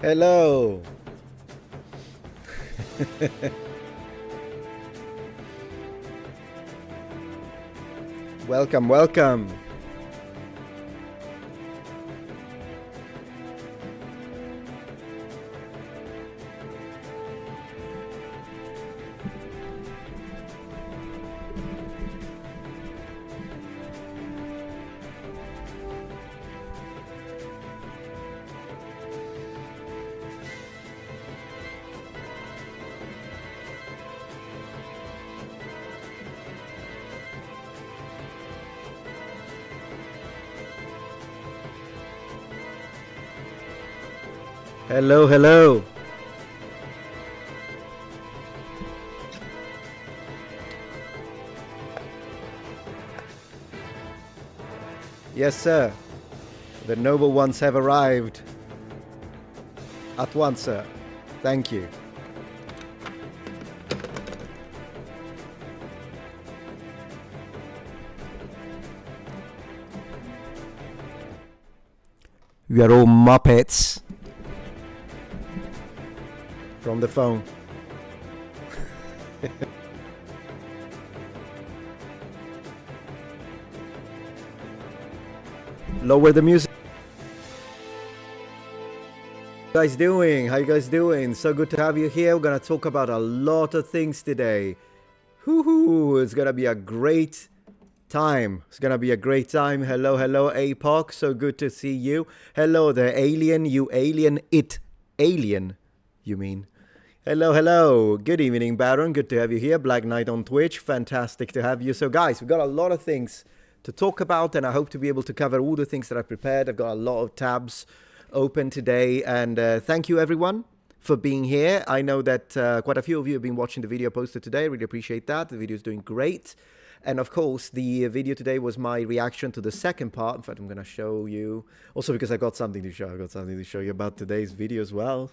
Hello. Welcome, welcome. Hello, hello. Yes, sir. The noble ones have arrived. At once, sir. Thank you. We are all Muppets. From the phone. Lower the music. How you guys doing? How you guys doing? So good to have you here. We're gonna talk about a lot of things today. Hoo-hoo! It's gonna be a great time. It's gonna be a great time. Hello, hello, APOC. So good to see you. Hello there, alien. You alien. It. Alien, you mean. Hello, hello. Good evening, Baron. Good to have you here. Black Knight on Twitch. Fantastic to have you. So, guys, we've got a lot of things to talk about, and I hope to be able to cover all the things that I've prepared. I've got a lot of tabs open today, and thank you, everyone, for being here. I know that quite a few of you have been watching the video posted today. Really appreciate that. The video is doing great. And of course, the video today was my reaction to the second part. In fact, I'm going to show you, also because I got something to show. I got something to show you about today's video as well.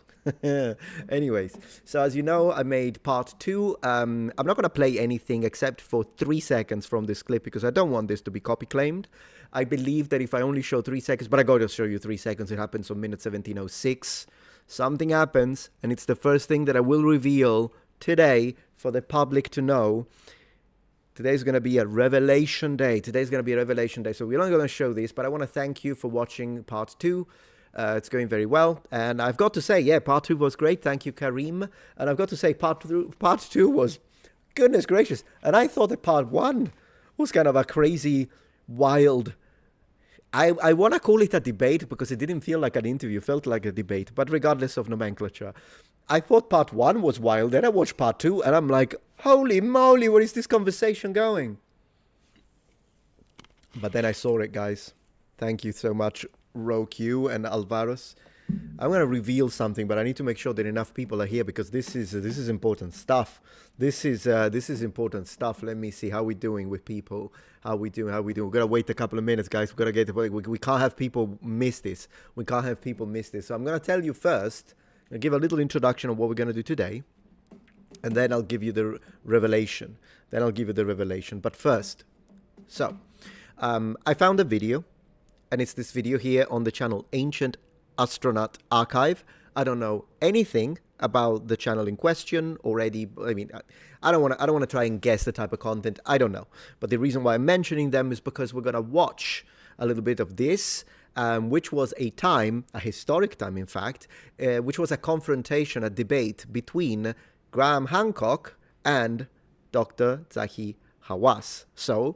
Anyways, so as you know, I made part 2. I'm not going to play anything except for 3 seconds from this clip because I don't want this to be copy claimed. I believe that if I only show 3 seconds, but I got to show you 3 seconds. It happens on minute 17:06. Something happens, and it's the first thing that I will reveal today for the public to know. Today's going to be a revelation day. Today's going to be a revelation day. So we're not going to show this, but I want to thank you for watching part 2. It's going very well. And I've got to say, yeah, part 2 was great. Thank you, Kareem. And I've got to say, part 2 was, goodness gracious. And I thought that part 1 was kind of a crazy, wild, I want to call it a debate because it didn't feel like an interview. It felt like a debate. But regardless of nomenclature, I thought part 1 was wild. Then I watched part 2 and I'm like, holy moly, where is this conversation going? But then I saw it, guys. Thank you so much, RoQ and Alvaros. I'm going to reveal something, but I need to make sure that enough people are here because this is important stuff. This is important stuff. Let me see how we're doing with people. How we doing? We're going to wait a couple of minutes, guys. We're going to get we can't have people miss this. We can't have people miss this. So I'm going to tell you first, I'll give a little introduction of what we're going to do today. And then I'll give you the revelation. But first, so I found a video, and it's this video here on the channel Ancient Astronaut Archive. I don't know anything about the channel in question already. I mean, I don't want to try and guess the type of content. I don't know. But the reason why I'm mentioning them is because we're gonna watch a little bit of this. Which was a historic time, in fact, which was a confrontation, a debate between Graham Hancock and Dr. Zahi Hawass. So,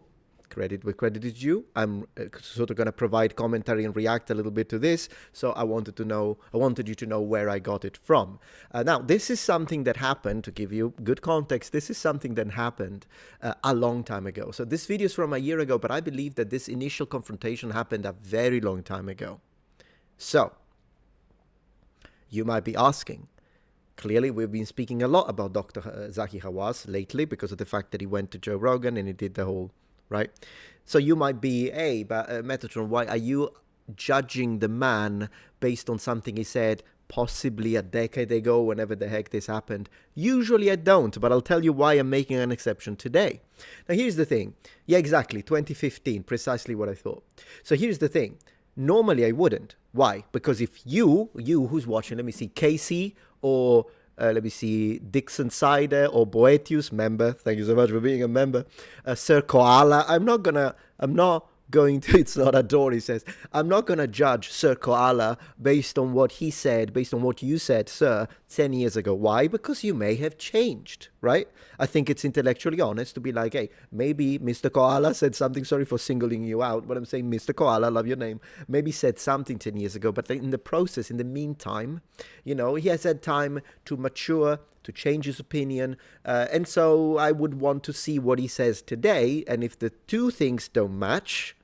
credit where credit is due. I'm sort of going to provide commentary and react a little bit to this. So I wanted you to know where I got it from. Now, this is something that happened, to give you good context, this is something that happened a long time ago. So this video is from a year ago, but I believe that this initial confrontation happened a very long time ago. So, you might be asking, clearly, we've been speaking a lot about Dr. Zahi Hawass lately because of the fact that he went to Joe Rogan and he did the whole, right? So you might be, hey, but Metatron, why are you judging the man based on something he said possibly a decade ago, whenever the heck this happened? Usually I don't, but I'll tell you why I'm making an exception today. Now, here's the thing. Yeah, exactly, 2015, precisely what I thought. So here's the thing. Normally I wouldn't. Why? Because if you who's watching, let me see, Casey or let me see, Dixon Cider or Boetius, member. Thank you so much for being a member. Sir Koala. I'm not going to, it's not a door, he says. I'm not going to judge Sir Koala based on what he said, based on what you said, sir, 10 years ago. Why? Because you may have changed, right? I think it's intellectually honest to be like, hey, maybe Mr. Koala said something, sorry for singling you out, but I'm saying Mr. Koala, love your name, maybe said something 10 years ago, but in the process, in the meantime, you know, he has had time to mature, to change his opinion, and so I would want to see what he says today, and if the two things don't match,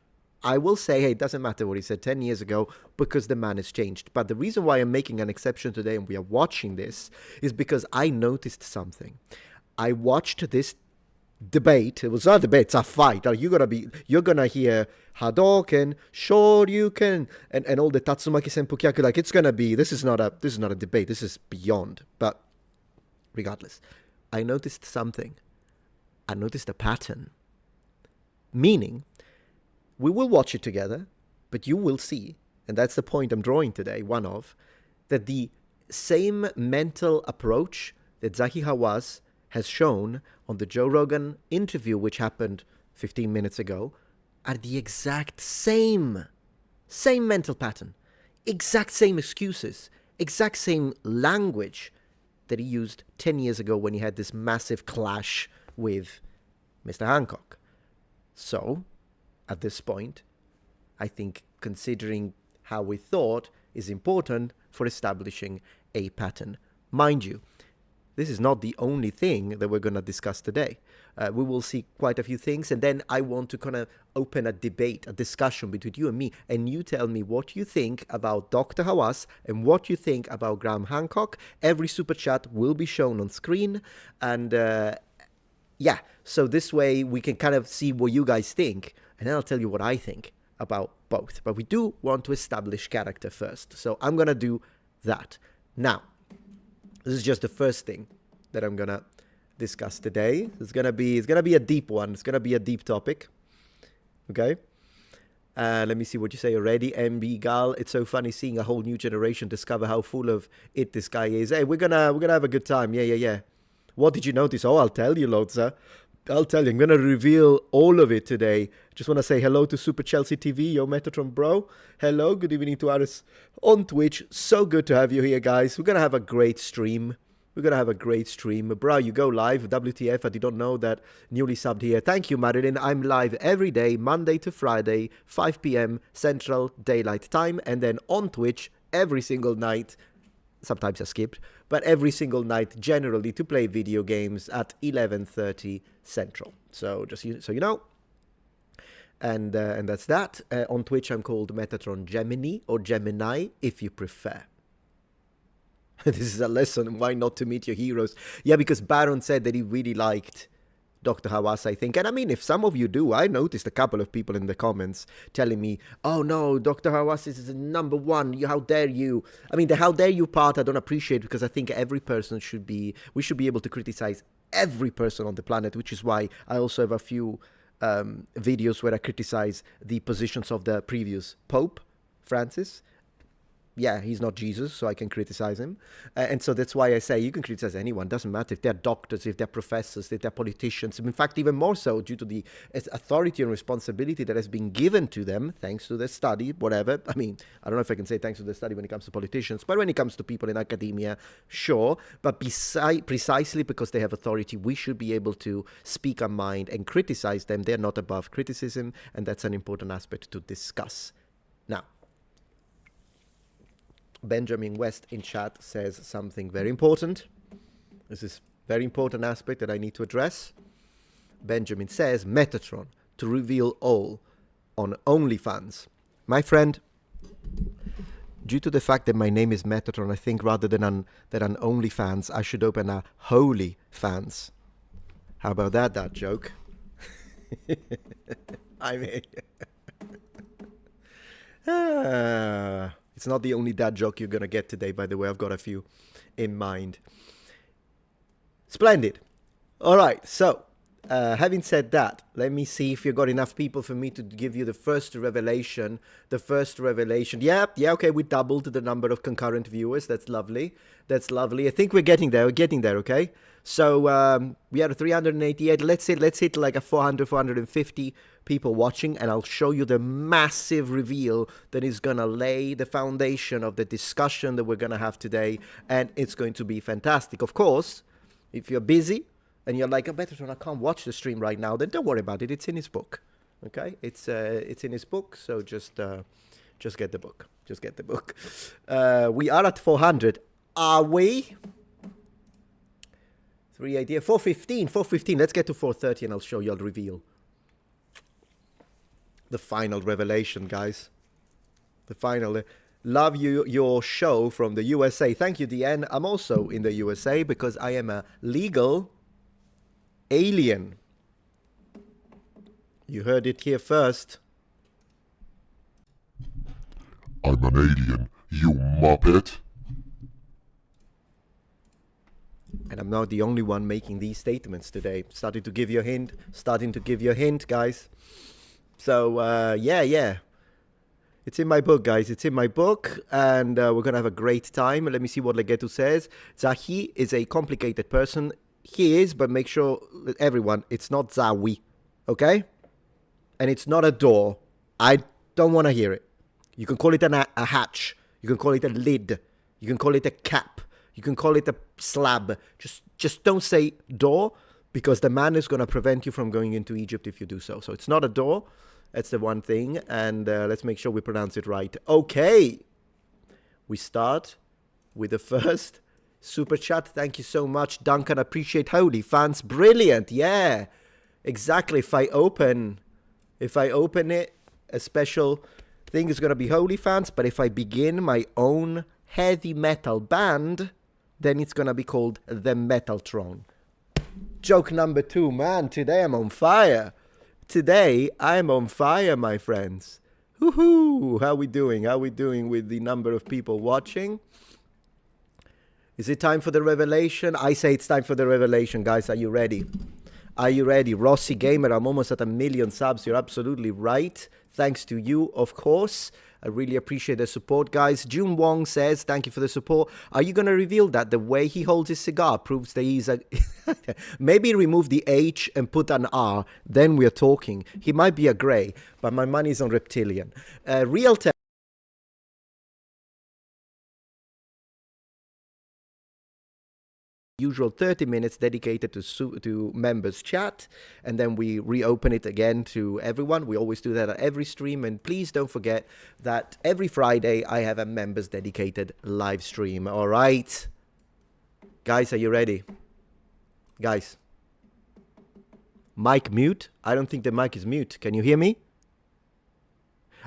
I will say, hey, it doesn't matter what he said 10 years ago because the man has changed. But the reason why I'm making an exception today and we are watching this is because I noticed something. I watched this debate. It was not a debate, it's a fight. You're gonna hear Hadouken, Shoryuken, and all the Tatsumaki Senpukyaku. Like, it's gonna be, this is not a debate, this is beyond. But regardless, I noticed something. I noticed a pattern. Meaning, we will watch it together, but you will see, and that's the point I'm drawing today, one of, that the same mental approach that Zahi Hawass has shown on the Joe Rogan interview, which happened 15 minutes ago, are the exact same mental pattern, exact same excuses, exact same language that he used 10 years ago when he had this massive clash with Mr. Hancock. So, at this point, I think considering how we thought is important for establishing a pattern. Mind you, this is not the only thing that we're going to discuss today. We will see quite a few things, and then I want to kind of open a debate, a discussion between you and me, and you tell me what you think about Dr. Hawass and what you think about Graham Hancock. Every super chat will be shown on screen, and yeah, so this way we can kind of see what you guys think, and then I'll tell you what I think about both. But we do want to establish character first. So I'm going to do that. Now, this is just the first thing that I'm going to discuss today. It's going to be a deep one. It's going to be a deep topic. Okay? Let me see what you say already. MB Gal, it's so funny seeing a whole new generation discover how full of it this guy is. Hey, we're gonna have a good time. Yeah. What did you notice? Oh, I'll tell you, Lotza. I'll tell you, I'm going to reveal all of it today. Just want to say hello to Super Chelsea TV, yo Metatron bro. Hello, good evening to Aris on Twitch. So good to have you here, guys. We're going to have a great stream. Bro, you go live. WTF, I didn't know that. Newly subbed here. Thank you, Marilyn. I'm live every day, Monday to Friday, 5 p.m. Central Daylight Time. And then on Twitch every single night. Sometimes I skipped, but every single night generally to play video games at 11:30 Central. So just so you know. And that's that. On Twitch I'm called Metatron Gemini or Gemini if you prefer. This is a lesson why not to meet your heroes. Yeah, because Baron said that he really liked Dr. Hawass, I think. And I mean, if some of you do, I noticed a couple of people in the comments telling me, oh no, Dr. Hawass is number one. How dare you? I mean, the how dare you part I don't appreciate, because I think we should be able to criticize every person on the planet, which is why I also have a few videos where I criticize the positions of the previous Pope, Francis. Yeah, he's not Jesus, so I can criticize him. And so that's why I say you can criticize anyone. Doesn't matter if they're doctors, if they're professors, if they're politicians. In fact, even more so due to the authority and responsibility that has been given to them, thanks to their study, whatever. I mean, I don't know if I can say thanks to their study when it comes to politicians, but when it comes to people in academia, sure. But precisely because they have authority, we should be able to speak our mind and criticize them. They're not above criticism, and that's an important aspect to discuss. Now, Benjamin West in chat says something very important. This is a very important aspect that I need to address. Benjamin says, Metatron, to reveal all on OnlyFans. My friend, due to the fact that my name is Metatron, I think rather than an OnlyFans, I should open a Holy Fans. How about that joke? I mean... It's not the only dad joke you're going to get today, by the way. I've got a few in mind. Splendid. All right, so Having said that, let me see if you got enough people for me to give you the first revelation. The first revelation. Yeah, okay, we doubled the number of concurrent viewers. That's lovely. That's lovely. I think we're getting there. We're getting there, okay? So we are 388. Let's hit like a 400, 450 people watching, and I'll show you the massive reveal that is going to lay the foundation of the discussion that we're going to have today, and it's going to be fantastic. Of course, if you're busy, and you're like, oh, Metatron, I can't watch the stream right now, then don't worry about it. It's in his book, okay? It's in his book, so just get the book. Just get the book. We are at 400. Are we? 380, 415, 415. Let's get to 430, and I'll show you. I'll reveal the final revelation, guys. The final. Love your show from the USA. Thank you, DN. I'm also in the USA because I am a legal alien. You heard it here first. I'm an alien, you muppet. And I'm not the only one making these statements today. Starting to give you a hint. Starting to give you a hint, guys. So, yeah. It's in my book, guys. It's in my book. And we're going to have a great time. Let me see what Legetu says. Zahi is a complicated person. He is, but make sure that everyone, it's not Zawi, okay? And it's not a door. I don't want to hear it. You can call it a hatch. You can call it a lid. You can call it a cap. You can call it a slab. Just don't say door, because the man is going to prevent you from going into Egypt if you do so. So it's not a door. That's the one thing. And let's make sure we pronounce it right. Okay. We start with the first super chat. Thank you so much, Duncan. Appreciate. Holy fans, brilliant. Yeah, exactly. If I open it, a special thing is gonna be Holy fans. But if I begin my own heavy metal band, then it's gonna be called the Metatron. Joke number 2, man. Today I'm on fire. Today I'm on fire, my friends. Woohoo! How we doing? How we doing with the number of people watching? Is it time for the revelation? I say it's time for the revelation, guys. Are you ready? Are you ready? Rossi Gamer, I'm almost at 1 million subs. You're absolutely right. Thanks to you, of course. I really appreciate the support, guys. June Wong says, thank you for the support. Are you going to reveal that the way he holds his cigar proves that he's a... Maybe remove the H and put an R. Then we're talking. He might be a grey, but my money's on reptilian. Real tech. Usual 30 minutes dedicated to members chat, and then we reopen it again to everyone. We always do that at every stream, and please don't forget that every Friday I have a members dedicated live stream. All right, guys, are you ready? Guys, mic mute. I don't think the mic is mute. Can you hear me?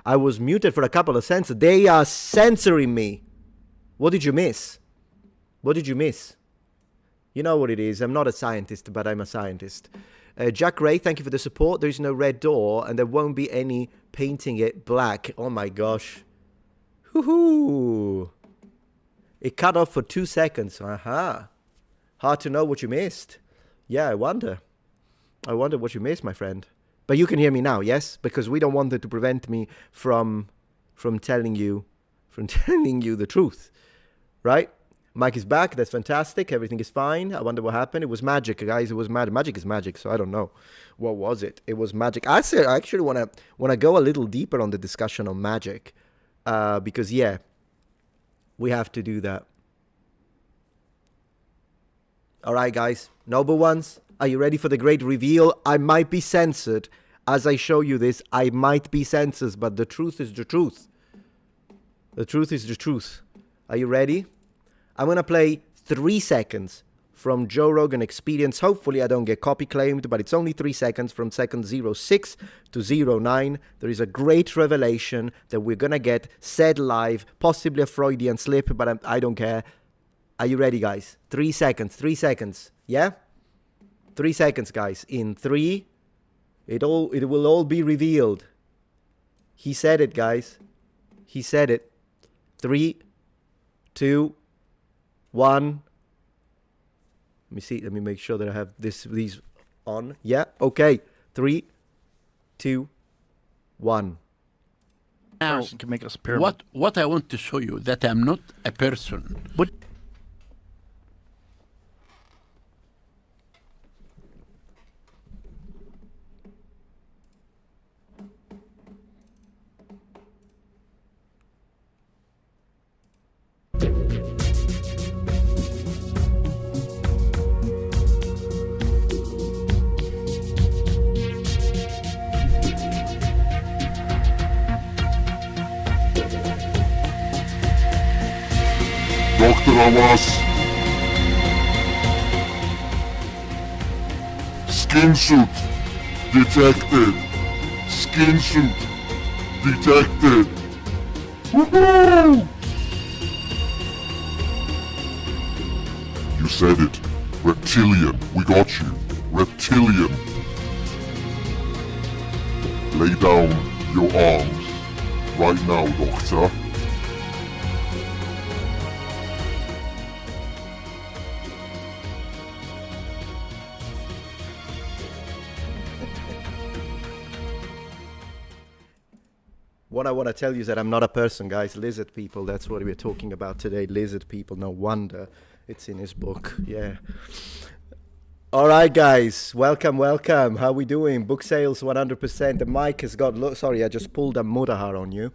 I was muted for a couple of seconds. They are censoring me. What did you miss? What did you miss? You know what it is. I'm not a scientist, but I'm a scientist. Jack Ray, thank you for the support. There is no red door, and there won't be any painting it black. Oh my gosh. Woohoo! It cut off for 2 seconds. Aha. Hard to know what you missed. Yeah, I wonder. I wonder what you missed, my friend. But you can hear me now, yes? Because we don't want it to prevent me from telling you the truth. Right? Mike is back. That's fantastic. Everything is fine. I wonder what happened. It was magic, guys. It was magic. Magic is magic, so I don't know. What was it? It was magic. I actually want to go a little deeper on the discussion on magic. Because, yeah, we have to do that. All right, guys. Noble ones, are you ready for the great reveal? I might be censored. As I show you this, I might be censored, but the truth is the truth. The truth is the truth. Are you ready? I'm going to play 3 seconds from Joe Rogan Experience. Hopefully I don't get copy claimed, but it's only 3 seconds from second 06 to 09. There is a great revelation that we're going to get said live, possibly a Freudian slip, but I don't care. Are you ready, guys? 3 seconds, 3 seconds. Yeah? 3 seconds, guys. In 3, it will all be revealed. He said it, guys. He said it. 3, 2, 1. Let me see. Let me make sure that I have these on. Yeah, okay. 3, 2, 1. Now, Person can make us a pyramid. what I want to show you that I'm not a person. What? Dr. Hawass. Skin suit detected. Skin suit detected. Woohoo! You said it. Reptilian. We got you. Reptilian. Lay down your arms. Right now, Doctor. What I want to tell you is that I'm not a person, guys. Lizard people, that's what we're talking about today. Lizard people, no wonder. It's in his book, yeah. All right, guys, welcome. How we doing? Book sales 100%. The mic has got, sorry, I just pulled a Mudahar on you.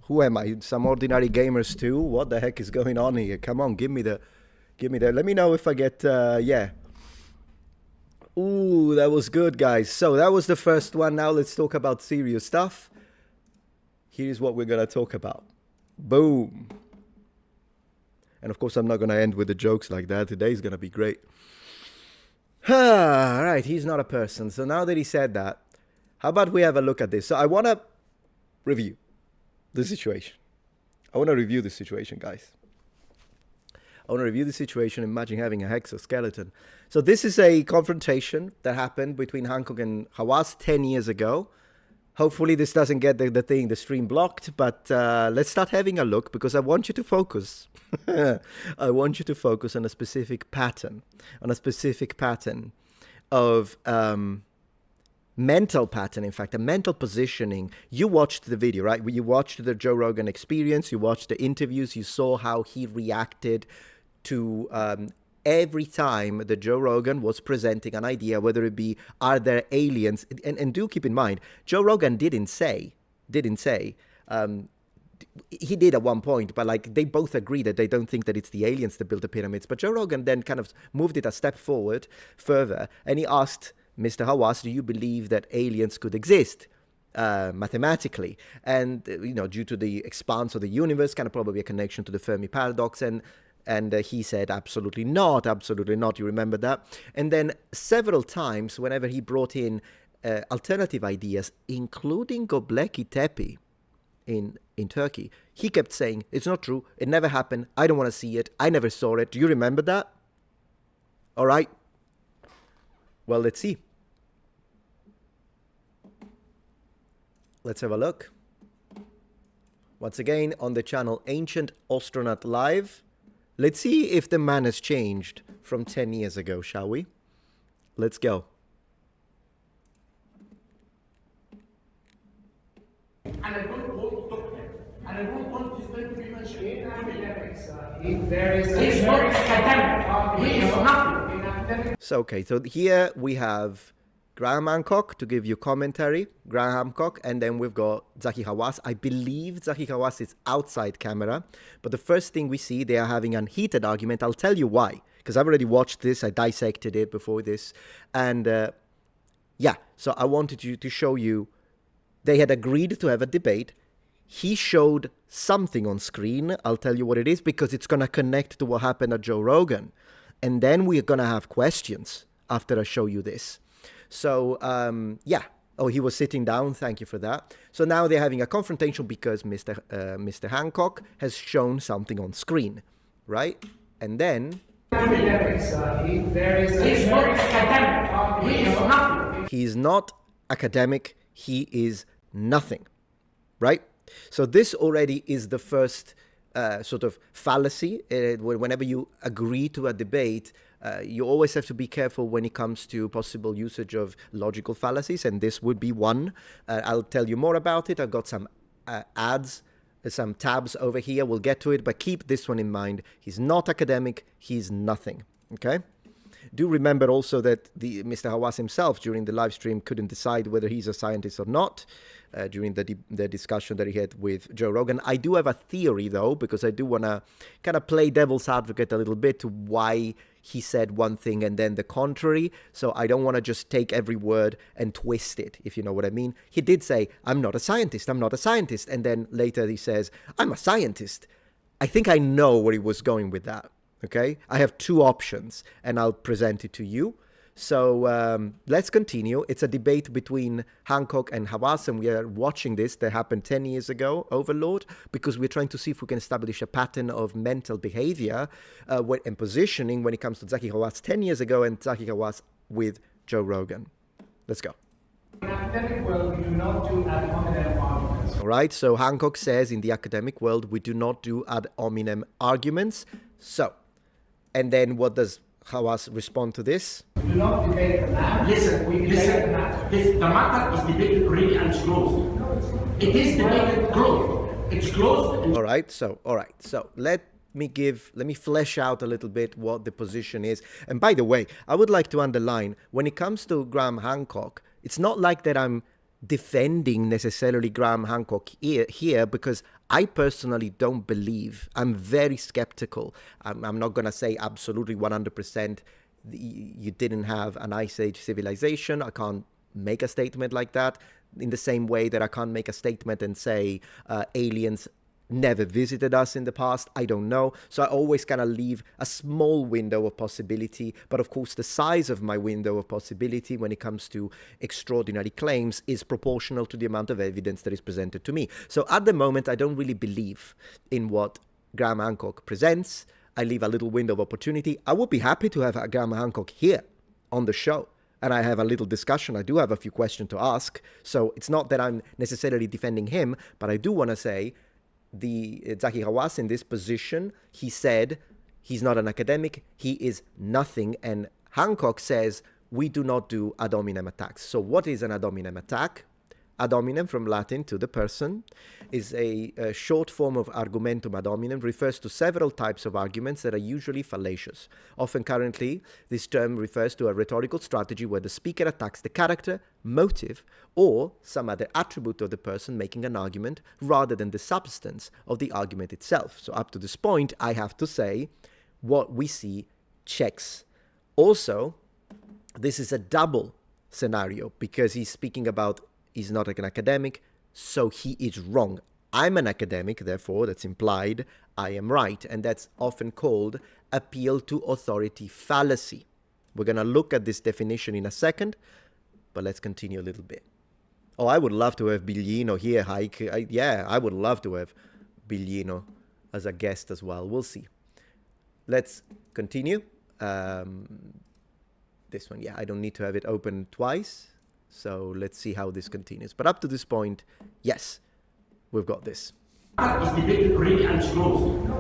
Who am I? Some ordinary gamers too? What the heck is going on here? Come on, give me the, let me know if I get, yeah. Ooh, that was good, guys. So that was the first one. Now let's talk about serious stuff. Here's what we're going to talk about. Boom. And of course, I'm not going to end with the jokes like that. Today's going to be great. All right, he's not a person. So now that he said that, how about we have a look at this? So I want to review the situation. I want to review the situation, guys. I want to review the situation. Imagine having a exoskeleton. So this is a confrontation that happened between Hancock and Hawass 10 years ago. Hopefully this doesn't get the stream blocked, but let's start having a look because I want you to focus. I want you to focus on a specific pattern, of mental pattern, in fact, a mental positioning. You watched the video, right? You watched the Joe Rogan Experience, you watched the interviews, you saw how he reacted to every time that Joe Rogan was presenting an idea, whether it be, are there aliens? And do keep in mind, Joe Rogan didn't say, he did at one point, but like they both agree that they don't think that it's the aliens that built the pyramids. But Joe Rogan then kind of moved it a step forward further, and he asked Mr. Hawass, do you believe that aliens could exist? Mathematically, and due to the expanse of the universe, kind of probably a connection to the Fermi paradox, and he said, absolutely not, you remember that? And then several times, whenever he brought in alternative ideas, including Göbekli Tepe in Turkey, he kept saying, it's not true, it never happened, I don't want to see it, I never saw it. Do you remember that? All right. Well, let's see. Let's have a look. Once again, on the channel Ancient Astronaut Live. Let's see if the man has changed from 10 years ago, shall we? Let's go. And I don't want to talk to him. And I don't want his name to be mentioned. He's not academic. He is nothing. So, okay, so here we have Graham Hancock to give you commentary, Graham Hancock, and then we've got Zahi Hawass. I believe Zahi Hawass is outside camera, but the first thing we see, they are having a heated argument. I'll tell you why, because I've already watched this, I dissected it before this, and yeah, so I wanted to show you, they had agreed to have a debate. He showed something on screen, I'll tell you what it is, because it's going to connect to what happened at Joe Rogan, and then we're going to have questions after I show you this. So, yeah. Oh, he was sitting down. Thank you for that. So now they're having a confrontation because Mr. Hancock has shown something on screen, right? And then... He's not academic. He is nothing, right? So this already is the first sort of fallacy. Whenever you agree to a debate, You always have to be careful when it comes to possible usage of logical fallacies, and this would be one. I'll tell you more about it. I've got some ads, some tabs over here. We'll get to it, but keep this one in mind. He's not academic. He's nothing. Okay? Do remember also that Mr. Hawass himself during the live stream couldn't decide whether he's a scientist or not during the discussion that he had with Joe Rogan. I do have a theory, though, because I do want to kind of play devil's advocate a little bit to why he said one thing and then the contrary. So I don't want to just take every word and twist it, if you know what I mean. He did say, I'm not a scientist, I'm not a scientist. And then later he says, I'm a scientist. I think I know where he was going with that. Okay, I have two options and I'll present it to you. So let's continue. It's a debate between Hancock and Hawass, and we are watching this. That happened 10 years ago, Overlord, because we're trying to see if we can establish a pattern of mental behavior and positioning when it comes to Zahi Hawass 10 years ago and Zahi Hawass with Joe Rogan. Let's go. In academic world, we do not do ad hominem arguments. All right, so Hancock says in the academic world, we do not do ad hominem arguments. So, and then what does Hawass respond to this? We do not debate the matter. Listen, we debate the matter. the matter is debated really and it's closed. It is debated closed. It's closed. And All right, so let me flesh out a little bit what the position is. And by the way, I would like to underline, when it comes to Graham Hancock, it's not like that I'm defending necessarily Graham Hancock here, because I personally don't believe. I'm very skeptical. I'm not going to say absolutely 100% you didn't have an Ice Age civilization. I can't make a statement like that, in the same way that I can't make a statement and say aliens never visited us in the past. I don't know. So I always kind of leave a small window of possibility. But of course, the size of my window of possibility when it comes to extraordinary claims is proportional to the amount of evidence that is presented to me. So at the moment, I don't really believe in what Graham Hancock presents. I leave a little window of opportunity. I would be happy to have Graham Hancock here on the show, and I have a little discussion. I do have a few questions to ask. So it's not that I'm necessarily defending him, but I do want to say Zahi Hawass in this position, he said he's not an academic, he is nothing, and Hancock says we do not do ad hominem attacks. So what is an ad hominem attack? Ad hominem, from Latin to the person, is a short form of argumentum ad hominem, refers to several types of arguments that are usually fallacious. Often currently, this term refers to a rhetorical strategy where the speaker attacks the character, motive, or some other attribute of the person making an argument rather than the substance of the argument itself. So up to this point, I have to say what we see checks. Also, this is a double scenario because he's speaking about he's not an academic, so he is wrong. I'm an academic, therefore, that's implied I am right. And that's often called appeal to authority fallacy. We're going to look at this definition in a second, but let's continue a little bit. Oh, I would love to have Biglino here, Hike. I would love to have Biglino as a guest as well. We'll see. Let's continue. This one, I don't need to have it open twice. So let's see how this continues. But up to this point, yes, we've got this. matter is debated really and it's closed.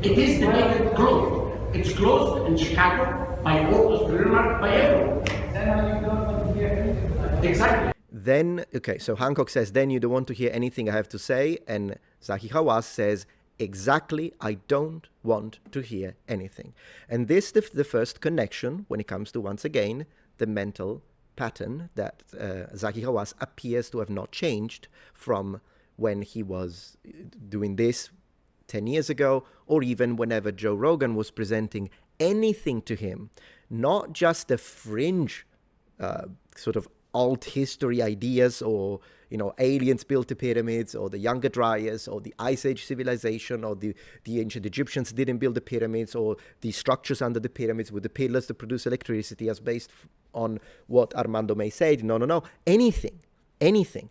It is debated closed. It's closed in Chicago by all Australians, by everyone. Then you don't want to hear anything. Exactly. Then, okay, so Hancock says, then you don't want to hear anything I have to say. And Zahi Hawass says, exactly, I don't want to hear anything. And this is the first connection when it comes to, once again, the mental pattern that Zahi Hawass appears to have not changed from when he was doing this 10 years ago, or even whenever Joe Rogan was presenting anything to him, not just the fringe sort of alt history ideas, or aliens built the pyramids, or the Younger Dryas, or the Ice Age civilization, or the ancient Egyptians didn't build the pyramids, or the structures under the pyramids with the pillars to produce electricity as based on what Armando May said. No. Anything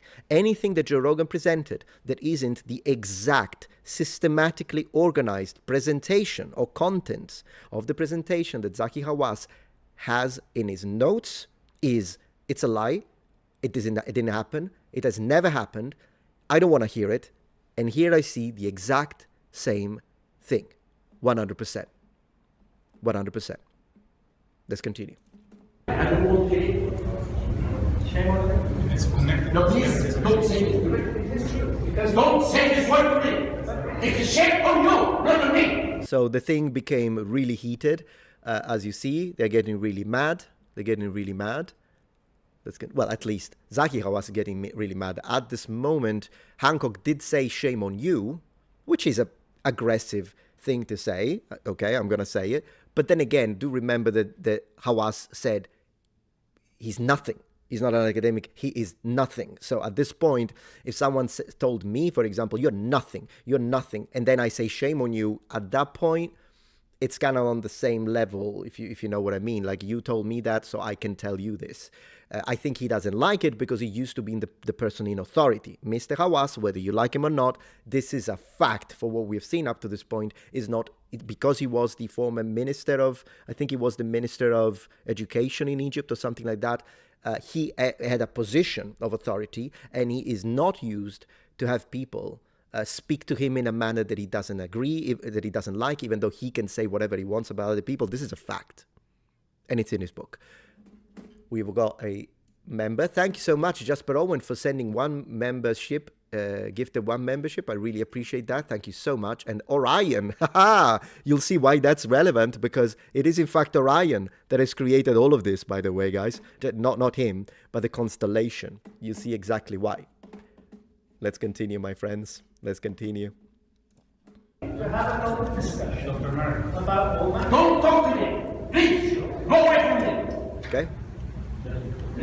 that Joe Rogan presented that isn't the exact systematically organized presentation or contents of the presentation that Zahi Hawass has in his notes it's a lie. It didn't happen. It has never happened. I don't want to hear it. And here I see the exact same thing. 100%. let's continue. And we won't get it. Shame on them. It's connected. No, please, don't say this. Because don't say this word to me. It's a shame on you, not on me. So the thing became really heated. As you see, they're getting really mad. They're getting really mad. Well, at least Zahi Hawass is getting really mad. At this moment, Hancock did say shame on you, which is a aggressive thing to say. Okay, I'm going to say it. But then again, do remember that Hawass said he's nothing. He's not an academic. He is nothing. So at this point, if someone told me, for example, you're nothing, and then I say shame on you, at that point, it's kind of on the same level, if you know what I mean. Like, you told me that, so I can tell you this. I think he doesn't like it because he used to be the person in authority. Mr. Hawass, whether you like him or not, this is a fact for what we've seen up to this point, is not because he was the former minister of, I think he was the minister of education in Egypt or something like that. He had a position of authority, and he is not used to have people speak to him in a manner that he doesn't agree, that he doesn't like, even though he can say whatever he wants about other people. This is a fact, and it's in his book. We've got a member. Thank you so much, Jasper Owen, for sending one membership, gifted one membership. I really appreciate that. Thank you so much. And Orion, you'll see why that's relevant, because it is in fact Orion that has created all of this, by the way, guys. Not him, but the constellation. You see exactly why. Let's continue, my friends. Let's continue. To have an open discussion about all that. Don't talk to me, please. Go away from me. Okay?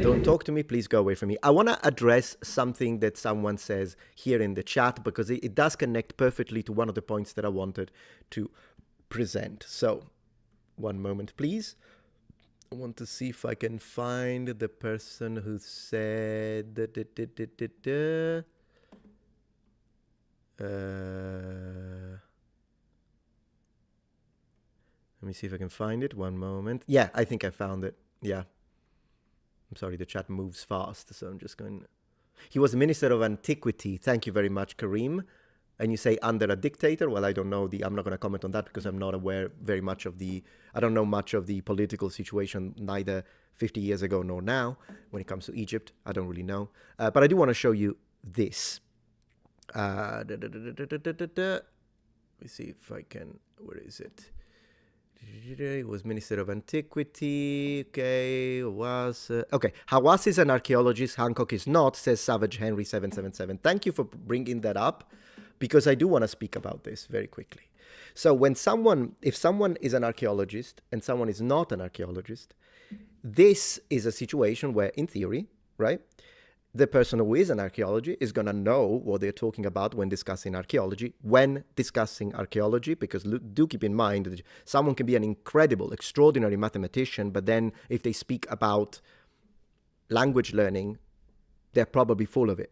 Don't talk to me, please go away from me. I want to address something that someone says here in the chat, because it does connect perfectly to one of the points that I wanted to present. So, one moment, please. I want to see if I can find the person who said... let me see if I can find it. One moment. Yeah, I think I found it. Yeah. I'm sorry, the chat moves fast, so I'm just going... He was Minister of Antiquity. Thank you very much, Kareem. And you say under a dictator? Well, I don't know. I'm not going to comment on that because I'm not aware very much of the... I don't know much of the political situation, neither 50 years ago nor now. When it comes to Egypt, I don't really know. But I do want to show you this. Let me see if I can... Where is it? He was Minister of Antiquity. Okay, Hawass. Okay, Hawass is an archaeologist. Hancock is not, says Savage Henry 777. Thank you for bringing that up, because I do want to speak about this very quickly. So if someone is an archaeologist and someone is not an archaeologist, this is a situation where, in theory, right, the person who is an archaeologist is going to know what they're talking about when discussing archaeology. Because do keep in mind that someone can be an incredible, extraordinary mathematician, but then if they speak about language learning, they're probably full of it.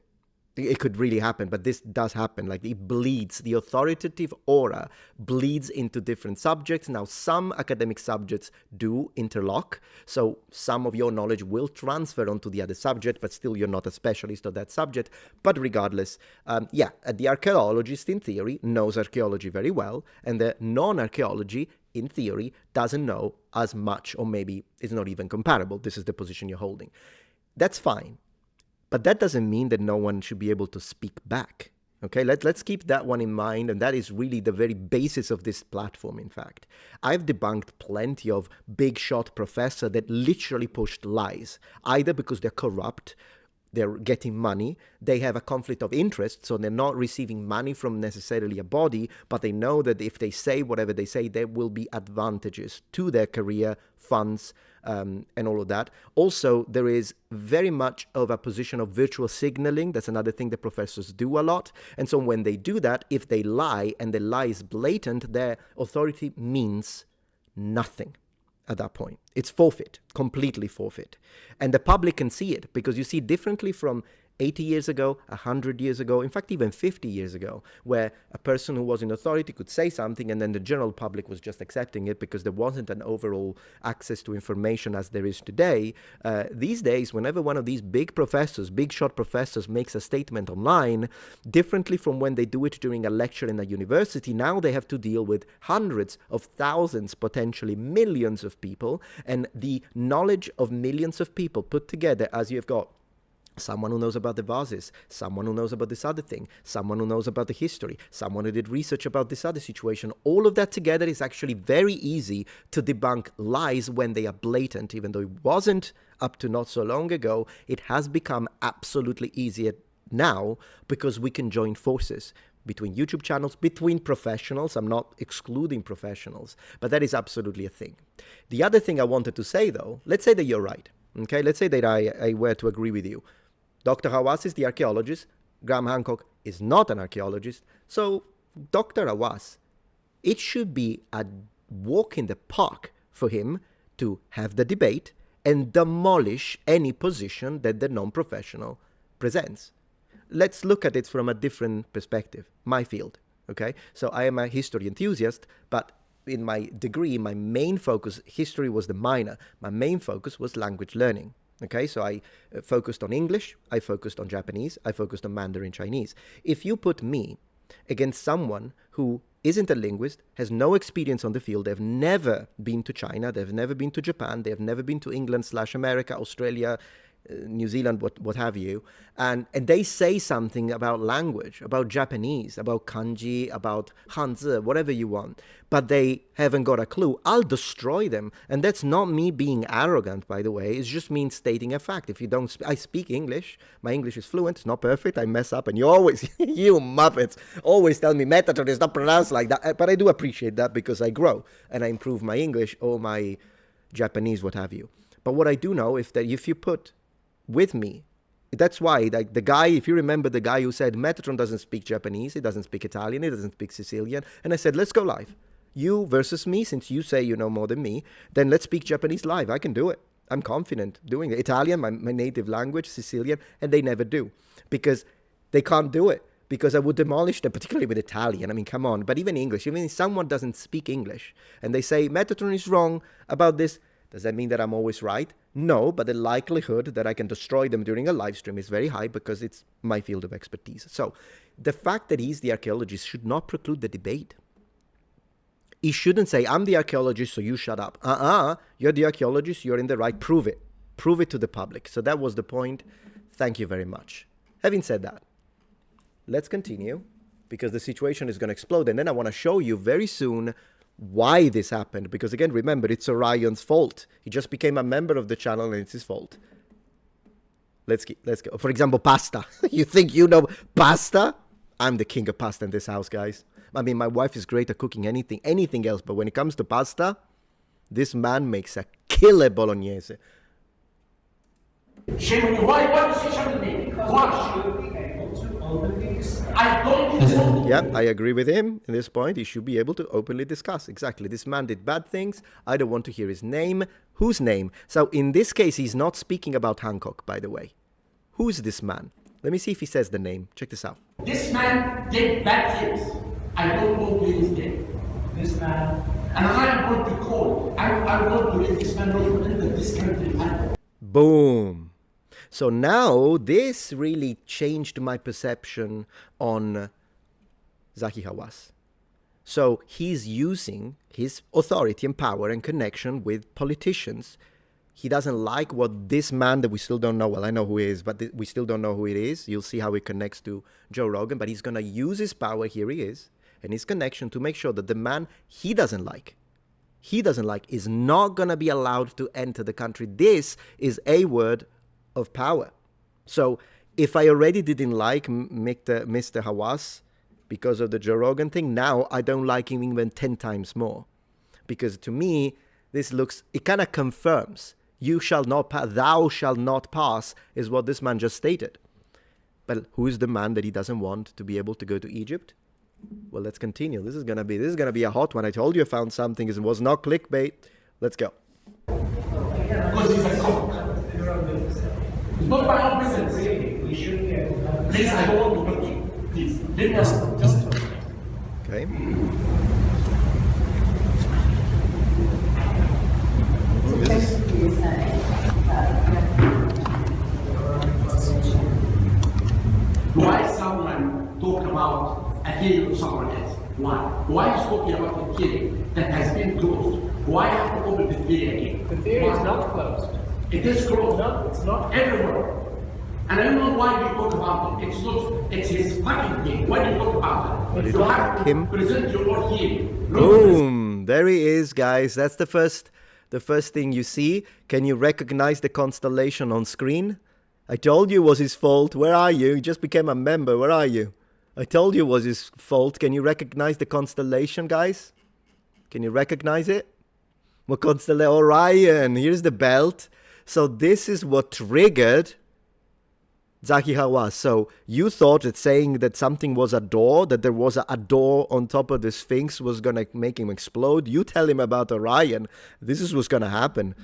It could really happen, but this does happen. Like, it bleeds. The authoritative aura bleeds into different subjects. Now, some academic subjects do interlock, so some of your knowledge will transfer onto the other subject, but still you're not a specialist of that subject. But regardless, the archaeologist, in theory, knows archaeology very well, and the non-archaeology, in theory, doesn't know as much, or maybe is not even comparable. This is the position you're holding. That's fine. But that doesn't mean that no one should be able to speak back. Okay, let's keep that one in mind, and that is really the very basis of this platform, in fact. I've debunked plenty of big shot professors that literally pushed lies, either because they're corrupt, they're getting money, they have a conflict of interest, so they're not receiving money from necessarily a body, but they know that if they say whatever they say, there will be advantages to their career, funds, and all of that. Also, there is very much of a position of virtual signaling. That's another thing that professors do a lot. And so when they do that, if they lie, and the lie is blatant, their authority means nothing. At that point, it's forfeit, completely forfeit. And the public can see it, because you see, differently from 80 years ago, 100 years ago, in fact, even 50 years ago, where a person who was in authority could say something and then the general public was just accepting it because there wasn't an overall access to information as there is today. These days, whenever one of these big professors, big shot professors makes a statement online, differently from when they do it during a lecture in a university, now they have to deal with hundreds of thousands, potentially millions of people, and the knowledge of millions of people put together, as you've got someone who knows about the vases, someone who knows about this other thing, someone who knows about the history, someone who did research about this other situation. All of that together is actually very easy to debunk lies when they are blatant. Even though it wasn't up to not so long ago, it has become absolutely easier now because we can join forces between YouTube channels, between professionals. I'm not excluding professionals, but that is absolutely a thing. The other thing I wanted to say, though, let's say that you're right. Okay, let's say that I were to agree with you. Dr. Hawass is the archaeologist. Graham Hancock is not an archaeologist. So, Dr. Hawass, it should be a walk in the park for him to have the debate and demolish any position that the non-professional presents. Let's look at it from a different perspective, my field. Okay, so I am a history enthusiast, but in my degree, my main focus, history was the minor. My main focus was language learning. Okay, so I focused on English, I focused on Japanese, I focused on Mandarin Chinese. If you put me against someone who isn't a linguist, has no experience on the field, they've never been to China, they've never been to Japan, they've never been to England/America, Australia, New Zealand, what have you, and they say something about language, about Japanese, about kanji, about Hanzi, whatever you want, but they haven't got a clue, I'll destroy them. And that's not me being arrogant, by the way. It's just me stating a fact. If you don't, I speak English. My English is fluent. It's not perfect. I mess up, and you always, you Muppets, always tell me Metatron is not pronounced like that. But I do appreciate that because I grow and I improve my English or my Japanese, what have you. But what I do know is that if you put with me, that's why, like the guy, if you remember the guy who said Metatron doesn't speak Japanese, he doesn't speak Italian, he doesn't speak Sicilian, and I said, let's go live. You versus me, since you say you know more than me, then let's speak Japanese live. I can do it. I'm confident doing it. Italian, my native language, Sicilian, and they never do because they can't do it. Because I would demolish them, particularly with Italian. I mean, come on. But even English, even if someone doesn't speak English and they say Metatron is wrong about this, does that mean that I'm always right? No, but the likelihood that I can destroy them during a live stream is very high because it's my field of expertise. So the fact that he's the archaeologist should not preclude the debate. He shouldn't say, I'm the archaeologist, so you shut up. You're the archaeologist, you're in the right, prove it. Prove it to the public. So that was the point. Thank you very much. Having said that, let's continue because the situation is going to explode. And then I want to show you very soon why this happened. Because again, remember, it's Orion's fault. He just became a member of the channel and it's his fault. Let's go. For example, pasta. You think you know pasta? I'm the king of pasta in this house, guys. I mean, my wife is great at cooking anything else. But when it comes to pasta, this man makes a killer bolognese. Shame on you. Why do you say shame on me? Why? I don't know. Yeah, I agree with him in this point. He should be able to openly discuss. Exactly. This man did bad things. I don't want to hear his name. Whose name? So in this case, he's not speaking about Hancock, by the way. Who's this man? Let me see if he says the name. Check this out. This man did bad things. I don't want to hear his name. This man. And I'm going to call. I'm going to let this man know that this country. Boom. So now this really changed my perception on Zahi Hawass. So he's using his authority and power and connection with politicians. He doesn't like what this man that we still don't know, well, I know who he is, but we still don't know who it is. You'll see how it connects to Joe Rogan, but he's going to use his power, here he is, and his connection to make sure that the man he doesn't like is not going to be allowed to enter the country. This is a word of power. So if I already didn't like Mr. Hawass because of the Joe Rogan thing, now I don't like him even 10 times more. Because to me, this looks, it kind of confirms, thou shall not pass, is what this man just stated. But who is the man that he doesn't want to be able to go to Egypt? Well, let's continue. This is gonna be a hot one. I told you I found something. It was not clickbait. Let's go. Because he's a cock. It's not my own business. We shouldn't Please, I don't want to hurt you. Please, leave me alone. Just Okay. This is why someone talk about a killing of someone else? Why? Why is talking about a killing that has been closed? Why have to open the theory again? The theory is not closed. It is closed. No, it's not. Everywhere. And I don't know why we talk about it. It's not, it's his fucking thing. Why do you talk about it? you You talk have about to him? present your theory. boom. There he is, guys. That's the first thing you see. Can you recognize the constellation on screen? I told you it was his fault. Where are you? He just became a member. Where are you? I told you it was his fault. Can you recognize the constellation, guys? Can you recognize it? What constellation? Orion. Here's the belt. So this is what triggered Zahi Hawass. So you thought that saying that something was a door, that there was a door on top of the Sphinx was going to make him explode. You tell him about Orion. This is what's going to happen.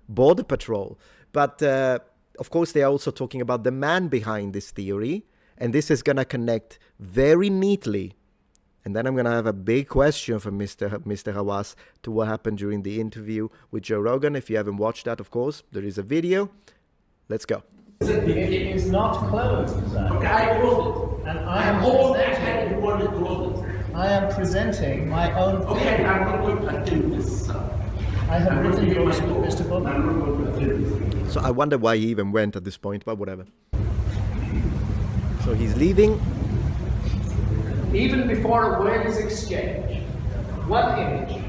Border Patrol. But of course, they are also talking about the man behind this theory. And this is going to connect very neatly. And then I'm going to have a big question for Mr. Hawass to what happened during the interview with Joe Rogan. If you haven't watched that, of course, there is a video. Let's go. It is not closed, Zahi. Okay, I closed it. And I am all presenting- that you want to close it. I am presenting my own Okay, theory. I'm not going to attempt this. I have I'm not written giving books, my thought. Mr. I'm Butler. not going to attempt this. So I wonder why he even went at this point, but whatever. So he's leaving. Even before a word is exchanged, one image,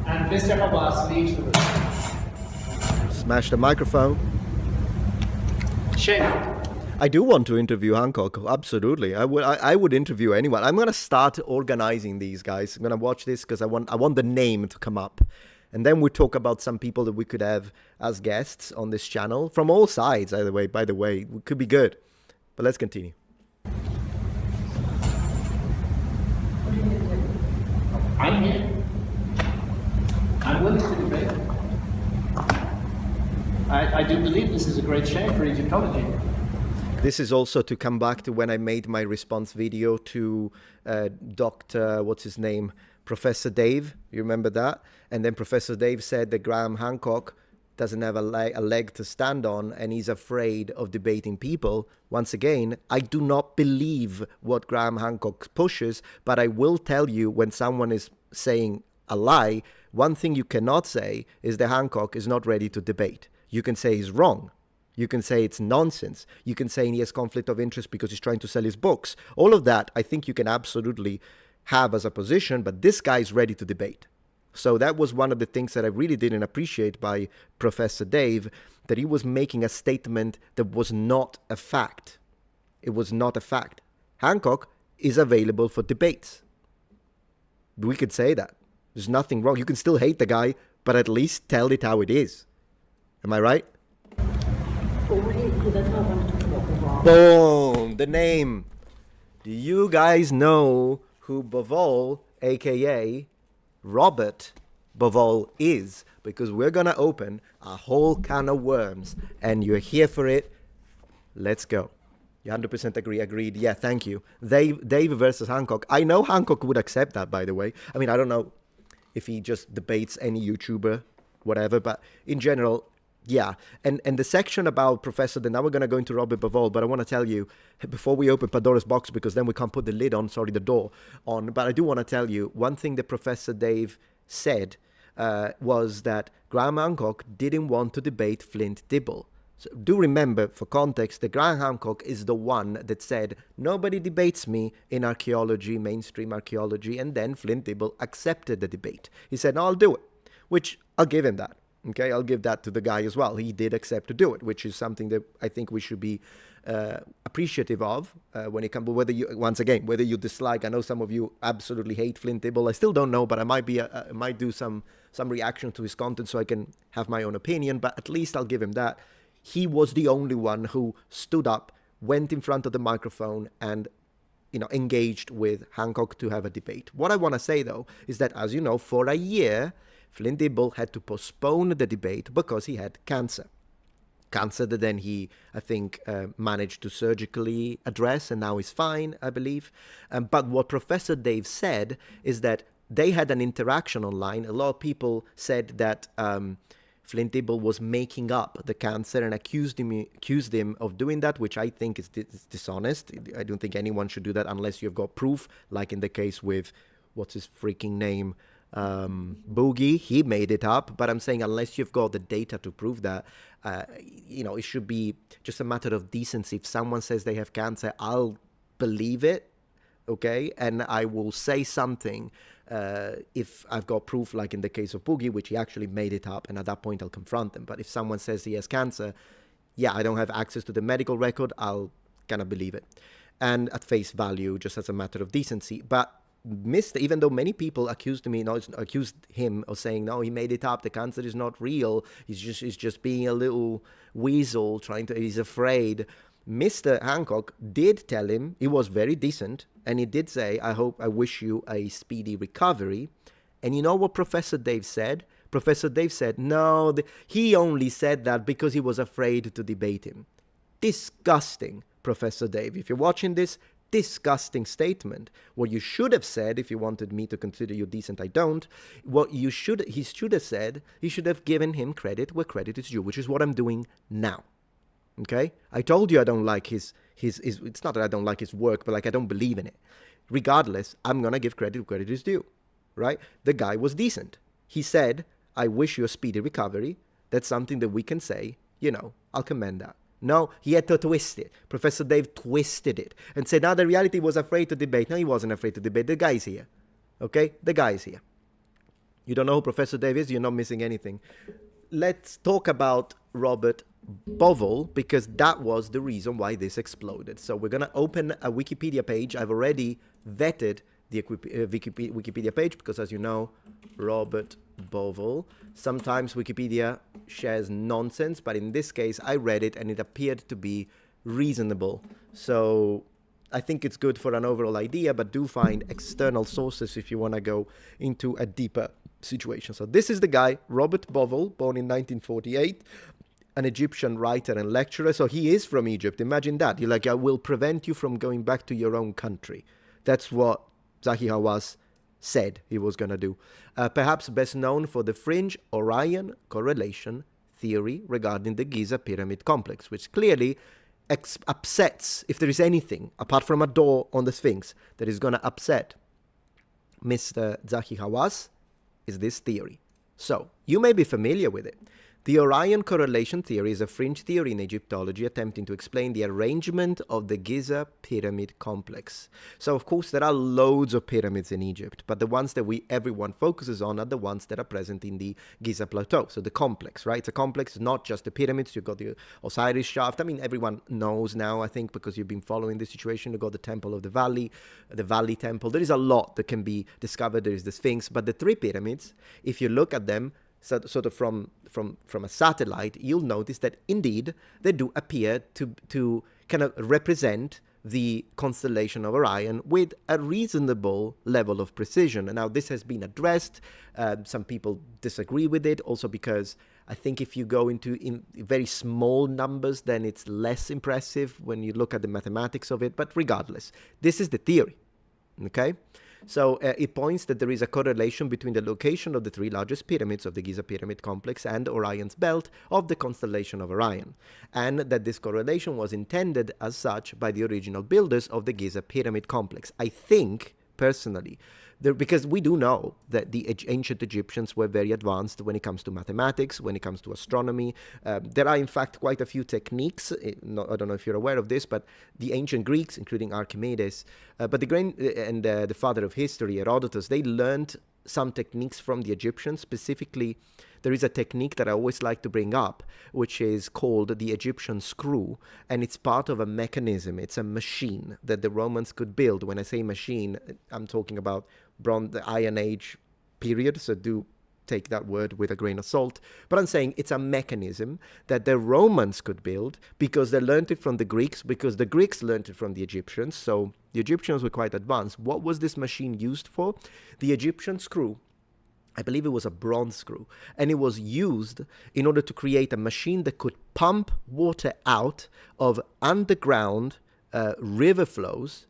and Mr. Hawass leaves the room. Smash the microphone. Shame. I do want to interview Hancock. Absolutely, I would interview anyone. I'm gonna start organizing these guys. I'm gonna watch this because I want the name to come up, and then we talk about some people that we could have as guests on this channel from all sides. By the way, it could be good. But let's continue. I'm here. I'm willing to debate. I do believe this is a great shame for Egyptology. This is also to come back to when I made my response video to Dr. what's his name, Professor Dave. You remember that? And then Professor Dave said that Graham Hancock doesn't have a leg to stand on and he's afraid of debating people. Once again, I do not believe what Graham Hancock pushes, but I will tell you when someone is saying a lie, one thing you cannot say is that Hancock is not ready to debate. You can say he's wrong. You can say it's nonsense. You can say he has conflict of interest because he's trying to sell his books. All of that, I think you can absolutely have as a position, but this guy is ready to debate. So that was one of the things that I really didn't appreciate by Professor Dave, that he was making a statement that was not a fact. It was not a fact. Hancock is available for debates. We could say that. There's nothing wrong. You can still hate the guy, but at least tell it how it is. Am I right? Boom! The name. Do you guys know who Bovol, aka Robert Bovol, is? Because we're gonna open a whole can of worms, and you're here for it. Let's go. You 100% agree? Agreed. Yeah, thank you. Dave versus Hancock. I know Hancock would accept that, by the way. I mean, I don't know if he just debates any YouTuber, whatever, but in general, yeah. And the section about Professor, then now we're going to go into Robert Bovol, but I want to tell you, before we open Pandora's box, because then we can't put the lid on, the door on, but I do want to tell you, one thing that Professor Dave said was that Graham Hancock didn't want to debate Flint Dibble. So do remember, for context, that Graham Hancock is the one that said, nobody debates me in archaeology, mainstream archaeology, and then Flint Dibble accepted the debate. He said, no, I'll do it, which I'll give him that. Okay, I'll give that to the guy as well. He did accept to do it, which is something that I think we should be appreciative of when it comes. But whether you dislike, I know some of you absolutely hate Flint Dibble. I still don't know, but I might do some reaction to his content so I can have my own opinion. But at least I'll give him that. He was the only one who stood up, went in front of the microphone, and engaged with Hancock to have a debate. What I want to say though is that, as you know, for a year, Flint Dibble had to postpone the debate because he had cancer. cancer that then he, I think, managed to surgically address, and now he's fine, I believe. But what Professor Dave said is that they had an interaction online. A lot of people said that Flint Dibble was making up the cancer and accused him of doing that, which I think is dishonest. I don't think anyone should do that unless you've got proof, like in the case with, what's his freaking name, Boogie. He made it up, but I'm saying unless you've got the data to prove that, it should be just a matter of decency. If someone says they have cancer, I'll believe it, okay, and I will say something if I've got proof, like in the case of Boogie, which he actually made it up, and at that point I'll confront them. But if someone says he has cancer, yeah, I don't have access to the medical record, I'll kind of believe it, and at face value, just as a matter of decency. But even though many people accused him of saying, no, he made it up, the cancer is not real, he's just being a little weasel, he's afraid. Mr. Hancock did tell him, he was very decent, and he did say, I wish you a speedy recovery. And you know what Professor Dave said? Professor Dave said, no, he only said that because he was afraid to debate him. Disgusting, Professor Dave. If you're watching this, disgusting statement. What you should have said, if you wanted me to consider you decent, I don't. He should have said, he should have given him credit where credit is due, which is what I'm doing now. Okay? I told you I don't like his it's not that I don't like his work, but like I don't believe in it. Regardless, I'm going to give credit where credit is due. Right? The guy was decent. He said, I wish you a speedy recovery. That's something that we can say, I'll commend that. No, he had to twist it. Professor Dave twisted it and said, now the reality was afraid to debate. No, he wasn't afraid to debate. The guy's here. Okay? The guy's here. You don't know who Professor Dave is? You're not missing anything. Let's talk about Robert Bovell, because that was the reason why this exploded. So we're going to open a Wikipedia page. I've already vetted the Wikipedia page because, as you know, Robert Bovell, sometimes Wikipedia shares nonsense, but in this case I read it and it appeared to be reasonable. So I think it's good for an overall idea, but do find external sources if you want to go into a deeper situation. So this is the guy, Robert Bovell, born in 1948, an Egyptian writer and lecturer. So he is from Egypt. Imagine that. You're like, I will prevent you from going back to your own country. That's what Zahi Hawass said he was going to do. Perhaps best known for the fringe Orion correlation theory regarding the Giza pyramid complex, which clearly upsets, if there is anything apart from a door on the Sphinx that is going to upset Mr. Zahi Hawass, is this theory. So you may be familiar with it. The Orion correlation theory is a fringe theory in Egyptology attempting to explain the arrangement of the Giza pyramid complex. So, of course, there are loads of pyramids in Egypt, but the ones that everyone focuses on are the ones that are present in the Giza Plateau. So the complex, right? It's a complex, not just the pyramids. You've got the Osiris shaft. I mean, everyone knows now, I think, because you've been following the situation. You've got the Temple of the Valley Temple. There is a lot that can be discovered. There is the Sphinx. But the three pyramids, if you look at them, sort of from a satellite, you'll notice that indeed they do appear to kind of represent the constellation of Orion with a reasonable level of precision. And now this has been addressed. Some people disagree with it, also because I think if you go in very small numbers, then it's less impressive when you look at the mathematics of it. But regardless, this is the theory. Okay? So it points that there is a correlation between the location of the three largest pyramids of the Giza Pyramid Complex and Orion's belt of the constellation of Orion, and that this correlation was intended as such by the original builders of the Giza Pyramid Complex. I think, personally, because we do know that the ancient Egyptians were very advanced when it comes to mathematics, when it comes to astronomy. There are, in fact, quite a few techniques. I don't know if you're aware of this, but the ancient Greeks, including Archimedes, but the father of history, Herodotus, they learned some techniques from the Egyptians. Specifically, there is a technique that I always like to bring up, which is called the Egyptian screw, and it's part of a mechanism. It's a machine that the Romans could build. When I say machine, I'm talking about the Iron Age period, so do take that word with a grain of salt. But I'm saying it's a mechanism that the Romans could build because they learned it from the Greeks, because the Greeks learned it from the Egyptians. So the Egyptians were quite advanced. What was this machine used for? The Egyptian screw I believe it was a bronze screw, and it was used in order to create a machine that could pump water out of underground river flows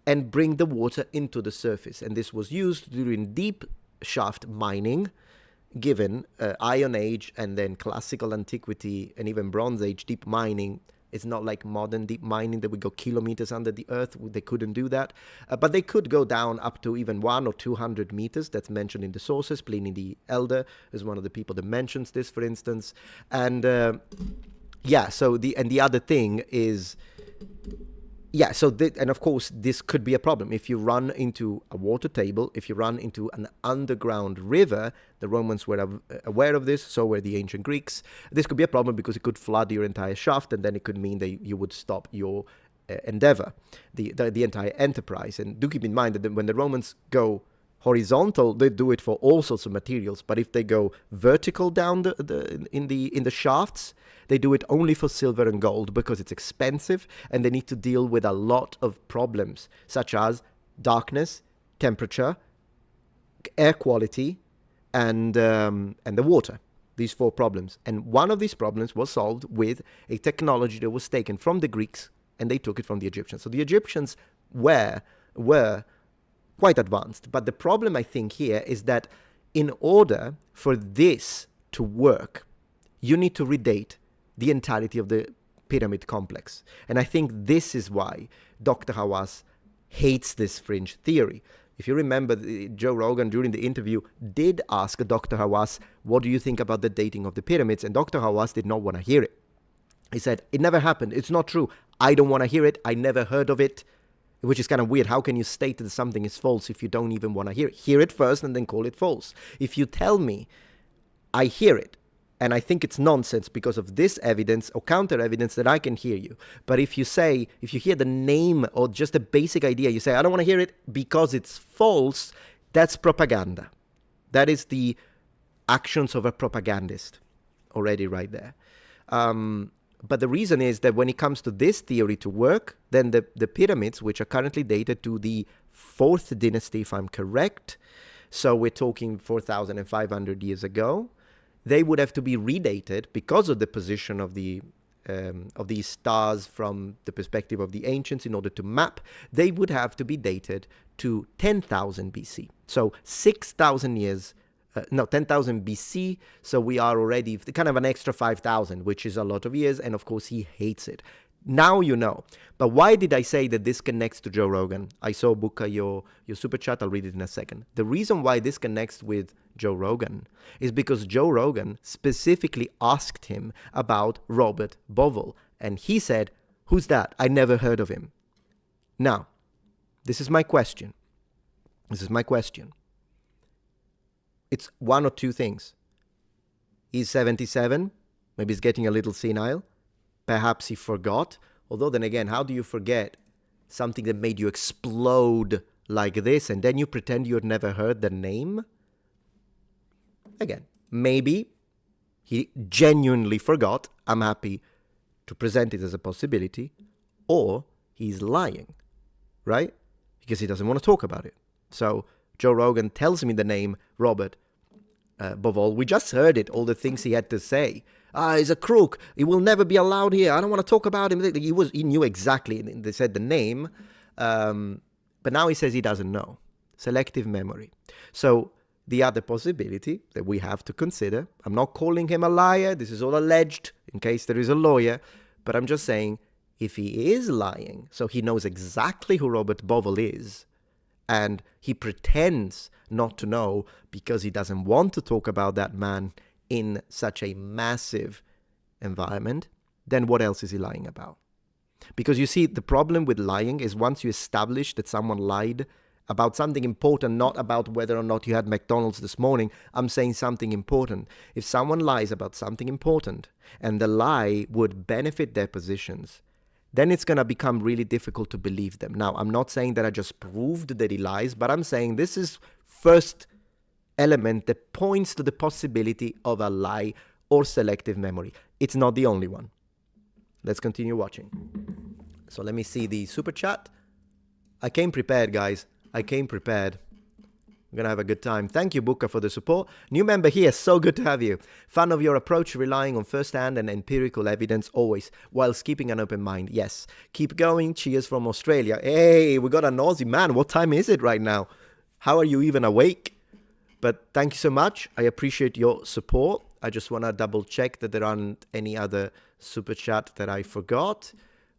and bring the water into the surface. And this was used during deep shaft mining, given Iron Age and then classical antiquity and even Bronze Age deep mining. It's not like modern deep mining that would go kilometers under the earth. They couldn't do that. But they could go down up to even 100 or 200 meters. That's mentioned in the sources. Pliny the Elder is one of the people that mentions this, for instance. And so the other thing is, and of course, this could be a problem. If you run into a water table, if you run into an underground river, the Romans were aware of this, so were the ancient Greeks. This could be a problem because it could flood your entire shaft, and then it could mean that you would stop your endeavor, the entire enterprise. And do keep in mind that when the Romans go horizontal, they do it for all sorts of materials. But if they go vertical down in the shafts, they do it only for silver and gold because it's expensive and they need to deal with a lot of problems such as darkness, temperature, air quality, and the water. These 4 problems. And one of these problems was solved with a technology that was taken from the Greeks and they took it from the Egyptians. So the Egyptians were quite advanced. But the problem, I think, here is that in order for this to work, you need to redate the entirety of the pyramid complex. And I think this is why Dr. Hawass hates this fringe theory. If you remember, Joe Rogan during the interview did ask Dr. Hawass, what do you think about the dating of the pyramids? And Dr. Hawass did not want to hear it. He said, it never happened. It's not true. I don't want to hear it. I never heard of it. Which is kind of weird. How can you state that something is false if you don't even want to hear it? Hear it first and then call it false. If you tell me, I hear it, and I think it's nonsense because of this evidence or counter evidence, that I can hear you. But if you hear the name or just a basic idea, you say, I don't want to hear it because it's false, that's propaganda. That is the actions of a propagandist already right there. But the reason is that when it comes to this theory to work, then the pyramids, which are currently dated to the 4th dynasty, if I'm correct, so we're talking 4,500 years ago, they would have to be redated because of the position of these stars from the perspective of the ancients in order to map. They would have to be dated to 10,000 BC. So 6,000 years 10,000 BC, so we are already kind of an extra 5,000, which is a lot of years, and of course he hates it. Now you know. But why did I say that this connects to Joe Rogan? I saw, Buka, your super chat. I'll read it in a second. The reason why this connects with Joe Rogan is because Joe Rogan specifically asked him about Robert Bauval, and he said, who's that? I never heard of him. Now, this is my question. It's one or two things. He's 77. Maybe he's getting a little senile. Perhaps he forgot. Although then again, how do you forget something that made you explode like this and then you pretend you had never heard the name? Again, maybe he genuinely forgot. I'm happy to present it as a possibility. Or he's lying, right? Because he doesn't want to talk about it. So Joe Rogan tells me the name Robert Bauval. We just heard it, all the things he had to say. He's a crook. He will never be allowed here. I don't want to talk about him. He knew exactly. They said the name. But now he says he doesn't know. Selective memory. So the other possibility that we have to consider, I'm not calling him a liar. This is all alleged in case there is a lawyer. But I'm just saying, if he is lying, so he knows exactly who Robert Bauval is, and he pretends not to know because he doesn't want to talk about that man in such a massive environment, then what else is he lying about? Because you see, the problem with lying is once you establish that someone lied about something important, not about whether or not you had McDonald's this morning, I'm saying something important. If someone lies about something important and the lie would benefit their positions, then it's going to become really difficult to believe them. Now, I'm not saying that I just proved that he lies, but I'm saying this is first element that points to the possibility of a lie or selective memory. It's not the only one. Let's continue watching. So let me see the super chat. I came prepared, guys. I came prepared. We're going to have a good time. Thank you, Buka, for the support. New member here. So good to have you. Fan of your approach, relying on first-hand and empirical evidence always, whilst keeping an open mind. Yes. Keep going. Cheers from Australia. Hey, we got an Aussie man. What time is it right now? How are you even awake? But thank you so much. I appreciate your support. I just want to double check that there aren't any other super chat that I forgot.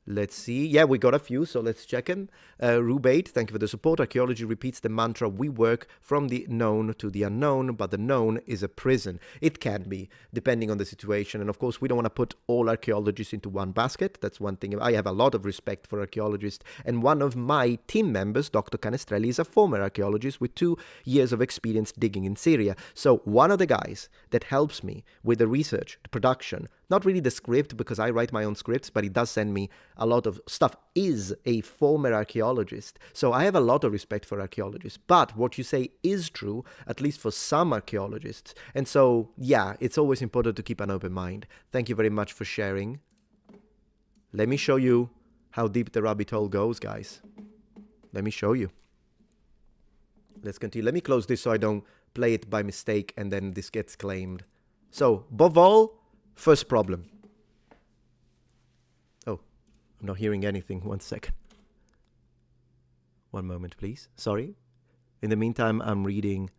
Let's see. Yeah, we got a few, so let's check them. Rubate, thank you for the support. Archaeology repeats the mantra, we work from the known to the unknown, but the known is a prison. It can be, depending on the situation. And of course, we don't want to put all archaeologists into one basket. That's one thing. I have a lot of respect for archaeologists. And one of my team members, Dr. Canestrelli, is a former archaeologist with 2 years of experience digging in Syria. So one of the guys that helps me with the research, the production, not really the script because I write my own scripts, but he does send me a lot of stuff, is a former archaeologist. So I have a lot of respect for archaeologists. But what you say is true, at least for some archaeologists. And so, yeah, it's always important to keep an open mind. Thank you very much for sharing. Let me show you how deep the rabbit hole goes, guys. Let me show you. Let's continue. Let me close this so I don't play it by mistake and then this gets claimed. So, Bovol. First problem. Oh, I'm not hearing anything. 1 second. 1 moment, please. Sorry. In the meantime, I'm reading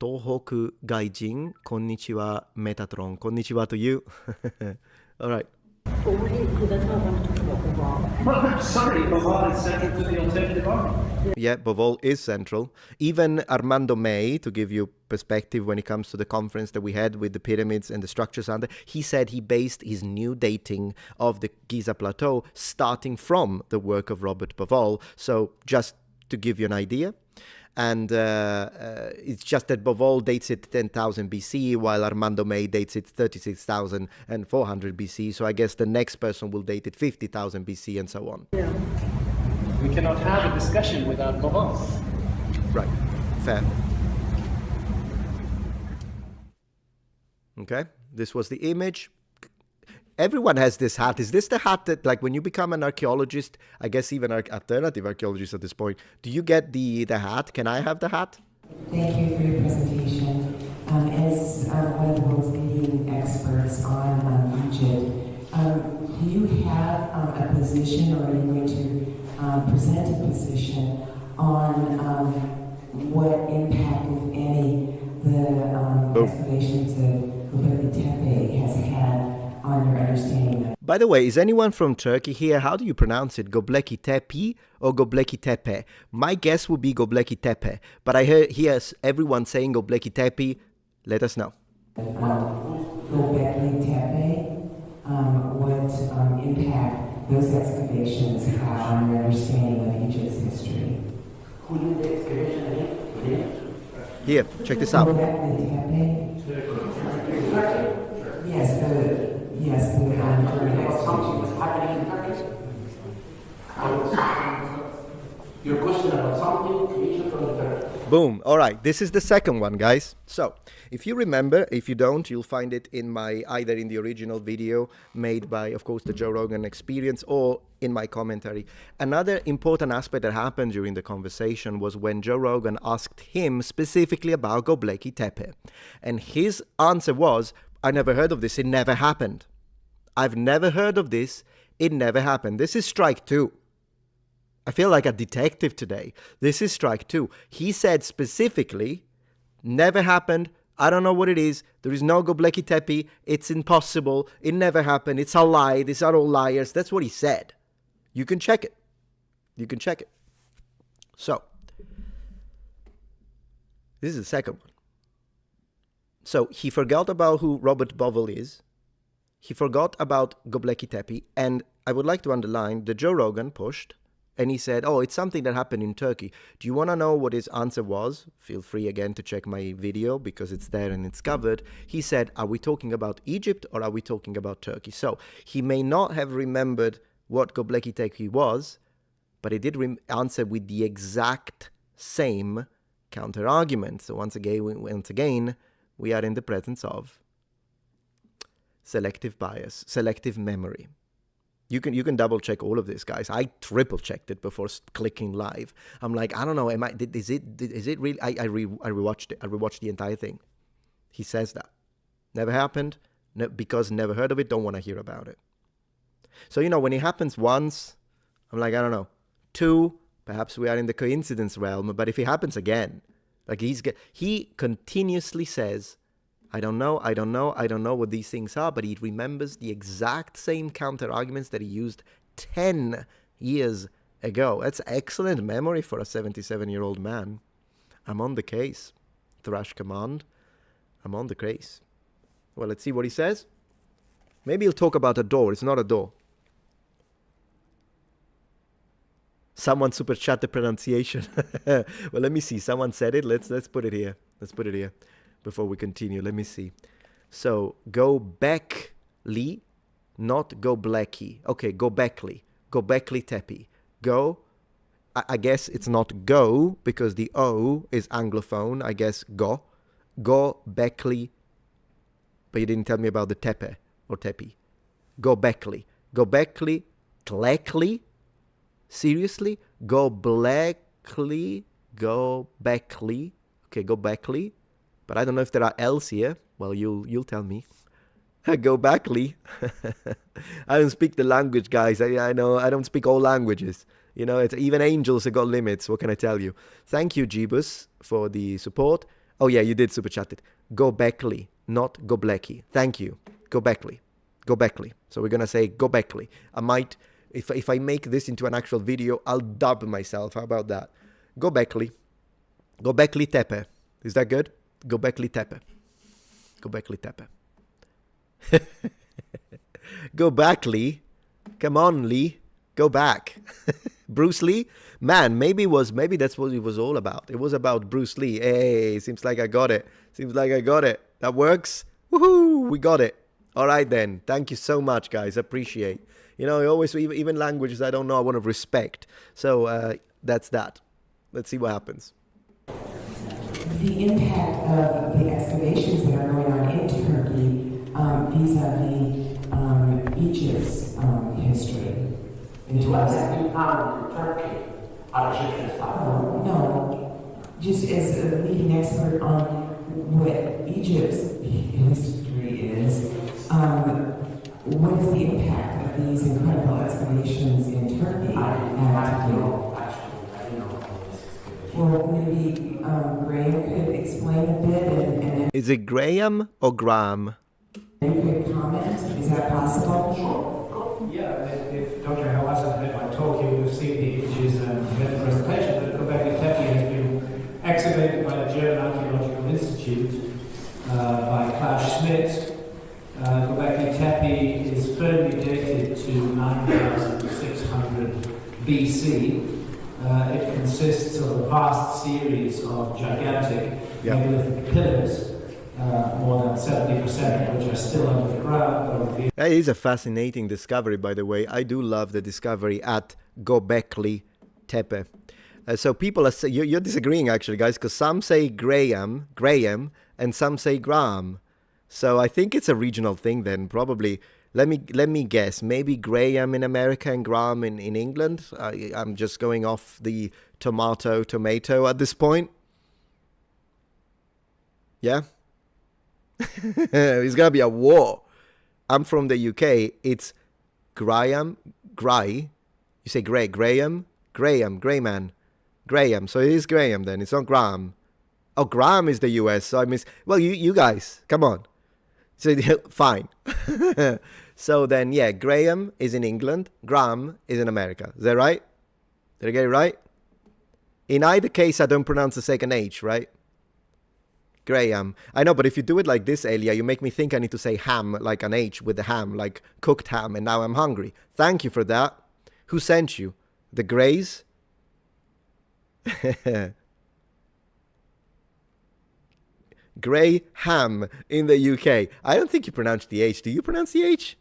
Tohoku Gaijin, Konnichiwa, Metatron. Konnichiwa to you. All right. Sorry, Bovol is central to the alternative army. Yeah, Bovol is central. Even Armando May, to give you perspective when it comes to the conference that we had with the pyramids and the structures under, he said he based his new dating of the Giza Plateau starting from the work of Robert Bovol. So just to give you an idea. And it's just that Bovol dates it 10,000 BC, while Armando May dates it 36,400 BC. So I guess the next person will date it 50,000 BC and so on. Yeah. We cannot have a discussion without Bovol. Right. Fair. Okay. This was the image. Everyone has this hat. Is this the hat that, like, when you become an archaeologist, I guess even alternative archaeologists at this point, do you get the hat? Can I have the hat? Thank you for your presentation. As one of the world's leading experts on Egypt, do you have a position, or are you going to present a position on what impact, if any, the excavations of Göbekli Tepe has had on your understanding? By the way, is anyone from Turkey here? How do you pronounce it? Göbekli Tepe or Göbekli Tepe? My guess would be Göbekli Tepe, but I hear everyone saying Göbekli Tepe. Let us know. Göbekli Tepe, what impact those excavations have on your understanding of Egypt's history? Who did the excavation again? Here, check this out. Göbekli Tepe. Yes, the Something was happening in Turkey. Your question about something, Egypt or Turkey? Boom. All right. This is the second one, guys. So, if you remember, if you don't, you'll find it in my, either in the original video made by, of course, the Joe Rogan Experience, or in my commentary. Another important aspect that happened during the conversation was when Joe Rogan asked him specifically about Göbekli Tepe. And his answer was, I never heard of this. It never happened. I've never heard of this. It never happened. This is strike 2. I feel like a detective today. This is strike 2. He said specifically, never happened. I don't know what it is. There is no Göbekli Tepe. It's impossible. It never happened. It's a lie. These are all liars. That's what he said. You can check it. You can check it. So, this is the second one. So, he forgot about who Robert Bovol is. He forgot about Göbekli Tepe. And I would like to underline that Joe Rogan pushed. And he said, oh, it's something that happened in Turkey. Do you want to know what his answer was? Feel free again to check my video because it's there and it's covered. He said, are we talking about Egypt or are we talking about Turkey? So he may not have remembered what Göbekli Tepe was, but he did answer with the exact same counter-argument. So once again, we are in the presence of selective bias, selective memory. You can double check all of this, guys. I triple checked it before clicking live. I'm like, I don't know. Is it really? I rewatched it. I rewatched the entire thing. He says that never happened because never heard of it. Don't want to hear about it. So when it happens once, I'm like, I don't know. 2, perhaps we are in the coincidence realm. But if it happens again, like he continuously says, I don't know what these things are, but he remembers the exact same counter arguments that he used 10 years ago. That's excellent memory for a 77-year-old man. I'm on the case. Thrash Command. I'm on the case. Well, let's see what he says. Maybe he'll talk about a door. It's not a door. Someone super chat the pronunciation. Well, let me see. Someone said it. Let's put it here. Let's put it here before we continue. Let me see. So, Göbekli, not Göbekli. Okay, Göbekli. Göbekli Tepe. Go. I guess it's not go because the O is Anglophone. I guess go. Göbekli. But you didn't tell me about the Tepe or Tepe. Göbekli. Göbekli. Tlekli. Seriously? Göbekli. Okay, Göbekli. But I don't know if there are L's here. Well, you'll tell me. Göbekli. I don't speak the language, guys. I know I don't speak all languages. It's even angels have got limits. What can I tell you? Thank you, Jeebus, for the support. Oh yeah, you did super chat it. Göbekli, not Göbekli. Thank you. Göbekli. Göbekli. So we're gonna say Göbekli. I might, if I make this into an actual video, I'll dub myself. How about that? Göbekli. Göbekli Tepe. Is that good? Göbekli Tepe. Göbekli Tepe. Go back, Lee. Come on, Lee. Go back. Bruce Lee? Man, maybe that's what it was all about. It was about Bruce Lee. Hey, seems like I got it. That works? Woohoo! We got it. All right then. Thank you so much, guys. Appreciate. Always, even languages I don't know, I want to respect. So that's that. Let's see what happens. The impact of the excavations that are going on in Turkey vis-a-vis Egypt's history. What have you found in Turkey are Egyptian stuff? No, just as a leading expert on what Egypt's history is, what is the impact of these incredible excavations in Turkey? I don't know. Well, maybe Graham could explain a bit, and then Is it Graham or Graham? you could comment. Is that possible? Yeah, if Dr. Hawass has heard my talk, you will have seen the images and heard the presentation that Göbekli Tepe has been excavated by the German Archaeological Institute by Klaus Schmidt. Göbekli Tepe is firmly dated to 9,600 BC. It consists of a vast series of gigantic megalithic pillars, more than 70% of which are still under the ground. That is a fascinating discovery, by the way. I do love the discovery at Göbekli Tepe. So people are you're disagreeing actually, guys, because some say Graham, and some say Graham. So I think it's a regional thing then, probably. Let me guess. Maybe Graham in America and Graham in England. I'm just going off the tomato at this point. Yeah. It's gonna be a war. I'm from the UK. It's Graham. You say Graham. Grayman. Graham. So it is Graham then. It's not Graham. Oh, Graham is the US. So I miss. Well, you guys, come on. So fine. So then, yeah, Graham is in England. Graham is in America. Is that right? Did I get it right? In either case, I don't pronounce the second H, right? Graham. I know, but if you do it like this, Elia, you make me think I need to say ham, like an H with the ham, like cooked ham, and now I'm hungry. Thank you for that. Who sent you? The Greys? Grey ham in the UK. I don't think you pronounce the H. Do you pronounce the H?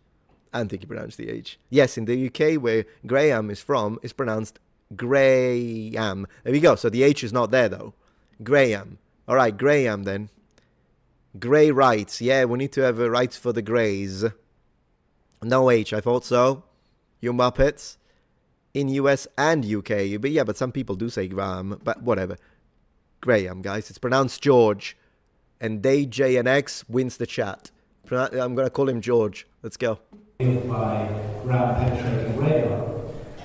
I don't think you pronounce the H. Yes, in the UK, where Graham is from, it's pronounced Graham. There we go. So the H is not there, though. Graham. All right, Graham, then. Grey rights. Yeah, we need to have rights for the Greys. No H, I thought so. you Muppets, in US and UK. But yeah, but some people do say Graham, but whatever. Graham, guys. It's pronounced George. And they, J, and X wins the chat. I'm going to call him George. Let's go. By ground-penetrating radar,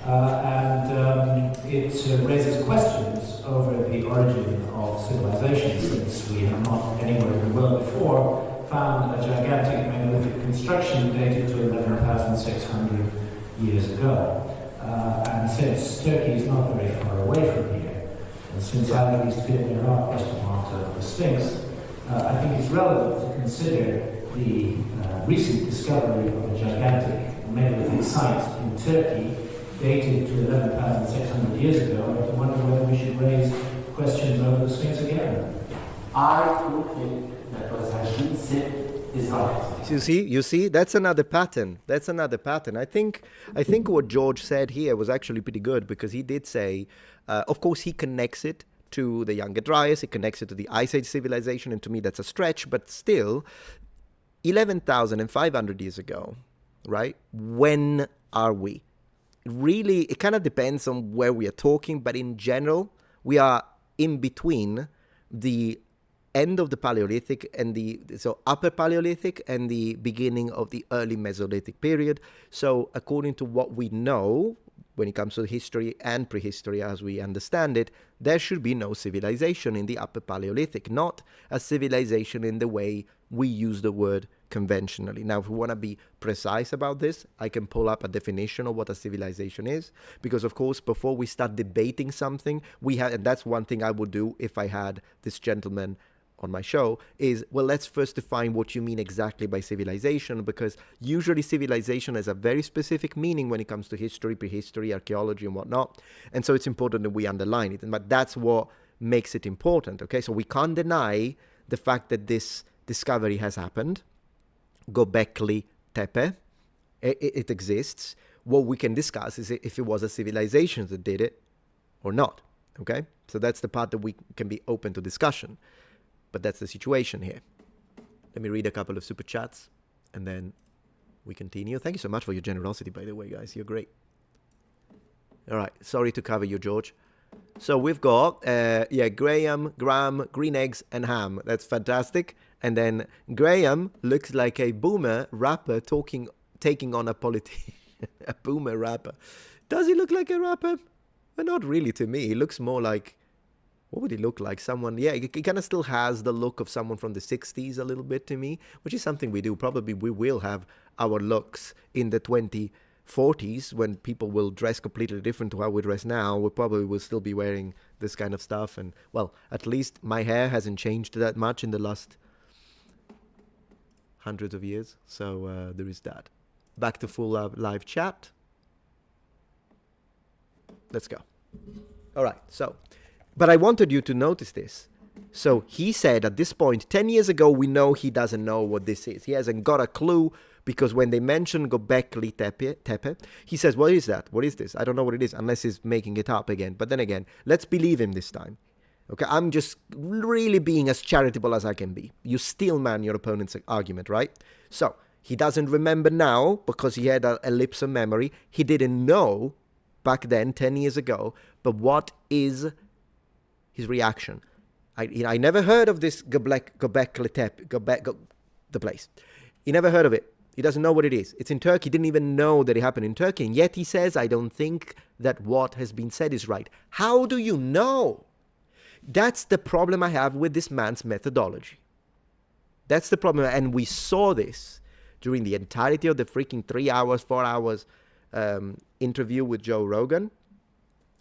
and it raises questions over the origin of civilization, since we have not anywhere in the world before found a gigantic megalithic construction dated to 11,600 years ago. And since Turkey is not very far away from here, and since I at least feel there are question marks over the Sphinx, I think it's relevant to consider the recent discovery of a gigantic megalithic site in Turkey dated to 11,600 years ago. I wonder whether we should raise questions over the Sphinx again. I don't think that what has been said is right. You see, that's another pattern. I think what George said here was actually pretty good, because he did say, of course, he connects it to the Younger Dryas, he connects it to the Ice Age civilization, and to me that's a stretch, but still, 11,500 years ago, right? When are we? Really, it kind of depends on where we are talking, but in general, we are in between the end of the Paleolithic and so Upper Paleolithic and the beginning of the early Mesolithic period. So according to what we know, when it comes to history and prehistory as we understand it, there should be no civilization in the Upper Paleolithic, not a civilization in the way we use the word conventionally. Now, if we want to be precise about this, I can pull up a definition of what a civilization is, because of course, before we start debating something, and that's one thing I would do if I had this gentleman on my show, is, well, let's first define what you mean exactly by civilization, because usually civilization has a very specific meaning when it comes to history, prehistory, archaeology, and whatnot. And so it's important that we underline it. But that's what makes it important, okay? So we can't deny the fact that this discovery has happened. Göbekli Tepe, it exists. What we can discuss is if it was a civilization that did it or not, okay? So that's the part that we can be open to discussion. But that's the situation here. Let me read a couple of super chats, and then we continue. Thank you so much for your generosity, by the way, guys. You're great. All right. Sorry to cover you, George. So we've got, Graham, green eggs, and ham. That's fantastic. And then Graham looks like a boomer rapper taking on a politician. A boomer rapper. Does he look like a rapper? Well, not really to me. He looks more like... What would he look like? Someone, he kind of still has the look of someone from the 60s a little bit to me, which is something we do. Probably we will have our looks in the 2040s when people will dress completely different to how we dress now. We probably will still be wearing this kind of stuff. And, well, at least my hair hasn't changed that much in the last hundreds of years. So there is that. Back to full live chat. Let's go. All right, so... But I wanted you to notice this. So he said at this point, 10 years ago, we know he doesn't know what this is. He hasn't got a clue, because when they mention Göbekli Tepe, he says, what is that? What is this? I don't know what it is, unless he's making it up again. But then again, let's believe him this time. Okay, I'm just really being as charitable as I can be. You steel man your opponent's argument, right? So he doesn't remember now because he had a lapse of memory. He didn't know back then, 10 years ago. But what is his reaction? I never heard of this Göbekli Tepe, the place. He never heard of it. He doesn't know what it is. It's in Turkey. He didn't even know that it happened in Turkey. And yet he says, I don't think that what has been said is right. How do you know? That's the problem I have with this man's methodology. That's the problem. And we saw this during the entirety of the freaking 3 hours, 4 hours interview with Joe Rogan.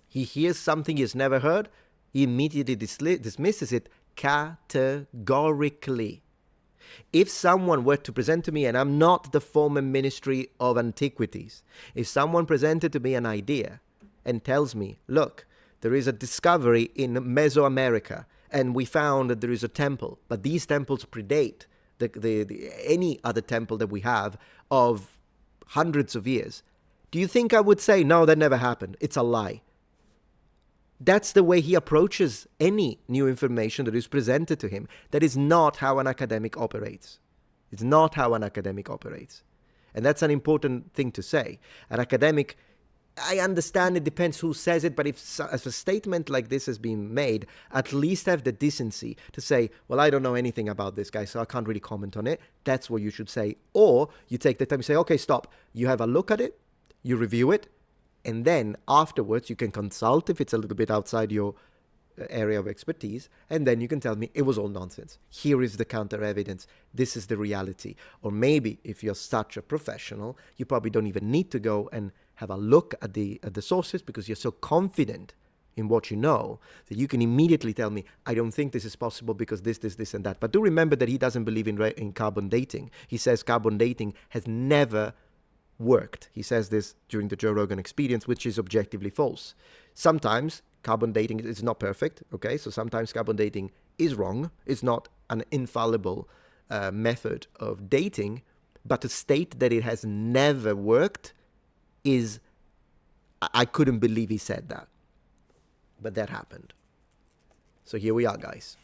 He hears something he's never heard. He immediately dismisses it categorically. If someone were to present to me, and I'm not the former Ministry of Antiquities, if someone presented to me an idea and tells me, look, there is a discovery in Mesoamerica, and we found that there is a temple, but these temples predate any other temple that we have of hundreds of years, do you think I would say, no, that never happened? It's a lie. That's the way he approaches any new information that is presented to him. That is not how an academic operates. It's not how an academic operates. And that's an important thing to say. An academic, I understand it depends who says it, but if a statement like this has been made, at least have the decency to say, well, I don't know anything about this guy, so I can't really comment on it. That's what you should say. Or you take the time to say, okay, stop. You have a look at it, you review it, and then afterwards you can consult if it's a little bit outside your area of expertise, and then you can tell me it was all nonsense. Here is the counter evidence. This is the reality. Or maybe if you're such a professional, you probably don't even need to go and have a look at the sources, because you're so confident in what you know that you can immediately tell me, I don't think this is possible because this, and that. But do remember that he doesn't believe in carbon dating. He says carbon dating has never worked. He says this during the Joe Rogan experience, which is objectively false. Sometimes carbon dating is not perfect, okay? So sometimes carbon dating is wrong. It's not an infallible method of dating, but to state that it has never worked is, I couldn't believe he said that. But that happened. So here we are, guys.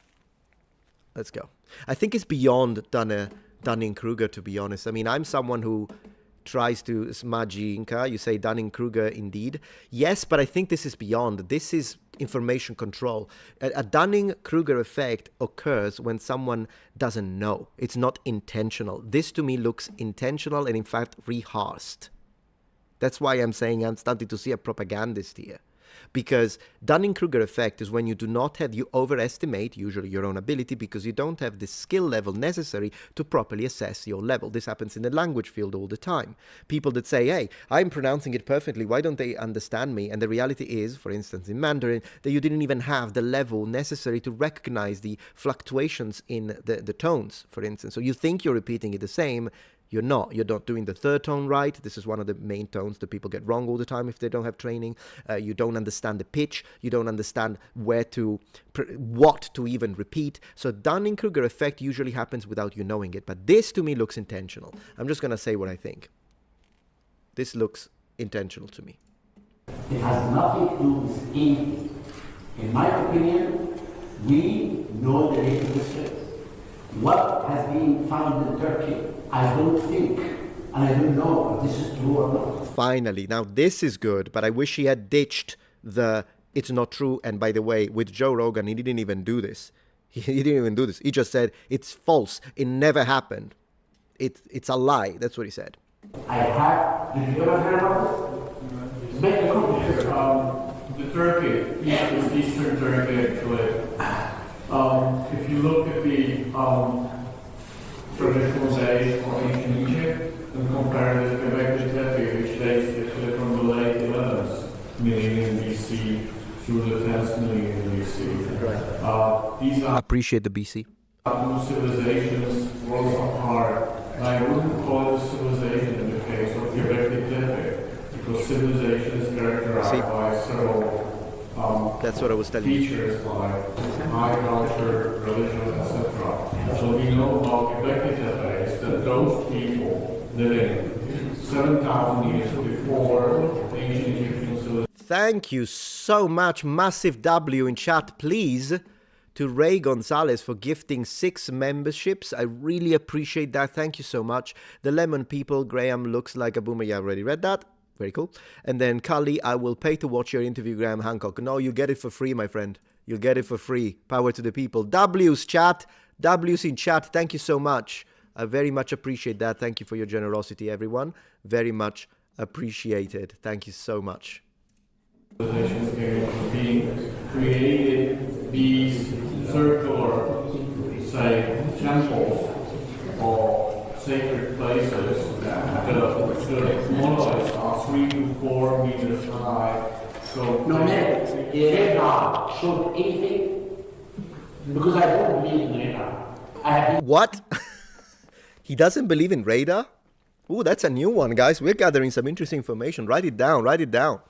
Let's go. I think it's beyond Dunning-Kruger, to be honest. I mean, I'm someone who tries to smudge Inca. You say Dunning-Kruger indeed. Yes, but I think this is beyond. This is information control. A Dunning-Kruger effect occurs when someone doesn't know. It's not intentional. This to me looks intentional and in fact rehearsed. That's why I'm saying I'm starting to see a propagandist here. Because Dunning-Kruger effect is when you do not have, you overestimate usually your own ability because you don't have the skill level necessary to properly assess your level. This happens in the language field all the time. People that say, hey, I'm pronouncing it perfectly, why don't they understand me? And the reality is, for instance, in Mandarin, that you didn't even have the level necessary to recognize the fluctuations in the tones, for instance. So you think you're repeating it the same. You're not. You're not doing the third tone right. This is one of the main tones that people get wrong all the time if they don't have training. You don't understand the pitch. You don't understand what to even repeat. So Dunning-Kruger effect usually happens without you knowing it. But this to me looks intentional. I'm just going to say what I think. This looks intentional to me. It has nothing to do with anything. In my opinion, we know the history. What has been found in Turkey, I don't think, and I don't know if this is true or not. Finally. Now, this is good, but I wish he had ditched the it's not true. And by the way, with Joe Rogan, he didn't even do this. He didn't even do this. He just said, it's false. It never happened. It's a lie. That's what he said. I have, did you ever hear about this? Make a comment. The Turkey, Eastern Turkey, actually. If you look at the traditional mosaics of ancient Egypt and compare it to Göbekli Tepe, which dates actually from the late 11th million BC through the 10th million BC. These are Appreciate the BC. two civilizations worlds apart. And I wouldn't call it a civilization in the case of Göbekli Tepe, because civilization is characterized by several That's what I was telling you. features like high culture, religion, etc. So we know about Göbekli Tepe is that those people living 7,000 years before ancient Egyptian civilization. Thank you so much. Massive W in chat, please, to Ray Gonzalez for gifting 6 memberships. I really appreciate that. Thank you so much. The Lemon People, Graham looks like a boomer. Yeah, I already read that. Very cool. And then Kali, I will pay to watch your interview, Graham Hancock. No, you get it for free, my friend. You'll get it for free. Power to the people. W's chat. W's in chat. Thank you so much. I very much appreciate that. Thank you for your generosity, everyone. Very much appreciated. Thank you so much. Civilizations being created these circular, say, temples or sacred places. The monoliths are 3 to 4 meters high. So No matter, the radar showed anything, because I don't believe in radar. I have been What? He doesn't believe in radar? Ooh, that's a new one, guys. We're gathering some interesting information. Write it down. Write it down.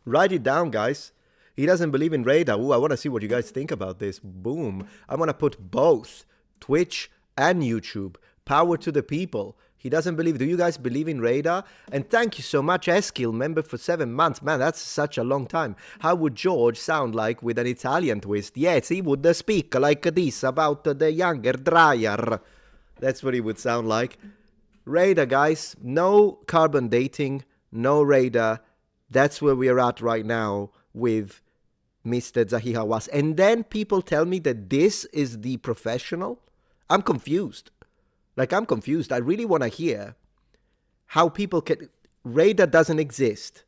Write it down, guys. He doesn't believe in radar. Ooh, I want to see what you guys think about this. Boom. I want to put both Twitch and YouTube. Power to the people. He doesn't believe. Do you guys believe in radar? And thank you so much, Eskil, member for 7 months. Man, that's such a long time. How would George sound like with an Italian twist? Yes, he would speak like this about the younger Dreyer. That's what he would sound like. radar, guys. No carbon dating, no radar. That's where we are at right now with Mr. Zahi Hawass. And then people tell me that this is the professional. I'm confused. Like, I'm confused. I really want to hear how people can... Radar doesn't exist.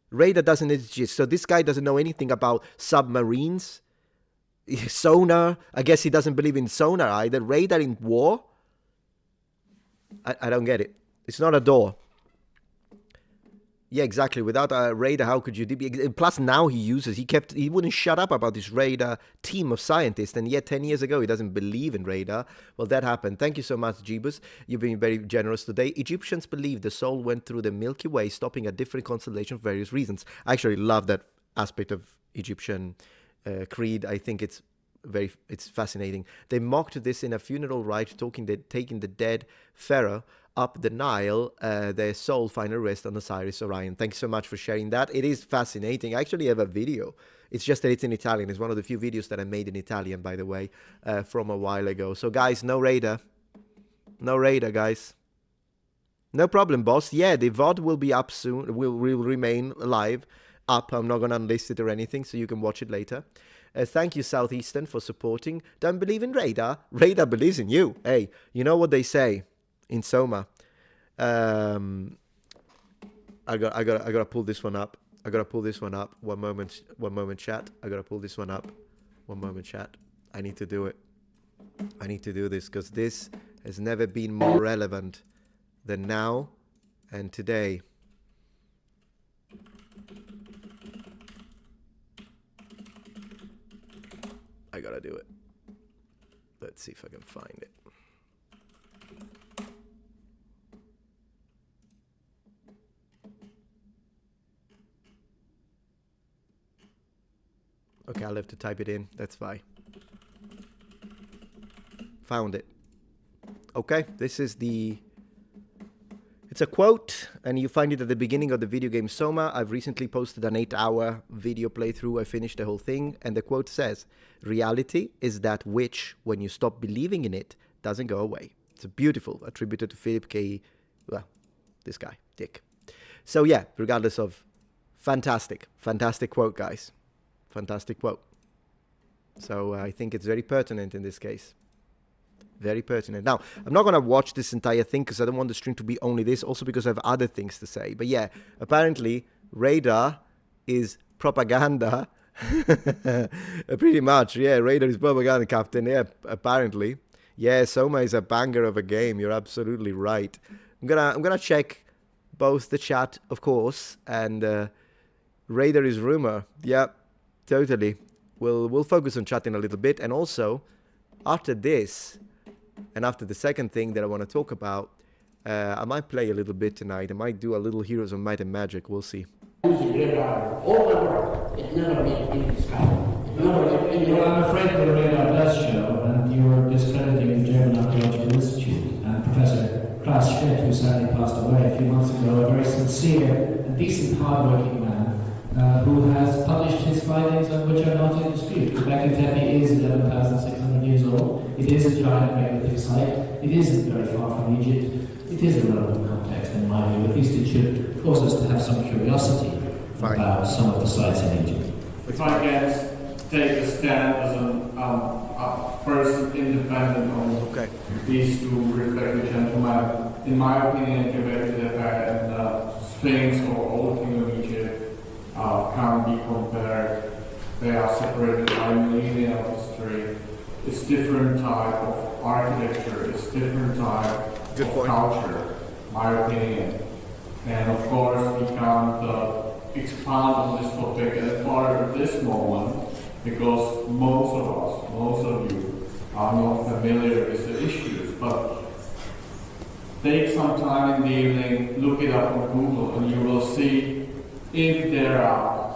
Radar doesn't exist. So this guy doesn't know anything about submarines, sonar. I guess he doesn't believe in sonar either. Radar in war? I don't get it. It's not a door. Yeah, exactly. Without a radar, how could you... Plus, now he wouldn't shut up about this radar team of scientists. And yet, 10 years ago, he doesn't believe in radar. Well, that happened. Thank you so much, Jebus. You've been very generous today. Egyptians believe the soul went through the Milky Way, stopping at different constellations for various reasons. I actually love that aspect of Egyptian creed. I think it's fascinating. They mocked this in a funeral rite, taking the dead pharaoh up the Nile, their soul final rest on Osiris Orion. Thanks so much for sharing that. It is fascinating. I actually have a video. It's just that it's in Italian. It's one of the few videos that I made in Italian, by the way, from a while ago. So, guys, no radar. No radar, guys. No problem, boss. Yeah, the VOD will be up soon. Will remain live up. I'm not going to unlist it or anything, so you can watch it later. Thank you, Southeastern, for supporting. Don't believe in radar. Radar believes in you. Hey, you know what they say in Soma? I gotta pull this one up. One moment, chat. I gotta pull this one up. One moment, chat. I need to do it. I need to do this because this has never been more relevant than now and today. I gotta do it. Let's see if I can find it. Okay, I'll have to type it in. That's fine. Found it. Okay, this is the... It's a quote, and you find it at the beginning of the video game Soma. I've recently posted an 8-hour video playthrough. I finished the whole thing, and the quote says, "Reality is that which, when you stop believing in it, doesn't go away." It's a beautiful, attributed to Philip K. Well, this guy, Dick. So yeah, regardless of... Fantastic quote, guys. Fantastic quote. So I think it's very pertinent in this case. Very pertinent. Now, I'm not going to watch this entire thing because I don't want the stream to be only this. Also because I have other things to say. But yeah, apparently, radar is propaganda. Pretty much. Yeah, radar is propaganda, Captain. Yeah, apparently. Yeah, Soma is a banger of a game. You're absolutely right. I'm gonna check both the chat, of course, and radar is rumor. Yeah, totally. We'll focus on chat in a little bit. And also, after this... And after the second thing that I want to talk about, I might play a little bit tonight. I might do a little Heroes of Might and Magic. We'll see. All the world, it never made any discovery. Well, I'm afraid that the radar does show, and you're discrediting the German Archaeological Institute. And Professor Klaus Schmidt, who sadly passed away a few months ago, a very sincere and decent, hard-working man, who has published his findings on which are not in dispute. Göbekli Tepe is 11,600 years old. It is a giant megalithic site. It isn't very far from Egypt. It is a relevant context in my view. At least it should cause us to have some curiosity about some of the sites in Egypt. If I can take a stand as a person independent on these two respected gentlemen, in my opinion, Göbekli Tepe and Sphinx or Old Kingdom of Egypt can't be compared. They are separated by millennia of history. It's different type of architecture. It's different type of culture, my opinion. And of course, we can't expand on this topic as part of this moment because most of you are not familiar with the issues. But take some time in the evening, look it up on Google, and you will see if there are.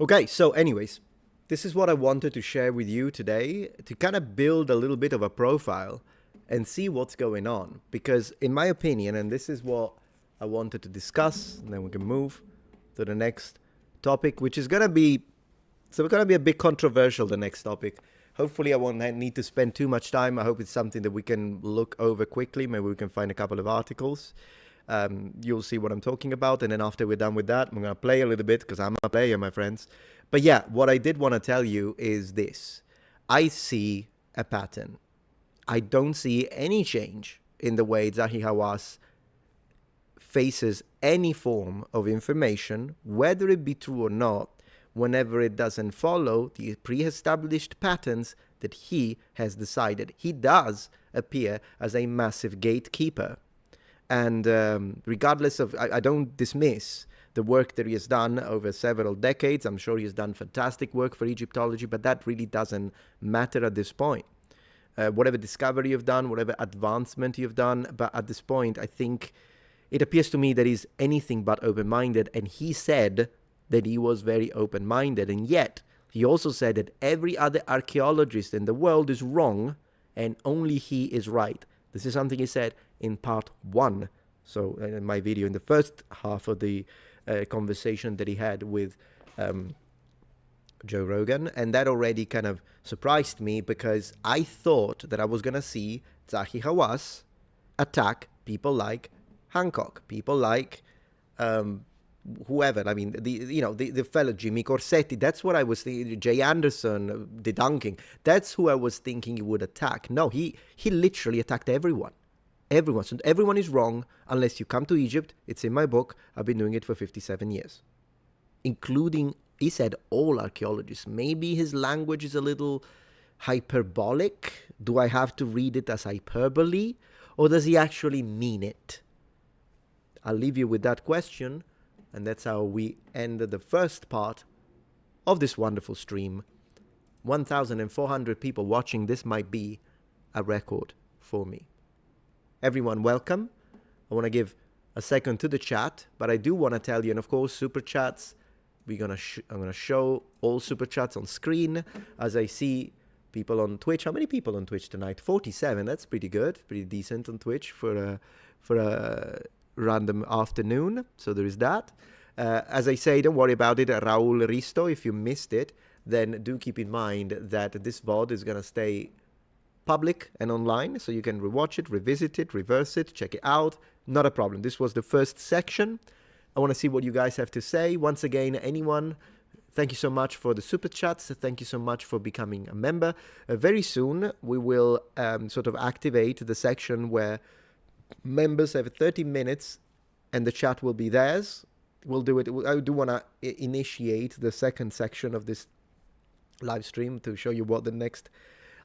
Okay, so anyways, this is what I wanted to share with you today to kind of build a little bit of a profile and see what's going on. Because in my opinion, and this is what I wanted to discuss, and then we can move to the next topic, which is going to be, so we're going to be a bit controversial, the next topic. Hopefully I won't need to spend too much time. I hope it's something that we can look over quickly. Maybe we can find a couple of articles. You'll see what I'm talking about. And then after we're done with that, I'm going to play a little bit because I'm a player, my friends. But yeah, what I did want to tell you is this. I see a pattern. I don't see any change in the way Zahi Hawass faces any form of information, whether it be true or not, whenever it doesn't follow the pre-established patterns that he has decided. He does appear as a massive gatekeeper. And regardless of, I don't dismiss the work that he has done over several decades. I'm sure he has done fantastic work for Egyptology, but that really doesn't matter at this point. Whatever discovery you've done, whatever advancement you've done, but at this point, I think it appears to me that he's anything but open-minded, and he said that he was very open-minded, and yet he also said that every other archaeologist in the world is wrong, and only he is right. This is something he said in part 1, so in my video, in the first half of the conversation that he had with Joe Rogan, and that already kind of surprised me because I thought that I was going to see Zahi Hawass attack people like Hancock, people like whoever. I mean, the fellow Jimmy Corsetti. That's what I was thinking. Jay Anderson, debunking. That's who I was thinking he would attack. No, he literally attacked everyone. Everyone. So everyone is wrong unless you come to Egypt. It's in my book. I've been doing it for 57 years, including, he said, all archaeologists. Maybe his language is a little hyperbolic. Do I have to read it as hyperbole, or does he actually mean it? I'll leave you with that question, and that's how we ended the first part of this wonderful stream. 1,400 people watching. This might be a record for me. Everyone, welcome. I want to give a second to the chat, but I do want to tell you, and of course, super chats. I'm gonna show all super chats on screen as I see people on Twitch. How many people on Twitch tonight? 47. That's pretty good, pretty decent on Twitch for a random afternoon. So there is that. As I say, don't worry about it. Raul Risto, if you missed it, then do keep in mind that this VOD is gonna stay public and online, so you can rewatch it, revisit it, reverse it, check it out. Not a problem. This was the first section. I want to see what you guys have to say. Once again, anyone, thank you so much for the super chats. Thank you so much for becoming a member. Very soon, we will sort of activate the section where members have 30 minutes and the chat will be theirs. We'll do it. I do want to initiate the second section of this live stream to show you what the next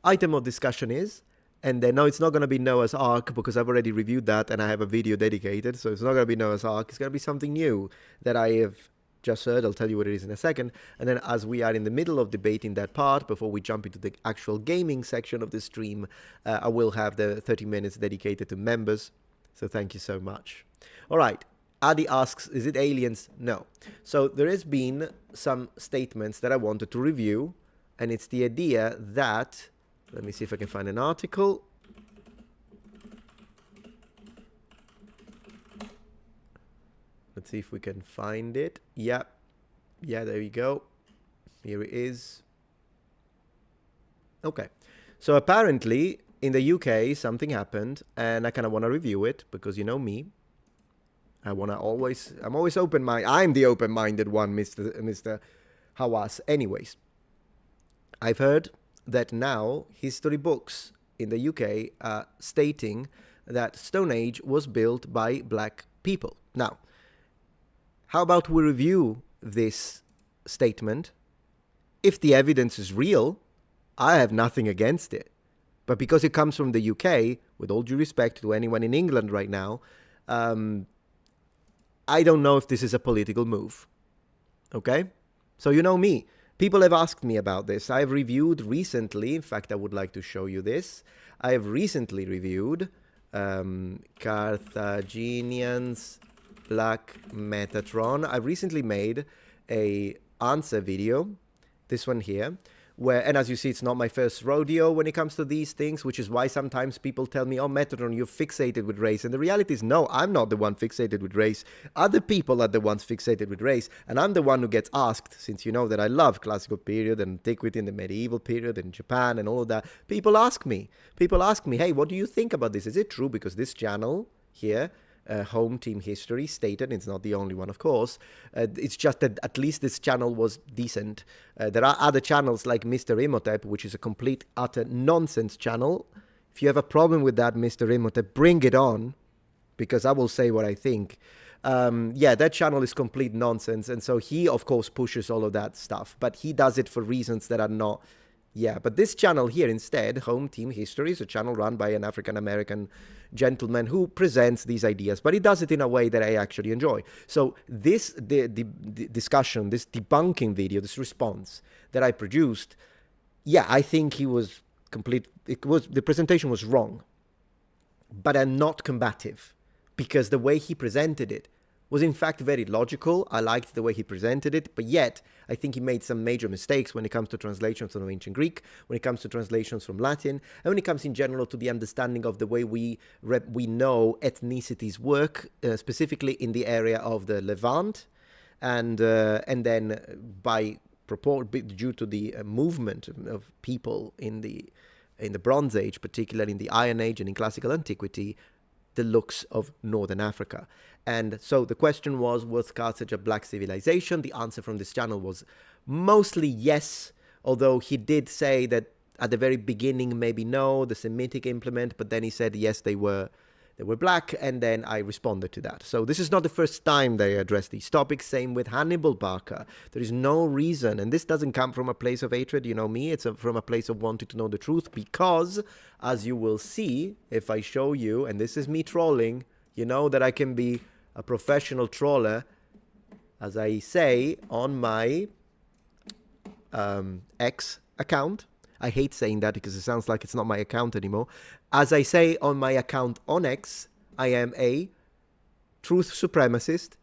item of discussion is. And then, no, it's not going to be Noah's Ark because I've already reviewed that and I have a video dedicated. So it's not going to be Noah's Ark. It's going to be something new that I have just heard. I'll tell you what it is in a second. And then as we are in the middle of debating that part, before we jump into the actual gaming section of the stream, I will have the 30 minutes dedicated to members. So thank you so much. All right. Adi asks, is it aliens? No. So there has been some statements that I wanted to review. And it's the idea that... Let me see if I can find an article. Let's see if we can find it. Yeah, there we go. Here it is. Okay. So apparently in the UK something happened and I kind of want to review it because you know me. I'm always open-minded. I'm the open-minded one, Mr. Hawass. Anyways, I've heard that now history books in the UK are stating that Stone Age was built by black people. Now, how about we review this statement? If the evidence is real, I have nothing against it. But because it comes from the UK, with all due respect to anyone in England right now, I don't know if this is a political move. Okay? So you know me. People have asked me about this. I have reviewed recently, in fact, I would like to show you this. I have recently reviewed Carthaginians Black Metatron. I recently made a answer video, this one here, where, and as you see, it's not my first rodeo when it comes to these things, which is why sometimes people tell me, oh, Metatron, you're fixated with race. And the reality is, no, I'm not the one fixated with race. Other people are the ones fixated with race. And I'm the one who gets asked, since you know that I love classical period and antiquity and the medieval period in Japan and all of that. People ask me, hey, what do you think about this? Is it true? Because this channel here, Home Team History, stated, it's not the only one, of course, it's just that at least this channel was decent. There are other channels like Mr. Imhotep, which is a complete utter nonsense channel. If you have a problem with that, Mr. Imhotep, bring it on, because I will say what I think. Yeah, that channel is complete nonsense, and so he, of course, pushes all of that stuff, but he does it for reasons that are not. Yeah, but this channel here instead, Home Team History, is a channel run by an African-American gentleman who presents these ideas, but he does it in a way that I actually enjoy. So this, the discussion, this debunking video, this response that I produced, yeah, I think he was the presentation was wrong, but I'm not combative, because the way he presented it was in fact very logical. I liked the way he presented it, but yet I think he made some major mistakes when it comes to translations from ancient Greek, when it comes to translations from Latin, and when it comes in general to the understanding of the way we know ethnicities work, specifically in the area of the Levant, and then due to the movement of people in the Bronze Age, particularly in the Iron Age and in classical antiquity, the looks of Northern Africa. And so the question was Carthage a black civilization? The answer from this channel was mostly yes, although he did say that at the very beginning, maybe no, the Semitic implement, but then he said yes, they were black, and then I responded to that. So this is not the first time they address these topics. Same with Hannibal Barca. There is no reason, and this doesn't come from a place of hatred, you know me, it's from a place of wanting to know the truth, because, as you will see, if I show you, and this is me trolling, you know that I can be a professional troller, as I say on my X account. I hate saying that because it sounds like it's not my account anymore. As I say on my account on X, I am a truth supremacist,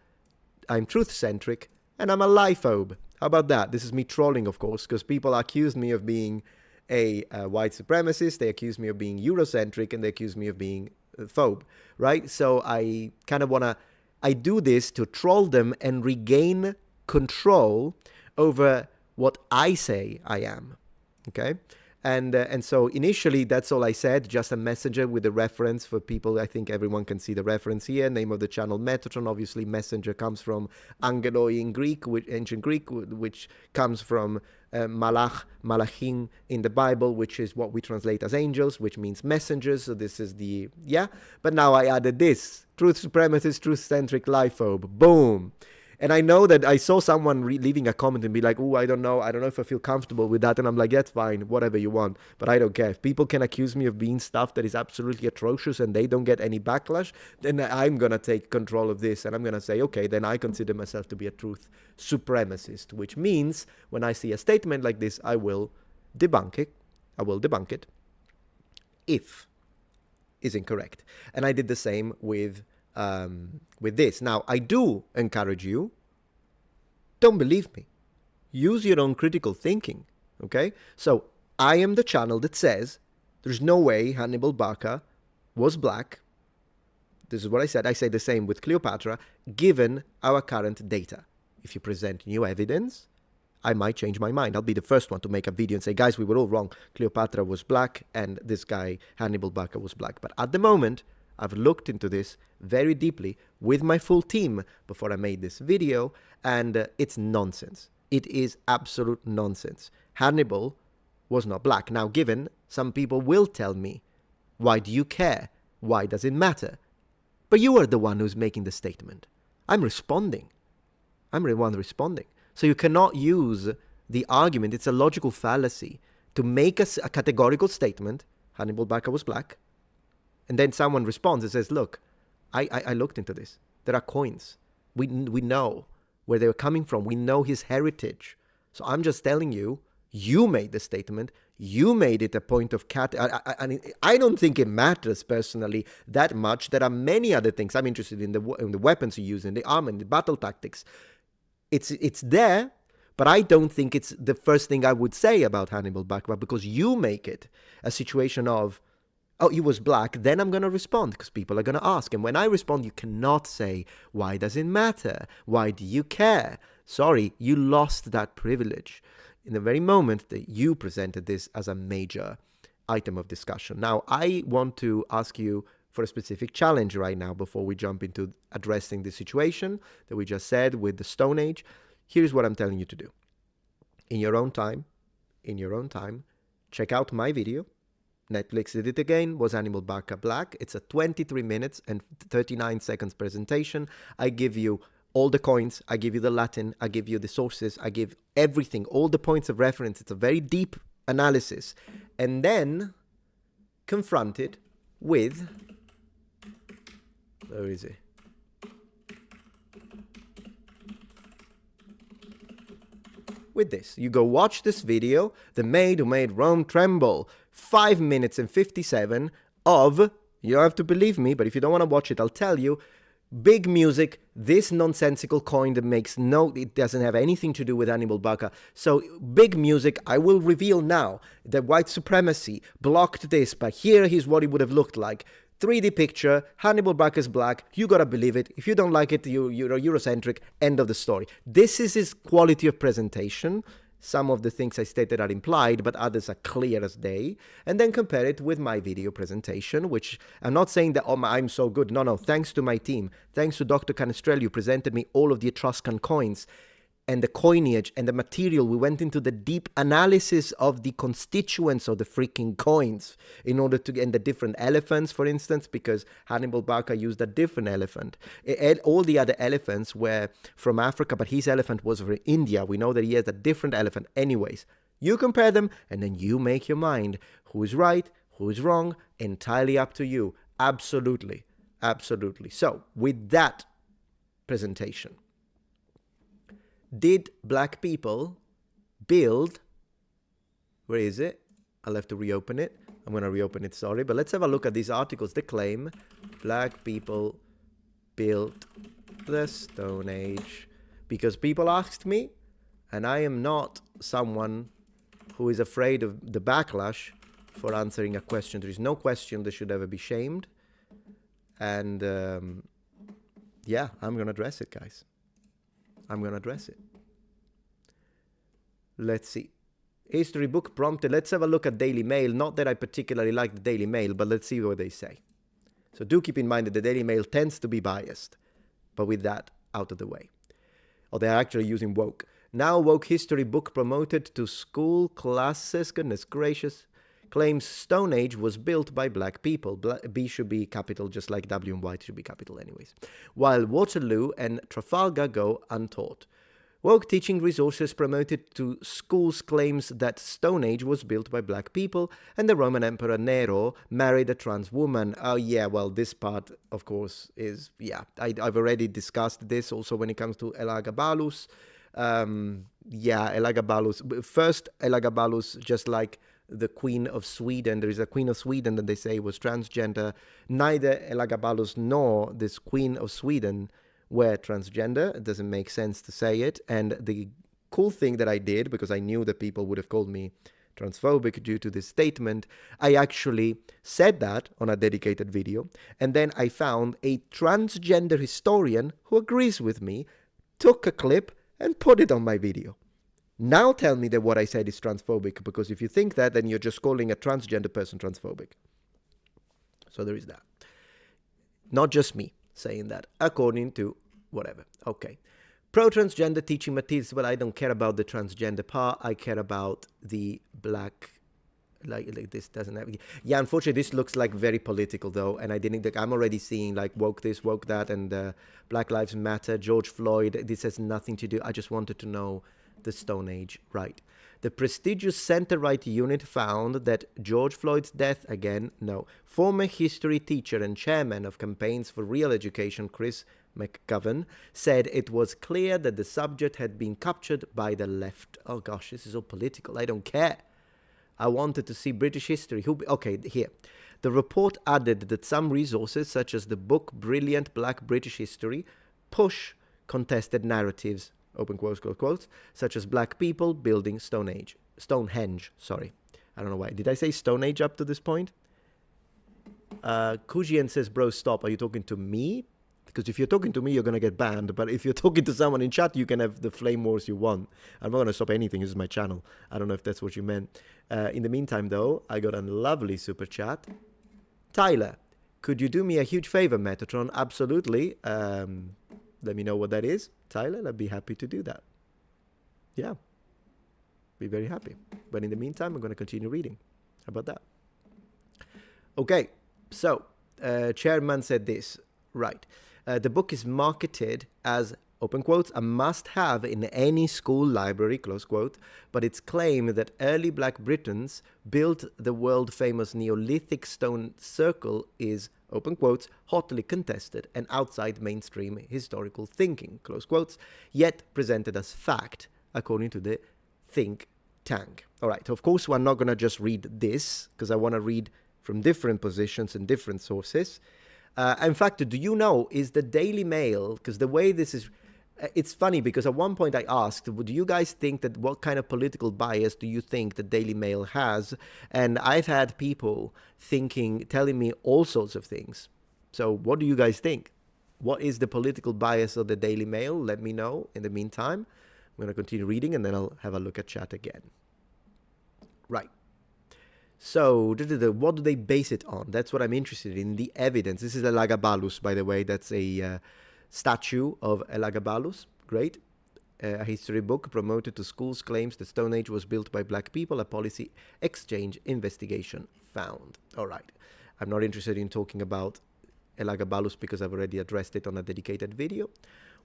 I'm truth-centric, and I'm a liephobe. How about that? This is me trolling, of course, because people accuse me of being a white supremacist, they accuse me of being Eurocentric, and they accuse me of being a phobe, right? So I kind of want to, I do this to troll them and regain control over what I say I am. Okay, and so initially that's all I said, just a messenger with a reference for people. I think everyone can see the reference here. Name of the channel Metatron. Obviously, messenger comes from angeloi in Greek, ancient Greek, which comes from malachim in the Bible, which is what we translate as angels, which means messengers. So this is the, yeah. But now I added this: truth supremacist, truth-centric, liephobe. Boom. And I know that I saw someone leaving a comment and be like, oh, I don't know if I feel comfortable with that. And I'm like, that's fine, whatever you want. But I don't care. If people can accuse me of being stuff that is absolutely atrocious and they don't get any backlash, then I'm going to take control of this. And I'm going to say, okay, then I consider myself to be a truth supremacist, which means when I see a statement like this, I will debunk it. I will debunk it if is incorrect. And I did the same with this. Now, I do encourage you, don't believe me. Use your own critical thinking, okay? So, I am the channel that says there's no way Hannibal Barca was black. This is what I said. I say the same with Cleopatra, given our current data. If you present new evidence, I might change my mind. I'll be the first one to make a video and say, guys, we were all wrong. Cleopatra was black and this guy, Hannibal Barca, was black. But at the moment, I've looked into this very deeply with my full team before I made this video, and it's nonsense. It is absolute nonsense. Hannibal was not black. Now, given some people will tell me, why do you care? Why does it matter? But you are the one who's making the statement. I'm responding. I'm the one responding. So you cannot use the argument, it's a logical fallacy, to make a categorical statement, Hannibal Barca was black, and then someone responds and says, look, I looked into this. There are coins. We know where they were coming from. We know his heritage. So I'm just telling you, you made the statement. You made it a point of I don't think it matters personally that much. There are many other things. I'm interested in the weapons you use, in the armor, in the battle tactics. It's there, But I don't think it's the first thing I would say about Hannibal Barca, because you make it a situation of, oh, he was black, then I'm going to respond because people are going to ask. And when I respond, you cannot say, why does it matter? Why do you care? Sorry, you lost that privilege in the very moment that you presented this as a major item of discussion. Now, I want to ask you for a specific challenge right now before we jump into addressing the situation that we just said with the Stone Age. Here's what I'm telling you to do. In your own time, check out my video. Netflix did it again, was Hannibal Barca black? It's a 23 minutes and 39 seconds presentation. I give you all the coins, I give you the Latin, I give you the sources, I give everything, all the points of reference. It's a very deep analysis. And then confront it with, where is it? With this. You go watch this video, The Maid Who Made Rome Tremble, 5 minutes and 57 of, you don't have to believe me, but if you don't want to watch it, I'll tell you, big music, this nonsensical coin that makes it doesn't have anything to do with Hannibal Barca. So big music, I will reveal now that white supremacy blocked this, but here is what it would have looked like. 3D picture, Hannibal Barca is black, you gotta believe it. If you don't like it, you're Eurocentric, end of the story. This is his quality of presentation. Some of the things I stated are implied, but others are clear as day. And then compare it with my video presentation, which I'm not saying that, oh, I'm so good. No, thanks to my team. Thanks to Dr. Canestrelli, who presented me all of the Etruscan coins and the coinage and the material. We went into the deep analysis of the constituents of the freaking coins in order to get the different elephants, for instance, because Hannibal Barca used a different elephant. All the other elephants were from Africa, but his elephant was from India. We know that he has a different elephant. Anyways, you compare them and then you make your mind. Who is right, who is wrong, entirely up to you. Absolutely. So, with that presentation, did black people build, where is it? I'll have to reopen it. I'm going to reopen it, sorry. But let's have a look at these articles. They claim black people built the Stone Age. Because people asked me, and I am not someone who is afraid of the backlash for answering a question. There is no question that should ever be shamed. And yeah, I'm going to address it, guys. I'm going to address it. Let's see. History book prompted. Let's have a look at Daily Mail. Not that I particularly like the Daily Mail, but let's see what they say. So do keep in mind that the Daily Mail tends to be biased. But with that out of the way. Or they're actually using woke. Now woke history book promoted to school classes. Goodness gracious. Claims Stone Age was built by black people. B should be capital, just like W and Y should be capital anyways. While Waterloo and Trafalgar go untaught. Woke teaching resources promoted to schools claims that Stone Age was built by black people and the Roman Emperor Nero married a trans woman. Oh yeah, well this part of course is, yeah, I've already discussed this also when it comes to Elagabalus. Yeah, Elagabalus. First, Elagabalus, just like the Queen of Sweden. There is a Queen of Sweden that they say was transgender. Neither Elagabalus nor this Queen of Sweden were transgender. It doesn't make sense to say it. And the cool thing that I did, because I knew that people would have called me transphobic due to this statement, I actually said that on a dedicated video. And then I found a transgender historian who agrees with me, took a clip and put it on my video. Now tell me that what I said is transphobic, because if you think that, then you're just calling a transgender person transphobic. So there is that. Not just me saying that, according to whatever. Okay. Pro-transgender teaching materials. Well, I don't care about the transgender part. I care about the black, like this doesn't have, yeah, unfortunately this looks like very political though, and I didn't, I'm already seeing like woke this, woke that, and Black Lives Matter, George Floyd. This has nothing to do. I just wanted to know the Stone Age right. The prestigious center-right unit found that George Floyd's death, again, no. Former history teacher and chairman of Campaigns for Real Education, Chris McGovern, said it was clear that the subject had been captured by the left. Oh gosh, this is so political. I don't care. I wanted to see British history. Okay, here. The report added that some resources, such as the book Brilliant Black British History, push contested narratives. open quotes, close quotes, such as black people building Stonehenge, sorry. I don't know why. Did I say Stone Age up to this point? Kujian says, bro, stop. Are you talking to me? Because if you're talking to me, you're going to get banned. But if you're talking to someone in chat, you can have the flame wars you want. I'm not going to stop anything. This is my channel. I don't know if that's what you meant. In the meantime, though, I got a lovely super chat. Tyler, could you do me a huge favor, Metatron? Absolutely. Let me know what that is. Tyler, I'd be happy to do that. Yeah. Be very happy. But in the meantime, I'm going to continue reading. How about that? Okay. So, Chairman said this. Right. The book is marketed as, open quotes, a must-have in any school library, close quote, but its claim that early black Britons built the world-famous Neolithic stone circle is, open quotes, hotly contested and outside mainstream historical thinking, close quotes, yet presented as fact, according to the think tank. All right, of course, we're not going to just read this, because I want to read from different positions and different sources. In fact, do you know, is the Daily Mail, because the way this is, it's funny because at one point I asked, do you guys think that, what kind of political bias do you think the Daily Mail has? And I've had people telling me all sorts of things. So what do you guys think? What is the political bias of the Daily Mail? Let me know. In the meantime, I'm going to continue reading and then I'll have a look at chat again. Right. So, what do they base it on? That's what I'm interested in, the evidence. This is Elagabalus, by the way. That's a statue of Elagabalus. Great. A history book promoted to schools claims the Stone Age was built by black people. A policy exchange investigation found. All right. I'm not interested in talking about Elagabalus because I've already addressed it on a dedicated video.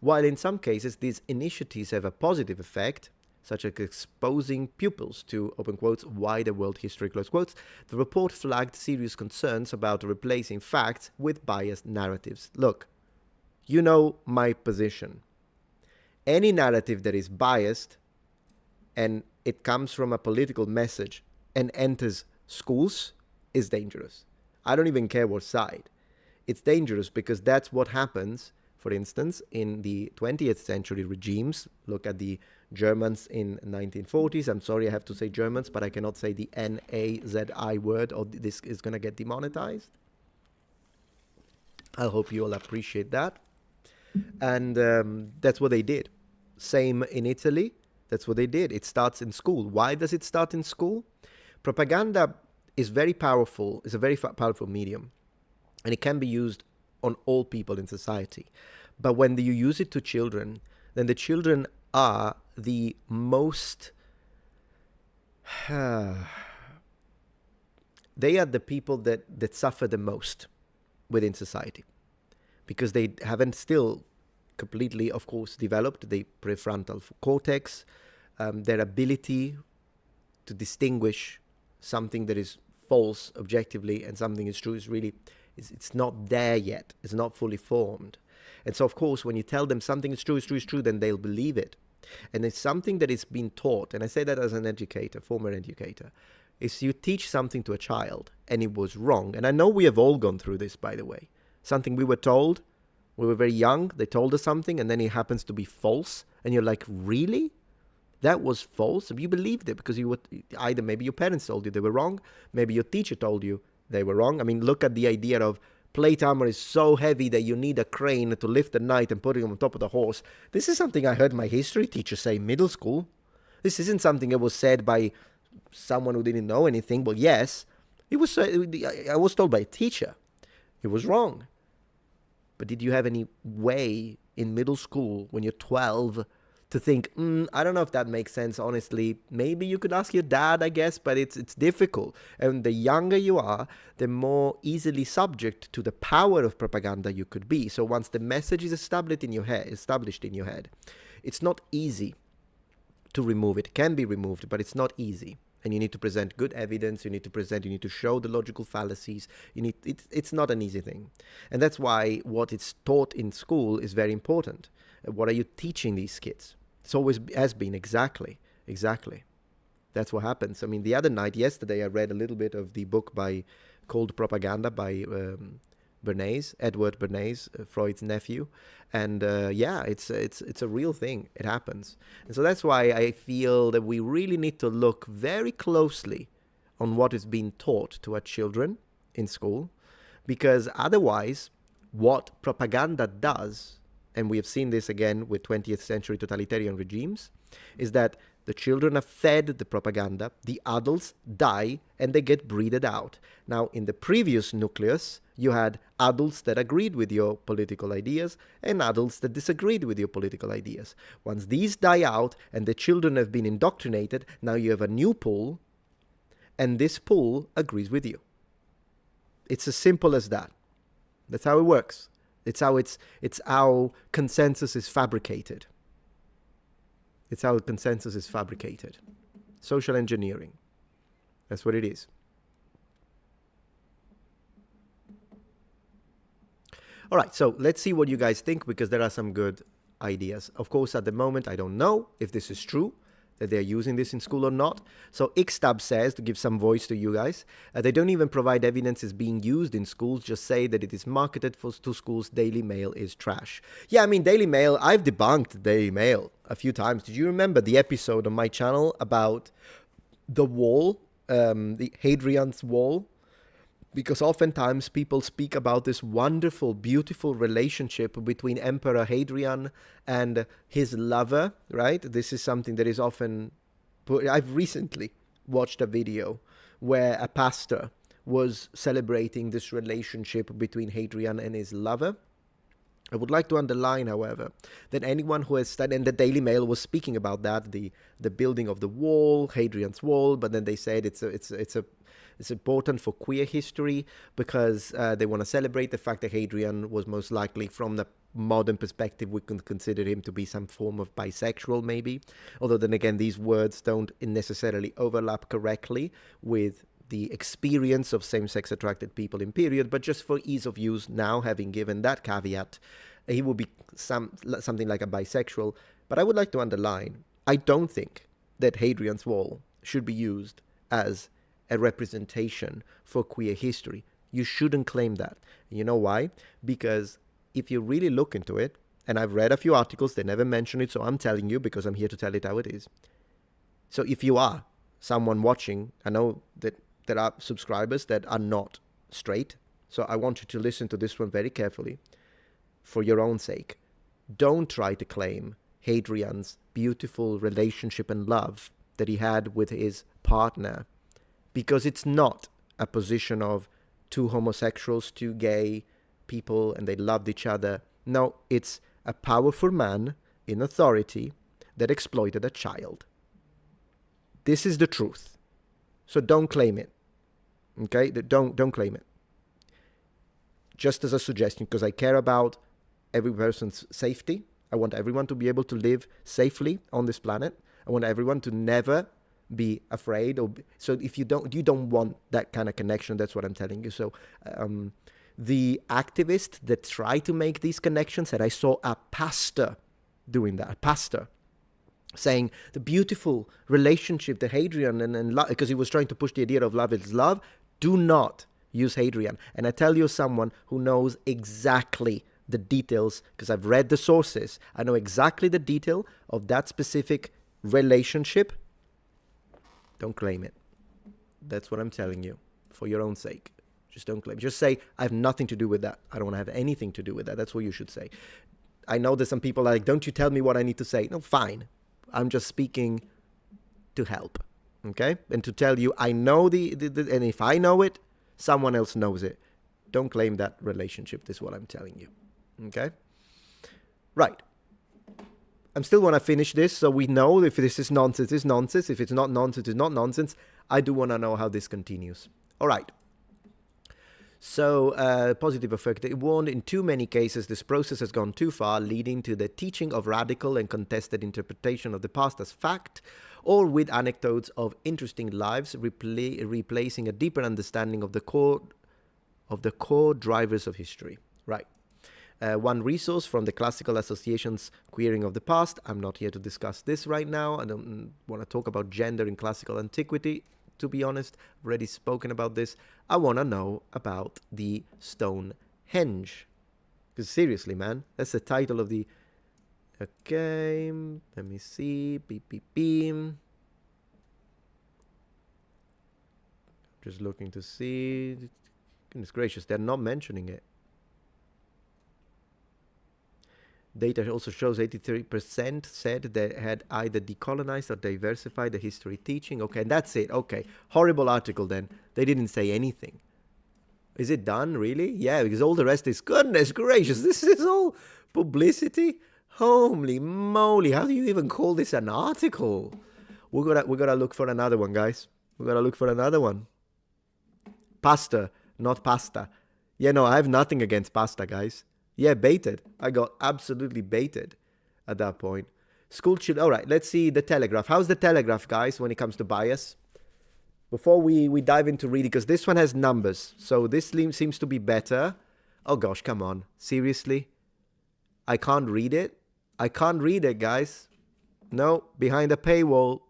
While in some cases these initiatives have a positive effect, such as exposing pupils to, open quotes, wider world history, close quotes, the report flagged serious concerns about replacing facts with biased narratives. Look, you know my position. Any narrative that is biased and it comes from a political message and enters schools is dangerous. I don't even care what side. It's dangerous because that's what happens, for instance, in the 20th century regimes. Look at the Germans in 1940s. I'm sorry I have to say Germans, but I cannot say the N-A-Z-I word or this is going to get demonetized. I hope you all appreciate that. And that's what they did. Same in Italy. That's what they did. It starts in school. Why does it start in school? Propaganda is very powerful. It's a very powerful medium. And it can be used on all people in society. But when you use it to children, then the children are the most... they are the people that suffer the most within society. Because they haven't still completely, of course, developed the prefrontal cortex, their ability to distinguish something that is false objectively and something is true is really, it's not there yet. It's not fully formed. And so, of course, when you tell them something is true, then they'll believe it. And it's something that is being taught, and I say that as an educator, former educator, is you teach something to a child and it was wrong. And I know we have all gone through this, by the way. Something we were told, we were very young, they told us something, and then it happens to be false. And you're like, really? That was false? You believed it because you were either maybe your parents told you they were wrong, maybe your teacher told you they were wrong. I mean, look at the idea of plate armor is so heavy that you need a crane to lift the knight and put it on top of the horse. This is something I heard my history teacher say in middle school. This isn't something that was said by someone who didn't know anything. Well, yes, it was. I was told by a teacher. It was wrong. But did you have any way in middle school when you're 12 to think, I don't know if that makes sense, honestly. Maybe you could ask your dad, I guess, but it's difficult. And the younger you are, the more easily subject to the power of propaganda you could be. So once the message is established in your head, it's not easy to remove it. It can be removed, but it's not easy. And you need to present good evidence, you need to show the logical fallacies. It's not an easy thing. And that's why what is taught in school is very important. What are you teaching these kids? It's always has been, exactly. That's what happens. I mean, yesterday, I read a little bit of the book called Propaganda by Bernays, Edward Bernays, Freud's nephew, and yeah, it's a real thing. It happens, and so that's why I feel that we really need to look very closely on what is being taught to our children in school, because otherwise, what propaganda does, and we have seen this again with 20th century totalitarian regimes, is that the children are fed the propaganda, the adults die, and they get breeded out. Now, in the previous nucleus, you had adults that agreed with your political ideas and adults that disagreed with your political ideas. Once these die out and the children have been indoctrinated, now you have a new pool, and this pool agrees with you. It's as simple as that. That's how it works. It's how consensus is fabricated. It's how consensus is fabricated. Social engineering. That's what it is. All right, so let's see what you guys think, because there are some good ideas. Of course, at the moment, I don't know if this is true, that they're using this in school or not. So Ixtab says, to give some voice to you guys, they don't even provide evidence it's being used in schools, just say that it is marketed to schools. Daily Mail is trash. Yeah, I mean, Daily Mail, I've debunked Daily Mail a few times. Did you remember the episode on my channel about the wall, the Hadrian's Wall? Because oftentimes people speak about this wonderful, beautiful relationship between Emperor Hadrian and his lover, right? This is something that is often put. I've recently watched a video where a pastor was celebrating this relationship between Hadrian and his lover. I would like to underline, however, that anyone who has studied, and the Daily Mail was speaking about that, the building of the wall, Hadrian's Wall, but then they said it's important for queer history because they want to celebrate the fact that Hadrian was most likely, from the modern perspective, we can consider him to be some form of bisexual, maybe. Although then again, these words don't necessarily overlap correctly with the experience of same-sex attracted people in period, but just for ease of use now, having given that caveat, he will be something like a bisexual. But I would like to underline, I don't think that Hadrian's Wall should be used as a representation for queer history. You shouldn't claim that. You know why? Because if you really look into it, and I've read a few articles, they never mention it, so I'm telling you because I'm here to tell it how it is. So if you are someone watching, I know that there are subscribers that are not straight, so I want you to listen to this one very carefully for your own sake. Don't try to claim Hadrian's beautiful relationship and love that he had with his partner, because it's not a position of two homosexuals, two gay people, and they loved each other. No, it's a powerful man in authority that exploited a child. This is the truth. So don't claim it. Okay? Don't claim it. Just as a suggestion, because I care about every person's safety. I want everyone to be able to live safely on this planet. I want everyone to never be afraid. So if you don't want that kind of connection, that's what I'm telling you. So the activists that try to make these connections, and I saw a pastor doing that, a pastor saying the beautiful relationship that Hadrian and love, because he was trying to push the idea of love is love. Do not use Hadrian. And I tell you, someone who knows exactly the details, because I've read the sources, I know exactly the detail of that specific relationship. Don't claim it. That's what I'm telling you, for your own sake. Just don't claim. Just say, I have nothing to do with that. I don't want to have anything to do with that. That's what you should say. I know that some people are like, don't you tell me what I need to say. No, fine. I'm just speaking to help. Okay? And to tell you, I know and if I know it, someone else knows it. Don't claim that relationship. This is what I'm telling you. Okay? Right. I'm still want to finish this so we know if this is nonsense, it's nonsense. If it's not nonsense, it's not nonsense. I do want to know how this continues. All right. So, positive effect. It warned in too many cases this process has gone too far, leading to the teaching of radical and contested interpretation of the past as fact, or with anecdotes of interesting lives, replacing a deeper understanding of the core drivers of history. Right. One resource from the Classical Association's Queering of the Past. I'm not here to discuss this right now. I don't want to talk about gender in classical antiquity. To be honest, I've already spoken about this. I want to know about the stone Henge. Because seriously, man, that's the title of the... Okay, let me see. Beep, beep, beep. Just looking to see. Goodness gracious, they're not mentioning it. Data also shows 83% said they had either decolonized or diversified the history teaching. Okay, and that's it. Okay, horrible article then. They didn't say anything. Is it done, really? Yeah, because all the rest is, goodness gracious, this is all publicity? Holy moly, how do you even call this an article? We gotta look for another one, guys. We gotta look for another one. Pasta, not pasta. Yeah, no, I have nothing against pasta, guys. Yeah, baited. I got absolutely baited at that point. School children. All right, let's see the Telegraph. How's the Telegraph, guys, when it comes to bias? Before we dive into reading, because this one has numbers. So this seems to be better. Oh, gosh, come on. Seriously? I can't read it? I can't read it, guys. No, behind a paywall.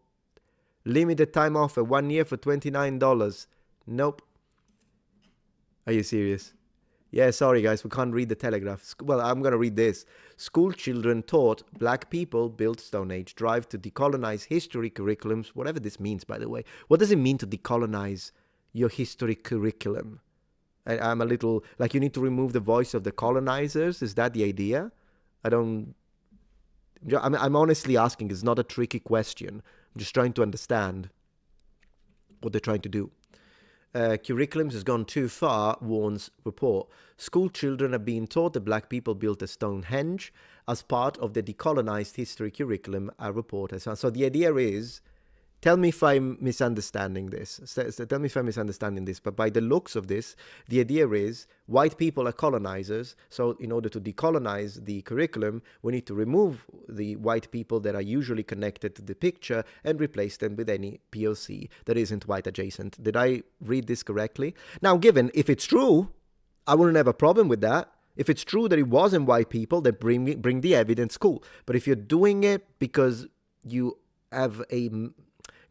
Limited time offer, 1 year for $29. Nope. Are you serious? Yeah, sorry guys, we can't read the Telegraph. Well, I'm going to read this. School children taught black people built Stone Age, drive to decolonize history curriculums, whatever this means, by the way. What does it mean to decolonize your history curriculum? I'm a little, like, you need to remove the voice of the colonizers? Is that the idea? I'm honestly asking. It's not a tricky question. I'm just trying to understand what they're trying to do. Curriculums has gone too far, warns report. School children are being taught that black people built a Stonehenge as part of the decolonized history curriculum, a report has found. So the idea is, tell me if I'm misunderstanding this. Tell me if I'm misunderstanding this. But by the looks of this, the idea is white people are colonizers. So in order to decolonize the curriculum, we need to remove the white people that are usually connected to the picture and replace them with any POC that isn't white adjacent. Did I read this correctly? Now, given if it's true, I wouldn't have a problem with that. If it's true that it wasn't white people, then bring the evidence, cool. But if you're doing it because you have a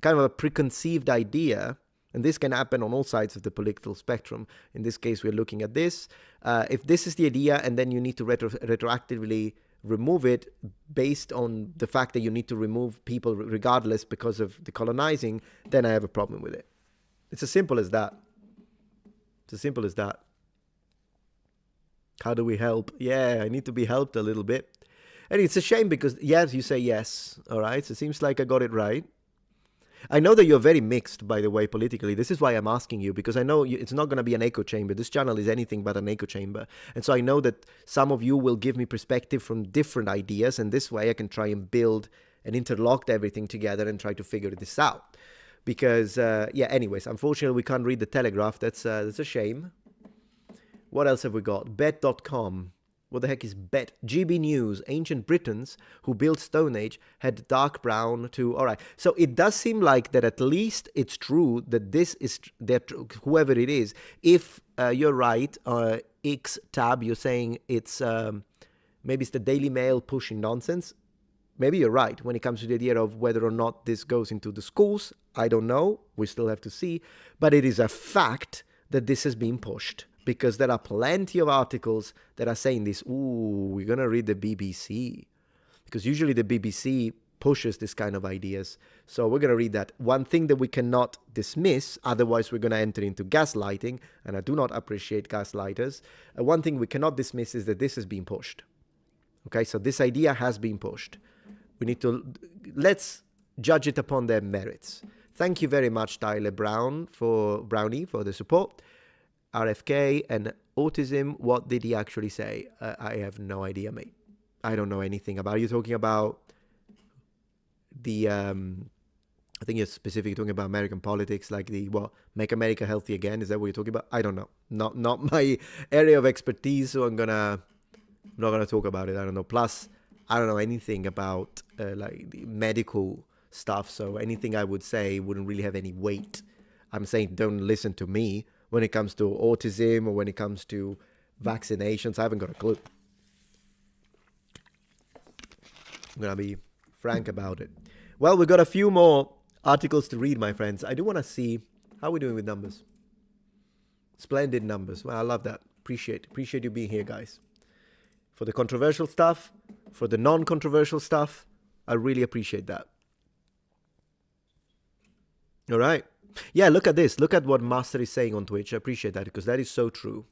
kind of a preconceived idea, and this can happen on all sides of the political spectrum. In this case, we're looking at this. If this is the idea, and then you need to retroactively remove it based on the fact that you need to remove people regardless because of the colonizing, then I have a problem with it. It's as simple as that. It's as simple as that. How do we help? Yeah, I need to be helped a little bit. And it's a shame because, yes, you say yes. All right, so it seems like I got it right. I know that you're very mixed, by the way, politically. This is why I'm asking you, because I know it's not going to be an echo chamber. This channel is anything but an echo chamber. And so I know that some of you will give me perspective from different ideas, and this way I can try and build and interlock everything together and try to figure this out. Because, yeah, anyways, unfortunately, we can't read the Telegraph. That's a shame. What else have we got? Bet.com. What the heck is Bet? GB News. Ancient Britons who built Stone Age had dark brown too. All right. So it does seem like that at least it's true that this is, that whoever it is, if you're right, X tab, you're saying it's, maybe it's the Daily Mail pushing nonsense. Maybe you're right when it comes to the idea of whether or not this goes into the schools. I don't know. We still have to see. But it is a fact that this has been pushed. Because there are plenty of articles that are saying this, ooh, we're going to read the BBC. Because usually the BBC pushes this kind of ideas. So we're going to read that. One thing that we cannot dismiss, otherwise we're going to enter into gaslighting, and I do not appreciate gaslighters. One thing we cannot dismiss is that this has been pushed. Okay, so this idea has been pushed. We need to, let's judge it upon their merits. Thank you very much, Tyler Brownie, for the support. RFK and autism, what did he actually say? I have no idea, mate. I don't know anything about it. You're talking about the, I think you're specifically talking about American politics, like the, what, make America healthy again? Is that what you're talking about? I don't know. Not my area of expertise, so I'm not gonna talk about it. I don't know. Plus, I don't know anything about like the medical stuff, so anything I would say wouldn't really have any weight. I'm saying don't listen to me. When it comes to autism or when it comes to vaccinations, I haven't got a clue. I'm going to be frank about it. Well, we've got a few more articles to read, my friends. I do want to see how we're doing with numbers. Splendid numbers. Well, I love that. Appreciate you being here, guys. For the controversial stuff, for the non-controversial stuff, I really appreciate that. All right. Yeah, look at this. Look at what Master is saying on Twitch. I appreciate that because that is so true.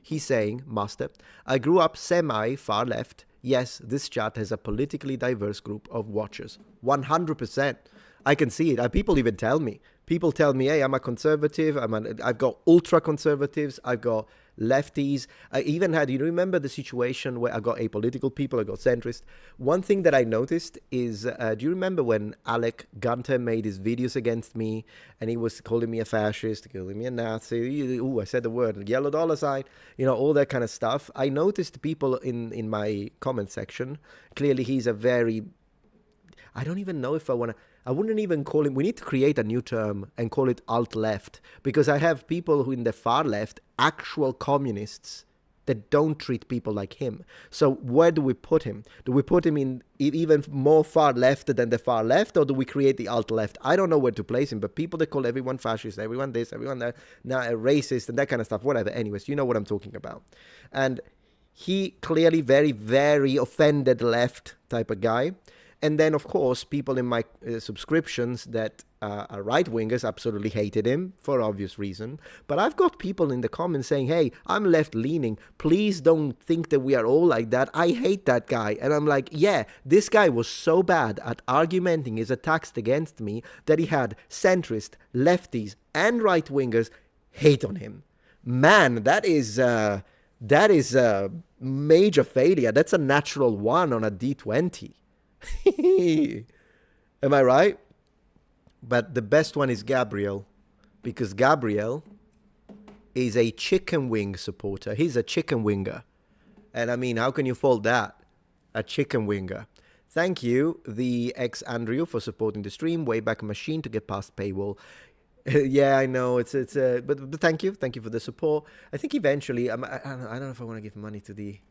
He's saying, Master, I grew up semi-far left. Yes, this chat has a politically diverse group of watchers. 100%. I can see it. People even tell me. People tell me, hey, I'm a conservative. I've got ultra-conservatives. I've got lefties. I even had, you remember the situation where I got apolitical people, I got centrist. One thing that I noticed is, do you remember when Alec Gunter made his videos against me and he was calling me a fascist, calling me a Nazi, ooh, I said the word, yellow dollar sign, all that kind of stuff. I noticed people in my comment section, clearly he's a very, I don't even know if I wouldn't even call him, we need to create a new term and call it alt-left, because I have people who in the far left, actual communists, that don't treat people like him. So where do we put him? Do we put him in even more far left than the far left, or do we create the alt-left? I don't know where to place him, but people that call everyone fascist, everyone this, everyone that, now a racist, and that kind of stuff, whatever. Anyways, you know what I'm talking about. And he clearly very, very offended left type of guy. And then, of course, people in my subscriptions that are right-wingers absolutely hated him for obvious reason. But I've got people in the comments saying, hey, I'm left-leaning. Please don't think that we are all like that. I hate that guy. And I'm like, yeah, this guy was so bad at argumenting his attacks against me that he had centrist, lefties, and right-wingers hate on him. Man, that is a major failure. That's a natural one on a D20. Am I right? But the best one is Gabriel, because Gabriel is a chicken wing supporter. He's a chicken winger. And I mean, how can you fault that? A chicken winger. Thank you, the ex-Andrew, for supporting the stream. Wayback Machine to get past paywall. Yeah, I know. But thank you for the support. I think eventually, I don't know if I want to give money to the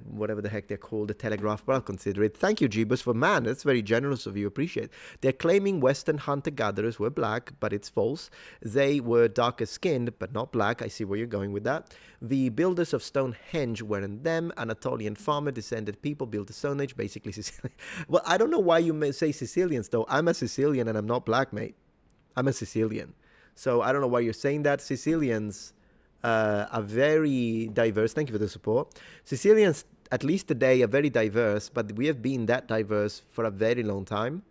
whatever the heck they're called, the Telegraph, but I'll consider it. Thank you, Jeebus, for man, that's very generous of you, appreciate it. They're claiming Western hunter-gatherers were black, but it's false. They were darker skinned, but not black. I see where you're going with that. The builders of Stonehenge weren't them. Anatolian farmer descended people built the Stone Age, basically Sicilian. Well, I don't know why you may say Sicilians, though. I'm a Sicilian and I'm not black, mate. I'm a Sicilian. So I don't know why you're saying that. Sicilians are very diverse. Thank you for the support. Sicilians, at least today, are very diverse, but we have been that diverse for a very long time.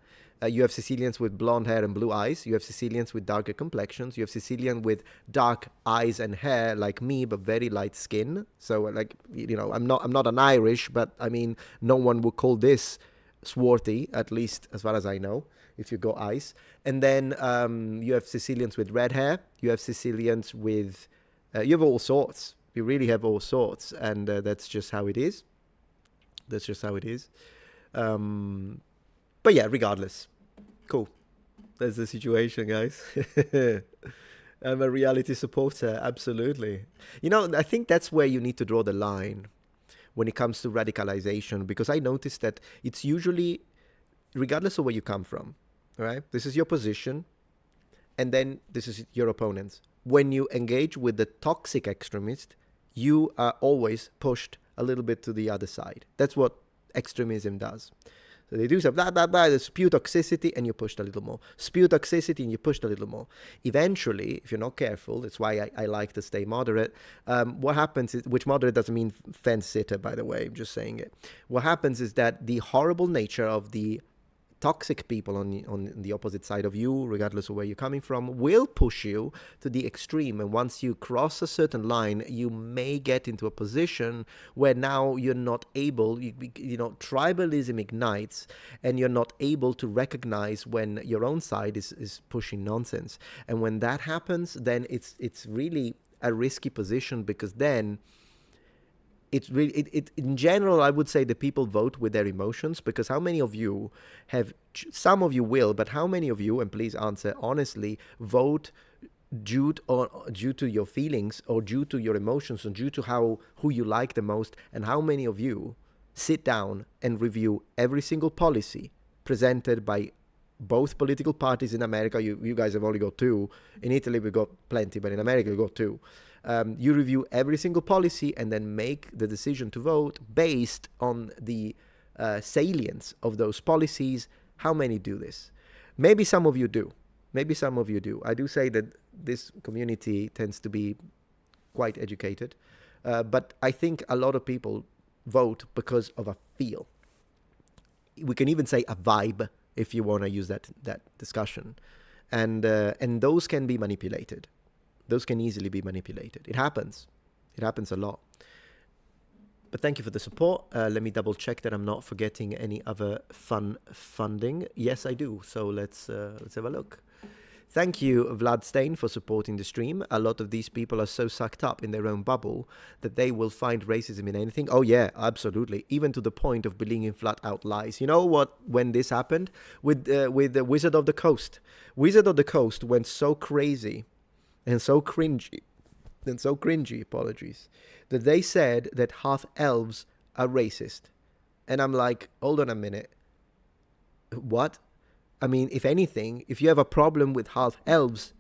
You have Sicilians with blonde hair and blue eyes. You have Sicilians with darker complexions. You have Sicilian with dark eyes and hair like me, but very light skin. So, like, I'm not an Irish, but I mean, no one would call this swarthy, at least as far as I know, if you go eyes. And then you have Sicilians with red hair. You have Sicilians with you have all sorts. You really have all sorts, and that's just how it is. That's just how it is. But yeah, regardless, cool. That's the situation, guys. I'm a reality supporter, absolutely. I think that's where you need to draw the line when it comes to radicalization, because I noticed that it's usually, regardless of where you come from, right? This is your position, and then this is your opponents. When you engage with the toxic extremist, you are always pushed a little bit to the other side. That's what extremism does. So they do some blah, blah, blah, they spew toxicity and you're pushed a little more. Spew toxicity and you're pushed a little more. Eventually, if you're not careful, that's why I like to stay moderate. What happens is, which moderate doesn't mean fence sitter, by the way, I'm just saying it. What happens is that the horrible nature of the toxic people on the opposite side of you, regardless of where you're coming from, will push you to the extreme. And once you cross a certain line, you may get into a position where now you're not able, tribalism ignites, and you're not able to recognize when your own side is pushing nonsense. And when that happens, then it's really a risky position, because then it's really, in general, I would say the people vote with their emotions, because how many of you have, some of you will, but how many of you, and please answer honestly, vote due to your feelings or due to your emotions and due to who you like the most? And how many of you sit down and review every single policy presented by both political parties in America, you guys have only got two. In Italy, we got plenty, but in America, we got two. You review every single policy and then make the decision to vote based on the salience of those policies. How many do this? Maybe some of you do. Maybe some of you do. I do say that this community tends to be quite educated, but I think a lot of people vote because of a feel. We can even say a vibe, if you want to use that discussion, and those can be manipulated. Those can easily be manipulated. It happens a lot. But thank you for the support. Let me double check that I'm not forgetting any other fun funding. Yes, I do. So let's have a look. Thank you, Vlad Stain, for supporting the stream. A lot of these people are so sucked up in their own bubble that they will find racism in anything. Oh yeah, absolutely. Even to the point of believing in flat out lies. You know what? When this happened with the Wizard of the Coast. Wizard of the Coast went so crazy and so cringy, apologies, that they said that half elves are racist. And I'm like, hold on a minute. What? I mean, if anything, if you have a problem with half elves,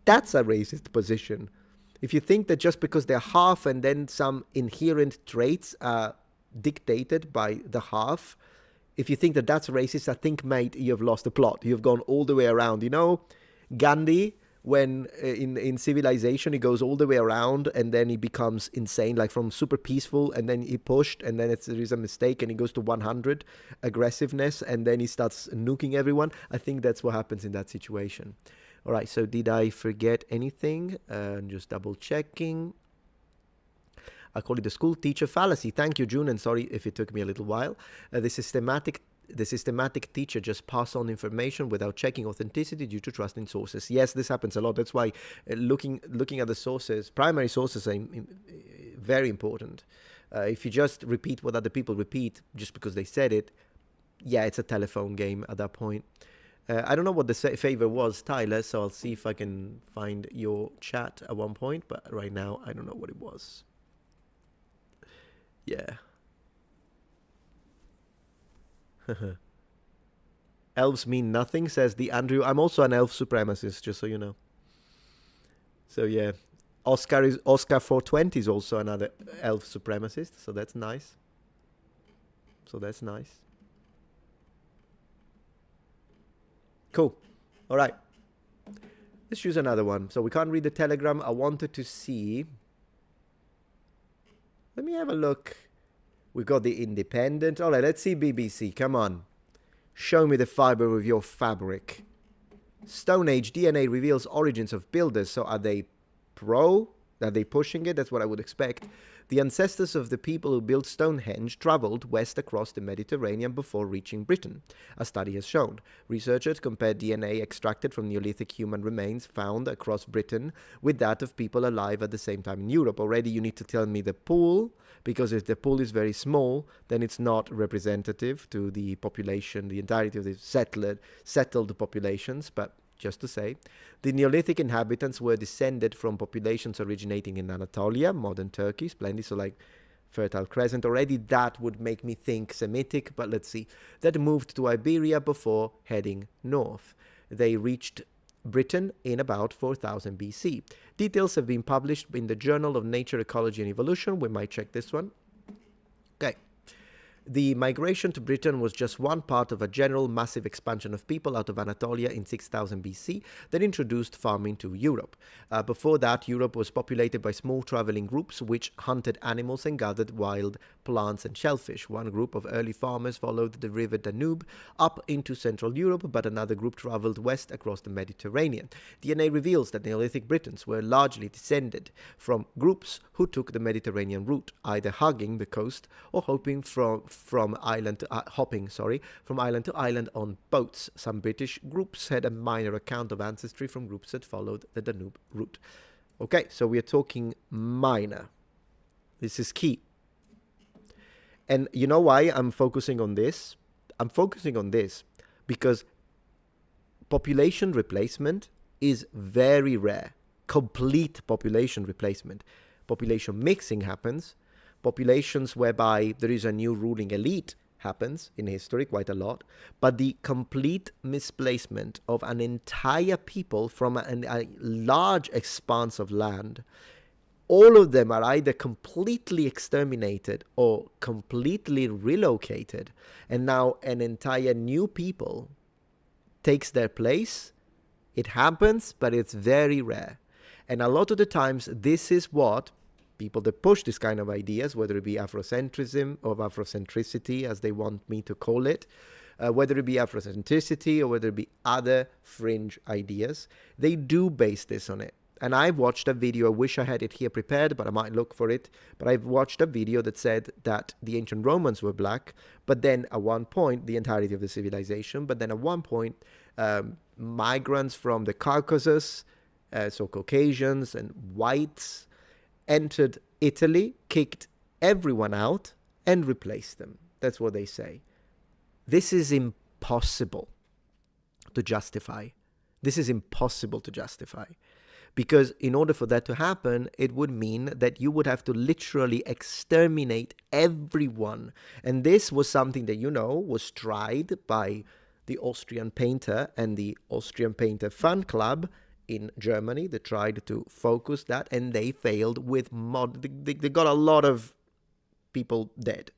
that's a racist position. If you think that just because they're half and then some inherent traits are dictated by the half, if you think that that's racist, I think, mate, you have lost the plot. You've gone all the way around. You know, Gandhi, when in Civilization, he goes all the way around and then he becomes insane, like from super peaceful, and then he pushed, and then there is a mistake and he goes to 100 aggressiveness, and then he starts nuking everyone. I think that's what happens in that situation. All right, so did I forget anything? Just double checking. I call it the school teacher fallacy. Thank you, June, and sorry if it took me a little while. The systematic teacher just pass on information without checking authenticity due to trust in sources. Yes, this happens a lot. That's why looking at the sources, primary sources, are very important. If you just repeat what other people repeat just because they said it, yeah, it's a telephone game at that point. I don't know what the favor was, Tyler, so I'll see if I can find your chat at one point, but right now I don't know what it was. Yeah. Elves mean nothing, says the Andrew. I'm also an elf supremacist, just so you know. So yeah, Oscar 420 is also another elf supremacist, so that's nice. Cool. All right. Let's choose another one. So we can't read the Telegram. I wanted to see. Let me have a look. We got the Independent. All right, let's see BBC. Come on. Show me the fiber of your fabric. Stone Age DNA reveals origins of builders. So are they pro? Are they pushing it? That's what I would expect. The ancestors of the people who built Stonehenge traveled west across the Mediterranean before reaching Britain, a study has shown. Researchers compared DNA extracted from Neolithic human remains found across Britain with that of people alive at the same time in Europe. Already you need to tell me the pool, because if the pool is very small, then it's not representative to the population, the entirety of the settled populations, but just to say, the Neolithic inhabitants were descended from populations originating in Anatolia, modern Turkey, splendid, so like Fertile Crescent. Already that would make me think Semitic, but let's see. That moved to Iberia before heading north. They reached Britain in about 4000 BC. Details have been published in the Journal of Nature, Ecology and Evolution. We might check this one. Okay. The migration to Britain was just one part of a general massive expansion of people out of Anatolia in 6000 BC that introduced farming to Europe. Before that, Europe was populated by small traveling groups which hunted animals and gathered wild plants and shellfish. One group of early farmers followed the river Danube up into Central Europe, but another group traveled west across the Mediterranean. DNA reveals that Neolithic Britons were largely descended from groups who took the Mediterranean route, either hugging the coast or hopping from island to island on boats. Some British groups had a minor account of ancestry from groups that followed the Danube route. Okay, so we are talking minor. This is key. And you know why I'm focusing on this? I'm focusing on this because population replacement is very rare. Complete population replacement. Population mixing happens. Populations whereby there is a new ruling elite happens in history quite a lot, but the complete misplacement of an entire people from a large expanse of land, all of them are either completely exterminated or completely relocated, and now an entire new people takes their place. It happens, but it's very rare. And a lot of the times, this is what people that push this kind of ideas, whether it be Afrocentrism or Afrocentricity, as they want me to call it, whether it be Afrocentricity or whether it be other fringe ideas, they do base this on it. And I watched a video, I wish I had it here prepared, but I might look for it. But I've watched a video that said that the ancient Romans were black, but then at one point, the entirety of the civilization, but then at one point, migrants from the Caucasus, so Caucasians and whites, entered Italy, kicked everyone out, and replaced them. That's what they say. This is impossible to justify. This is impossible to justify. Because in order for that to happen, it would mean that you would have to literally exterminate everyone. And this was something that, was tried by the Austrian painter and the Austrian Painter Fan Club in Germany. They tried to focus that, and they failed with they got a lot of people dead.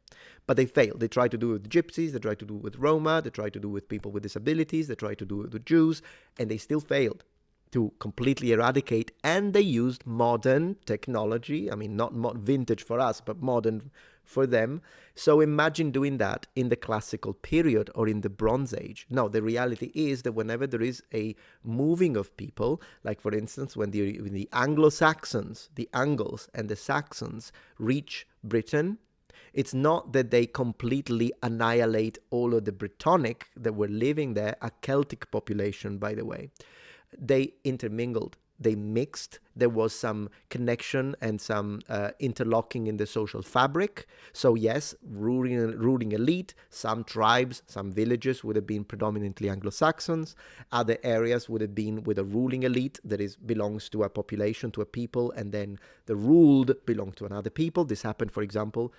But they failed. They tried to do it with gypsies, they tried to do it with Roma, they tried to do it with people with disabilities, they tried to do it with Jews, and they still failed to completely eradicate, and they used modern technology. I mean, not vintage for us, but modern for them. So imagine doing that in the classical period or in the Bronze Age. Now, the reality is that whenever there is a moving of people, like for instance, when the Anglo-Saxons, the Angles and the Saxons reach Britain, it's not that they completely annihilate all of the Brittonic that were living there, a Celtic population, by the way. They intermingled, they mixed, there was some connection and some interlocking in the social fabric. So yes, ruling elite, some tribes, some villages would have been predominantly Anglo-Saxons, other areas would have been with a ruling elite that belongs to a population, to a people, and then the ruled belonged to another people. This happened, for example,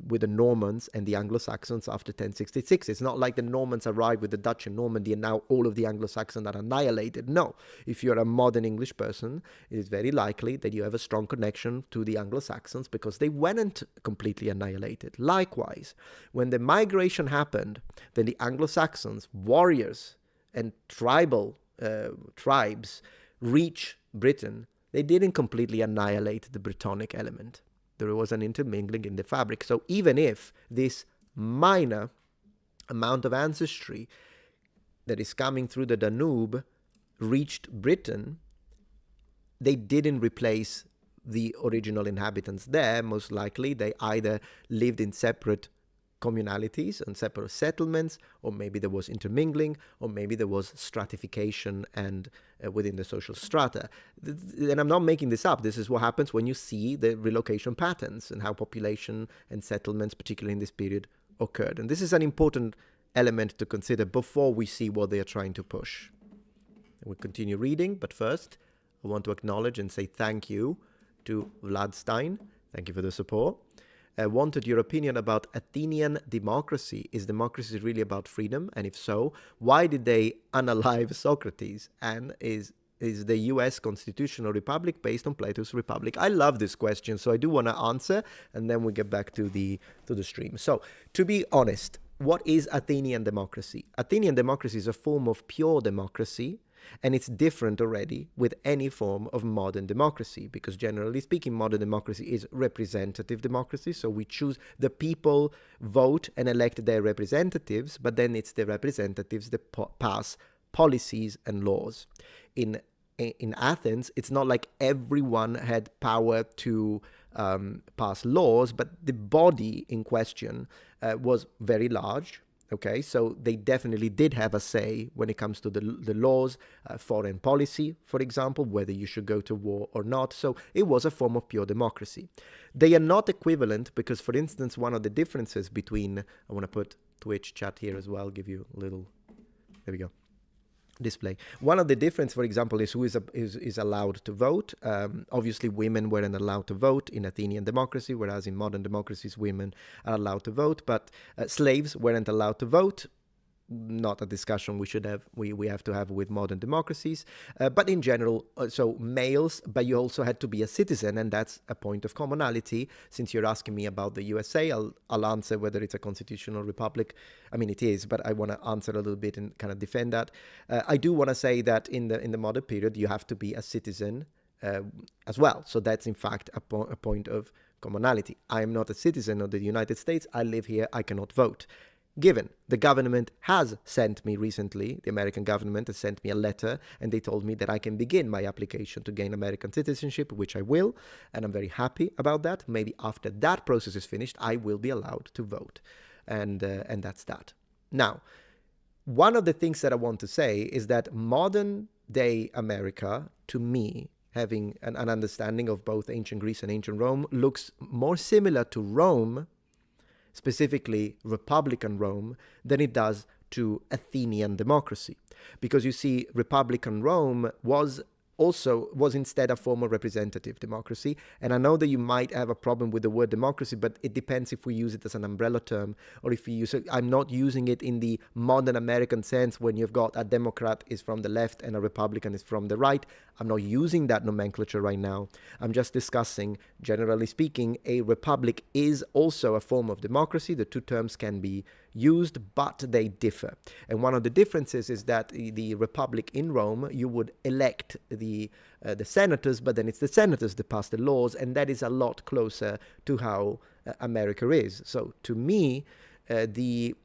with the Normans and the Anglo-Saxons after 1066. It's not like the Normans arrived with the Dutch in Normandy and now all of the Anglo-Saxons are annihilated. No. If you're a modern English person, it is very likely that you have a strong connection to the Anglo-Saxons because they weren't completely annihilated. Likewise, when the migration happened, then the Anglo-Saxons, warriors and tribal tribes reach Britain. They didn't completely annihilate the Brittonic element. There was an intermingling in the fabric. So even if this minor amount of ancestry that is coming through the Danube reached Britain, they didn't replace the original inhabitants there. Most likely, they either lived in separate communalities and separate settlements, or maybe there was intermingling, or maybe there was stratification and within the social strata. And I'm not making this up. This is what happens when you see the relocation patterns and how population and settlements, particularly in this period, occurred. And this is an important element to consider before we see what they are trying to push. We'll continue reading, but first, I want to acknowledge and say thank you to Vlad Stein. Thank you for the support. I wanted your opinion about Athenian democracy. Is democracy really about freedom? And if so, why did they unalive Socrates? And is the US constitutional republic based on Plato's republic? I love this question, so I do want to answer, and then we get back to the stream. So, to be honest, what is Athenian democracy? Athenian democracy is a form of pure democracy, and it's different already with any form of modern democracy, because generally speaking, modern democracy is representative democracy. So we choose, the people vote and elect their representatives, but then it's the representatives that pass policies and laws. In Athens, it's not like everyone had power to pass laws, but the body in question was very large. Okay, so they definitely did have a say when it comes to the laws, foreign policy, for example, whether you should go to war or not. So it was a form of pure democracy. They are not equivalent because, for instance, one of the differences between, I want to put Twitch chat here as well, give you a little, there we go. display. One of the difference, for example, is who is allowed to vote. Obviously, women weren't allowed to vote in Athenian democracy, whereas in modern democracies, women are allowed to vote. But slaves weren't allowed to vote. Not a discussion we have to have with modern democracies, but in general, so males, but you also had to be a citizen, and that's a point of commonality. Since you're asking me about the USA, I'll answer whether it's a constitutional republic. I mean, it is, but I want to answer a little bit and kind of defend that. I do want to say that in the modern period, you have to be a citizen as well. So that's in fact a point of commonality. I am not a citizen of the United States. I live here. I cannot vote. Given the government has sent me recently, the American government has sent me a letter, and they told me that I can begin my application to gain American citizenship, which I will, and I'm very happy about that. Maybe after that process is finished, I will be allowed to vote, and that's that. Now, one of the things that I want to say is that modern day America, to me, having an understanding of both ancient Greece and ancient Rome, looks more similar to Rome, specifically Republican Rome, than it does to Athenian democracy. Because you see, Republican Rome was instead a form of representative democracy. And I know that you might have a problem with the word democracy, but it depends if we use it as an umbrella term or if we use it. I'm not using it in the modern American sense when you've got a Democrat is from the left and a Republican is from the right. I'm not using that nomenclature right now. I'm just discussing, generally speaking, a republic is also a form of democracy. The two terms can be used, but they differ. And one of the differences is that the republic in Rome, you would elect the senators, but then it's the senators that pass the laws, and that is a lot closer to how America is. So to me, the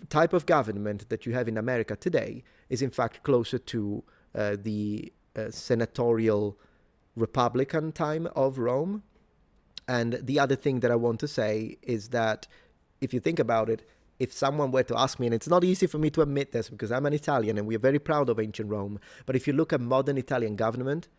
type of government that you have in America today is in fact closer to the senatorial Republican time of Rome. And the other thing that I want to say is that if you think about it, if someone were to ask me, and it's not easy for me to admit this because I'm an Italian and we're very proud of ancient Rome, but if you look at modern Italian government,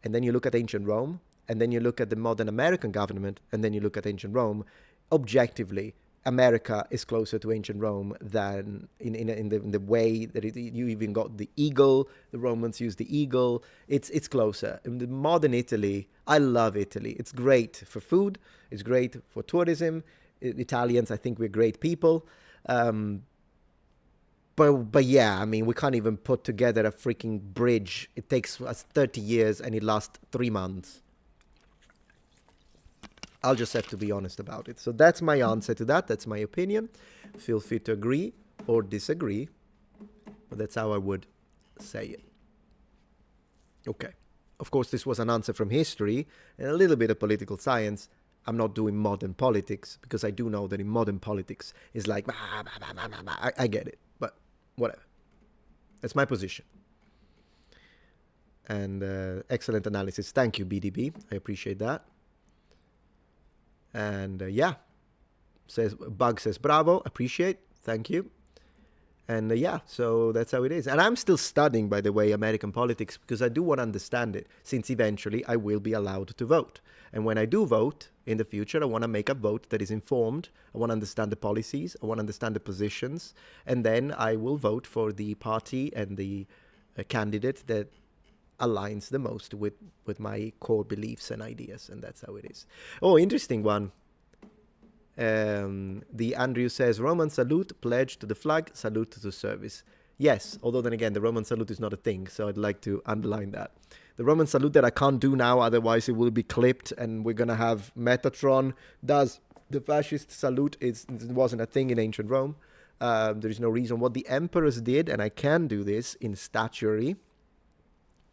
and then you look at ancient Rome, and then you look at the modern American government, and then you look at ancient Rome, objectively, America is closer to ancient Rome than in the way that you even got the eagle. The Romans used the eagle. It's closer. In the modern Italy, I love Italy. It's great for food. It's great for tourism. Italians, I think we're great people. But yeah, I mean, we can't even put together a freaking bridge. It takes us 30 years and it lasts 3 months. I'll just have to be honest about it. So that's my answer to that. That's my opinion. Feel free to agree or disagree. But that's how I would say it. Okay. Of course, this was an answer from history and a little bit of political science. I'm not doing modern politics because I do know that in modern politics it's like, I get it, but whatever. That's my position. And excellent analysis. Thank you, BDB. I appreciate that. And yeah, Bug says, bravo, appreciate, thank you. And yeah, so that's how it is. And I'm still studying, by the way, American politics because I do want to understand it, since eventually I will be allowed to vote. And when I do vote in the future, I want to make a vote that is informed. I want to understand the policies. I want to understand the positions. And then I will vote for the party and the candidate that aligns the most with my core beliefs and ideas. And that's how it is. Oh, interesting one. The Andrew says, Roman salute, pledge to the flag, salute to service. Yes, although then again, the Roman salute is not a thing, so I'd like to underline that. The Roman salute that I can't do now, otherwise it will be clipped, and we're going to have Metatron does the fascist salute. It wasn't a thing in ancient Rome. There is no reason. What the emperors did, and I can do this in statuary,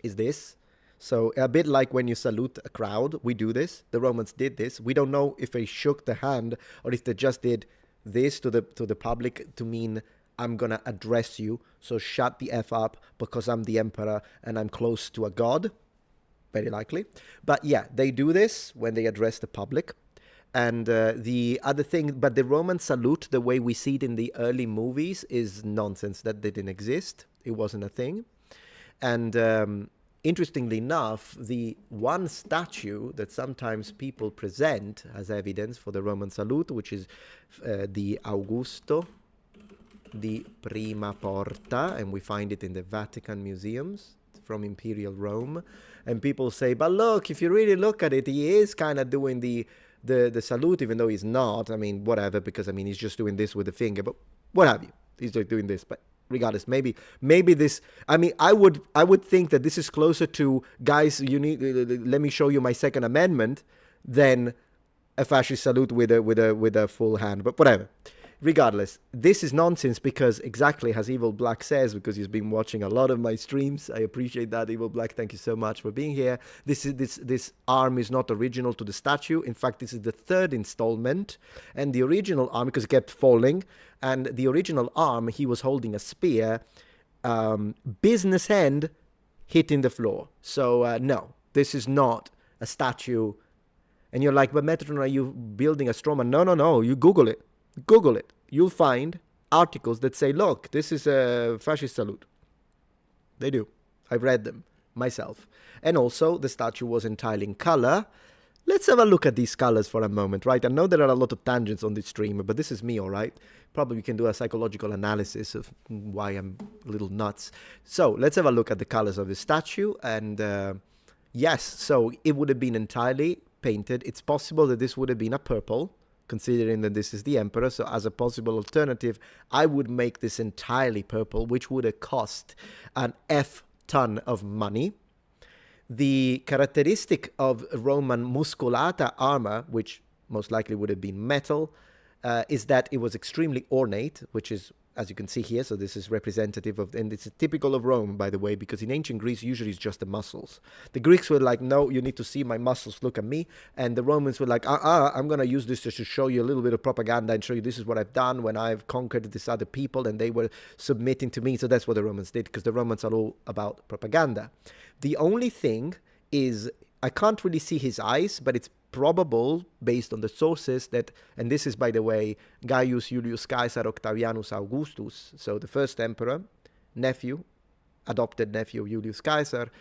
is this. So a bit like when you salute a crowd, we do this. The Romans did this. We don't know if they shook the hand or if they just did this to the public to mean I'm gonna address you, so shut the F up because I'm the emperor and I'm close to a god. Very likely. But yeah, they do this when they address the public. And the other thing, but the Roman salute, the way we see it in the early movies, is nonsense. That didn't exist. It wasn't a thing. And interestingly enough, the one statue that sometimes people present as evidence for the Roman salute, which is the Augusto. the Prima Porta, and we find it in the Vatican museums from Imperial Rome. And people say, but look, if you really look at it, he is kind of doing the salute, even though he's not. I mean, whatever, because, I mean, he's just doing this with the finger, but what have you. He's just doing this, but regardless, maybe this, I mean, I would think that this is closer to, guys, you need, let me show you my Second Amendment, than a fascist salute with a full hand, but whatever. Regardless, this is nonsense, because exactly as Evil Black says, because he's been watching a lot of my streams. I appreciate that, Evil Black. Thank you so much for being here. This arm is not original to the statue. In fact, this is the third installment, and the original arm, because it kept falling, and the original arm, he was holding a spear, business end, hitting the floor. So no, this is not a statue. And you're like, but Metatron, are you building a straw man? No, you Google it. Google it. You'll find articles that say, look, this is a fascist salute. They do. I've read them myself. And also, the statue was entirely in color. Let's have a look at these colors for a moment, right? I know there are a lot of tangents on this stream, but this is me, all right? Probably we can do a psychological analysis of why I'm a little nuts. So let's have a look at the colors of the statue. And yes, so it would have been entirely painted. It's possible that this would have been a purple, considering that this is the emperor. So as a possible alternative, I would make this entirely purple, which would have cost an F ton of money. The characteristic of Roman musculata armor, which most likely would have been metal, is that it was extremely ornate, which is, as you can see here, so this is representative of, and it's typical of Rome, by the way, because in ancient Greece, usually it's just the muscles. The Greeks were like, no, you need to see my muscles, look at me. And the Romans were like, I'm going to use this just to show you a little bit of propaganda and show you this is what I've done when I've conquered this other people, and they were submitting to me. So that's what the Romans did, because the Romans are all about propaganda. The only thing is, I can't really see his eyes, but it's probable, based on the sources, that, and this is, by the way, Gaius Julius Caesar Octavianus Augustus, so the first emperor, adopted nephew of Julius Caesar.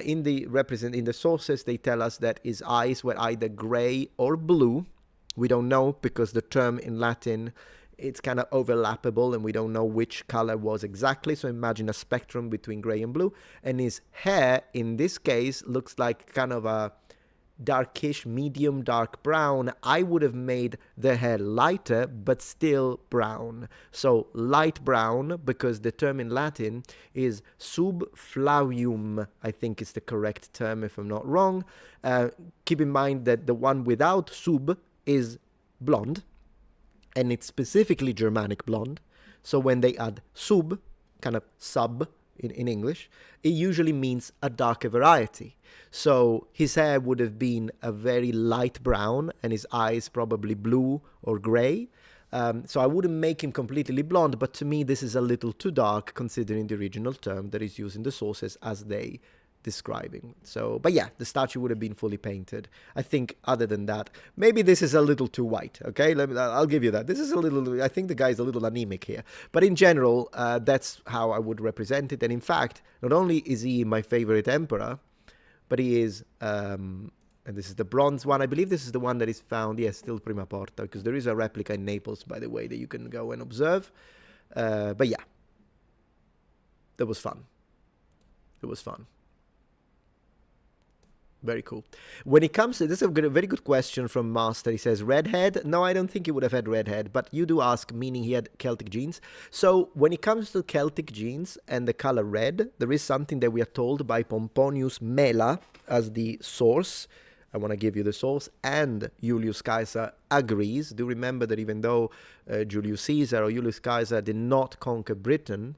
In the sources, they tell us that his eyes were either gray or blue. We don't know, because the term in Latin, it's kind of overlappable, and we don't know which color was exactly. So imagine a spectrum between gray and blue. And his hair, in this case, looks like kind of a darkish, medium dark brown. I would have made the hair lighter, but still brown. So light brown, because the term in Latin is subflavium, I think is the correct term if I'm not wrong. Keep in mind that the one without sub is blonde, and it's specifically Germanic blonde. So when they add sub, kind of sub in English, it usually means a darker variety. So his hair would have been a very light brown, and his eyes probably blue or gray. So I wouldn't make him completely blonde, but to me this is a little too dark, considering the original term that is used in the sources as they describing. So, but yeah, the statue would have been fully painted. I think other than that, maybe this is a little too white, okay? I'll give you that. This is a little, I think the guy is a little anemic here. But in general, that's how I would represent it. And in fact, not only is he my favorite emperor, but he is, and this is the bronze one. I believe this is the one that is found, yes, still Prima Porta, because there is a replica in Naples, by the way, that you can go and observe. But yeah, that was fun. It was fun. Very cool. When it comes to this, is a very good question from Master. He says, redhead? No, I don't think he would have had redhead, but you do ask, meaning he had Celtic genes. So when it comes to Celtic genes and the color red, there is something that we are told by Pomponius Mela as the source. I want to give you the source, and Julius Caesar agrees. Do remember that even though Julius Caesar or Julius Caesar did not conquer Britain,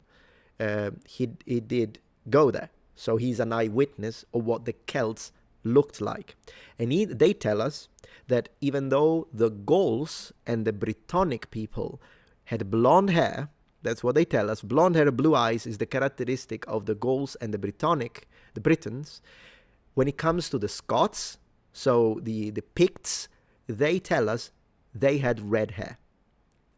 he did go there. So he's an eyewitness of what the Celts looked like. And they tell us that even though the Gauls and the Brittonic people had blonde hair, that's what they tell us, blonde hair and blue eyes is the characteristic of the Gauls and the Brittonic, the Britons. When it comes to the Scots, so the Picts, they tell us they had red hair.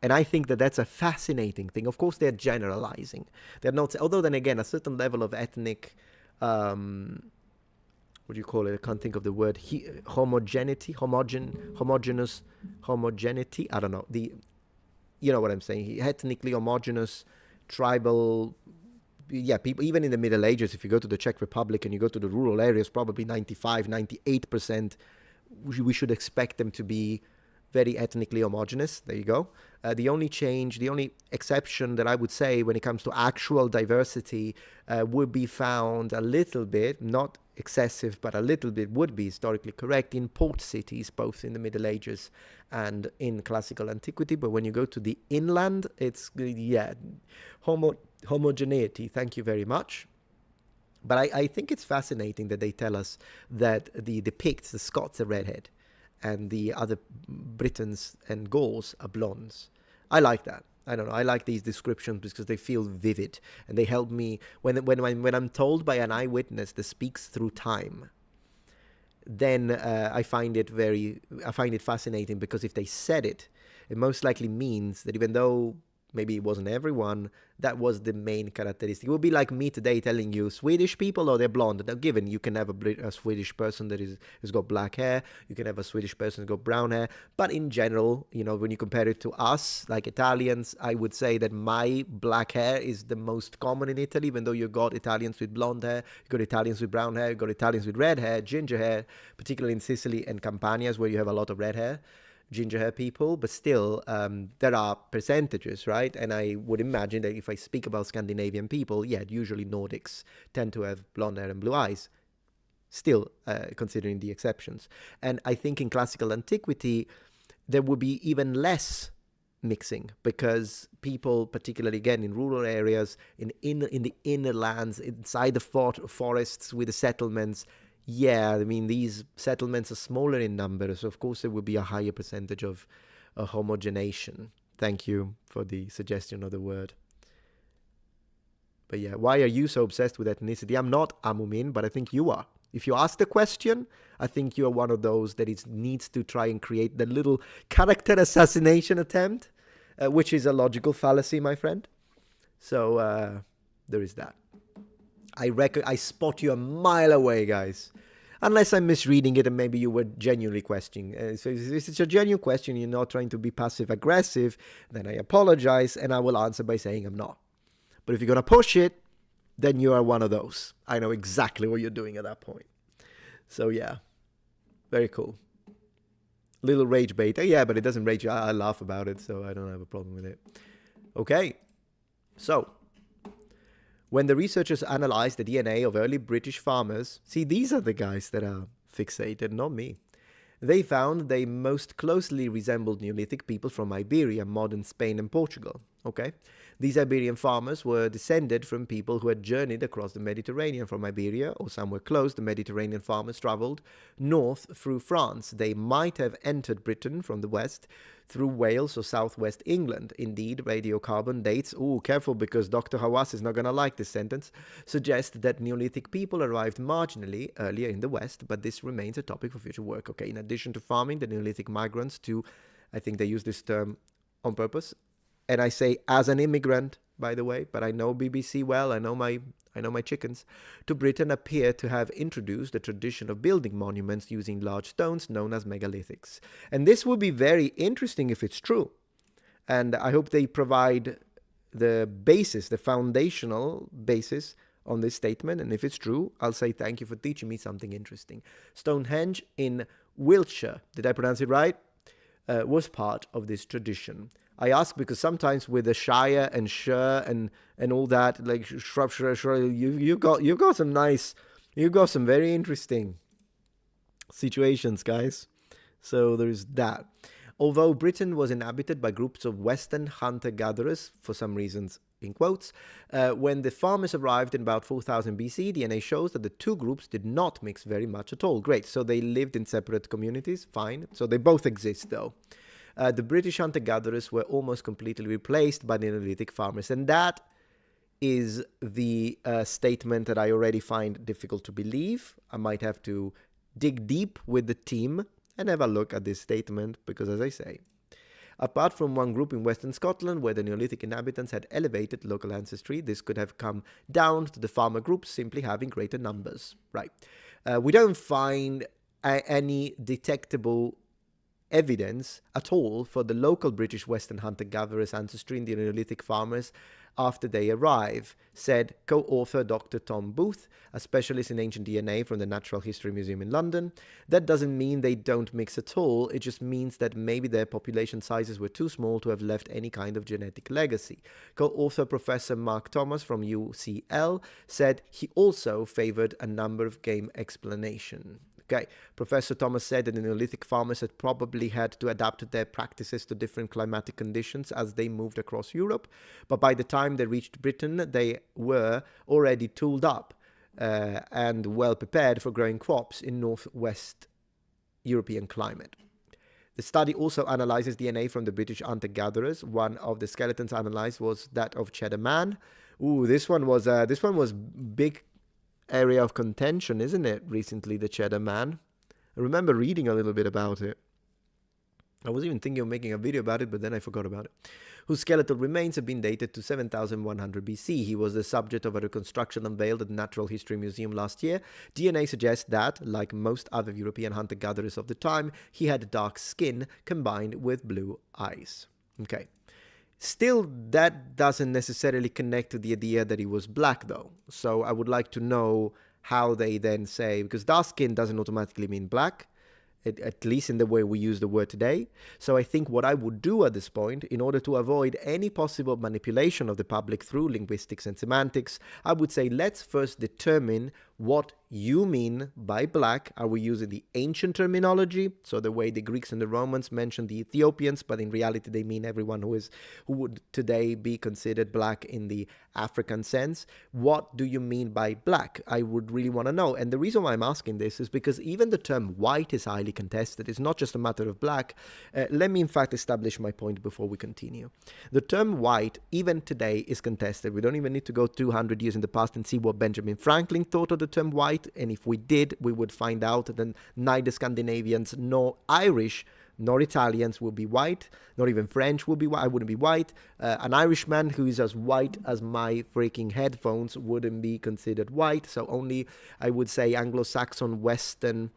And I think that that's a fascinating thing. Of course, they're generalizing. They're not, although then again, a certain level of ethnic, what do you call it? I can't think of the word. Homogeneity. I don't know. you know what I'm saying, ethnically homogenous, tribal, yeah, people, even in the Middle Ages, if you go to the Czech Republic and you go to the rural areas, probably 95, 98%, we should expect them to be very ethnically homogenous. There you go. The only change, the only exception that I would say when it comes to actual diversity would be found a little bit, not excessive, but a little bit would be historically correct in port cities, both in the Middle Ages and in classical antiquity. But when you go to the inland, it's, yeah, homogeneity. Thank you very much. But I think it's fascinating that they tell us that the Picts, the Scots, are redhead, and the other Britons and Gauls are blondes. I like that. I don't know. I like these descriptions because they feel vivid and they help me when I'm told by an eyewitness that speaks through time. Then I find it fascinating, because if they said it, it most likely means that even though maybe it wasn't everyone, that was the main characteristic. It would be like me today telling you Swedish people, or they're blonde. Now, given you can have a Swedish person that has got black hair, you can have a Swedish person that's got brown hair, but in general, you know, when you compare it to us, like Italians, I would say that my black hair is the most common in Italy, even though you've got Italians with blonde hair, you've got Italians with brown hair, you've got Italians with red hair, ginger hair, particularly in Sicily and Campanias, where you have a lot of red hair, ginger hair people, but still there are percentages, right? And I would imagine that if I speak about Scandinavian people, yeah, usually Nordics tend to have blonde hair and blue eyes, still considering the exceptions. And I think in classical antiquity there would be even less mixing, because people, particularly again in rural areas, in the inner lands, inside the forests with the settlements, yeah, I mean, these settlements are smaller in number, so of course there would be a higher percentage of homogenation. Thank you for the suggestion of the word. But yeah, why are you so obsessed with ethnicity? I'm not, Amumin, but I think you are. If you ask the question, I think you are one of those that needs to try and create the little character assassination attempt, which is a logical fallacy, my friend. So there is that. I spot you a mile away, guys. Unless I'm misreading it and maybe you were genuinely questioning. So if it's a genuine question, you're not trying to be passive-aggressive, then I apologize and I will answer by saying I'm not. But if you're going to push it, then you are one of those. I know exactly what you're doing at that point. So yeah, very cool. Little rage bait. Yeah, but it doesn't rage. I laugh about it, so I don't have a problem with it. Okay, so when the researchers analyzed the DNA of early British farmers, see, these are the guys that are fixated, not me. They found they most closely resembled Neolithic people from Iberia, modern Spain and Portugal. Okay, these Iberian farmers were descended from people who had journeyed across the Mediterranean from Iberia, or somewhere close. The Mediterranean farmers traveled north through France. They might have entered Britain from the west through Wales or southwest England. Indeed, radiocarbon dates, careful because Dr. Hawass is not going to like this sentence, suggest that Neolithic people arrived marginally earlier in the west, but this remains a topic for future work. Okay, in addition to farming, the Neolithic migrants to, I think they use this term on purpose, and I say as an immigrant, by the way, but I know BBC well, I know my chickens, to Britain appear to have introduced the tradition of building monuments using large stones known as megalithics. And this would be very interesting if it's true. And I hope they provide the basis, the foundational basis on this statement. And if it's true, I'll say thank you for teaching me something interesting. Stonehenge in Wiltshire, did I pronounce it right? Was part of this tradition. I ask because sometimes with the Shire and Shire and all that, like Shropshire, you got some very interesting situations, guys. So there's that. Although Britain was inhabited by groups of Western hunter-gatherers, for some reasons, in quotes, when the farmers arrived in about 4000 BC, DNA shows that the two groups did not mix very much at all. Great, so they lived in separate communities, fine. So they both exist, though. The British hunter-gatherers were almost completely replaced by the Neolithic farmers. And that is the statement that I already find difficult to believe. I might have to dig deep with the team and have a look at this statement because, as I say, apart from one group in Western Scotland where the Neolithic inhabitants had elevated local ancestry, this could have come down to the farmer groups simply having greater numbers. Right. We don't find any detectable evidence at all for the local British Western hunter-gatherers' ancestry in the Neolithic farmers after they arrive, said co-author Dr. Tom Booth, a specialist in ancient DNA from the Natural History Museum in London. That doesn't mean they don't mix at all, it just means that maybe their population sizes were too small to have left any kind of genetic legacy. Co-author Professor Mark Thomas from UCL said he also favored a number of game explanation. Okay, Professor Thomas said that the Neolithic farmers had probably had to adapt their practices to different climatic conditions as they moved across Europe, but by the time they reached Britain, they were already tooled up and well prepared for growing crops in northwest European climate. The study also analyzes DNA from the British hunter-gatherers. One of the skeletons analyzed was that of Cheddar Man. Ooh, this one was big area of contention, isn't it, recently, the Cheddar Man? I remember reading a little bit about it. I was even thinking of making a video about it, but then I forgot about it. Whose skeletal remains have been dated to 7100 BC. He was the subject of a reconstruction unveiled at the Natural History Museum last year. DNA suggests that, like most other European hunter-gatherers of the time, he had dark skin combined with blue eyes. Okay. Still, that doesn't necessarily connect to the idea that he was black, though. So I would like to know how they then say, because dark skin doesn't automatically mean black, at least in the way we use the word today. So I think what I would do at this point, in order to avoid any possible manipulation of the public through linguistics and semantics, I would say let's first determine what you mean by black. Are we using the ancient terminology, so the way the Greeks and the Romans mentioned the Ethiopians, but in reality they mean everyone who would today be considered black in the African sense? What do you mean by black? I would really want to know. And the reason why I'm asking this is because even the term white is highly contested. It's not just a matter of black. Let me in fact establish my point before we continue. The term white, even today, is contested. We don't even need to go 200 years in the past and see what Benjamin Franklin thought of the term white, and if we did, we would find out that neither Scandinavians nor Irish nor Italians will be white, not even French will be white. I wouldn't be white. An Irishman who is as white as my freaking headphones wouldn't be considered white. So only, I would say, Anglo-Saxon, Western,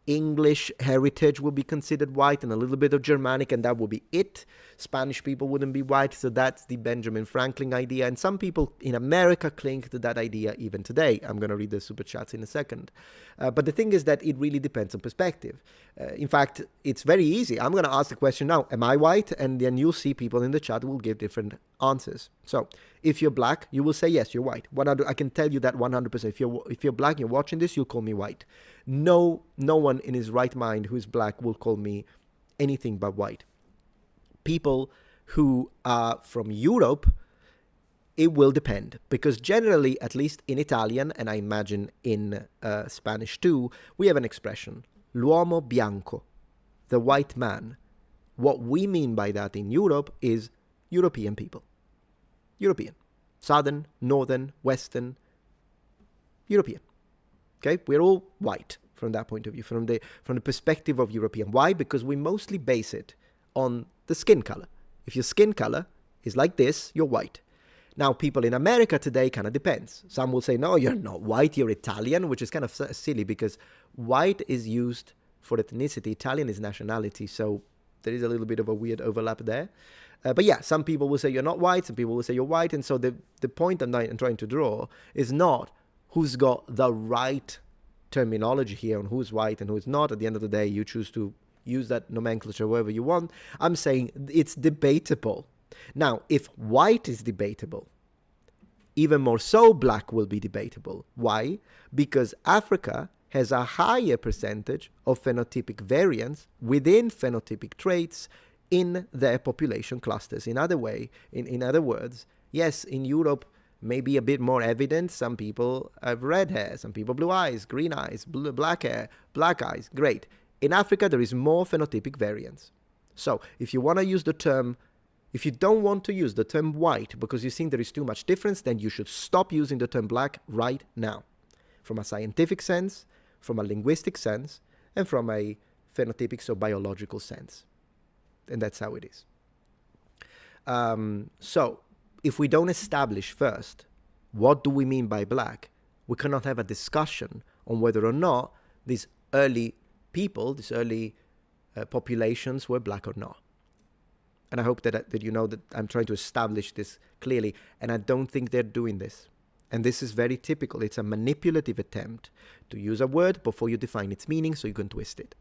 English heritage will be considered white, and a little bit of Germanic, and that would be it. Spanish people wouldn't be white, so that's the Benjamin Franklin idea, and some people in America cling to that idea even today. I'm going to read the super chats in a second. But the thing is that it really depends on perspective. In fact, it's very easy. I'm going to ask the question now, am I white? And then you'll see people in the chat will give different answers. So if you're black, you will say, yes, you're white. I can tell you that 100%. If you're black, you're watching this, you'll call me white. No one in his right mind who is black will call me anything but white. People who are from Europe, it will depend, because generally, at least in Italian, and I imagine in Spanish too, we have an expression, l'uomo bianco, the white man. What we mean by that in Europe is European people. European. Southern, Northern, Western, European. Okay, we're all white from that point of view, from the perspective of European. Why? Because we mostly base it on the skin color. If your skin color is like this, you're white. Now, people in America today kind of depends. Some will say, no, you're not white, you're Italian, which is kind of silly because white is used for ethnicity. Italian is nationality, so there is a little bit of a weird overlap there. But yeah, some people will say you're not white, some people will say you're white, and so the point I'm trying to draw is not who's got the right terminology here on who's white and who's not. At the end of the day, you choose to use that nomenclature wherever you want. I'm saying it's debatable. Now, if white is debatable, even more so black will be debatable. Why? Because Africa has a higher percentage of phenotypic variance within phenotypic traits in their population clusters. In other words, yes, in Europe, maybe a bit more evident. Some people have red hair, some people blue eyes, green eyes, black hair, black eyes. Great. In Africa, there is more phenotypic variance. So if you want to use the term, if you don't want to use the term white because you think there is too much difference, then you should stop using the term black right now. From a scientific sense, from a linguistic sense, and from a phenotypic, so biological sense. And that's how it is. So if we don't establish first what do we mean by black, we cannot have a discussion on whether or not these early people, these early populations were black or not. And I hope that you know that I'm trying to establish this clearly, and I don't think they're doing this. And this is very typical. It's a manipulative attempt to use a word before you define its meaning so you can twist it.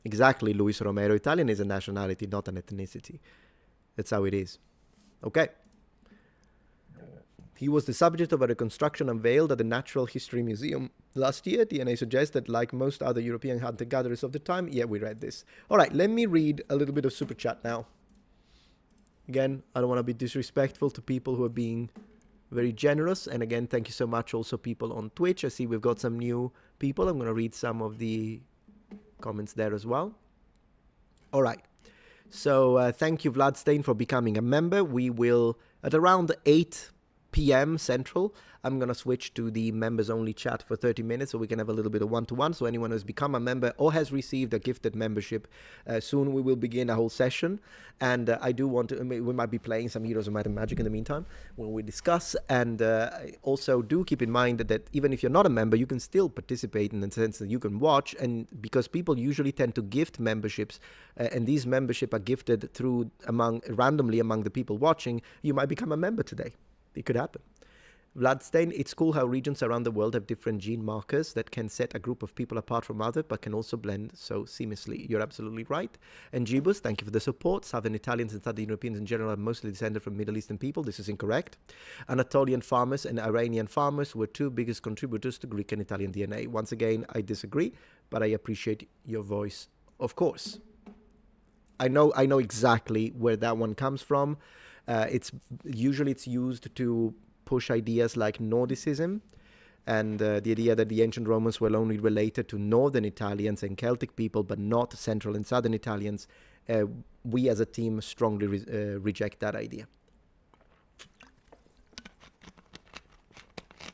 Exactly, Luis Romero. Italian is a nationality, not an ethnicity. That's how it is. Okay. He was the subject of a reconstruction unveiled at the Natural History Museum last year. DNA suggests that, like most other European hunter-gatherers of the time, yeah, we read this. All right, let me read a little bit of Super Chat now. Again, I don't want to be disrespectful to people who are being very generous. And again, thank you so much also people on Twitch. I see we've got some new people. I'm going to read some of the comments there as well. All right. So thank you, Vlad Stein, for becoming a member. We will, at around 8 p.m. Central, I'm going to switch to the members-only chat for 30 minutes so we can have a little bit of one-to-one. So anyone who's become a member or has received a gifted membership, soon we will begin a whole session. And I do want to, we might be playing some Heroes of Might and Magic in the meantime when we discuss. And also do keep in mind that even if you're not a member, you can still participate in the sense that you can watch. And because people usually tend to gift memberships, and these memberships are gifted through randomly among the people watching, you might become a member today. It could happen. Vladstein, it's cool how regions around the world have different gene markers that can set a group of people apart from others, but can also blend so seamlessly. You're absolutely right. And Jibus, thank you for the support. Southern Italians and Southern Europeans in general are mostly descended from Middle Eastern people. This is incorrect. Anatolian farmers and Iranian farmers were two biggest contributors to Greek and Italian DNA. Once again, I disagree, but I appreciate your voice, of course. I know exactly where that one comes from. It's used to push ideas like Nordicism and the idea that the ancient Romans were only related to northern Italians and Celtic people, but not central and southern Italians. We as a team strongly reject that idea.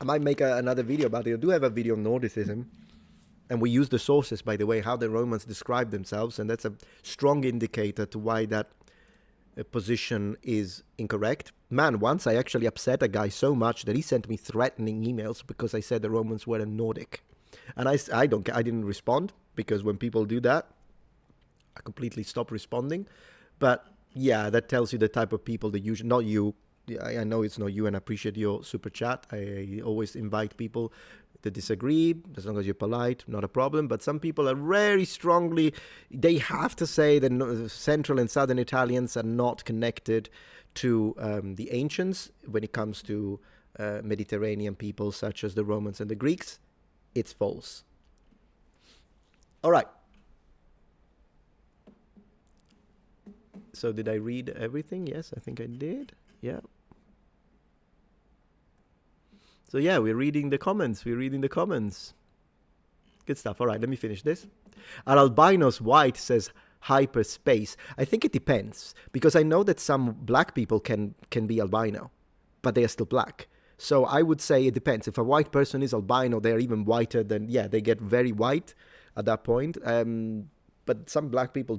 I might make another video about it. I do have a video on Nordicism. And we use the sources, by the way, how the Romans describe themselves. And that's a strong indicator to why that position is incorrect. Man, once I actually upset a guy so much that he sent me threatening emails because I said the Romans were a Nordic. And I didn't respond, because when people do that, I completely stop responding. But yeah, that tells you the type of people that usually, not you. I know it's not you, and I appreciate your super chat. I always invite people to disagree, as long as you're polite, not a problem. But some people are very strongly, they have to say that Central and Southern Italians are not connected to the ancients when it comes to Mediterranean people such as the Romans and the Greeks. It's false. All right. So did I read everything? Yes, I think I did. Yeah. So yeah, we're reading the comments. Good stuff. All right, let me finish this. Are albinos white, says Hyperspace. I think it depends, because I know that some black people can be albino, but they are still black. So I would say it depends. If a white person is albino, they're even whiter than, yeah, they get very white at that point. But some black people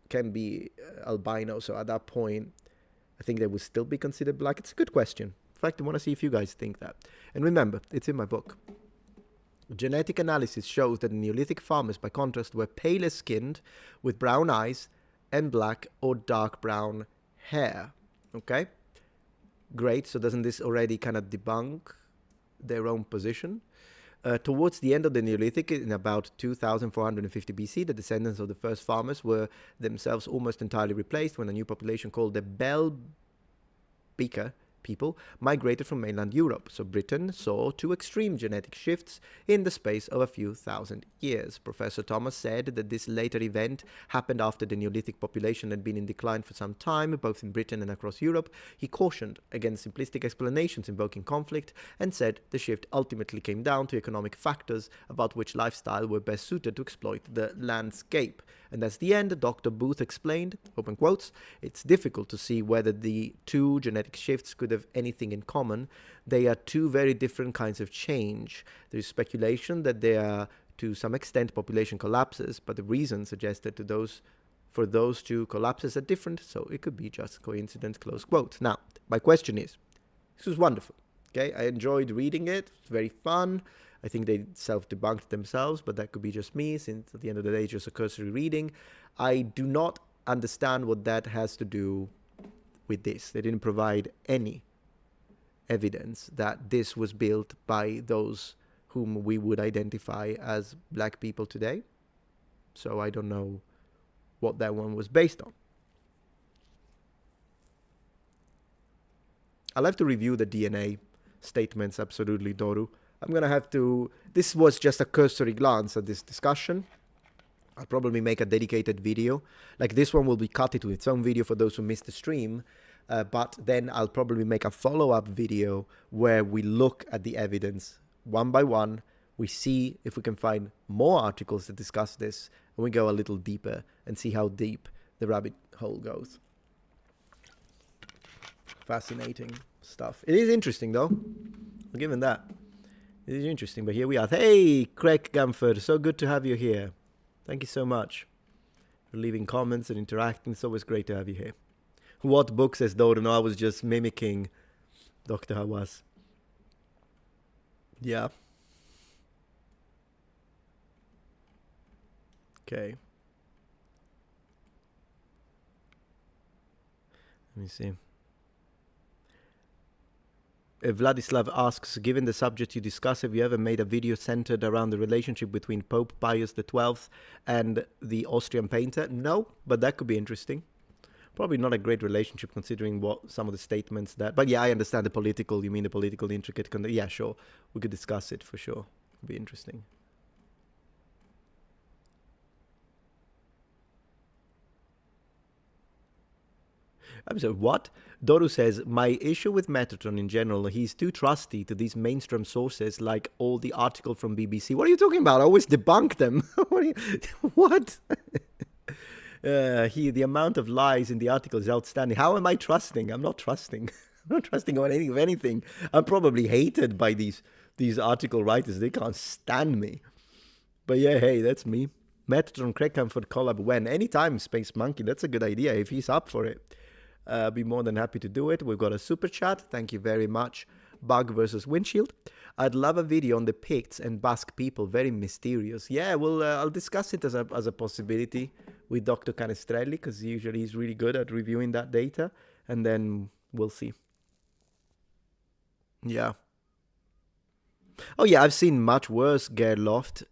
can be albino. So at that point, I think they would still be considered black. It's a good question. In fact, I want to see if you guys think that. And remember, it's in my book. Genetic analysis shows that the Neolithic farmers, by contrast, were paler skinned with brown eyes and black or dark brown hair. Okay? Great. So doesn't this already kind of debunk their own position? Towards the end of the Neolithic, in about 2450 BC, the descendants of the first farmers were themselves almost entirely replaced when a new population called the Belgica people migrated from mainland Europe. So Britain saw two extreme genetic shifts in the space of a few thousand years. Professor Thomas said that this later event happened after the Neolithic population had been in decline for some time, both in Britain and across Europe. He cautioned against simplistic explanations invoking conflict and said the shift ultimately came down to economic factors about which lifestyle were best suited to exploit the landscape. And that's the end. Dr. Booth explained, open quotes, it's difficult to see whether the two genetic shifts could have anything in common. They are two very different kinds of change. There is speculation that they are, to some extent, population collapses, but the reasons suggested for those two collapses are different, so it could be just coincidence, close quote. Now, my question is, this was wonderful. Okay, I enjoyed reading it. It's very fun. I think they self-debunked themselves, but that could be just me, since at the end of the day, it's just a cursory reading. I do not understand what that has to do with this. They didn't provide any evidence that this was built by those whom we would identify as black people today. So I don't know what that one was based on. I'll have to review the DNA statements, absolutely, Doru. I'm going to have to... This was just a cursory glance at this discussion. I'll probably make a dedicated video. Like this one will be cut into its own video for those who missed the stream. But then I'll probably make a follow-up video where we look at the evidence one by one. We see if we can find more articles that discuss this. And we go a little deeper and see how deep the rabbit hole goes. Fascinating stuff. It is interesting, though. I'll give him that. It is interesting, but here we are. Hey, Craig Gamford, so good to have you here. Thank you so much for leaving comments and interacting. It's always great to have you here. What book, says Dodo? No, I was just mimicking Dr. Hawass. Yeah. Okay. Let me see. Vladislav asks, given the subject you discuss, have you ever made a video centered around the relationship between Pope Pius XII and the Austrian painter? No, but that could be interesting. Probably not a great relationship considering what some of the statements that... But yeah, I understand the political, you mean the political intricate... Yeah, sure. We could discuss it for sure. It'd be interesting. I'm sorry, what? Doru says, my issue with Metatron in general, he's too trusty to these mainstream sources like all the article from BBC. What are you talking about? I always debunk them. What? The amount of lies in the article is outstanding. How am I trusting? I'm not trusting. I'm not trusting on any of anything. I'm probably hated by these article writers. They can't stand me. But yeah, hey, that's me. Metatron Craig Comfort collab when? Anytime, Space Monkey. That's a good idea if he's up for it. Be more than happy to do it. We've got a super chat. Thank you very much. Bug versus windshield. I'd love a video on the Picts and Basque people. Very mysterious. Yeah, well, I'll discuss it as a possibility with Dr. Canestrelli, because usually he's really good at reviewing that data. And then we'll see. Yeah. Oh yeah, I've seen much worse Gerloft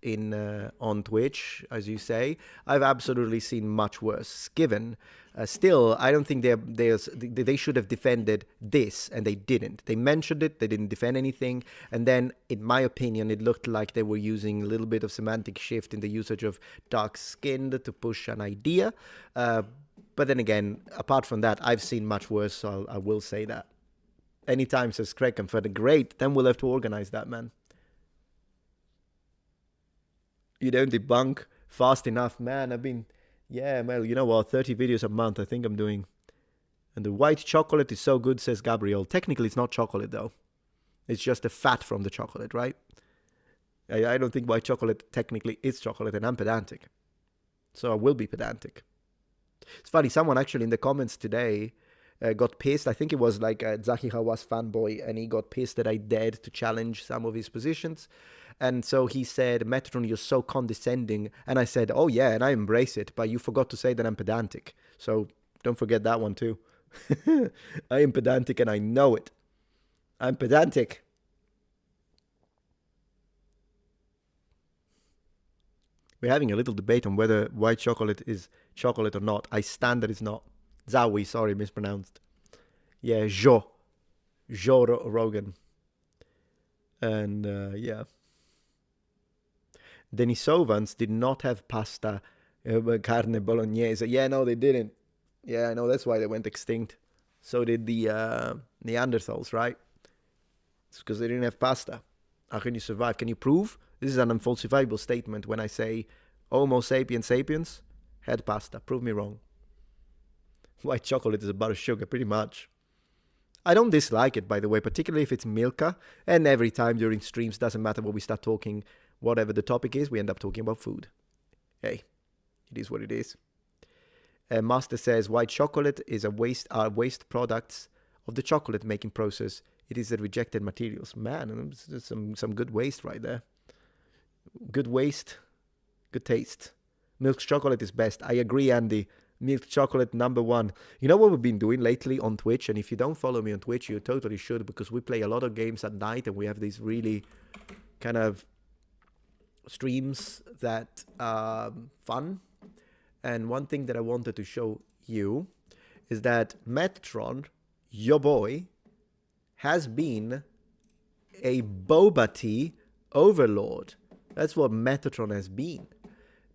on Twitch, as you say. I've absolutely seen much worse. Given, still, I don't think they should have defended this, and they didn't. They mentioned it, they didn't defend anything, and then, in my opinion, it looked like they were using a little bit of semantic shift in the usage of dark-skinned to push an idea. But then again, apart from that, I've seen much worse, so I will say that. Anytime, says Craig, and for the great, then we'll have to organize that, man. You don't debunk fast enough, man. I've been, yeah, well, you know what, 30 videos a month I think I'm doing. And the white chocolate is so good, says Gabriel. Technically, it's not chocolate, though. It's just the fat from the chocolate, right? I don't think white chocolate technically is chocolate, and I'm pedantic. So I will be pedantic. It's funny, someone actually in the comments today got pissed. I think it was like a Zahi Hawass fanboy, and he got pissed that I dared to challenge some of his positions. And so he said, Metatron, you're so condescending. And I said, oh yeah, and I embrace it, but you forgot to say that I'm pedantic. So don't forget that one too. I am pedantic and I know it. I'm pedantic. We're having a little debate on whether white chocolate is chocolate or not. I stand that it's not. Zahi, sorry, mispronounced. Yeah, Joe Rogan. And yeah. Denisovans did not have pasta carne bolognese. Yeah, no, they didn't. Yeah, I know, that's why they went extinct. So did the Neanderthals, right? It's because they didn't have pasta. How can you survive? Can you prove? This is an unfalsifiable statement when I say Homo sapiens sapiens had pasta. Prove me wrong. White chocolate is a bar of sugar, pretty much. I don't dislike it, by the way, particularly if it's Milka. And every time during streams, doesn't matter what we start talking, whatever the topic is, we end up talking about food. Hey, it is what it is. Master says white chocolate is waste products of the chocolate making process. It is the rejected materials. Man, there's some good waste right there. Good waste, good taste. Milk chocolate is best. I agree, Andy. Milk chocolate number one. You know what we've been doing lately on Twitch? And if you don't follow me on Twitch, you totally should, because we play a lot of games at night and we have these really kind of streams that are fun. And one thing that I wanted to show you is that Metatron, your boy, has been a boba tea overlord. That's what Metatron has been.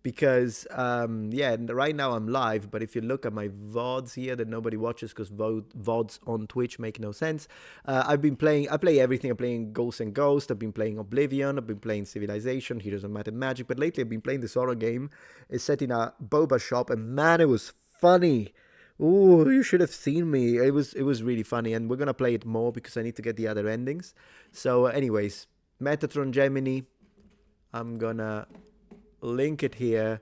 Because, yeah, right now I'm live, but if you look at my VODs here that nobody watches because VODs on Twitch make no sense, I play everything. I'm playing Ghosts and Ghosts, I've been playing Oblivion, I've been playing Civilization, Heroes of Might and Magic, but lately I've been playing this horror game. It's set in a boba shop, and man, it was funny. Ooh, you should have seen me. It was really funny, and we're going to play it more because I need to get the other endings. So, anyways, Metatron Gemini, I'm going to link it here.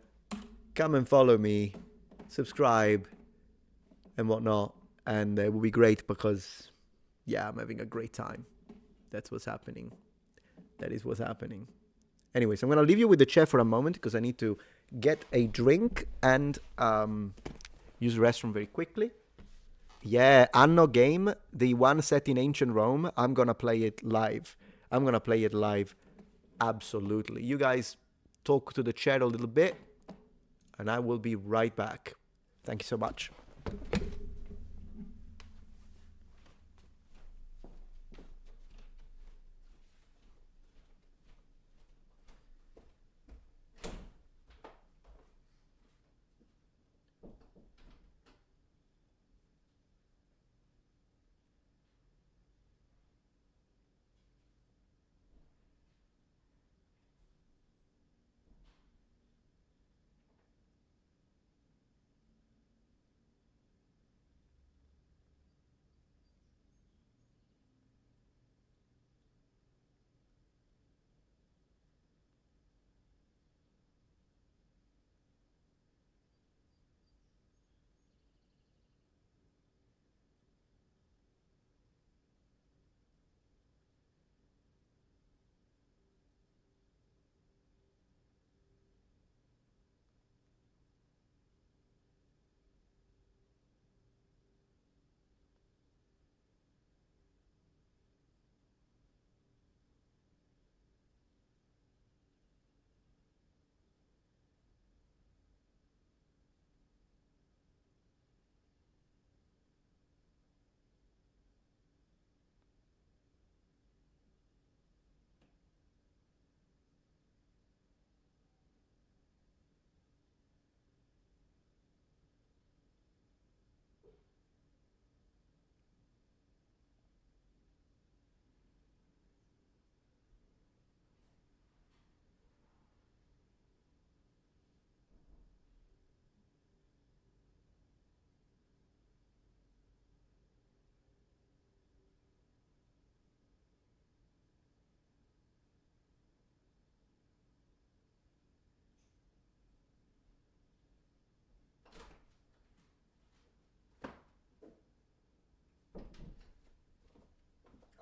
Come and follow me, subscribe and whatnot, and it will be great because yeah, I'm having a great time. That's what's happening. That is what's happening. Anyways, I'm gonna leave you with the chat for a moment because I need to get a drink and use the restroom very quickly. Yeah, Anno game, the one set in ancient Rome, I'm gonna play it live. Absolutely. You guys talk to the chat a little bit, and I will be right back. Thank you so much.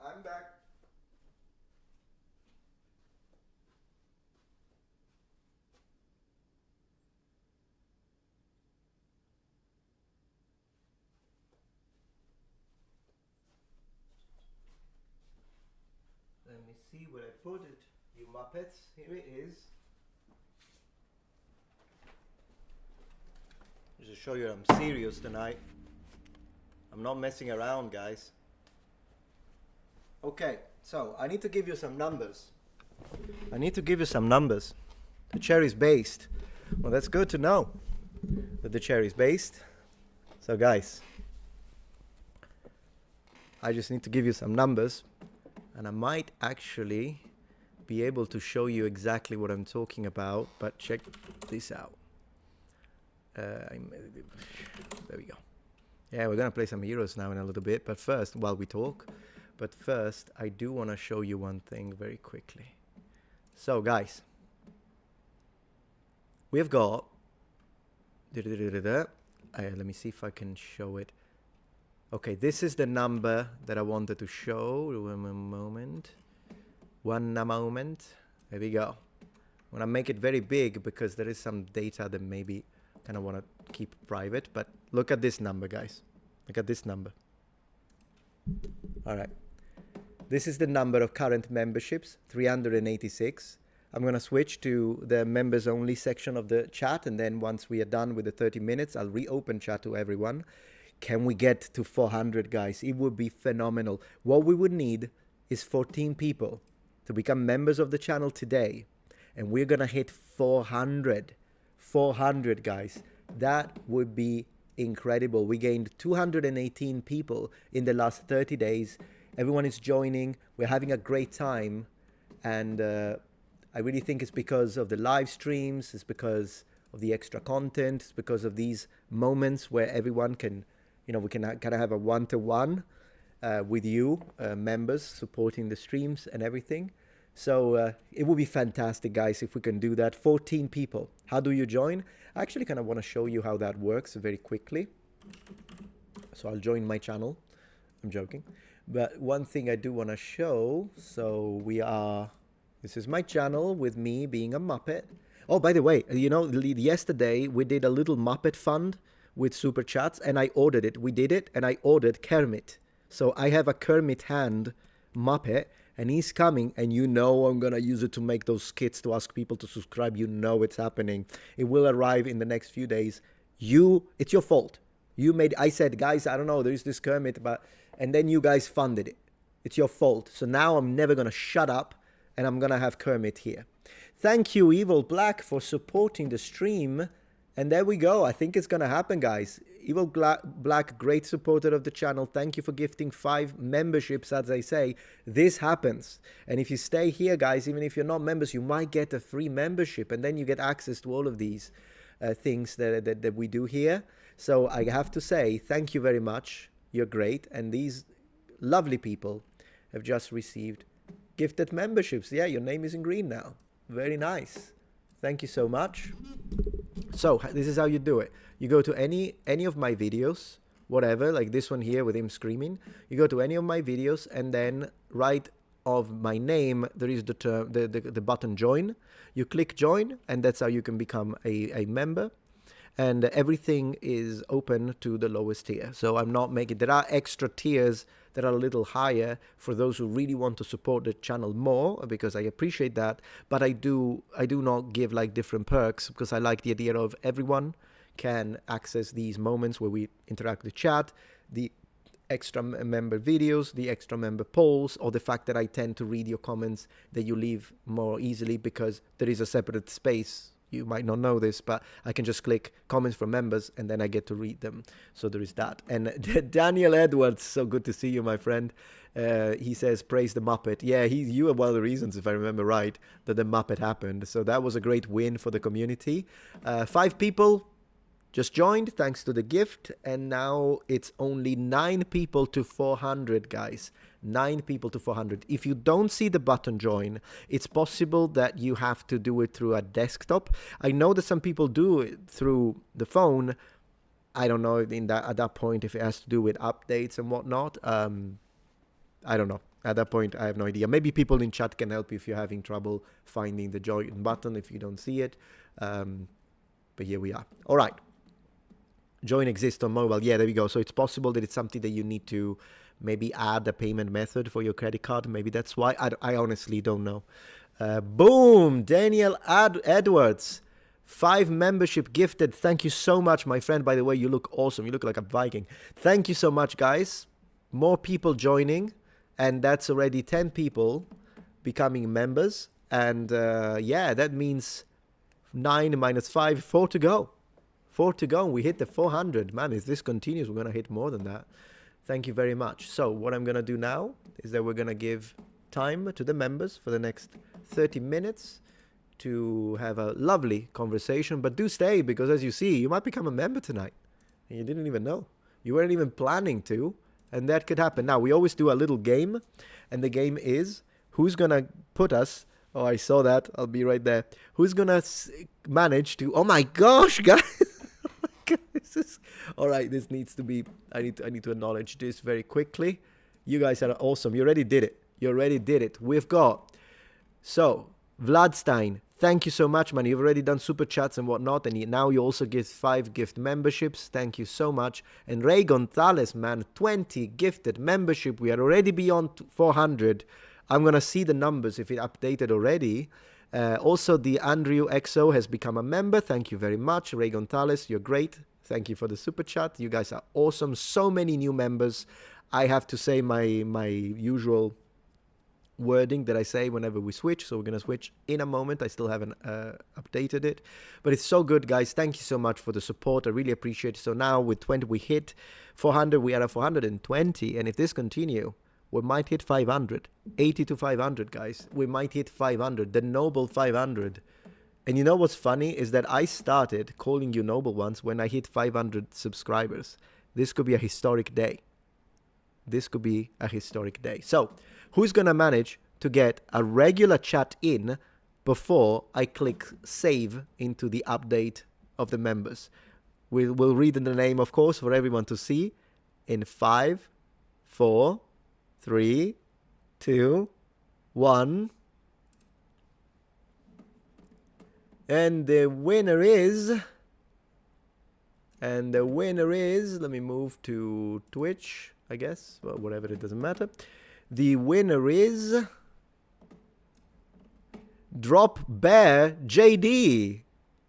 I'm back. Let me see where I put it, you Muppets. Here it is. Just to show you I'm serious tonight. I'm not messing around, guys. Okay, so I need to give you some numbers. The chair is based. Well, that's good to know that the chair is based. So, guys, I just need to give you some numbers, and I might actually be able to show you exactly what I'm talking about, but check this out. There we go. Yeah, we're gonna play some heroes now in a little bit, but first, while we talk, I do want to show you one thing very quickly. So, guys, we have got let me see if I can show it. Okay, this is the number that I wanted to show. One moment. There we go. I'm gonna make it very big because there is some data that maybe kind of want to keep private. But look at this number, guys. Look at this number. All right. This is the number of current memberships, 386. I'm going to switch to the members only section of the chat. And then once we are done with the 30 minutes, I'll reopen chat to everyone. Can we get to 400, guys? It would be phenomenal. What we would need is 14 people to become members of the channel today. And we're going to hit 400. 400, guys. That would be incredible. We gained 218 people in the last 30 days. Everyone is joining. We're having a great time. And I really think it's because of the live streams. It's because of the extra content. It's because of these moments where everyone can, you know, we can kind of have a one-to-one with you, members, supporting the streams and everything. So it would be fantastic, guys, if we can do that. 14 people. How do you join? I actually kind of want to show you how that works very quickly. So I'll join my channel. I'm joking. But one thing I do want to show. So this is my channel with me being a Muppet. Oh, by the way, you know, yesterday we did a little Muppet fund with Super Chats and I ordered it. We did it and I ordered Kermit. So I have a Kermit hand Muppet. And he's coming, and you know I'm going to use it to make those skits to ask people to subscribe. You know it's happening. It will arrive in the next few days. It's your fault. I said, guys, I don't know, there's this Kermit, and then you guys funded it. It's your fault. So now I'm never going to shut up, and I'm going to have Kermit here. Thank you, Evil Black, for supporting the stream. And there we go. I think it's going to happen, guys. Evil Black, great supporter of the channel. Thank you for gifting 5 memberships, as I say. This happens. And if you stay here, guys, even if you're not members, you might get a free membership. And then you get access to all of these things that we do here. So I have to say, thank you very much. You're great. And these lovely people have just received gifted memberships. Yeah, your name is in green now. Very nice. Thank you so much. So this is how you do it. You go to any of my videos, whatever, like this one here with him screaming. You go to any of my videos, and then right of my name there is the term, the button join. You click join, and that's how you can become a member. And everything is open to the lowest tier. So I'm not making, there are extra tiers that are a little higher for those who really want to support the channel more, because I appreciate that. But I do not give like different perks, because I like the idea of everyone can access these moments where we interact with chat, the extra member videos, the extra member polls, or the fact that I tend to read your comments that you leave more easily because there is a separate space. You might not know this, but I can just click comments from members and then I get to read them. So there is that. And Daniel Edwards, so good to see you, my friend. He says, praise the Muppet. Yeah, you are one of the reasons, if I remember right, that the Muppet happened. So that was a great win for the community. 5 people just joined thanks to the gift. And now it's only 9 people to 400, guys. 9 people to 400. If you don't see the button join, it's possible that you have to do it through a desktop. I know that some people do it through the phone. I don't know at that point if it has to do with updates and whatnot. I don't know. At that point, I have no idea. Maybe people in chat can help you if you're having trouble finding the join button if you don't see it. But here we are. All right. Join exists on mobile. Yeah, there we go. So it's possible that it's something that you need to maybe add a payment method for your credit card. Maybe that's why. I honestly don't know. Boom! Daniel Edwards. 5 membership gifted. Thank you so much, my friend. By the way, you look awesome. You look like a Viking. Thank you so much, guys. More people joining. And that's already 10 people becoming members. And yeah, that means 9 minus 5, 4 to go. 4 to go. We hit the 400. Man, if this continues, we're going to hit more than that. Thank you very much. So what I'm going to do now is that we're going to give time to the members for the next 30 minutes to have a lovely conversation. But do stay, because as you see, you might become a member tonight. And you didn't even know. You weren't even planning to. And that could happen. Now, we always do a little game. And the game is, who's going to put us... Oh, I saw that. I'll be right there. Who's going to manage to... Oh my gosh, guys. All right, this needs to be... I need to acknowledge this very quickly. You guys are awesome. You already did it. We've got... So, Vladstein, Thank you so much, man. You've already done super chats and whatnot, and now you also give 5 gift memberships. Thank you so much. And Ray Gonzalez, man, 20 gifted membership. We are already beyond 400. I'm going to see the numbers if it updated already. Also, the Andrew XO has become a member. Thank you very much. Ray Gonzalez, you're great. Thank you for the super chat. You guys are awesome. So many new members. I have to say my usual wording that I say whenever we switch. So we're going to switch in a moment. I still haven't updated it. But it's so good, guys. Thank you so much for the support. I really appreciate it. So now with 20, we hit 400. We are at 420. And if this continue, we might hit 500. 80 to 500, guys. We might hit 500. The noble 500. And you know what's funny is that I started calling you noble ones when I hit 500 subscribers. This could be a historic day. This could be a historic day. So, who's going to manage to get a regular chat in before I click save into the update of the members? We'll read in the name, of course, for everyone to see. In 5, 4, 3, 2, 1. And the winner is... let me move to Twitch, I guess. Well, whatever, it doesn't matter. The winner is... Drop Bear JD,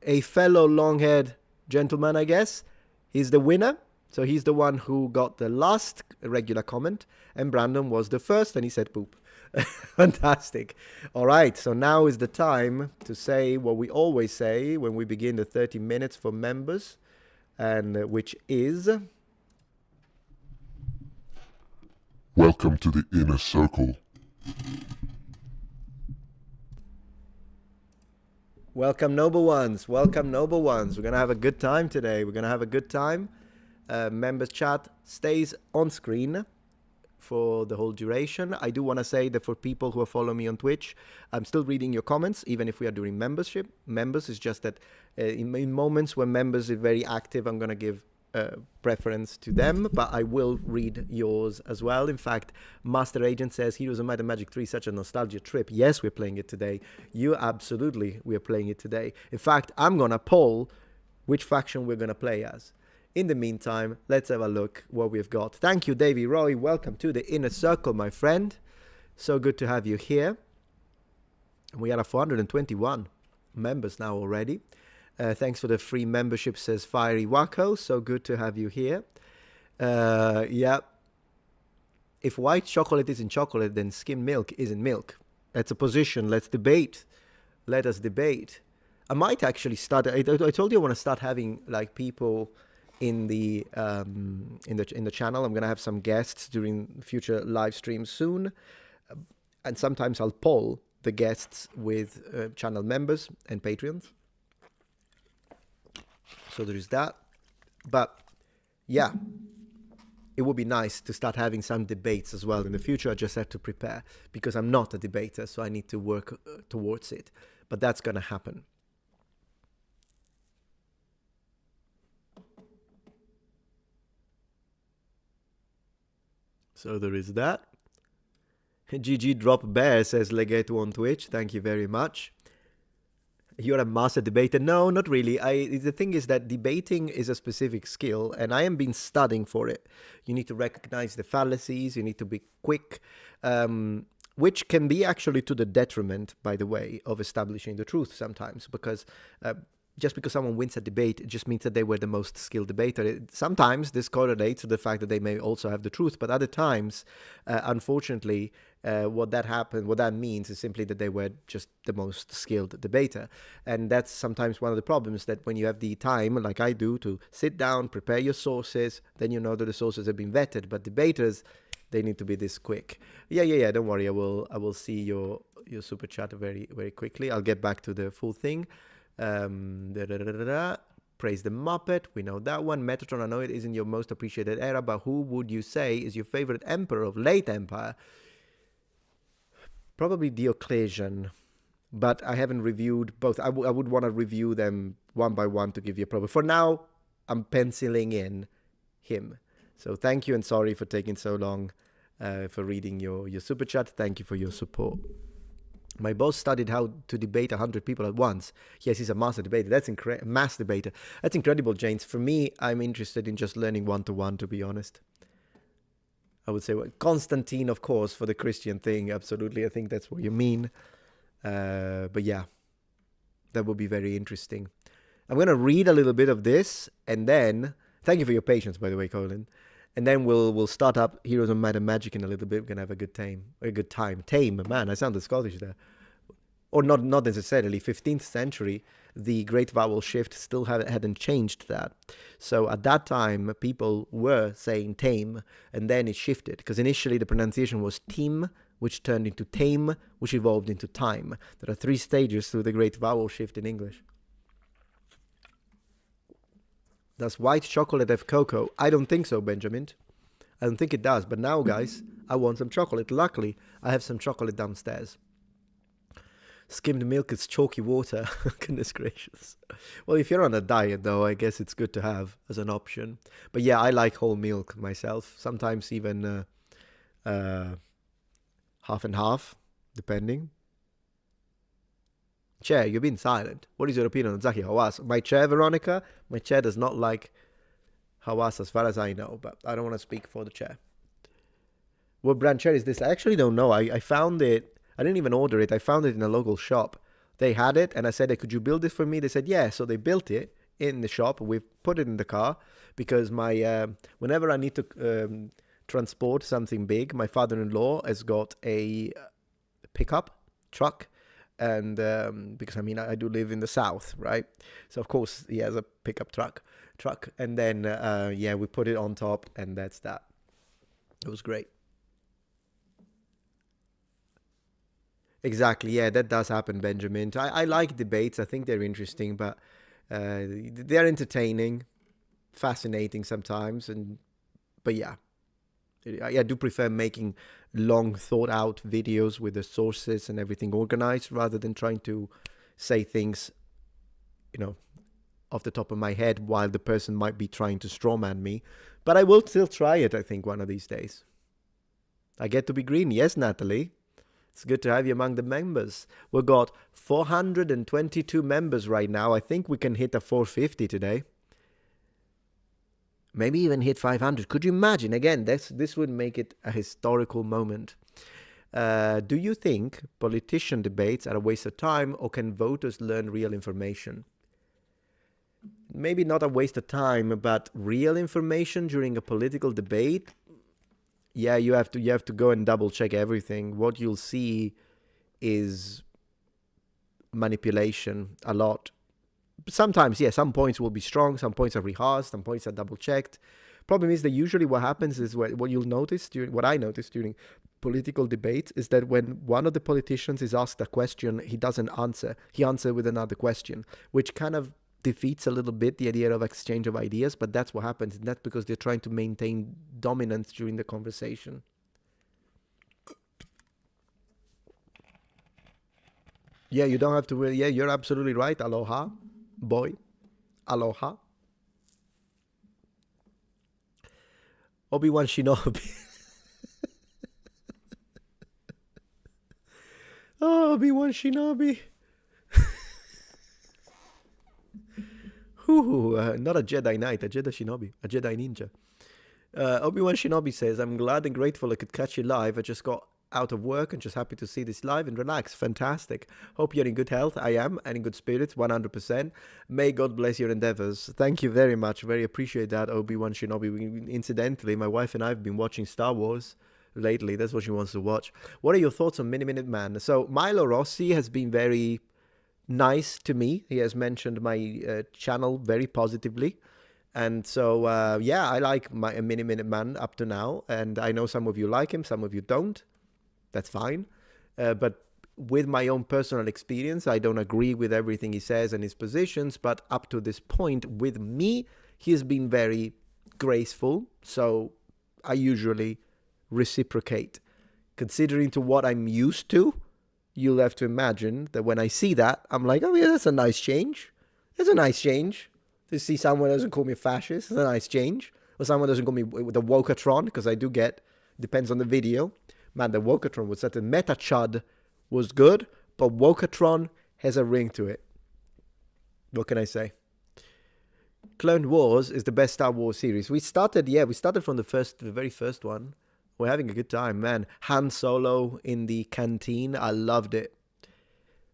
a fellow long-haired gentleman, I guess. He's the winner. So he's the one who got the last regular comment. And Brandon was the first, and he said poop. Fantastic. All right, so now is the time to say what we always say when we begin the 30 minutes for members, and which is... Welcome to the inner circle. Welcome, noble ones. Welcome, noble ones. We're going to have a good time today. We're going to have a good time. Members chat stays on screen for the whole duration. I do want to say that for people who are following me on Twitch, I'm still reading your comments, even if we are doing membership. Members is just that in moments when members are very active, I'm going to give preference to them, but I will read yours as well. In fact, Master Agent says Heroes of Might and Magic 3 such a nostalgia trip. Yes, we're playing it today. We are playing it today. In fact, I'm going to poll which faction we're going to play as. In the meantime, let's have a look what we've got. Thank you, Davey Roy. Welcome to the inner circle, my friend. So good to have you here. We are at 421 members now already. Thanks for the free membership, says Fiery Wacko. So good to have you here. Yeah. If white chocolate isn't chocolate, then skim milk isn't milk. That's a position. Let's debate. Let us debate. I might actually start. I told you I want to start having like people in the channel. I'm gonna have some guests during future live streams soon, and sometimes I'll poll the guests with channel members and Patreons. So there is that. But yeah, it would be nice to start having some debates as well in the future. I just have to prepare because I'm not a debater, so I need to work towards it. But that's gonna happen. So there is that. GG Drop Bear says Legato on Twitch. Thank you very much. You're a master debater. No, not really. The thing is that debating is a specific skill, and I have been studying for it. You need to recognize the fallacies. You need to be quick, which can be actually to the detriment, by the way, of establishing the truth sometimes, because just because someone wins a debate, it just means that they were the most skilled debater. Sometimes this correlates to the fact that they may also have the truth, but other times, unfortunately, what that means is simply that they were just the most skilled debater. And that's sometimes one of the problems, that when you have the time, like I do, to sit down, prepare your sources, then you know that the sources have been vetted. But debaters, they need to be this quick. Yeah. Don't worry. I will see your super chat very, very quickly. I'll get back to the full thing. Praise the Muppet, we know that one. Metatron, I know it isn't your most appreciated era, but who would you say is your favorite emperor of late empire? Probably Diocletian, but I haven't reviewed both. I would want to review them one by one to give you a proper. For now, I'm penciling in him. So thank you, and sorry for taking so long for reading your super chat. Thank you for your support. My boss studied how to debate 100 people at once. Yes, he's a master debater. That's mass debater. That's incredible, James. For me, I'm interested in just learning one-to-one, to be honest. I would say Constantine, of course, for the Christian thing. Absolutely. I think that's what you mean. But yeah, that would be very interesting. I'm going to read a little bit of this, and then, thank you for your patience, by the way, Colin. And then we'll start up Heroes of Might and Magic in a little bit. We're going to have a good time. Tame, man, I sounded Scottish there. Or not necessarily. 15th century, the Great Vowel Shift still hadn't changed that. So at that time, people were saying tame, and then it shifted. Because initially the pronunciation was team, which turned into tame, which evolved into time. There are 3 stages through the Great Vowel Shift in English. Does white chocolate have cocoa? I don't think so, Benjamin. I don't think it does. But now, guys, I want some chocolate. Luckily, I have some chocolate downstairs. Skimmed milk is chalky water. Goodness gracious. Well, if you're on a diet, though, I guess it's good to have as an option. But yeah, I like whole milk myself. Sometimes even half and half, depending. Chair, you've been silent. What is your opinion on Zahi Hawass? My chair, Veronica? My chair does not like Hawass as far as I know, but I don't want to speak for the chair. What brand chair is this? I actually don't know. I found it. I didn't even order it. I found it in a local shop. They had it, and I said, could you build it for me? They said, yeah. So they built it in the shop. We put it in the car because my whenever I need to transport something big, my father-in-law has got a pickup truck. And because, I mean, I do live in the south, right? So, of course, he has a pickup truck. And then, yeah, we put it on top, and that's that. It was great. Exactly, yeah, that does happen, Benjamin. I like debates. I think they're interesting, but they're entertaining, fascinating sometimes. But yeah, I do prefer making long thought out videos with the sources and everything organized rather than trying to say things, off the top of my head while the person might be trying to strawman me. But I will still try it, I think, one of these days. I get to be green. Yes, Natalie. It's good to have you among the members. We've got 422 members right now. I think we can hit a 450 today. Maybe even hit 500. Could you imagine? Again, this would make it a historical moment. Do you think politician debates are a waste of time, or can voters learn real information? Maybe not a waste of time, but real information during a political debate? Yeah, you have to go and double check everything. What you'll see is manipulation a lot. Sometimes, yeah, some points will be strong, some points are rehearsed, some points are double-checked. Problem is that usually what happens is what you'll notice, what I noticed during political debates, is that when one of the politicians is asked a question, he doesn't answer. He answers with another question, which kind of defeats a little bit the idea of exchange of ideas, but that's what happens. And that's because they're trying to maintain dominance during the conversation. Yeah, you don't have to... Yeah, you're absolutely right. Aloha. Boy, aloha. Obi-Wan Shinobi. Oh, Obi-Wan Shinobi. Not a Jedi Knight, a Jedi Shinobi, a Jedi Ninja. Obi-Wan Shinobi says, I'm glad and grateful I could catch you live. I just got out of work and just happy to see this live and relax. Fantastic. Hope you're in good health. I am, and in good spirits, 100%. May God bless your endeavors. Thank you very much. Very appreciate that, Obi-Wan Shinobi. Incidentally, my wife and I have been watching Star Wars lately. That's what she wants to watch. What are your thoughts on Minute Man? So Milo Rossi has been very nice to me. He has mentioned my channel very positively. And so, yeah, I like my Minute Man up to now. And I know some of you like him, some of you don't. That's fine. But with my own personal experience, I don't agree with everything he says and his positions. But up to this point, with me, he's been very graceful. So I usually reciprocate. Considering to what I'm used to, you'll have to imagine that when I see that, I'm like, oh yeah, that's a nice change. That's a nice change. To see someone who doesn't call me a fascist, it's a nice change. Or someone doesn't call me with the Wokatron, because I do get, depends on the video. Man, the Wokatron was that the Metatron was good, but Wokatron has a ring to it. What can I say? Clone Wars is the best Star Wars series. We started from the very first one. We're having a good time, man. Han Solo in the canteen, I loved it.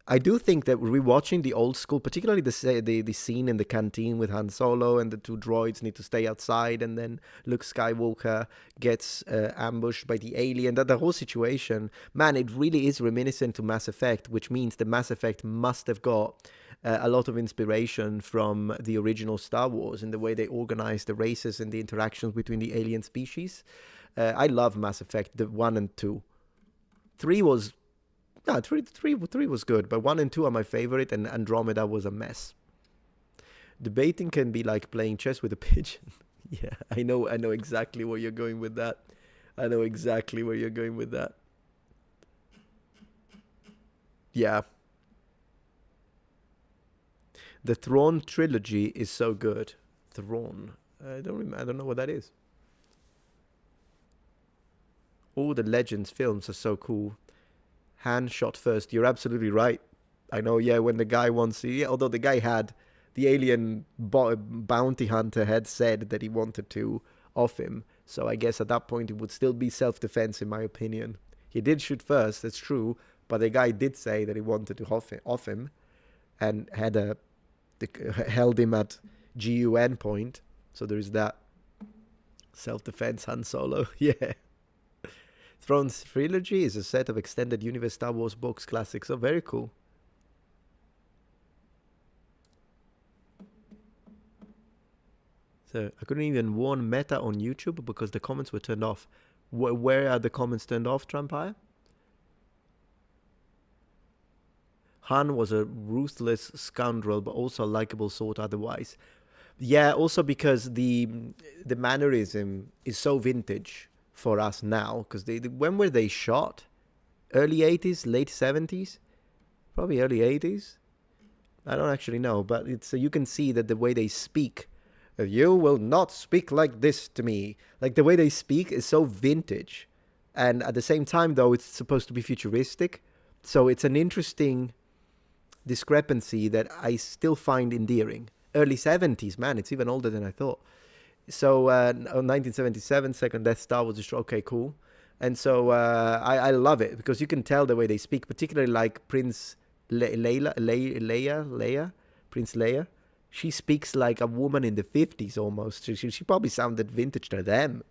I do think that rewatching the old school, particularly the scene in the canteen with Han Solo and the two droids need to stay outside, and then Luke Skywalker gets ambushed by the alien, that the whole situation, man, it really is reminiscent to Mass Effect, which means that Mass Effect must have got a lot of inspiration from the original Star Wars in the way they organize the races and the interactions between the alien species. I love Mass Effect, the 1 and 2. 3 was... No, 3 was good, but 1 and 2 are my favorite, and Andromeda was a mess. Debating can be like playing chess with a pigeon. Yeah, I know exactly where you're going with that. Yeah. The Thrawn trilogy is so good. Thrawn. I don't know what that is. All the Legends films are so cool. Han shot first. You're absolutely right. I know, yeah, when the guy wants to... Yeah, although the guy had... The alien bounty hunter had said that he wanted to off him. So I guess at that point it would still be self-defense, in my opinion. He did shoot first, that's true. But the guy did say that he wanted to off him. And had held him at GUN point. So there is that. Self-defense Han Solo. Yeah. Thrawn's trilogy is a set of extended universe Star Wars books classics. Oh, very cool. So I couldn't even warn Meta on YouTube because the comments were turned off. Where are the comments turned off, Trumpire? Han was a ruthless scoundrel, but also a likable sort otherwise. Yeah, also because the mannerism is so vintage for us now, because when were they shot? Early 80s, late 70s? Probably early 80s? I don't actually know, but it's you can see that the way they speak, you will not speak like this to me. Like the way they speak is so vintage. And at the same time, though, it's supposed to be futuristic. So it's an interesting discrepancy that I still find endearing. Early 70s, man, it's even older than I thought. So 1977, second Death Star was destroyed. Okay, cool. And so I love it because you can tell the way they speak, particularly like Prince Leia, Prince Leia. She speaks like a woman in the 50s almost. She probably sounded vintage to them.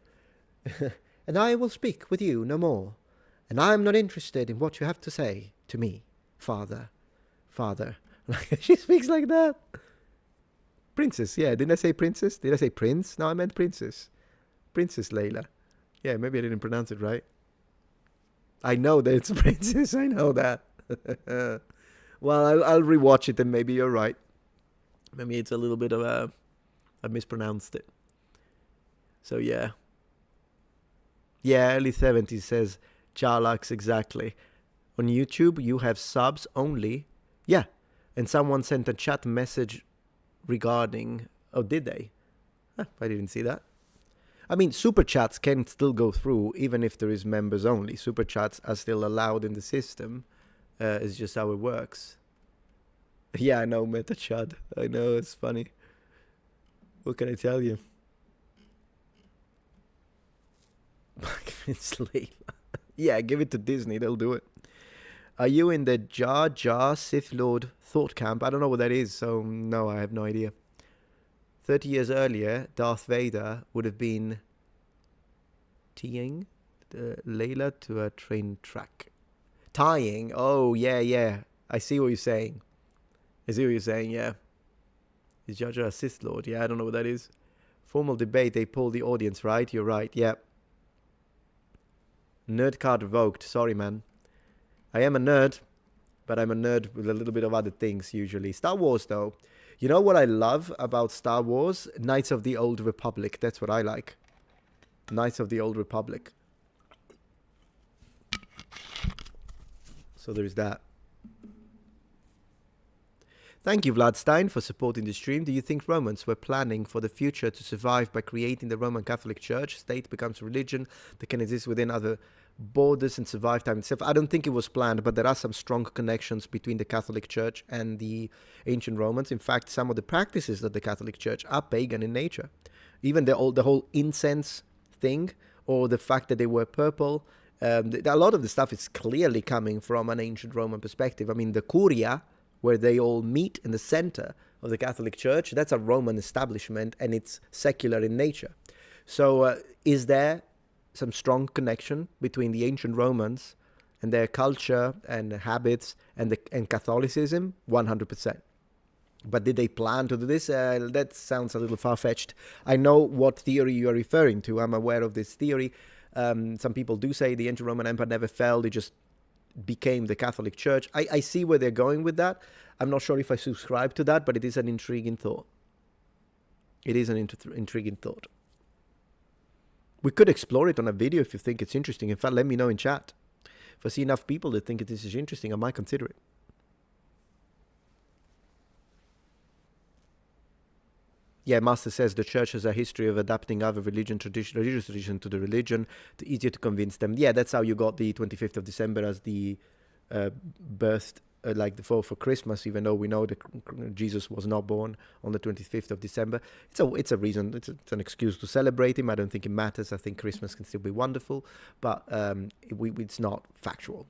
And I will speak with you no more. And I'm not interested in what you have to say to me, Father. She speaks like that. Princess, yeah. Didn't I say princess? Did I say prince? No, I meant princess. Princess Layla. Yeah, maybe I didn't pronounce it right. I know that it's princess. I know that. Well, I'll rewatch it and maybe you're right. Maybe it's a little bit of I mispronounced it. So, yeah. Yeah, early 70s says Jarlax, exactly. On YouTube, you have subs only. Yeah. And someone sent a chat message regarding... Oh, did they? I didn't see that. I mean, super chats can still go through even if there is members only. Super chats are still allowed in the system. It's just how it works. Yeah, I know, Metachad. I know, it's funny. What can I tell you? It's late. Yeah, give it to Disney. They'll do it. Are you in the Jar Jar Sith Lord thought camp? I don't know what that is, so no, I have no idea. 30 years earlier, Darth Vader would have been tying Layla to a train track. Tying? Oh, yeah. I see what you're saying. Yeah. Is Jar Jar a Sith Lord? Yeah, I don't know what that is. Formal debate, they poll the audience, right? You're right, yeah. Nerd card revoked. Sorry, man. I am a nerd, but I'm a nerd with a little bit of other things usually. Star Wars, though. You know what I love about Star Wars? Knights of the Old Republic. That's what I like. Knights of the Old Republic. So there's that. Thank you, Vlad Stein, for supporting the stream. Do you think Romans were planning for the future to survive by creating the Roman Catholic Church? State becomes religion that can exist within other borders and survive time itself. I don't think it was planned, but there are some strong connections between the Catholic Church and the ancient Romans. In fact, some of the practices of the Catholic Church are pagan in nature. Even the whole incense thing, or the fact that they were purple. A lot of the stuff is clearly coming from an ancient Roman perspective. I mean, the Curia, where they all meet in the center of the Catholic Church, that's a Roman establishment, and it's secular in nature. So is there some strong connection between the ancient Romans and their culture and habits and Catholicism? 100%. But did they plan to do this? That sounds a little far-fetched. I know what theory you are referring to. I'm aware of this theory. Some people do say the ancient Roman Empire never fell. They just became the Catholic Church. I see where they're going with that. I'm not sure if I subscribe to that, but it is an intriguing thought. It is an intriguing thought. We could explore it on a video if you think it's interesting. In fact, let me know in chat. If I see enough people that think this is interesting, I might consider it. Yeah, Master says the church has a history of adapting other religious tradition to the religion, to easier to convince them. Yeah, that's how you got the 25th of December as the birth, like for Christmas, even though we know that Jesus was not born on the 25th of December. It's a reason, it's an excuse to celebrate him. I don't think it matters. I think Christmas can still be wonderful, but it's not factual.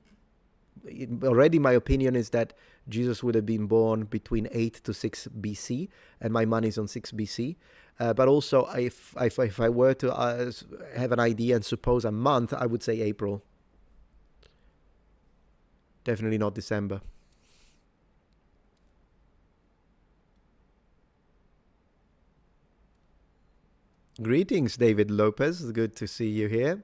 Already my opinion is that Jesus would have been born between 8 to 6 BC, and my money's on 6 BC. But also, if I were to have an idea and suppose a month, I would say April. Definitely not December. Greetings, David Lopez. It's good to see you here.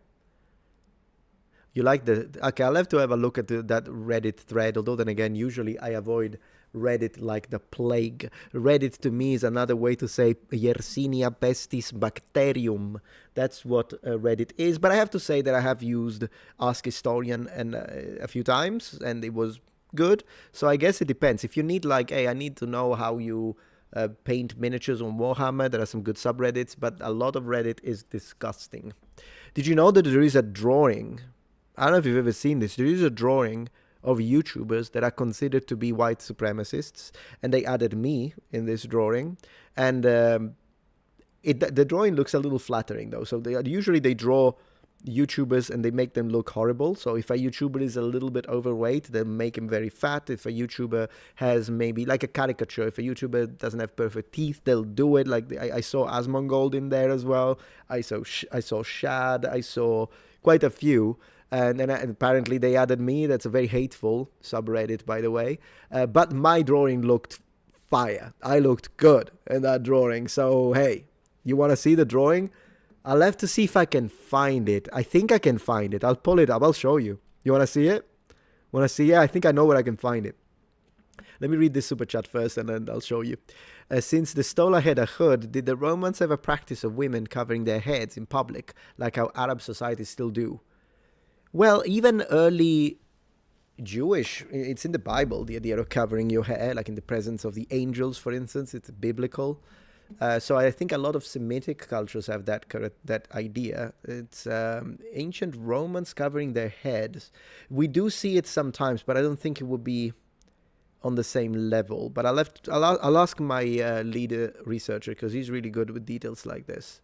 You like okay, I'll have to have a look at that Reddit thread, although then again, usually I avoid Reddit like the plague. Reddit to me is another way to say Yersinia pestis bacterium. That's what Reddit is. But I have to say that I have used Ask Historian a few times, and it was good. So I guess it depends. If you need like, hey, I need to know how you paint miniatures on Warhammer, there are some good subreddits, but a lot of Reddit is disgusting. Did you know that there is a drawing? I don't know if you've ever seen this. There is a drawing of YouTubers that are considered to be white supremacists, and they added me in this drawing. And the drawing looks a little flattering, though. So usually they draw YouTubers and they make them look horrible. So if a YouTuber is a little bit overweight, they make him very fat. If a YouTuber has maybe like a caricature, if a YouTuber doesn't have perfect teeth, they'll do it. Like I saw Asmongold in there as well. I saw Shad. I saw quite a few. And apparently they added me. That's a very hateful subreddit, by the way. But my drawing looked fire. I looked good in that drawing. So, hey, you want to see the drawing? I'll have to see if I can find it. I think I can find it. I'll pull it up. I'll show you. You want to see it? Want to see it? I think I know where I can find it. Let me read this super chat first, and then I'll show you. Since the stola had a hood, did the Romans have a practice of women covering their heads in public, like how Arab societies still do? Well, even early Jewish, it's in the Bible, the idea of covering your hair, like in the presence of the angels, for instance. It's biblical. So I think a lot of Semitic cultures have that idea. It's ancient Romans covering their heads. We do see it sometimes, but I don't think it would be on the same level. But I'll ask my leader researcher, because he's really good with details like this.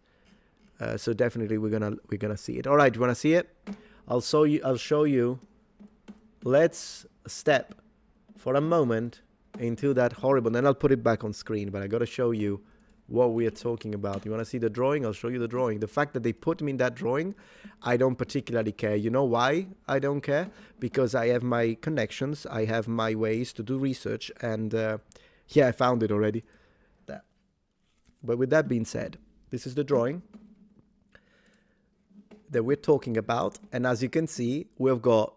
So definitely we're gonna see it. All right, you wanna see it? I'll show you. Let's step for a moment into that horrible. Then I'll put it back on screen. But I gotta show you what we are talking about. You want to see the drawing? I'll show you the drawing. The fact that they put me in that drawing, I don't particularly care. You know why I don't care? Because I have my connections. I have my ways to do research. And yeah, I found it already. But with that being said, this is the drawing that we're talking about. And as you can see, we've got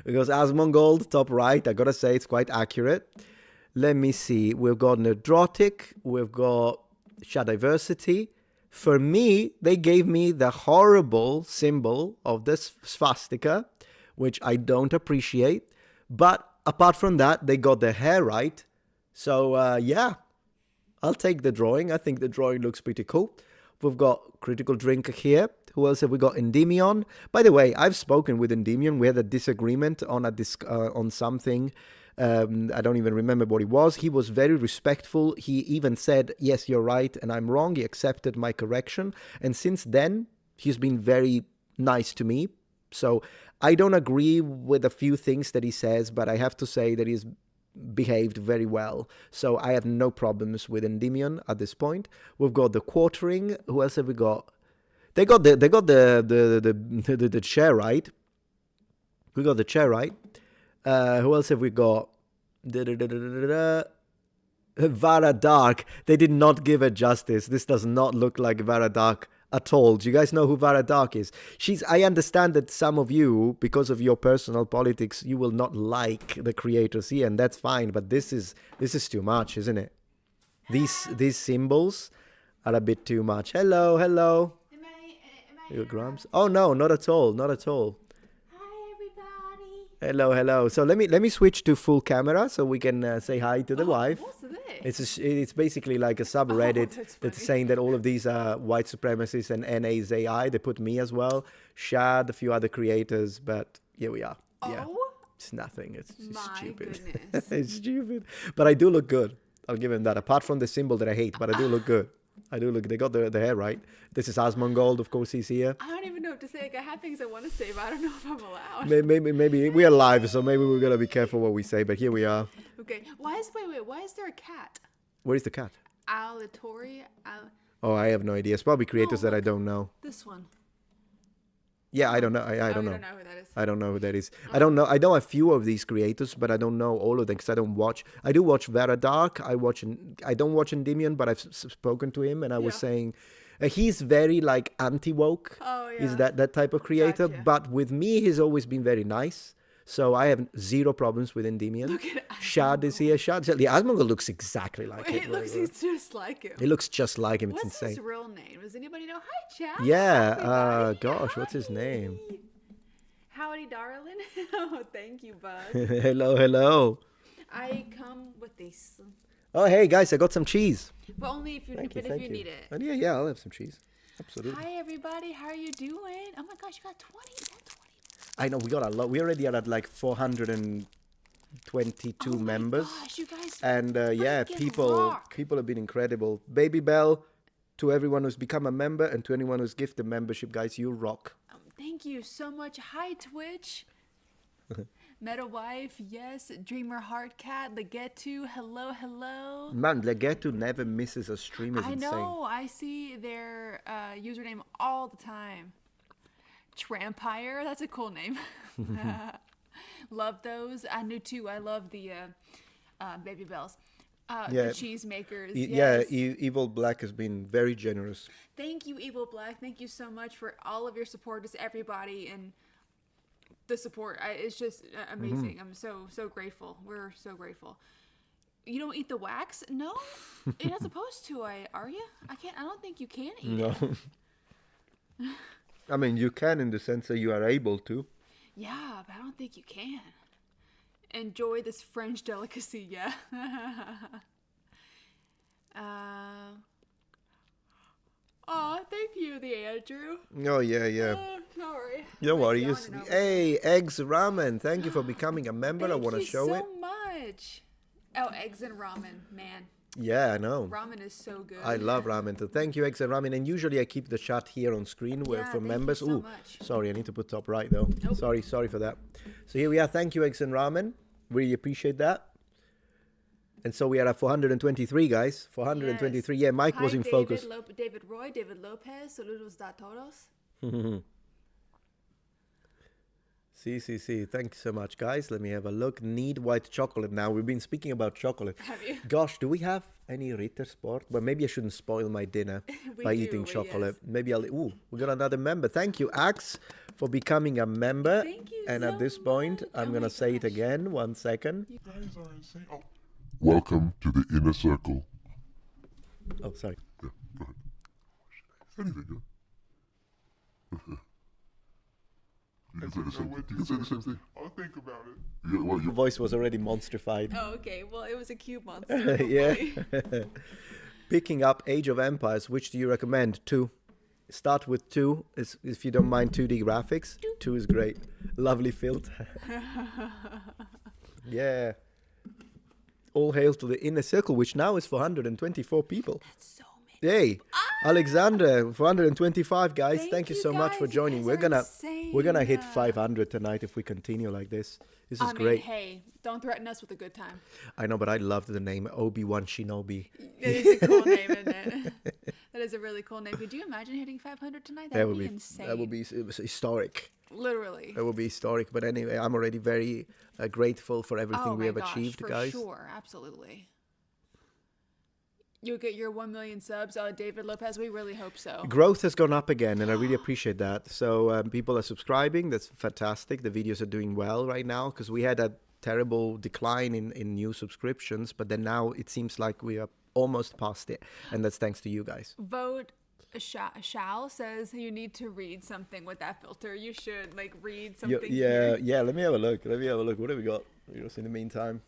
because Asmongold, top right, I gotta say it's quite accurate. Let me see. We've got Nerdrotic. We've got Shadiversity. For me, they gave me the horrible symbol of this swastika, which I don't appreciate. But apart from that, they got their hair right. So, yeah, I'll take the drawing. I think the drawing looks pretty cool. We've got Critical Drinker here. Who else have we got? Endymion. By the way, I've spoken with Endymion. We had a disagreement on on something. I don't even remember what it was. He was very respectful. He even said, yes, you're right, and I'm wrong. He accepted my correction. And since then, he's been very nice to me. So I don't agree with a few things that he says, but I have to say that he's behaved very well. So I have no problems with Endymion at this point. We've got the Quartering. Who else have we got? They got the chair right. We got the chair right. Who else have we got? Vara Dark. They did not give her justice. This does not look like Vara Dark at all. Do you guys know who Vara Dark is? I understand that some of you, because of your personal politics, you will not like the creators here, and that's fine. But this is too much, isn't it? These symbols are a bit too much. Hello. Your Grumps? Oh no, not at all. Not at all. Hi everybody. Hello. So let me switch to full camera so we can say hi to the wife. What's this? It's basically like a subreddit that's saying that all of these are white supremacists and NA's AI. They put me as well, Shad, a few other creators, but here we are. Yeah, it's nothing. It's stupid. Goodness. It's stupid, but I do look good. I'll give him that. Apart from the symbol that I hate, but I do look good. They got the hair right. This is Asmongold, of course, he's here. I don't even know what to say. Like, I have things I want to say, but I don't know if I'm allowed. Maybe we are live, so maybe we're gonna be careful what we say. But here we are. Okay. Why is there a cat? Where is the cat? Alatori. Oh, I have no idea. It's probably creators that I don't know. This one. Yeah, I don't know. I don't know. You don't know who that is. I don't know who that is. I don't know. I know a few of these creators, but I don't know all of them because I don't watch. I do watch Vera Dark. I don't watch Endymion, but I've spoken to him, and I was saying he's very like anti-woke. Oh yeah. He's that type of creator. Gotcha. But with me, he's always been very nice. So I have zero problems with Endymion. Look at Shad is here. The Asmongold looks exactly like him. It looks just like him. He looks just like him. It's What's insane. his real name? Does anybody know? Hi, Chad. Yeah. Everybody. Gosh, what's his Howdy. name? Howdy, darling. Oh, thank you, bud. Hello. I come with this, Oh, hey guys, I got some cheese. but only if you Thank you. need it. And yeah, I'll have some cheese. Absolutely. Hi, everybody. How are you doing? Oh my gosh, you got 20. Is that 20? I know we got a lot. We already are at like 422 members. Gosh, you guys. And yeah, freaking people have been incredible. Baby Bell, to everyone who's become a member and to anyone who's gifted membership, guys, you rock. Thank you so much. Hi, Twitch. Meta Wife, yes. Dreamer Heart Cat, Legetu, hello. Man, Legetu never misses a stream. Is I insane. know. I see their username all the time. Trampire, that's a cool name. Love those. I knew too. I love the Baby Bells. The cheese makers. Yeah, Yes. Evil Black has been very generous. Thank you, Evil Black. Thank you so much for all of your support, just everybody and the support. It's just amazing. I'm so grateful. We're so grateful. You don't eat the wax? No, you're not supposed to. Are you? I don't think you can eat it. I mean, you can in the sense that you are able to. Yeah, but I don't think you can. Enjoy this French delicacy, yeah. Thank you, the Andrew. Oh, yeah. Oh, sorry. Don't worry. Yawning over Hey, Eggs Ramen, thank you for becoming a member. I want to show it. Thank you so much. Oh, eggs and ramen, man. Yeah, I know. Ramen is so good. I love ramen too. Thank you, Eggs and Ramen. And usually I keep the chat here on screen where Yeah, for thank you members. so Ooh, much. sorry, I need to put top right though. Nope. Sorry for that. So here we are. Thank you, Eggs and Ramen. Really appreciate that. And so we are at 423, guys. 423. Yes. Yeah, Mike was Hi, in focus. David Roy, David Lopez, saludos a todos. See. Thank you so much, guys. Let me have a look. Need white chocolate now. We've been speaking about chocolate. Have you? Gosh, do we have any Ritter Sport? Well, maybe I shouldn't spoil my dinner by eating chocolate. yes. Maybe we got another member. Thank you, Axe, for becoming a member. Thank you And so at this point, much. I'm Oh going to my say it gosh. again. 1 second. Welcome to the inner circle. Oh, sorry. Yeah, go ahead. Anything, yeah? You can say the same thing. think about it. Yeah, well, Your voice was already monstrified. Oh, okay. Well, it was a cute month. Yeah. Picking up Age of Empires, which do you recommend? 2. Start with 2, if you don't mind 2D graphics. 2 is great. Lovely filter. Yeah. All hail to the inner circle, which now is 424 people. That's so many. Hey, Alexander, 425 guys. Thank you you so much for guys. You joining. guys We're are gonna hit insane. 500 tonight if we continue like this. This is I mean, great. hey, don't threaten us with a good time. I know, but I loved the name Obi-Wan Shinobi. It is a cool name, isn't it? That is a really cool name. Could you imagine hitting 500 tonight? That would be insane. That would be it was historic. Literally. That would be historic. But anyway, I'm already very grateful for everything Oh we my have gosh, achieved, for guys. sure, absolutely. You'll get your 1 million subs, David Lopez. We really hope so. Growth has gone up again, and I really appreciate that. So people are subscribing. That's fantastic. The videos are doing well right now because we had a terrible decline in new subscriptions, but then now it seems like we are almost past it, and that's thanks to you guys. Vote Shal says you need to read something with that filter. You should read something. Yeah, here. yeah. Let me have a look. What have we got? Just in the meantime,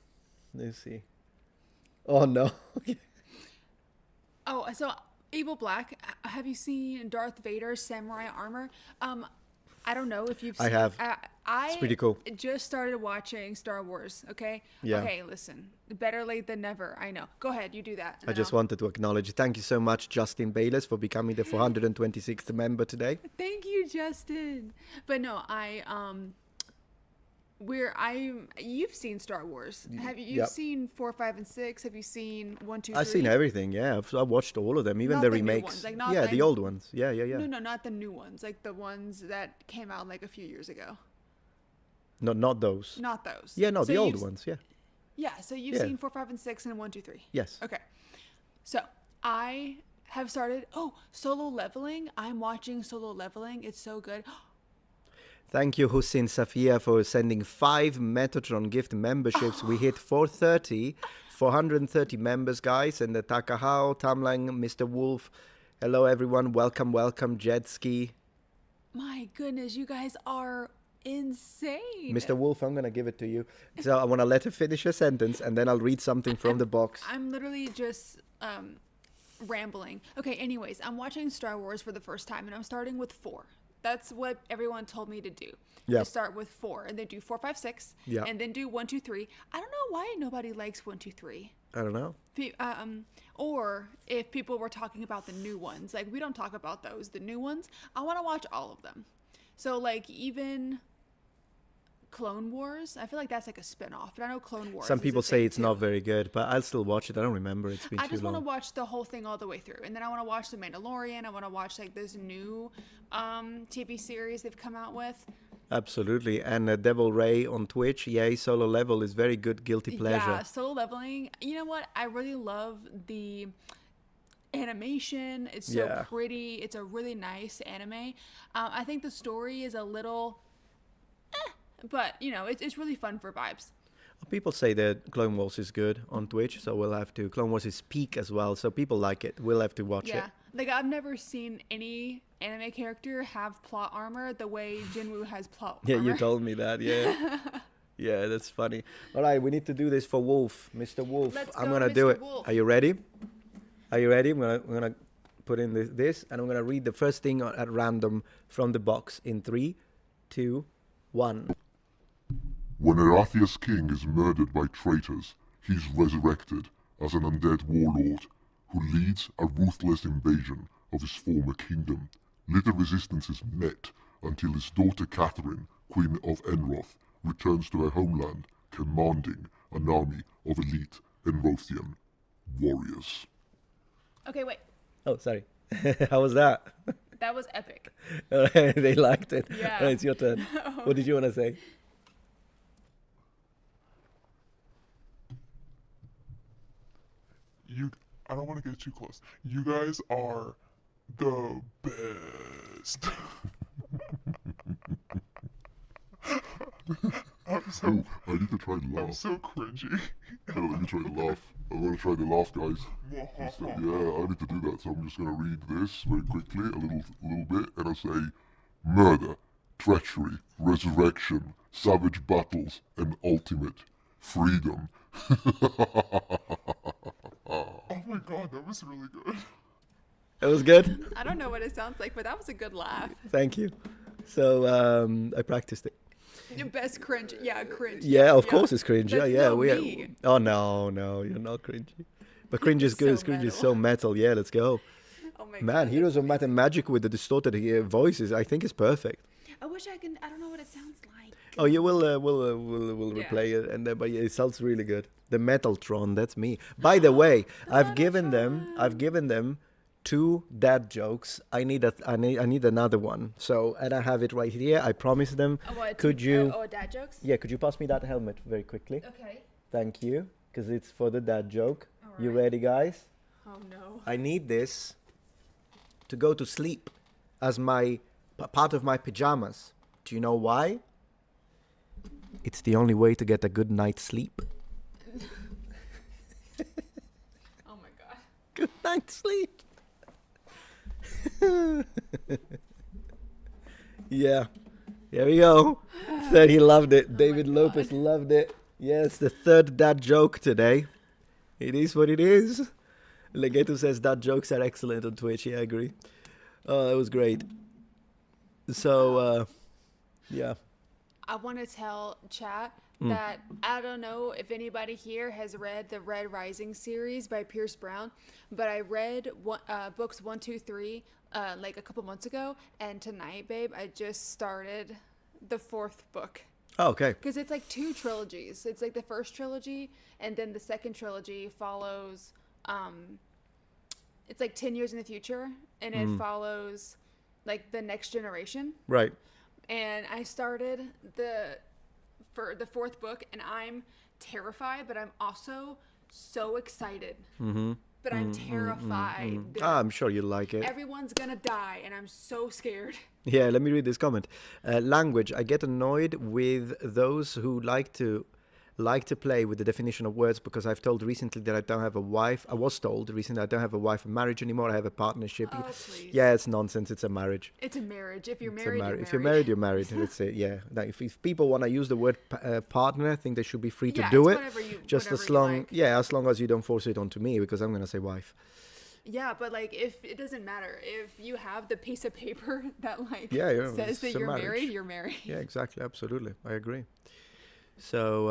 let's see. Oh no. Oh, so Abel Black, have you seen Darth Vader's samurai armor? I don't know if you've seen I have. I It's pretty cool. just started watching Star Wars, okay? Yeah. Okay, listen. Better late than never, I know. Go ahead, you do that. I just wanted to acknowledge. Thank you so much, Justin Bayless, for becoming the 426th member today. Thank you, Justin. But no, you've seen Star Wars. Have you Yep. seen 4, 5, and 6? Have you seen 1, 2, 3? I've seen everything. Yeah, I've watched all of them, even Not the the new remakes. ones, not Yeah, like- the old ones. Yeah. No, not the new ones. Like the ones that came out a few years ago. Not those. Not those. Yeah, no, So the old you've- ones. Yeah. Yeah, so you've Yeah. seen 4, 5, and 6, and 1, 2, 3. Yes. Okay. So I have started. Solo leveling. I'm watching Solo Leveling. It's so good. Thank you, Hussein Safia, for sending 5 Metatron gift memberships. We hit 430 members, guys. And the Takahao, Tamlang, Mr. Wolf. Hello, everyone. Welcome, Jetski. My goodness, you guys are insane. Mr. Wolf, I'm going to give it to you. So I want to let her finish a sentence, and then I'll read something from the box. I'm literally just rambling. Okay, anyways, I'm watching Star Wars for the first time, and I'm starting with 4. That's what everyone told me to do. Yeah. To start with 4, and then do 4, 5, 6, Yeah. and then do 1, 2, 3. I don't know why nobody likes 1, 2, 3. I don't know. Or if people were talking about the new ones, we don't talk about those. The new ones, I want to watch all of them. So even Clone Wars, I feel like that's a spin-off, but I know Clone Wars. Some is people a say thing it's too. not very good, but I'll still watch it. I don't remember. It's been I too just want to long. watch the whole thing all the way through, and then I want to watch The Mandalorian. I want to watch this new TV series they've come out with. Absolutely. And Devil Ray on Twitch. Yay, Solo Level is very good guilty pleasure. Yeah, Solo Leveling. You know what? I really love the animation. It's so Yeah. pretty. It's a really nice anime. I think the story is a little, but it's really fun for vibes. People say that Clone Wars is good on Twitch, so we'll have to. Clone Wars is peak as well, so people like it. We'll have to watch Yeah, it. I've never seen any anime character have plot armor the way Jinwoo has plot Yeah, armor. you told me that. Yeah. Yeah, that's funny. All right, we need to do this for Wolf, Mr. Wolf. Let's I'm go, gonna do Mr. it. Wolf. Are you ready? Are you ready? I'm gonna put in this, and I'm gonna read the first thing at random from the box in 3, 2, 1. When Erathia's king is murdered by traitors, he's resurrected as an undead warlord who leads a ruthless invasion of his former kingdom. Little resistance is met until his daughter Catherine, Queen of Enroth, returns to her homeland, commanding an army of elite Enrothian warriors. Okay, wait. Oh, sorry. How was that? That was epic. They liked it. Yeah. All right, it's your turn. What did you want to say? I don't want to get too close. You guys are the best. Oh, I need to try to I'm laugh. so cringy. Oh, let me try to laugh. I'm gonna try to laugh, guys. Yeah, I need to do that. So I'm just gonna read this very quickly, a little bit, and I'll say, murder. treachery, resurrection, savage battles, and ultimate freedom. Oh my god, that was really good. That was good. I don't know what it sounds like, but that was a good laugh. Thank you. So I practiced it. Your best cringe. Yeah, cringe. Yeah, of course it's cringe. That's yeah, not we are. me. Oh no, you're not cringy. But cringe is good. So Cringe is metal. so metal. Yeah, let's go. Oh my Man, God, Heroes that's of Might and Magic with the distorted voices, I think is perfect. I wish I can. I don't know what it sounds like. Oh, you will we'll Yeah. replay it, and but yeah, it sounds really good. The Metatron, that's me. By the way, I've given them 2 dad jokes. I need another one. So, and I have it right here. I promised them. Could you? Dad jokes. Yeah, could you pass me that helmet very quickly? Okay. Thank you, because it's for the dad joke. You Alright. ready, guys? Oh no. I need this to go to sleep as my part of my pajamas. Do you know why? It's the only way to get a good night's sleep. Oh my God. Good night's sleep. Yeah. Here we go. Said he loved it. David Lopez loved it. Yes, the 3rd dad joke today. It is what it is. Legato says dad jokes are excellent on Twitch. Yeah, I agree. Oh, that was great. So, yeah. I want to tell chat that I don't know if anybody here has read the Red Rising series by Pierce Brown, but I read books 1, 2, 3 like a couple months ago, and tonight, babe, I just started the 4th book. Oh, okay. Because it's like 2 trilogies. It's like the first trilogy, and then the second trilogy follows. It's like 10 years in the future, and it follows like the next generation. Right. And I started the 4th book, and I'm terrified, but I'm also so excited. But I'm terrified. that I'm sure you like it. Everyone's gonna die, and I'm so scared. Yeah, let me read this comment. Language. I get annoyed with those who like to play with the definition of words because I've told recently that I don't have a wife. I was told recently I don't have a wife and marriage anymore. I have a partnership. Oh, please. Yeah, it's nonsense. It's a marriage. It's a marriage. If you're It's a married, marriage. you're If you're married. married, you're married. That's it. Yeah. Now, if people want to use the word partner, I think they should be free to Yeah, do it's it. whatever As you long, like. yeah, as long as you don't force it onto me because I'm gonna say wife. Yeah, but like, if it doesn't matter if you have the piece of paper that like Yeah, says it's that a you're marriage. married, you're married. Yeah, exactly. Absolutely. I agree. So,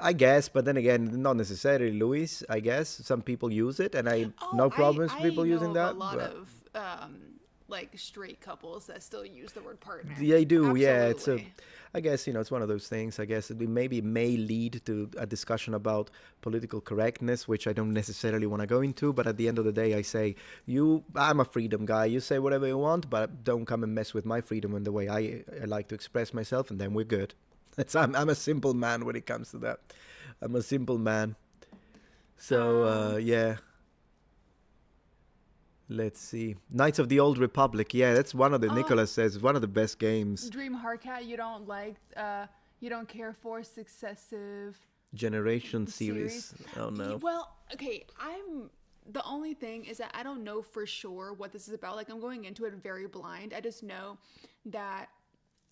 I guess, but then again, not necessarily, Luis. I guess some people use it, and no problems with people using that. A lot but of like straight couples that still use the word partner. they do, yeah. It's Absolutely. I guess it's one of those things. I guess it maybe may lead to a discussion about political correctness, which I don't necessarily want to go into. But at the end of the day, I say, I'm a freedom guy. You say whatever you want, but don't come and mess with my freedom and the way I like to express myself, and then we're good. I'm a simple man when it comes to that. I'm a simple man. So, yeah. Let's see. Knights of the Old Republic. Yeah, that's one of the, Nicholas says, one of the best games. Dream Hardcat, you don't like, you don't care for successive Generation series. Oh, no. Well, okay, the only thing is that I don't know for sure what this is about. Like, I'm going into it very blind. I just know that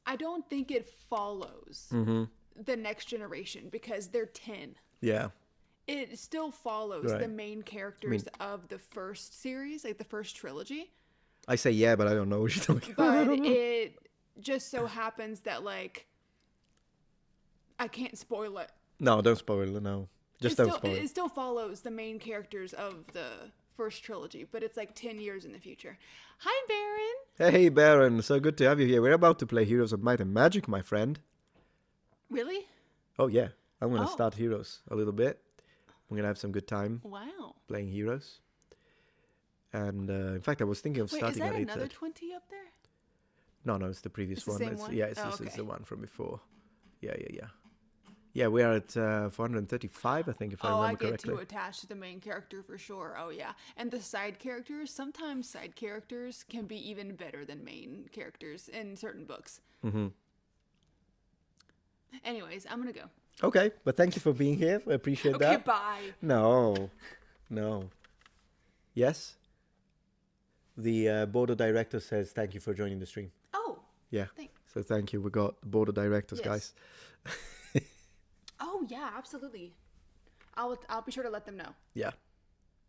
I don't think it follows the next generation because they're 10. Yeah. It still follows Right. the main characters of the first series, like the first trilogy. I say yeah, but I don't know what you're talking about. But it just so happens that, like, I can't spoil it. No, don't spoil it. No. Just don't spoil It it. still follows the main characters of the first trilogy, but it's like 10 years in the future. Hi, Baron. Hey, Baron. So good to have you here. We're about to play Heroes of Might and Magic, my friend. Really? Oh, yeah. I'm going to Oh. start Heroes a little bit. I'm going to have some good time Wow. playing Heroes. And in fact, I was thinking of Wait, is starting that at another 8:30. 20 up there? No, it's the previous It's the one. same one? Yeah, it's Oh, it's okay. the one from before. Yeah. Yeah, we are at 435, I think, if I Oh, I remember get correctly. too attached to the main character for sure. Oh, yeah. And the side characters, sometimes side characters can be even better than main characters in certain books. Mm-hmm. Anyways, I'm going to go. Okay, but thank you for being here. I appreciate Okay, that. bye. No. Yes? The board of directors says thank you for joining the stream. Oh, Yeah. thank. So thank you. We got the board of directors, Yes. guys. Oh yeah, absolutely. I'll be sure to let them know. Yeah.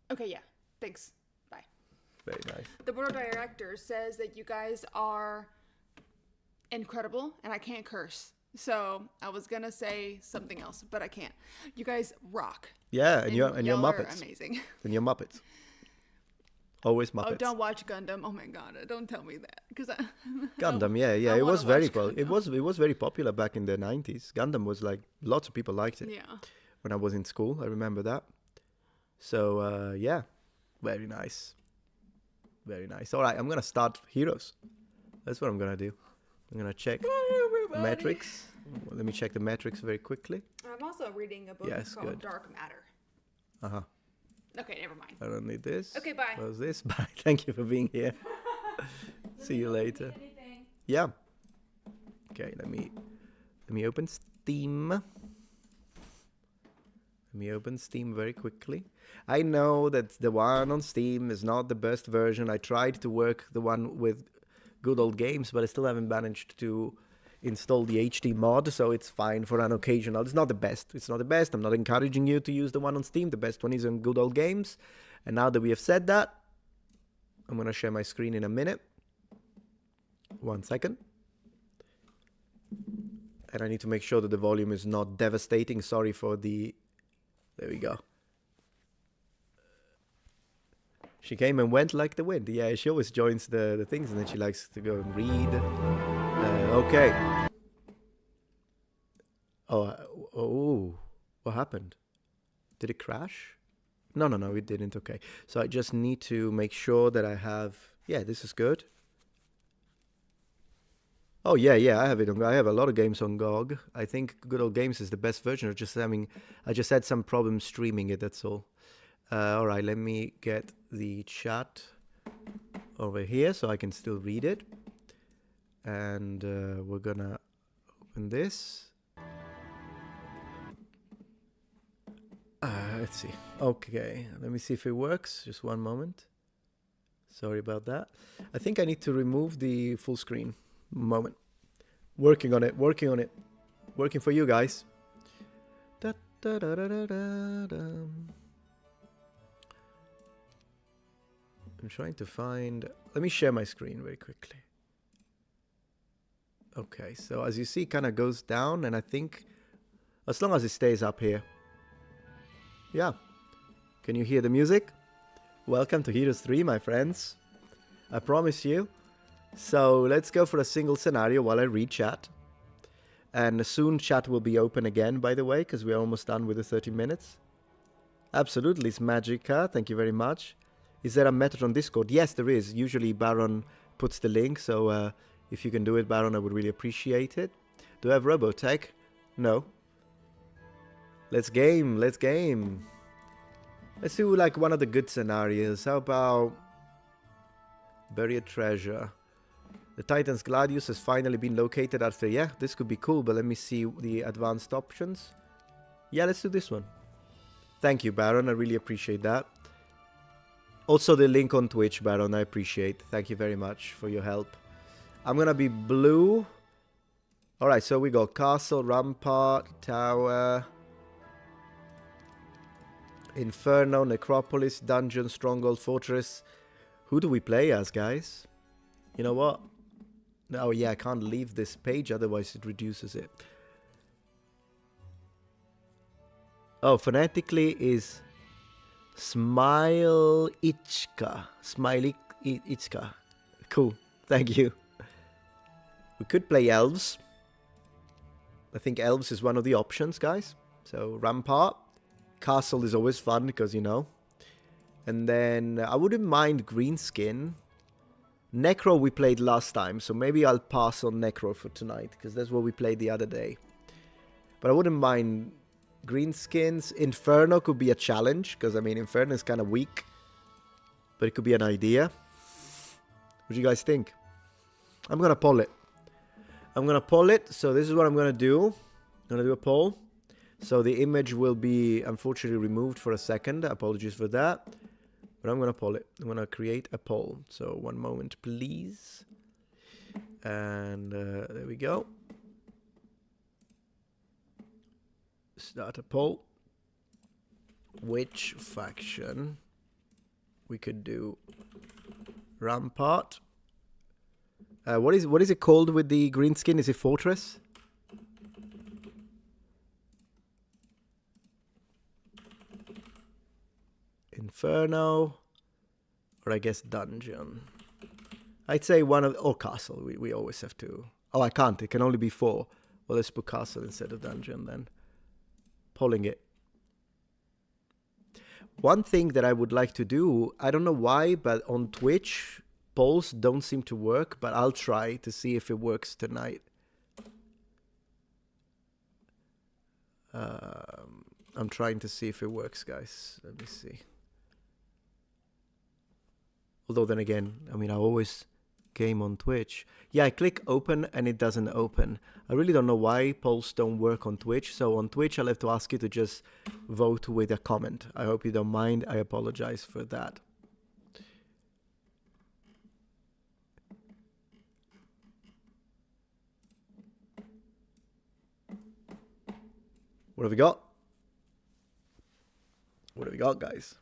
Okay, yeah. Thanks. Bye. Very nice. The board of directors says that you guys are incredible, and I can't curse. So I was gonna say something else, but I can't. You guys rock. Yeah, and you're y'all are Muppets. amazing. And you're Muppets. Always Muppets. Oh, don't watch Gundam. Oh my god, don't tell me that, because Gundam, yeah. I It wanna was very watch well. It Gundam. was very popular back in the 90s. Gundam was like lots of people liked it. Yeah. When I was in school, I remember that. So yeah, very nice. Very nice. All right, I'm gonna start heroes. That's what I'm gonna do. I'm gonna check metrics. Let me check the metrics very quickly. I'm also reading a book Yes, called good. Dark Matter. Uh-huh. Okay, never mind. I don't need this. Okay, bye. What was this? Bye. Thank you for being here. See you later. Yeah. Okay, let me open Steam. Let me open Steam very quickly. I know that the one on Steam is not the best version. I tried to work the one with good old games, but I still haven't managed to install the HD mod, so it's fine for an occasional. It's not the best. It's not the best. I'm not encouraging you to use the one on Steam. The best one is on good old games. And now that we have said that, I'm going to share my screen in a minute. 1 second. And I need to make sure that the volume is not devastating. Sorry for the... There we go. She came and went like the wind. Yeah, she always joins the things, and then she likes to go and read. Okay. Oh, what happened? Did it crash? No, it didn't. Okay. So I just need to make sure that I have... Yeah, this is good. Oh, yeah, I have it on... I have a lot of games on GOG. I think Good Old Games is the best version. I just had some problems streaming it, that's all. All right, let me get the chat over here so I can still read it. And we're gonna open this. Let's see. Okay, let me see if it works. Just one moment. Sorry about that. I think I need to remove the full screen. Moment. Working on it. Working for you guys. Da, da, da, da, da, da, da. I'm trying to find... Let me share my screen very quickly. Okay, so as you see, it kind of goes down, and I think as long as it stays up here. Yeah. Can you hear the music? Welcome to Heroes 3, my friends. I promise you. So let's go for a single scenario while I read chat. And soon chat will be open again, by the way, because we're almost done with the 30 minutes. Absolutely, it's Magica. Thank you very much. Is there a Metatron Discord? Yes, there is. Usually Baron puts the link, so if you can do it, Baron, I would really appreciate it. Do I have Robotech? No. Let's game. Let's do like one of the good scenarios. How about bury a treasure? The Titan's Gladius has finally been located after... Yeah, this could be cool, but let me see the advanced options. Yeah, let's do this one. Thank you, Baron. I really appreciate that. Also, the link on Twitch, Baron, I appreciate. Thank you very much for your help. I'm gonna be blue. Alright, so we got Castle, Rampart, Tower, Inferno, Necropolis, Dungeon, Stronghold, Fortress. Who do we play as, guys? You know what? Oh, yeah, I can't leave this page, otherwise it reduces it. Oh, phonetically is... Smile Ichka. Smile Ichka. Cool. Thank you. We could play elves. I think elves is one of the options, guys. So Rampart. Castle is always fun because, you know. And then I wouldn't mind Greenskin. Necro we played last time, so maybe I'll pass on Necro for tonight because that's what we played the other day. But I wouldn't mind Greenskins. Inferno could be a challenge because, I mean, Inferno is kind of weak. But it could be an idea. What do you guys think? I'm going to poll it. So this is what I'm going to do. I'm going to do a poll. So the image will be, unfortunately, removed for a second. Apologies for that. But I'm gonna poll it. I'm gonna create a poll. So 1 moment, please. And there we go. Start a poll. Which faction we could do? Rampart. What is it called with the green skin? Is it Fortress? Inferno, or I guess Dungeon. I'd say one of, or Castle. We always have to. Oh, I can't. It can only be 4. Well, let's put Castle instead of Dungeon then. Polling it. One thing that I would like to do, I don't know why, but on Twitch, polls don't seem to work, but I'll try to see if it works tonight. I'm trying to see if it works, guys. Let me see. Although then again, I mean, I always game on Twitch. Yeah, I click open and it doesn't open. I really don't know why polls don't work on Twitch. So on Twitch, I'll have to ask you to just vote with a comment. I hope you don't mind. I apologize for that. What have we got? What have we got, guys?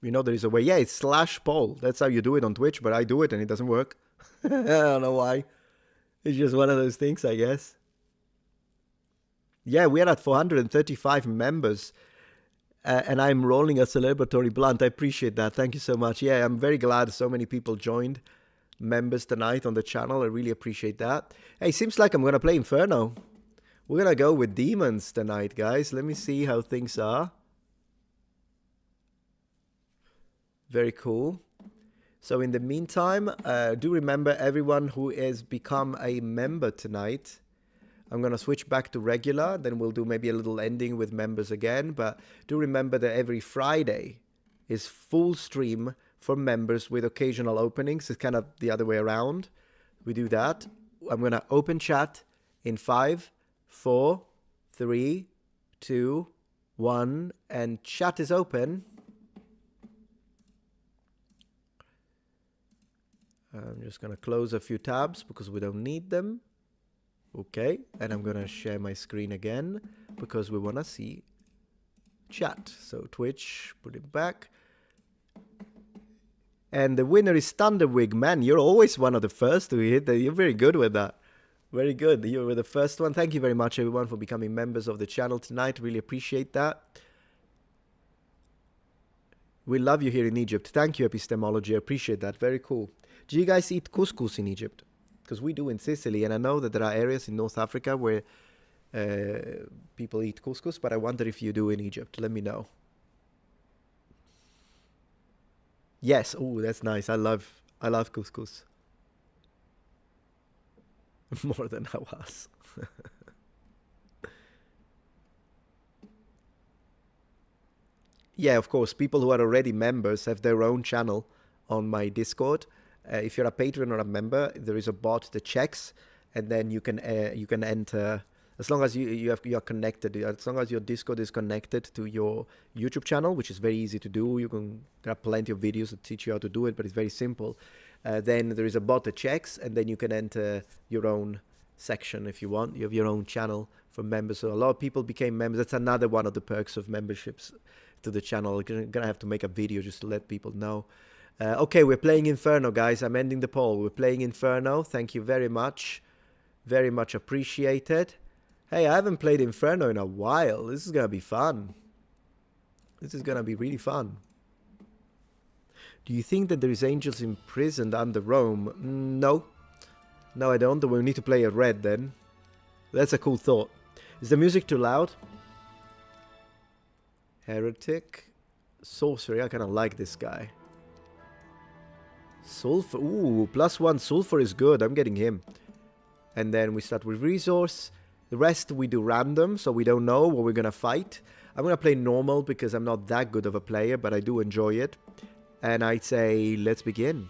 You know there is a way. Yeah, it's /poll. That's how you do it on Twitch, but I do it and it doesn't work. I don't know why. It's just one of those things, I guess. Yeah, we are at 435 members. And I'm rolling a celebratory blunt. I appreciate that. Thank you so much. Yeah, I'm very glad so many people joined members tonight on the channel. I really appreciate that. Hey, seems like I'm going to play Inferno. We're going to go with demons tonight, guys. Let me see how things are. Very cool. So in the meantime, do remember everyone who has become a member tonight. I'm going to switch back to regular. Then we'll do maybe a little ending with members again. But do remember that every Friday is full stream for members with occasional openings. It's kind of the other way around. We do that. I'm going to open chat in 5, 4, 3, 2, 1. And chat is open. I'm just going to close a few tabs because we don't need them. Okay, and I'm going to share my screen again because we want to see chat. So Twitch, put it back. And the winner is Thunderwig. Man, you're always one of the first to hit that. You're very good with that. Very good. You were the first one. Thank you very much, everyone, for becoming members of the channel tonight. Really appreciate that. We love you here in Egypt. Thank you, Epistemology. I appreciate that. Very cool. Do you guys eat couscous in Egypt? Because we do in Sicily, and I know that there are areas in North Africa where people eat couscous, but I wonder if you do in Egypt. Let me know. Yes. Oh, that's nice. I love couscous. More than Hawass. Yeah, of course. People who are already members have their own channel on my Discord. If you're a patron or a member, there is a bot that checks, and then you can enter as long as you are connected. As long as your Discord is connected to your YouTube channel, which is very easy to do. There are plenty of videos that teach you how to do it, but it's very simple. Then there is a bot that checks, and then you can enter your own section if you want. You have your own channel for members. So a lot of people became members. That's another one of the perks of memberships to the channel. I'm gonna have to make a video just to let people know. Okay, we're playing Inferno, guys. I'm ending the poll. We're playing Inferno. Thank you very much. Very much appreciated. Hey, I haven't played Inferno in a while. This is going to be fun. This is going to be really fun. Do you think that there is angels imprisoned under Rome? No. No, I don't. We need to play a red then. That's a cool thought. Is the music too loud? Heretic. Sorcery. I kind of like this guy. Sulfur. Ooh, +1 sulfur is good. I'm getting him. And then we start with resource. The rest we do random, so we don't know what we're going to fight. I'm going to play normal because I'm not that good of a player, but I do enjoy it. And I'd say, let's begin.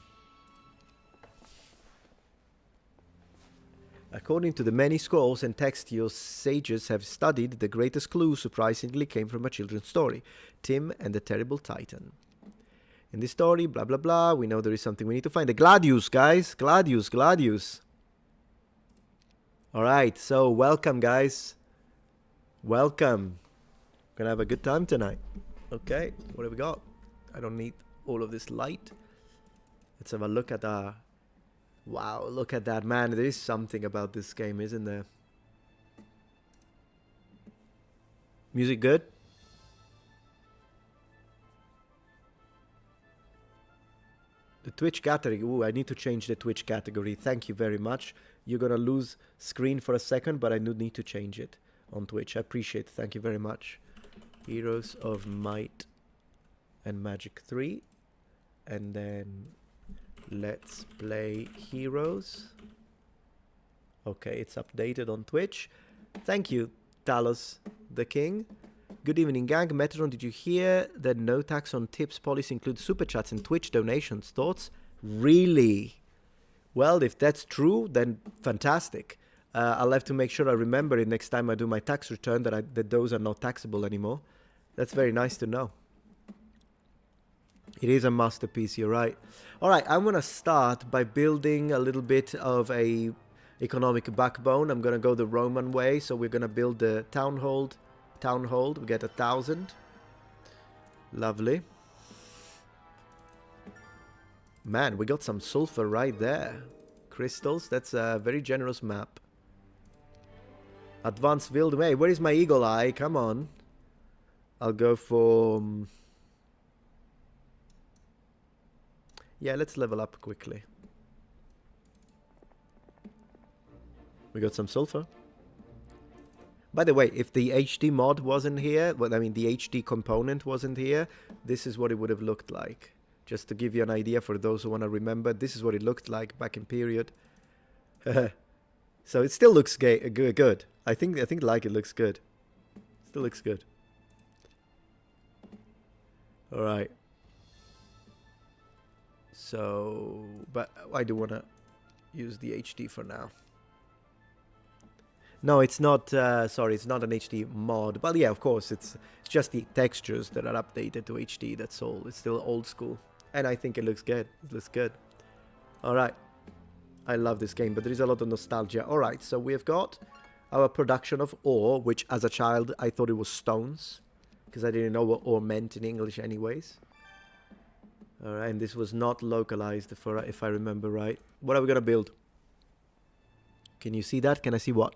According to the many scrolls and texts your sages have studied, the greatest clue surprisingly came from a children's story, Tim and the Terrible Titan. In this story, blah blah blah, we know there is something we need to find. The Gladius, guys! Gladius! Alright, so welcome, guys. Welcome. Gonna have a good time tonight. Okay, what have we got? I don't need all of this light. Let's have a look at our... Wow, look at that, man. There is something about this game, isn't there? Music good? The Twitch category. Ooh, I need to change the Twitch category. Thank you very much. You're gonna lose screen for a second, but I do need to change it on Twitch. I appreciate it. Thank you very much. Heroes of Might and Magic 3. And then let's play Heroes. Okay, it's updated on Twitch. Thank you, Talos the King. Good evening, gang. Metatron, did you hear that no tax on tips policy includes super chats and Twitch donations? Thoughts? Really? Well, if that's true, then fantastic. I'll have to make sure I remember it next time I do my tax return that those are not taxable anymore. That's very nice to know. It is a masterpiece, you're right. All right, I'm going to start by building a little bit of a economic backbone. I'm going to go the Roman way, so we're going to build the town hold. We get 1,000. Lovely. Man, we got some sulfur right there. Crystals, that's a very generous map. Advanced build. Hey, where is my eagle eye? Come on. I'll go for... yeah, let's level up quickly. We got some sulfur. By the way, if the HD mod wasn't here, well, I mean the HD component wasn't here, this is what it would have looked like. Just to give you an idea for those who want to remember, this is what it looked like back in period. So it still looks good. I think like it looks good. Still looks good. All right. So, but I do want to use the HD for now. No, it's not, sorry, it's not an HD mod. But yeah, of course, it's just the textures that are updated to HD, that's all. It's still old school. And I think it looks good. It looks good. All right. I love this game, but there is a lot of nostalgia. All right, so we've got our production of ore, which as a child, I thought it was stones. Because I didn't know what ore meant in English anyways. All right, and this was not localized, if I remember right. What are we going to build? Can you see that? Can I see what?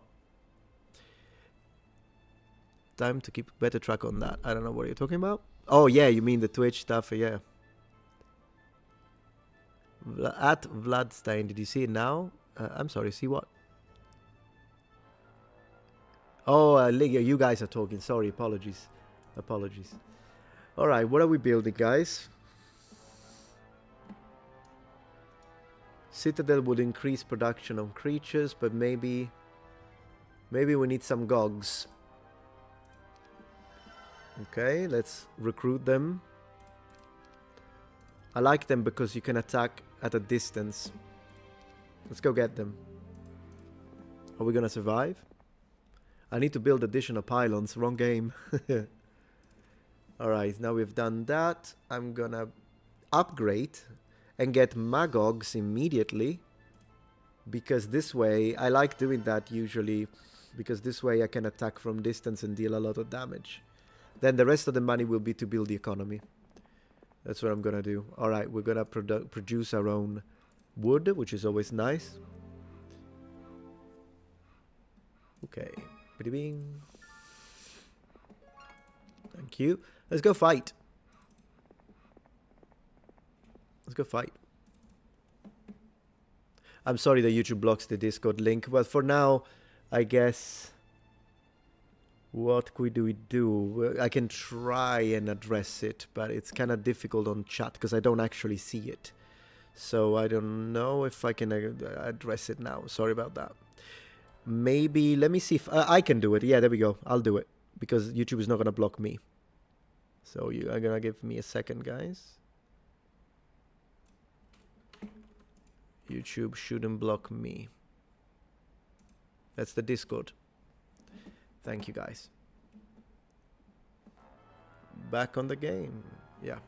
Time to keep better track on that. I don't know what you're talking about. Oh, yeah, you mean the Twitch stuff, yeah. At Vladstein, did you see it now? I'm sorry, see what? Oh, Ligia, you guys are talking. Sorry, apologies. Apologies. All right, what are we building, guys? Citadel would increase production of creatures, but maybe we need some gogs. Okay, let's recruit them. I like them because you can attack at a distance. Let's go get them. Are we gonna survive? I need to build additional pylons. Wrong game. Alright, now we've done that. I'm gonna upgrade and get Magogs immediately. Because this way, I like doing that usually. Because this way I can attack from distance and deal a lot of damage. Then the rest of the money will be to build the economy. That's what I'm gonna do. Alright, we're gonna produce our own wood, which is always nice. Okay. Bing. Thank you. Let's go fight. Let's go fight. I'm sorry that YouTube blocks the Discord link. Well, for now, I guess... What could we do? I can try and address it, but it's kind of difficult on chat because I don't actually see it. So I don't know if I can address it now. Sorry about that. Maybe, let me see if I can do it. Yeah, there we go. I'll do it because YouTube is not going to block me. So you are going to give me a second, guys. YouTube shouldn't block me. That's the Discord. Thank you, guys. Back on the game. Yeah.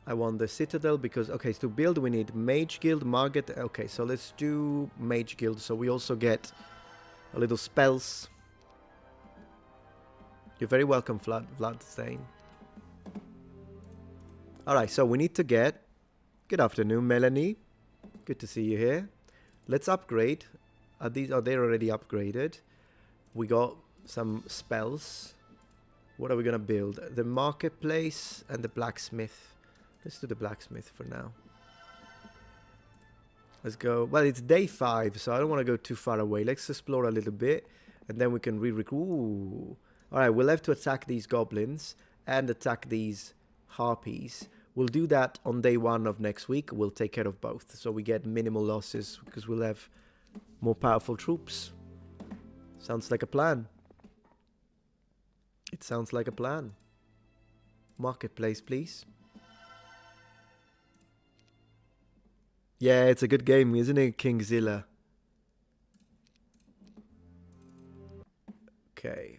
I want the Citadel because, okay, so to build we need Mage Guild, Market. Okay, so let's do Mage Guild. So we also get a little spells. You're very welcome, Vlad Stain. Alright, so we need to get... Good afternoon, Melanie. Good to see you here. Let's upgrade. Are they already upgraded? We got some spells. What are we going to build? The Marketplace and the Blacksmith. Let's do the Blacksmith for now. Let's go. Well, it's day 5, so I don't want to go too far away. Let's explore a little bit, and then we can re-recruit. Ooh. Alright, we'll have to attack these goblins and attack these harpies. We'll do that on day 1 of next week. We'll take care of both, so we get minimal losses because we'll have more powerful troops. Sounds like a plan. It sounds like a plan. Marketplace, please. Yeah, it's a good game, isn't it, Kingzilla? Okay.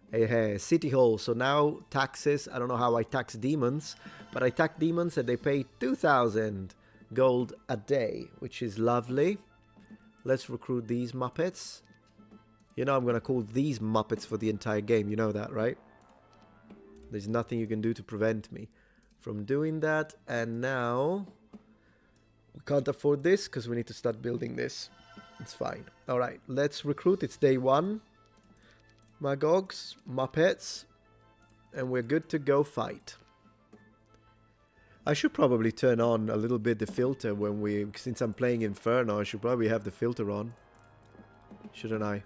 Hey, City Hall. So now taxes. I don't know how I tax demons, but I tax demons and they pay 2,000 gold a day, which is lovely. Let's recruit these Muppets. You know I'm going to call these Muppets for the entire game. You know that, right? There's nothing you can do to prevent me from doing that. And now we can't afford this because we need to start building this. It's fine. All right, let's recruit. It's day 1. Magogs, Muppets, and we're good to go fight. I should probably turn on a little bit the filter when we, since I'm playing Inferno, I should probably have the filter on, shouldn't I?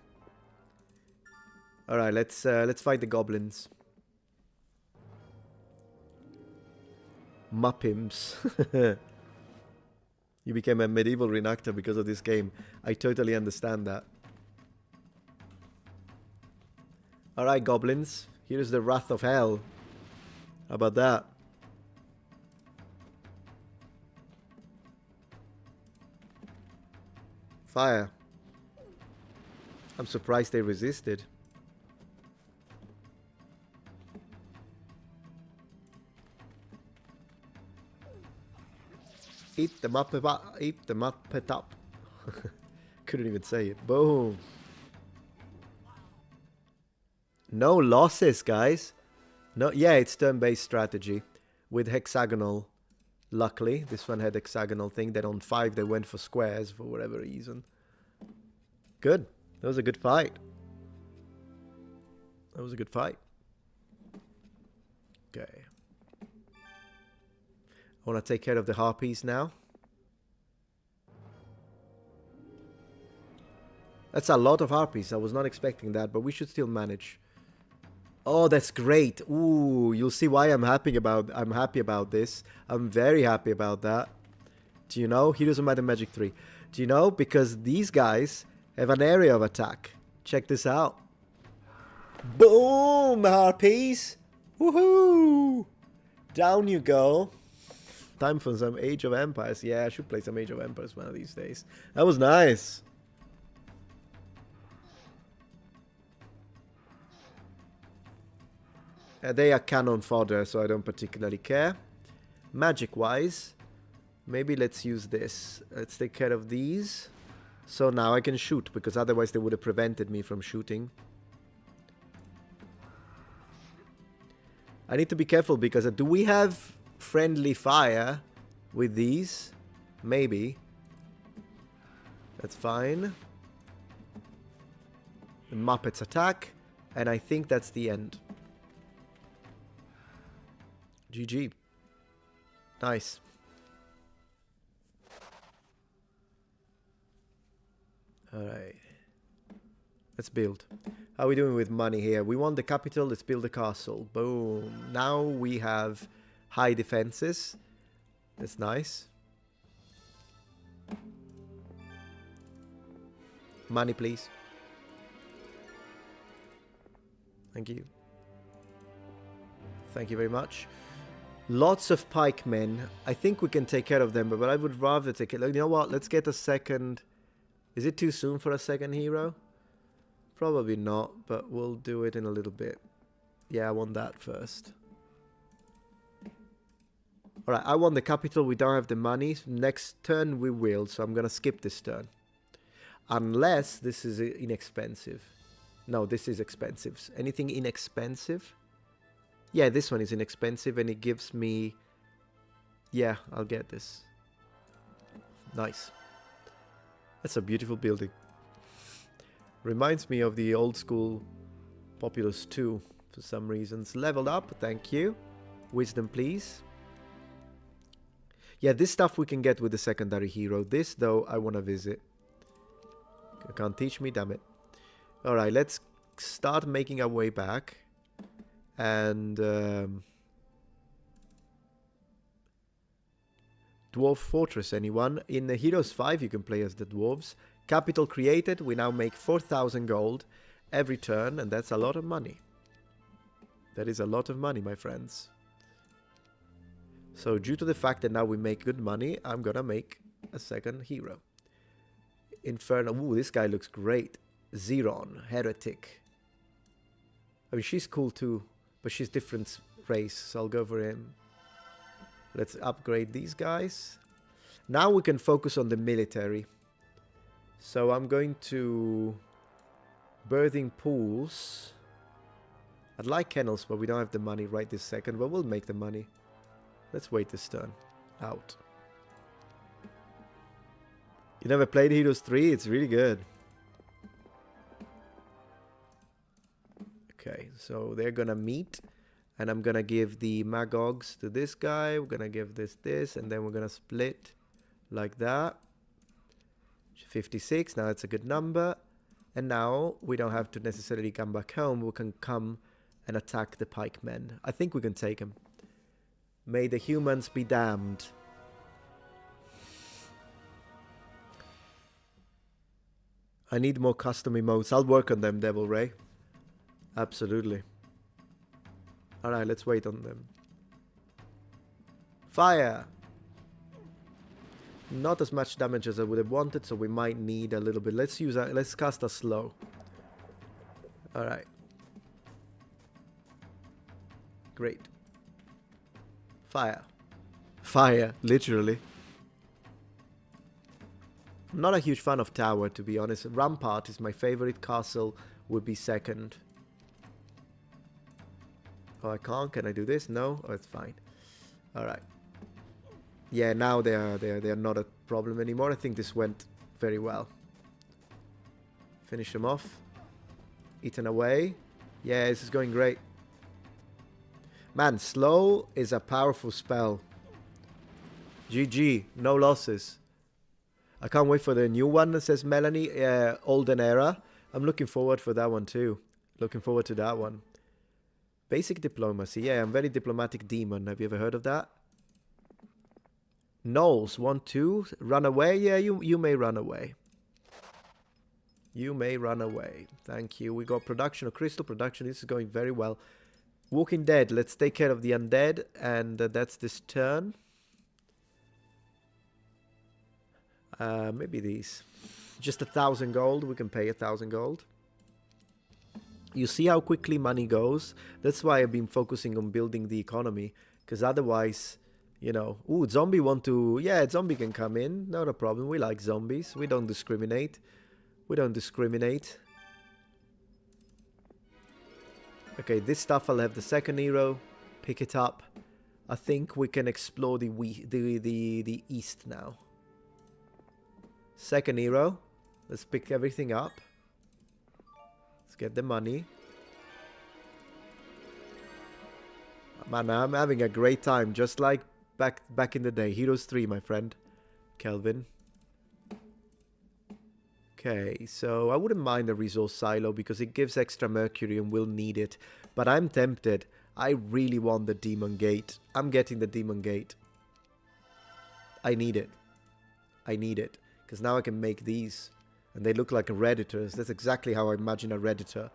All right, let's fight the goblins. Muppims. You became a medieval reenactor because of this game. I totally understand that. Alright, goblins. Here's the wrath of hell. How about that? Fire. I'm surprised they resisted. Eat them up, eat them up, up. Couldn't even say it. Boom. No losses, guys. No, yeah, it's turn-based strategy with hexagonal. Luckily, this one had hexagonal thing. Then on 5 they went for squares for whatever reason. Good. That was a good fight. That was a good fight. Okay. I want to take care of the harpies now. That's a lot of harpies. I was not expecting that, but we should still manage. Oh, that's great. Ooh, you'll see why I'm happy about this. I'm very happy about that. Do you know? Heroes of Might and Magic 3. Do you know? Because these guys have an area of attack. Check this out. Boom, harpies. Woohoo! Down you go. Time for some Age of Empires. Yeah, I should play some Age of Empires one of these days. That was nice. They are cannon fodder, so I don't particularly care. Magic-wise, maybe let's use this. Let's take care of these. So now I can shoot, because otherwise they would have prevented me from shooting. I need to be careful, because do we have friendly fire with these? Maybe. That's fine. The Muppets attack, and I think that's the end. GG. Nice. Alright. Let's build. How are we doing with money here? We want the capital. Let's build a castle. Boom. Now we have high defenses. That's nice. Money, please. Thank you. Thank you very much. Lots of pikemen. I think we can take care of them, but I would rather take it. You know what? Let's get a second. Is it too soon for a second hero? Probably not, but we'll do it in a little bit. Yeah, I want that first. Alright, I want the capital. We don't have the money. Next turn we will, so I'm gonna skip this turn. Unless this is inexpensive. No, this is expensive. Anything inexpensive? Yeah, this one is inexpensive and it gives me... Yeah, I'll get this. Nice. That's a beautiful building. Reminds me of the old school Populous 2 for some reasons. Leveled up, thank you. Wisdom, please. Yeah, this stuff we can get with the secondary hero. This, though, I want to visit. You can't teach me, damn it. Alright, let's start making our way back. And Dwarf Fortress, anyone? In the Heroes 5 you can play as the dwarves. Capital created, we now make 4,000 gold every turn, and that's a lot of money. That is a lot of money, my friends. So due to the fact that now we make good money, I'm gonna make a second hero. Inferno, ooh, this guy looks great. Xeron, Heretic. I mean, she's cool too. But she's different race, so I'll go for him. Let's upgrade these guys. Now we can focus on the military. So I'm going to... Birthing pools. I'd like kennels, but we don't have the money right this second. But we'll make the money. Let's wait this turn. Out. You never played Heroes 3? It's really good. Okay, so they're gonna meet, and I'm gonna give the Magogs to this guy. We're gonna give this, and then we're gonna split like that. 56, now that's a good number. And now we don't have to necessarily come back home. We can come and attack the pikemen. I think we can take them. May the humans be damned. I need more custom emotes. I'll work on them, Devil Ray. Absolutely. Alright, let's wait on them. Fire! Not as much damage as I would have wanted, so we might need a little bit. Let's cast a slow. Alright. Great. Fire. Fire, literally. I'm not a huge fan of tower, to be honest. Rampart is my favorite. Castle would be second. Oh, I can't. Can I do this? No? Oh, it's fine. Alright. Yeah, now they are not a problem anymore. I think this went very well. Finish them off. Eaten away. Yeah, this is going great. Man, slow is a powerful spell. GG. No losses. I can't wait for the new one, says Melanie. Olden Era. I'm looking forward for that one too. Looking forward to that one. Basic diplomacy. Yeah, I'm very diplomatic demon. Have you ever heard of that? Knowles, 1-2. Run away? Yeah, you may run away. You may run away. Thank you. We got production of crystal production. This is going very well. Walking Dead. Let's take care of the undead. And that's this turn. Maybe these. Just 1,000 gold. We can pay 1,000 gold. You see how quickly money goes? That's why I've been focusing on building the economy. Because otherwise, you know... Ooh, zombie want to... Yeah, zombie can come in. Not a problem. We like zombies. We don't discriminate. We don't discriminate. Okay, this stuff I'll have the second hero. Pick it up. I think we can explore the east now. Second hero. Let's pick everything up. Let's get the money. Man, I'm having a great time. Just like back in the day. Heroes 3, my friend. Kelvin. Okay, so I wouldn't mind a resource silo because it gives extra mercury and we'll need it. But I'm tempted. I really want the demon gate. I'm getting the demon gate. I need it. I need it. Because now I can make these. And they look like Redditors. That's exactly how I imagine a Redditor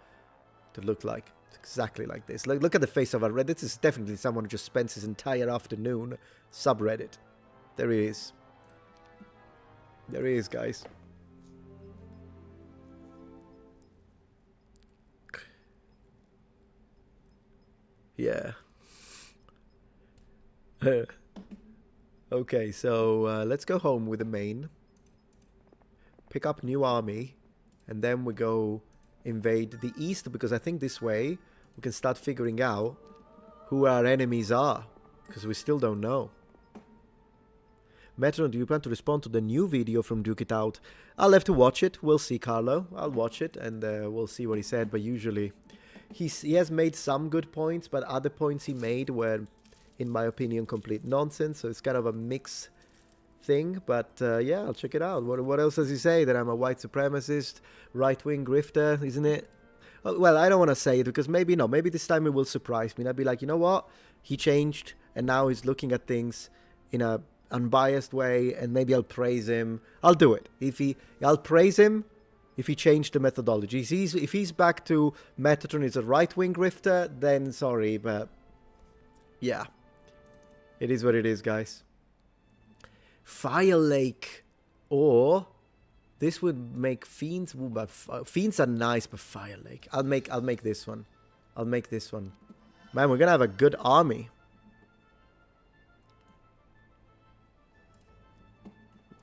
to look like. It's exactly like this. Look at the face of our Reddit. This is definitely someone who just spends his entire afternoon subreddit. There he is. There he is, guys. Yeah. Okay, so let's go home with the main. Pick up new army. And then we go invade the east, because I think this way we can start figuring out who our enemies are, because we still don't know. Metatron, do you plan to respond to the new video from Duke It Out? I'll have to watch it. We'll see, Carlo. I'll watch it and we'll see what he said. But usually he has made some good points, but other points he made were, in my opinion, complete nonsense. So it's kind of a mix thing. But yeah, I'll check it out. What else does he say? That I'm a white supremacist, right-wing grifter, isn't it? Well, I don't want to say it because maybe not. Maybe this time it will surprise me. And I'll be like, you know what? He changed and now he's looking at things in a unbiased way, and maybe I'll praise him. I'll do it. I'll praise him if he changed the methodology. If he's back to Metatron is a right-wing grifter, then sorry, but yeah. It is what it is, guys. Fire Lake, or this would make Fiends. But Fiends are nice, but Fire Lake. I'll make this one. I'll make this one. Man, we're gonna have a good army.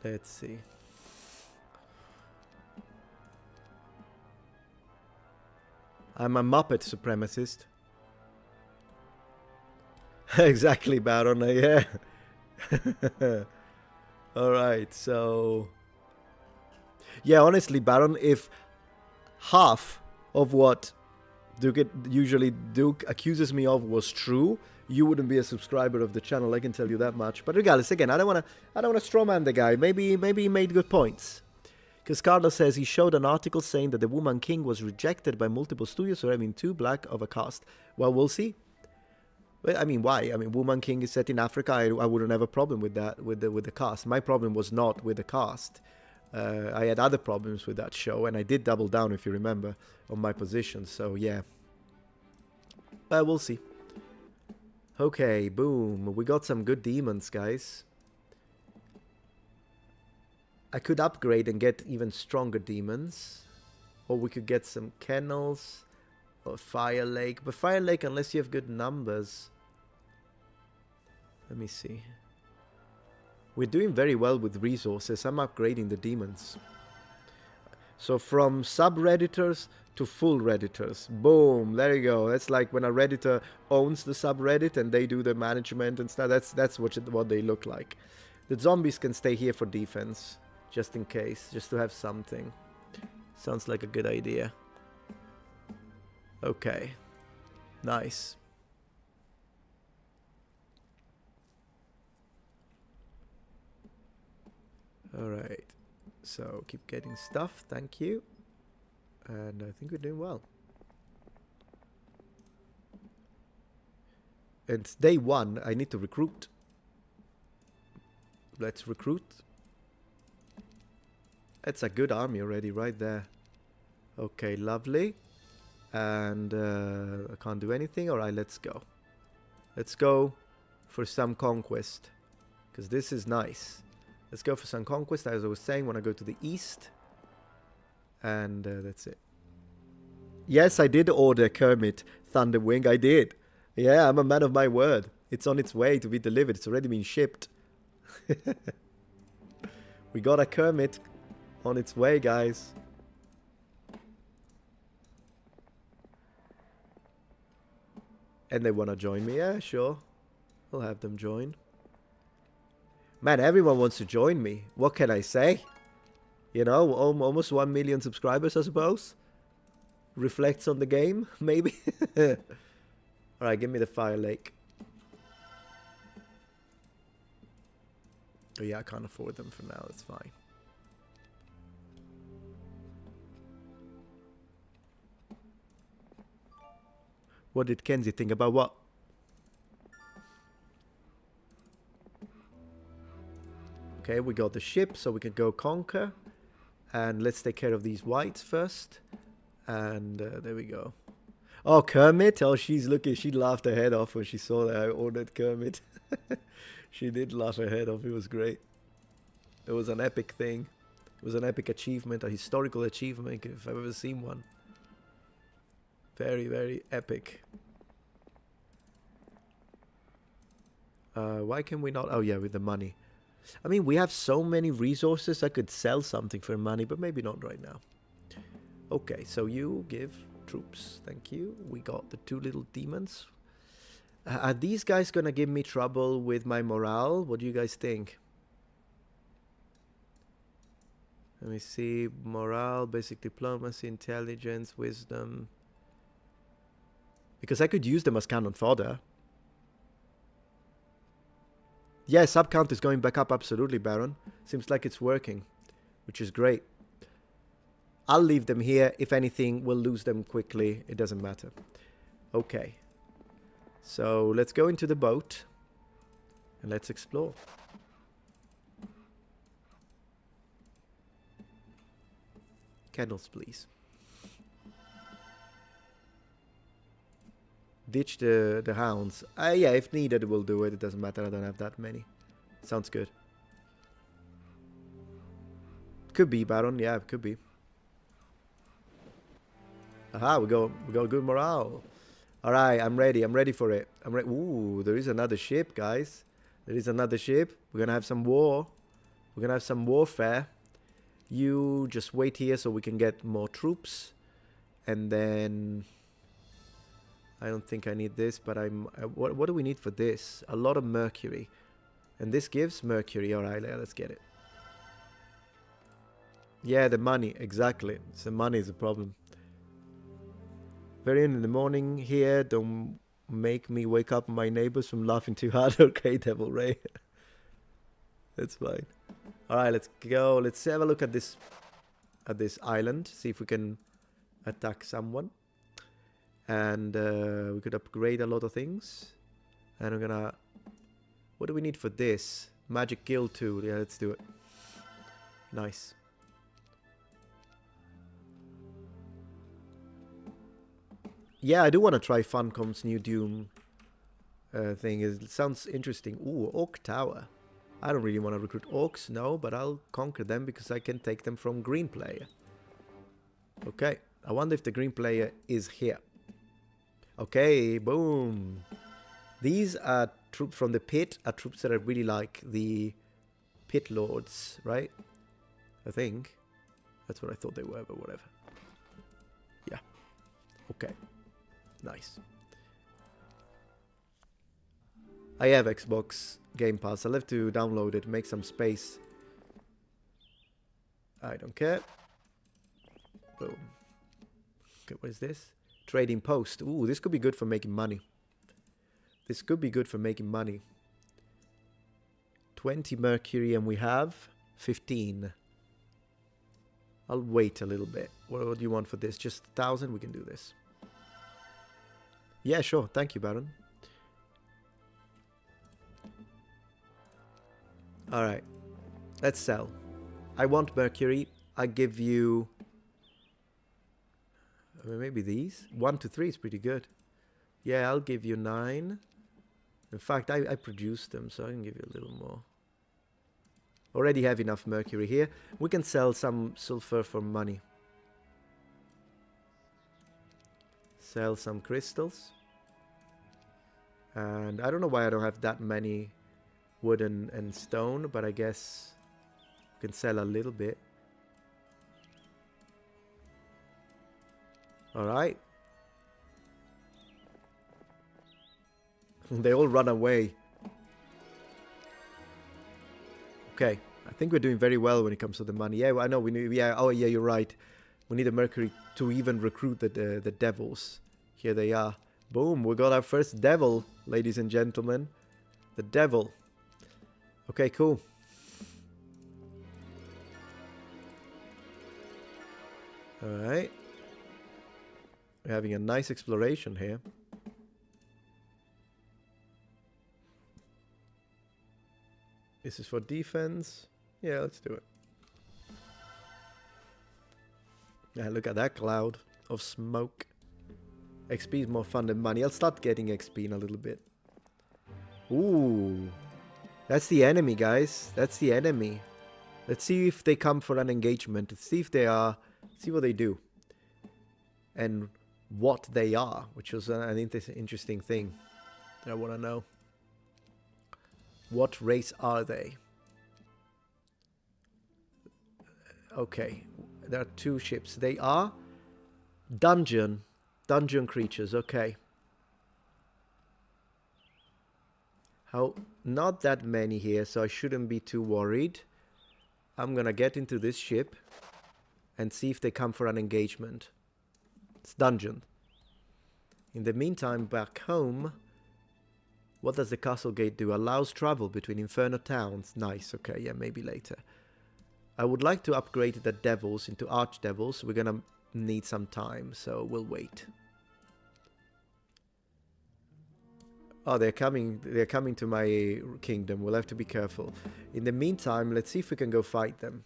Let's see. I'm a Muppet supremacist. Exactly, Baron. Yeah. Alright, so... Yeah, honestly, Baron, if half of what Duke accuses me of was true, you wouldn't be a subscriber of the channel. I can tell you that much. But regardless, again, I don't want to strawman the guy. Maybe he made good points. Because Carlos says he showed an article saying that the Woman King was rejected by multiple studios for having too black of a cast. Well, we'll see. Well, I mean, why? I mean, Woman King is set in Africa. I wouldn't have a problem with that, with the cast. My problem was not with the cast. I had other problems with that show, and I did double down, if you remember, on my position. So yeah, we'll see. Okay, boom. We got some good demons, guys. I could upgrade and get even stronger demons. Or we could get some kennels. Or Fire Lake. But Fire Lake, unless you have good numbers. Let me see. We're doing very well with resources. I'm upgrading the demons. So from subredditors to full redditors. Boom, there you go. That's like when a redditor owns the subreddit and they do the management and stuff. That's what they look like. The zombies can stay here for defense, just in case, just to have something. Sounds like a good idea. Okay, nice. All right, so keep getting stuff. Thank you. And I think we're doing well. And day one, I need to recruit. Let's recruit. That's a good army already right there. Okay, lovely. And I can't do anything. All right, let's go. Let's go for some conquest. Because this is nice. Let's go for some conquest. As I was saying, when I go to the east. And that's it. Yes, I did order Kermit Thunderwing. I did. Yeah, I'm a man of my word. It's on its way to be delivered. It's already been shipped. We got a Kermit on its way, guys. And they want to join me. Yeah, sure. I'll have them join. Man, everyone wants to join me. What can I say? You know, almost 1 million subscribers, I suppose. Reflects on the game, maybe. Alright, give me the Fire Lake. Oh yeah, I can't afford them for now, that's fine. What did Kenzie think about what? Okay, we got the ship, so we can go conquer. And let's take care of these whites first. And there we go. Oh, Kermit. Oh, she's looking. She laughed her head off when she saw that I ordered Kermit. She did laugh her head off. It was great. It was an epic thing. It was an epic achievement, a historical achievement if I've ever seen one. Very, very epic. Why can we not? Oh yeah, with the money. I mean, we have so many resources. I could sell something for money, but maybe not right now. Okay, so you give troops. Thank you. We got the 2 little demons. Are these guys gonna give me trouble with my morale? What do you guys think? Let me see. Morale, basic diplomacy, intelligence, wisdom. Because I could use them as cannon fodder. Yeah, sub count is going back up, absolutely, Baron. Seems like it's working, which is great. I'll leave them here. If anything, we'll lose them quickly. It doesn't matter. Okay. So let's go into the boat and let's explore. Candles, please. Ditch the hounds. Yeah, if needed, we'll do it. It doesn't matter. I don't have that many. Sounds good. Could be, Baron. Yeah, it could be. Aha, we got good morale. All right, I'm ready. I'm ready for it. I'm ready. Ooh, there is another ship, guys. There is another ship. We're gonna have some war. We're gonna have some warfare. You just wait here so we can get more troops, and then. I don't think I need this, but what do we need for this? A lot of mercury. And this gives mercury. All right, let's get it. Yeah, the money. Exactly. So money is a problem. Very in the morning here. Don't make me wake up my neighbors from laughing too hard. Okay, Devil Ray. That's fine. All right, let's go. Let's have a look at this island. See if we can attack someone. And we could upgrade a lot of things. And I'm gonna... What do we need for this? Magic guild tool. Yeah, let's do it. Nice. Yeah, I do want to try Funcom's new Doom thing. It sounds interesting. Ooh, Orc Tower. I don't really want to recruit Orcs, no, but I'll conquer them because I can take them from green player. Okay, I wonder if the green player is here. Okay, boom. These are troops from the pit, are troops that I really like. The pit lords, right? I think. That's what I thought they were, but whatever. Yeah. Okay. Nice. I have Xbox Game Pass. I'll have to download it, make some space. I don't care. Boom. Okay, what is this? Trading post. Ooh, this could be good for making money. This could be good for making money. 20 mercury and we have 15. I'll wait a little bit. What do you want for this? Just 1,000? We can do this. Yeah, sure. Thank you, Baron. Alright. Let's sell. I want mercury. I give you... maybe these? 1 to 3 is pretty good. Yeah, I'll give you 9. In fact, I produced them, so I can give you a little more. Already have enough mercury here. We can sell some sulfur for money. Sell some crystals. And I don't know why I don't have that many wood and stone, but I guess we can sell a little bit. Alright. They all run away. Okay. I think we're doing very well when it comes to the money. Yeah, I know we need... Yeah, oh yeah, you're right. We need a mercury to even recruit the devils. Here they are. Boom, we got our first devil, ladies and gentlemen. The devil. Okay, cool. Alright. We're having a nice exploration here. This is for defense. Yeah, let's do it. Yeah, look at that cloud of smoke. XP is more fun than money. I'll start getting XP in a little bit. Ooh. That's the enemy, guys. That's the enemy. Let's see if they come for an engagement. Let's see if they are... See what they do. And what they are. Which was an interesting thing that I want to know. What race are they? Okay. There are 2 ships. They are... Dungeon creatures. Okay. How... Not that many here, so I shouldn't be too worried. I'm gonna get into this ship and see if they come for an engagement. It's dungeon. In the meantime, back home, what does the castle gate do? Allows travel between inferno towns. Nice, okay, yeah, maybe later. I would like to upgrade the devils into archdevils. We're gonna need some time, so we'll wait. Oh, they're coming to my kingdom. We'll have to be careful. In the meantime, let's see if we can go fight them.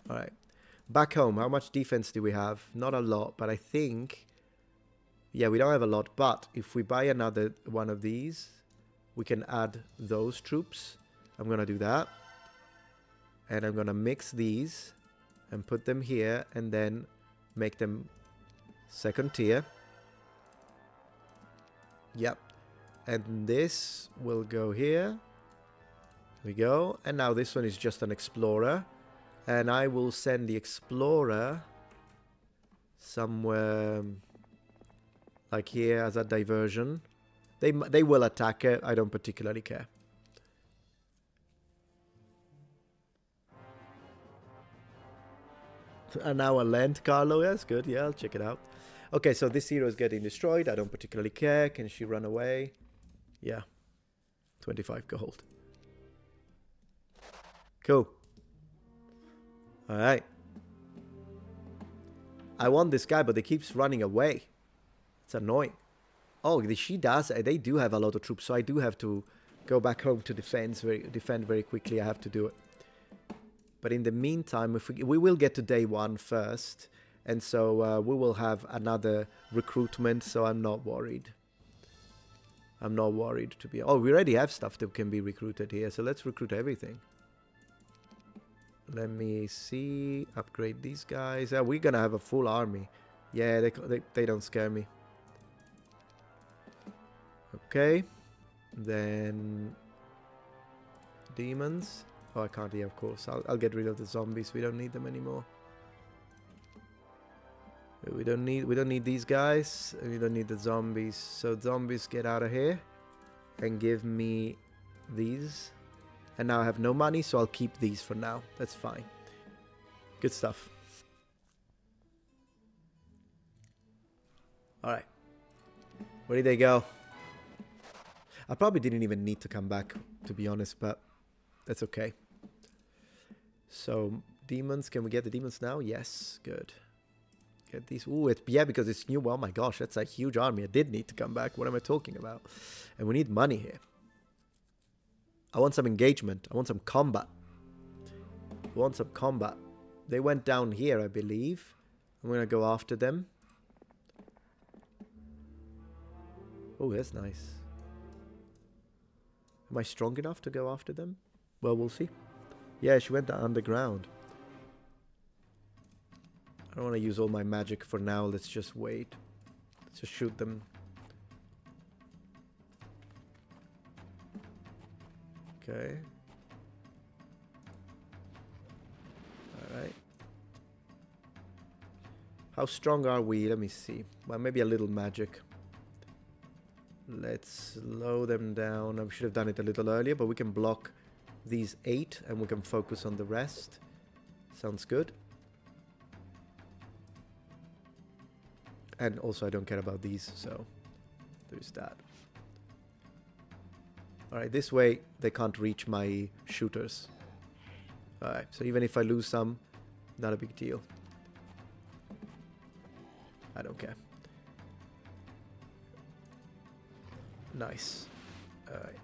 Alright. Back home, how much defense do we have? Not a lot, but I think... Yeah, we don't have a lot, but if we buy another one of these, we can add those troops. I'm gonna do that. And I'm gonna mix these and put them here and then make them second tier. Yep. And this will go here. Here we go. And now this one is just an explorer. And I will send the explorer somewhere like here as a diversion. They will attack it. I don't particularly care. And now a land, Carlo. Yeah, that's good. Yeah, I'll check it out. Okay, so this hero is getting destroyed. I don't particularly care. Can she run away? Yeah. 25 gold. Cool. Alright. I want this guy, but they keeps running away. It's annoying. Oh, she does. They do have a lot of troops, so I do have to go back home to defend very quickly. I have to do it. But in the meantime, if we will get to day 1 first. And so we will have another recruitment, so I'm not worried. I'm not worried to be... Oh, we already have stuff that can be recruited here, so let's recruit everything. Let me see. Upgrade these guys. We're gonna have a full army. Yeah, they don't scare me. Okay. Then... Demons. Oh, I can't hear, of course. I'll get rid of the zombies. We don't need them anymore. We don't need these guys. We don't need the zombies. So zombies, get out of here and give me these. And now I have no money, so I'll keep these for now. That's fine. Good stuff. Alright. Where did they go? I probably didn't even need to come back, to be honest, but that's okay. So, demons. Can we get the demons now? Yes. Good. Get these. Ooh, yeah, because it's new. Oh my gosh, that's a huge army. I did need to come back. What am I talking about? And we need money here. I want some engagement. I want some combat. I want some combat. They went down here, I believe. I'm going to go after them. Oh, that's nice. Am I strong enough to go after them? Well, we'll see. Yeah, she went underground. I don't want to use all my magic for now. Let's just wait. Let's just shoot them. Okay. Alright. How strong are we? Let me see. Well, maybe a little magic. Let's slow them down. I should have done it a little earlier, but we can block these 8 and we can focus on the rest. Sounds good. And also I don't care about these, so there's that. Alright, this way they can't reach my shooters. Alright, so even if I lose some, not a big deal. I don't care. Nice. Alright.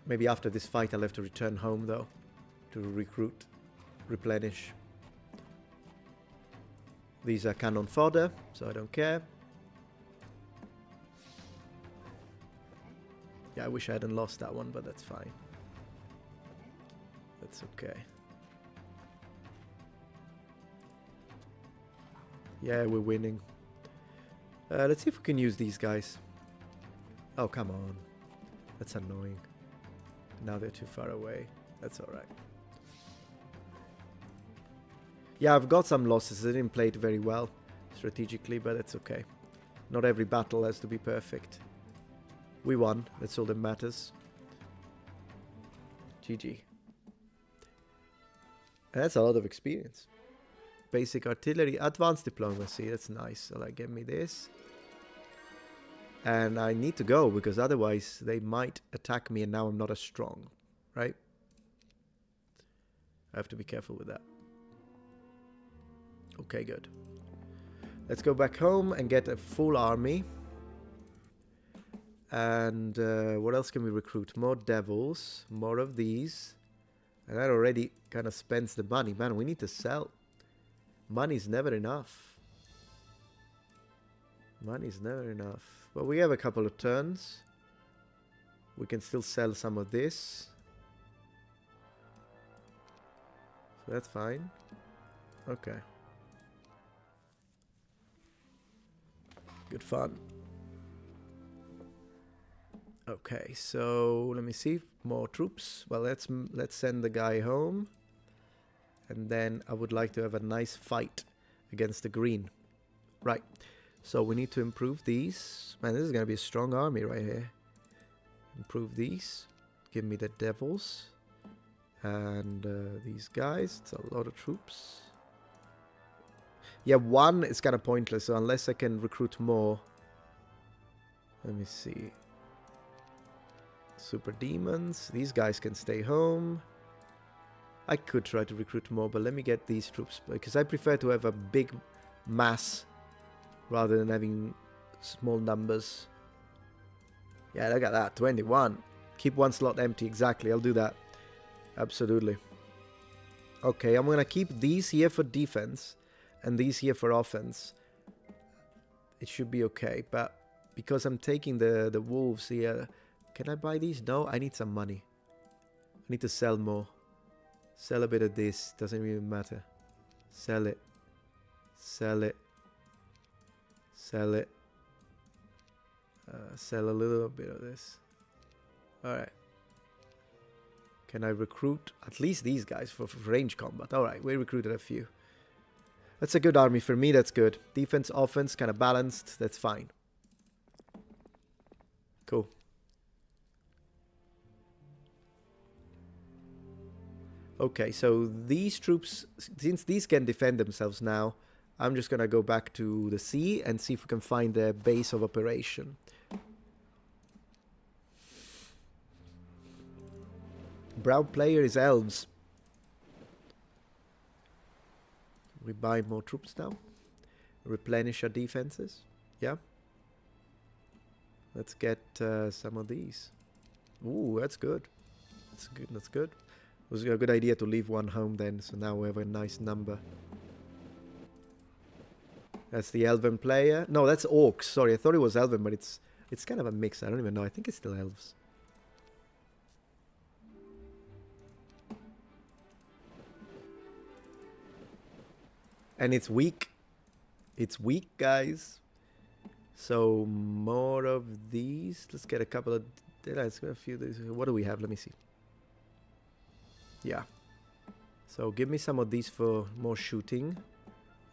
Maybe after this fight I'll have to return home though. To recruit. Replenish. These are cannon fodder, so I don't care. Yeah, I wish I hadn't lost that one, but that's fine. That's okay. Yeah, we're winning. Let's see if we can use these guys. Oh, come on. That's annoying. Now they're too far away. That's alright. Yeah, I've got some losses. I didn't play it very well strategically, but it's okay. Not every battle has to be perfect. We won. That's all that matters. GG. And that's a lot of experience. Basic artillery, advanced diplomacy. That's nice. So like, give me this. And I need to go because otherwise they might attack me and now I'm not as strong. Right? I have to be careful with that. Okay, good. Let's go back home and get a full army. And what else can we recruit? More devils. More of these. And that already kind of spends the money. Man, we need to sell. Money's never enough. Money's never enough. But we have a couple of turns. We can still sell some of this. So that's fine. Okay. Good fun. Okay, so let me see. More troops. Well, let's send the guy home. And then I would like to have a nice fight against the green. Right. So we need to improve these. Man, this is going to be a strong army right here. Improve these. Give me the devils. And these guys. It's a lot of troops. Yeah, one is kind of pointless. So unless I can recruit more. Let me see. Super demons. These guys can stay home. I could try to recruit more, but let me get these troops. Because I prefer to have a big mass rather than having small numbers. Yeah, look at that. 21. Keep one slot empty. Exactly. I'll do that. Absolutely. Okay, I'm going to keep these here for defense. And these here for offense. It should be okay. But because I'm taking the wolves here... Can I buy these? No, I need some money. I need to sell more. Sell a bit of this. Doesn't even matter. Sell it. Sell it. Sell it. Sell a little bit of this. Alright. Can I recruit at least these guys for range combat? Alright, we recruited a few. That's a good army for me. That's good. Defense, offense, kind of balanced. That's fine. Cool. Okay, so these troops, since these can defend themselves now, I'm just going to go back to the sea and see if we can find their base of operation. Brown player is elves. We buy more troops now. Replenish our defenses. Yeah. Let's get some of these. Ooh, that's good. That's good. That's good. It was a good idea to leave one home then, so now we have a nice number. That's the elven player. No, that's orcs. Sorry, I thought it was elven, but it's kind of a mix. I don't even know. I think it's still elves. And it's weak. It's weak, guys. So more of these. Let's get a couple of... Let's get a few of these. What do we have? Let me see. Yeah. So give me some of these for more shooting.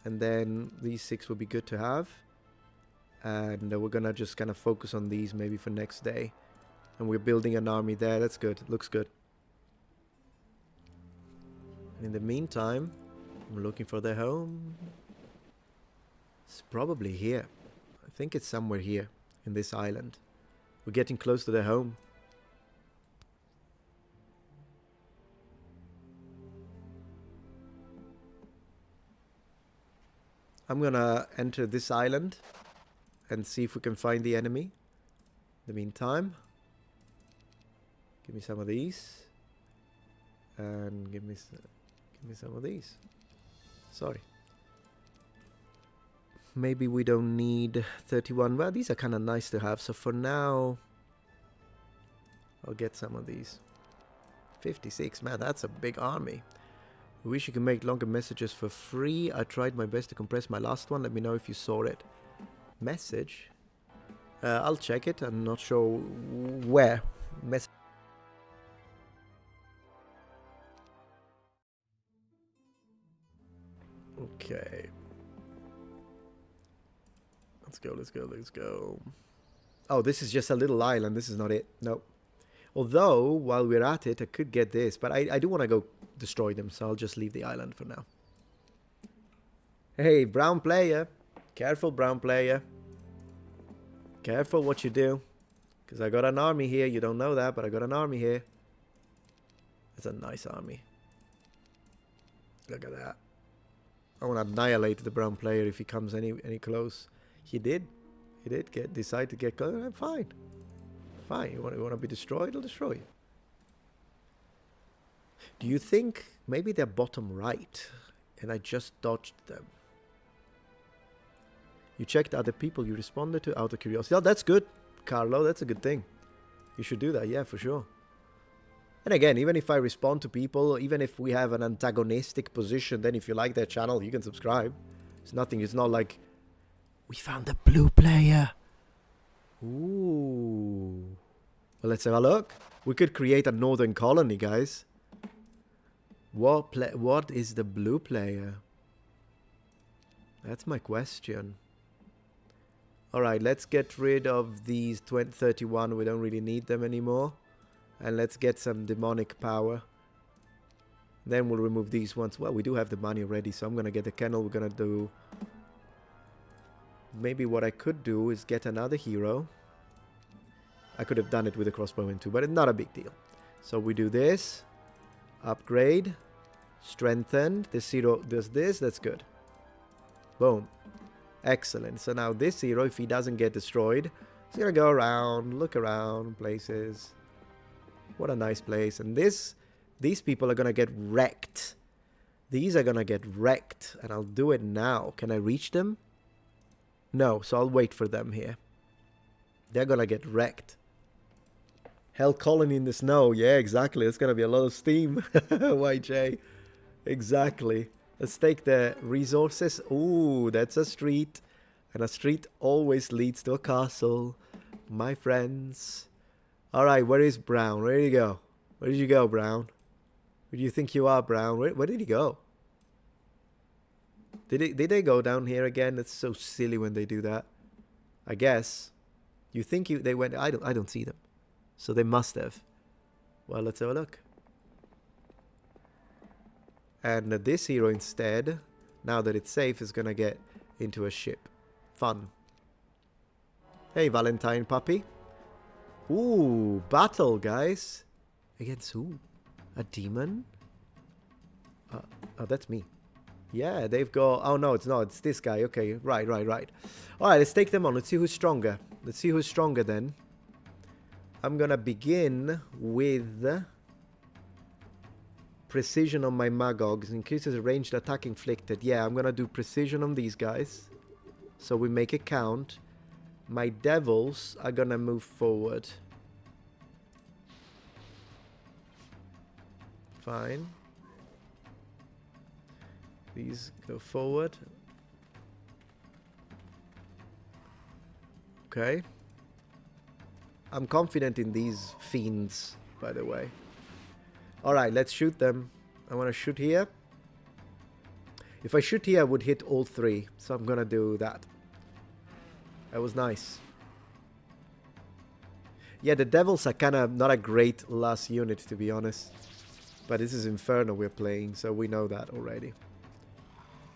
And then these 6 will be good to have. And we're going to just kind of focus on these maybe for next day. And we're building an army there. That's good. Looks good. And in the meantime, I'm looking for their home. It's probably here. I think it's somewhere here in this island. We're getting close to their home. I'm gonna enter this island and see if we can find the enemy. In the meantime, give me some of these. And give me some of these. Sorry. maybe we don't need 31. Well, these are kind of nice to have. So for now, I'll get some of these. 56, man, that's a big army. I wish you could make longer messages for free. I tried my best to compress my last one. Let me know if you saw it. Message? I'll check it. I'm not sure where. Message. Okay. Let's go, let's go, let's go. Oh, this is just a little island. This is not it. No. Although, while we're at it, I could get this. But I do want to go destroy them, so I'll just leave the island for now. Hey, brown player. Careful, brown player. Careful what you do. Because I got an army here. You don't know that, but I got an army here. It's a nice army. Look at that. I want to annihilate the brown player if he comes any close. He did. He did decide to get close. Fine. Fine. You want to be destroyed? I'll destroy you. Do you think maybe they're bottom right and I just dodged them? You checked other people you responded to out of curiosity. Oh, that's good, Carlo. That's a good thing. You should do that. Yeah, for sure. And again, even if I respond to people, even if we have an antagonistic position, then if you like their channel, you can subscribe. It's nothing. It's not like we found the blue player. Ooh. Well, let's have a look. We could create a northern colony, guys. What is the blue player? That's my question. Alright, let's get rid of these 31. We don't really need them anymore. And let's get some demonic power. Then we'll remove these ones. Well, we do have the money already, so I'm going to get the kennel. We're going to do... Maybe what I could do is get another hero. I could have done it with a crossbowman too, but it's not a big deal. So we do this. Upgrade. Strengthened. This hero does this. That's good. Boom. Excellent. So now this hero, if he doesn't get destroyed, he's going to go around, look around places. What a nice place. And these people are going to get wrecked. These are going to get wrecked. And I'll do it now. Can I reach them? No. So I'll wait for them here. They're going to get wrecked. Hell colony in the snow. Yeah, exactly. It's going to be a lot of steam. YJ. Exactly. Let's take the resources. Ooh, that's a street. And a street always leads to a castle. My friends. Alright, where is Brown? Where did he go? Where did you go, Brown? Where do you think you are, Brown? Where did he go? Did they go down here again? It's so silly when they do that. I guess. You think they went... I don't see them. So they must have. Well, let's have a look. And this hero instead, now that it's safe, is going to get into a ship. Fun. Hey, Valentine puppy. Ooh, battle, guys. Against who? A demon? Oh, that's me. Yeah, they've got... Oh, no, it's not. It's this guy. Okay, right. Alright, let's take them on. Let's see who's stronger. Let's see who's stronger then. I'm going to begin with... Precision on my Magogs. Increases ranged attack inflicted. Yeah, I'm going to do precision on these guys. So we make it count. My devils are going to move forward. Fine. These go forward. Okay. I'm confident in these fiends, by the way. Alright, let's shoot them. I want to shoot here. If I shoot here, I would hit all three. So I'm going to do that. That was nice. Yeah, the devils are kind of not a great last unit, to be honest. But this is Inferno we're playing, so we know that already.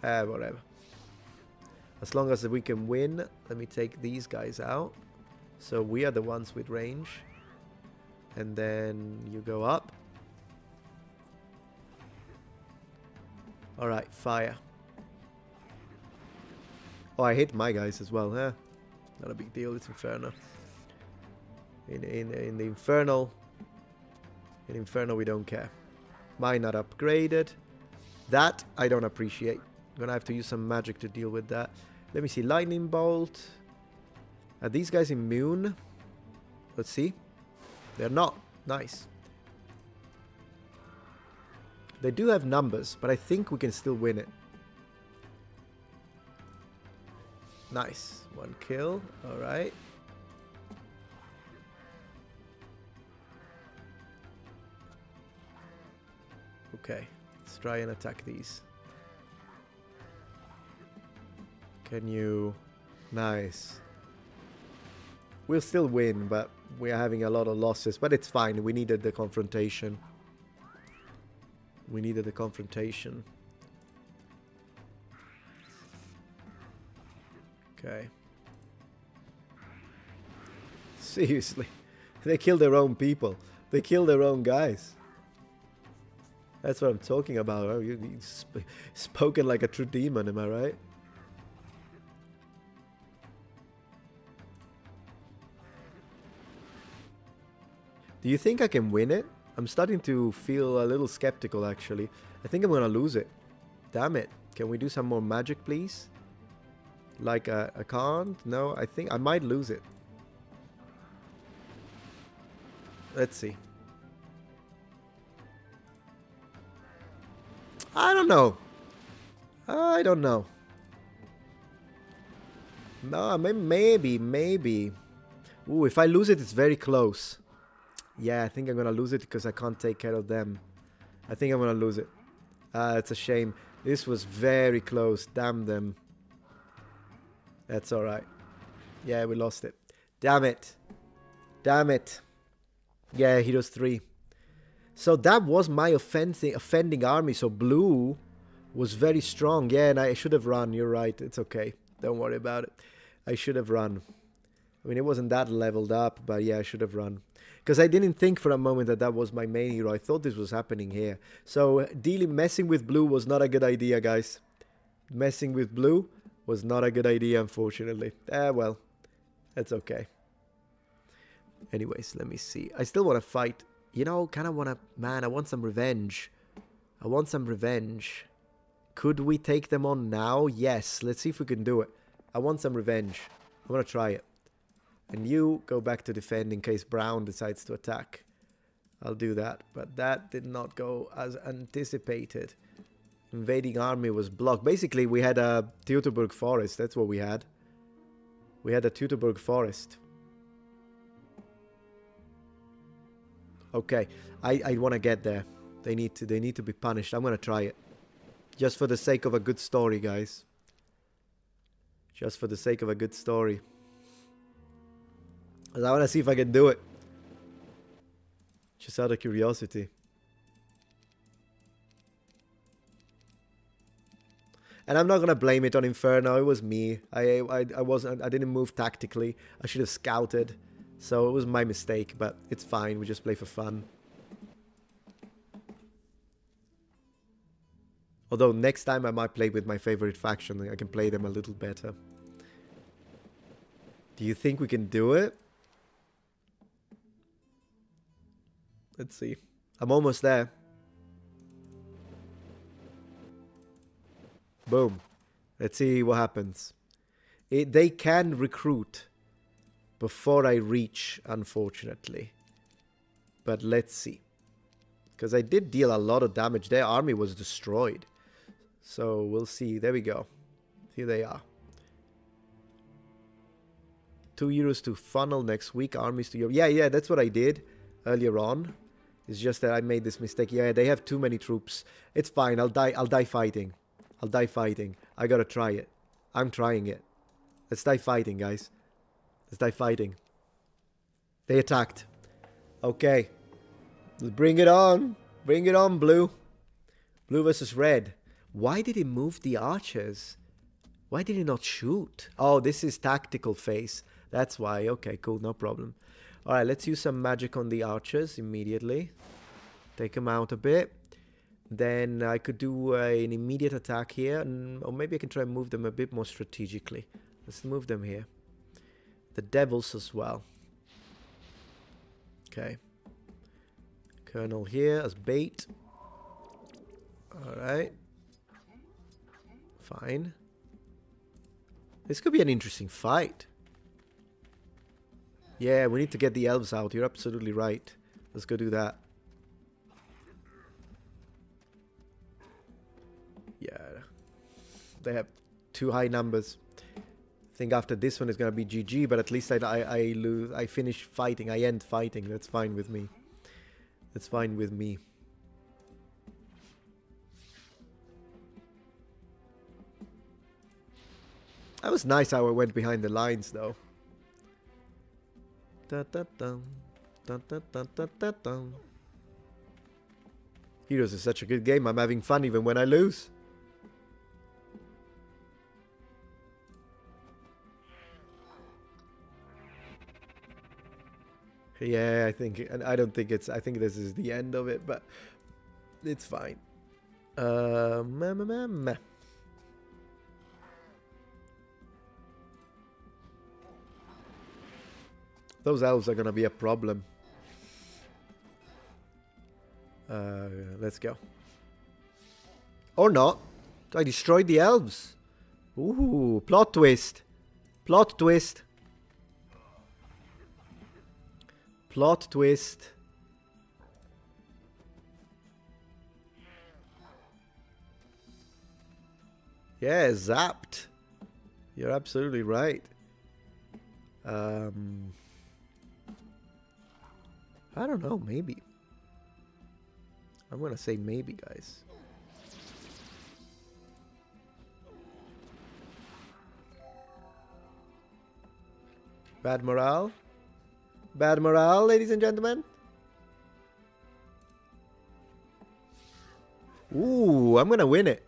Whatever. As long as we can win, let me take these guys out. So we are the ones with range. And then you go up. Alright, fire. Oh, I hit my guys as well, huh? Not a big deal, it's Inferno. In the Infernal... In Inferno we don't care. Mine not upgraded. That I don't appreciate. I'm gonna have to use some magic to deal with that. Let me see. Lightning bolt. Are these guys immune? Let's see. They're not. Nice. They do have numbers, but I think we can still win it. Nice. 1 kill. Alright. Okay. Let's try and attack these. Can you... Nice. We'll still win, but we are having a lot of losses. But it's fine. We needed the confrontation. We needed the confrontation. Okay. Seriously. They kill their own people. They kill their own guys. That's what I'm talking about. Oh, you spoken like a true demon, am I right? Do you think I can win it? I'm starting to feel a little skeptical, actually. I think I'm gonna lose it. Damn it. Can we do some more magic, please? Like, I can't? No, I think I might lose it. Let's see. I don't know. I don't know. No, maybe. Ooh, if I lose it, it's very close. Yeah, I think I'm gonna lose it because I can't take care of them. I think I'm gonna lose it. It's a shame. This was very close. Damn them. That's alright. Yeah, we lost it. Damn it. Damn it. Yeah, Heroes 3. So that was my offending army. So blue was very strong. Yeah, and I should have run. You're right. It's okay. Don't worry about it. I should have run. I mean, it wasn't that leveled up, but yeah, I should have run. Because I didn't think for a moment that that was my main hero. I thought this was happening here. So messing with blue was not a good idea, guys. Messing with blue was not a good idea, unfortunately. Well, that's okay. Anyways, let me see. I still want to fight. You know, kind of want to... Man, I want some revenge. I want some revenge. Could we take them on now? Yes. Let's see if we can do it. I want some revenge. I want to try it. And you go back to defend in case Brown decides to attack. I'll do that. But that did not go as anticipated. Invading army was blocked. Basically, we had a Teutoburg forest. That's what we had. We had a Teutoburg forest. Okay. I want to get there. They need to be punished. I'm going to try it. Just for the sake of a good story, guys. Just for the sake of a good story. I want to see if I can do it. Just out of curiosity. And I'm not going to blame it on Inferno. It was me. I didn't move tactically. I should have scouted. So it was my mistake, but it's fine. We just play for fun. Although next time I might play with my favorite faction. I can play them a little better. Do you think we can do it? Let's see. I'm almost there. Boom. Let's see what happens. They can recruit before I reach, unfortunately. But let's see. Because I did deal a lot of damage. Their army was destroyed. So we'll see. There we go. Here they are. 2 euros to funnel next week. Armies to Europe. Yeah, that's what I did earlier on. It's just that I made this mistake. Yeah, they have too many troops. It's fine. I'll die fighting. I'll die fighting. I gotta try it. I'm trying it. Let's die fighting, guys. Let's die fighting. They attacked. Okay. Bring it on. Bring it on, blue. Blue versus red. Why did he move the archers? Why did he not shoot? Oh, this is tactical phase. That's why. Okay, cool. No problem. Alright, let's use some magic on the archers immediately. Take them out a bit. Then I could do an immediate attack here. Or maybe I can try and move them a bit more strategically. Let's move them here. The devils as well. Okay. Colonel here as bait. Alright. Fine. This could be an interesting fight. Yeah, we need to get the elves out. You're absolutely right. Let's go do that. Yeah. They have too high numbers. I think after this one is going to be GG, but at least I lose. I finish fighting. I end fighting. That's fine with me. That's fine with me. That was nice how I went behind the lines, though. Da, da, dum. Da, da, da, da, da, dum. Heroes is such a good game. I'm having fun even when I lose. Yeah, I think, and I don't think it's, I think this is the end of it, but it's fine. Those elves are gonna be a problem. Let's go. Or not. I destroyed the elves. Ooh, plot twist. Plot twist. Plot twist. Yeah, zapped. You're absolutely right. I don't know, maybe. I'm gonna say maybe, guys. Bad morale? Bad morale, ladies and gentlemen? Ooh, I'm gonna win it.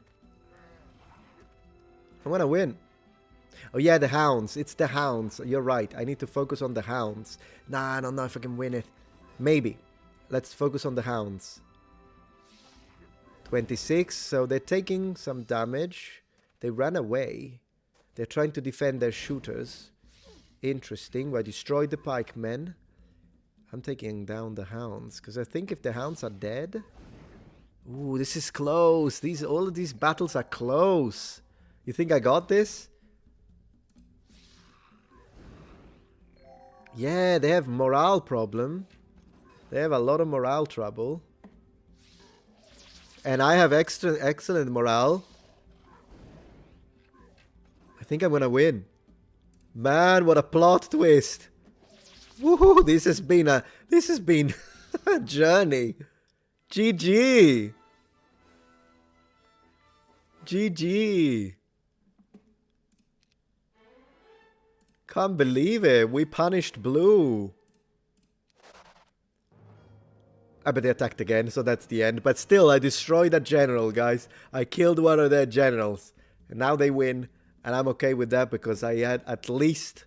I'm gonna win. Oh yeah, the hounds. It's the hounds. You're right. I need to focus on the hounds. Nah, I don't know if I can win it. Maybe. Let's focus on the hounds. 26. So they're taking some damage. They ran away. They're trying to defend their shooters. Interesting. I destroyed the pikemen. I'm taking down the hounds. Because I think if the hounds are dead... Ooh, this is close. All of these battles are close. You think I got this? Yeah, they have morale problem. They have a lot of morale trouble. And I have excellent morale. I think I'm gonna win. Man, what a plot twist. Woohoo, this has been a journey. GG. GG. Can't believe it. We punished blue. But they attacked again, so that's the end. But still, I destroyed a general, guys. I killed one of their generals. And now they win. And I'm okay with that because I had at least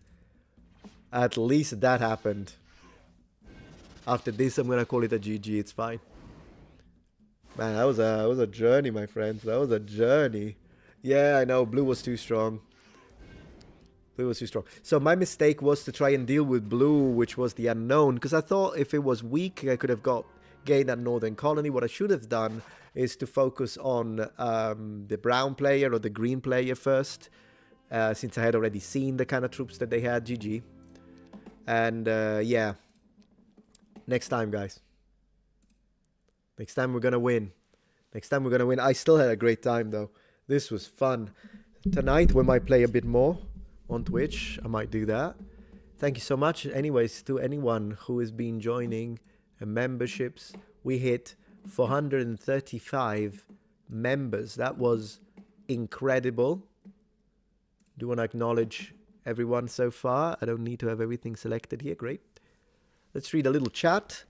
that happened. After this, I'm gonna call it a GG. It's fine. Man, that was a journey, my friends. That was a journey. Yeah, I know. Blue was too strong. Blue was too strong. So my mistake was to try and deal with blue, which was the unknown. Because I thought if it was weak, I could have gained that northern colony. What I should have done is to focus on the brown player or the green player first. Since I had already seen the kind of troops that they had. GG. And yeah. Next time, guys. Next time we're gonna win. Next time we're gonna win. I still had a great time though. This was fun. Tonight we might play a bit more on Twitch. I might do that. Thank you so much anyways to anyone who has been joining memberships. We hit 435 members. That was incredible. Do want to acknowledge everyone so far. I don't need to have everything selected here. Great. Let's read a little chat.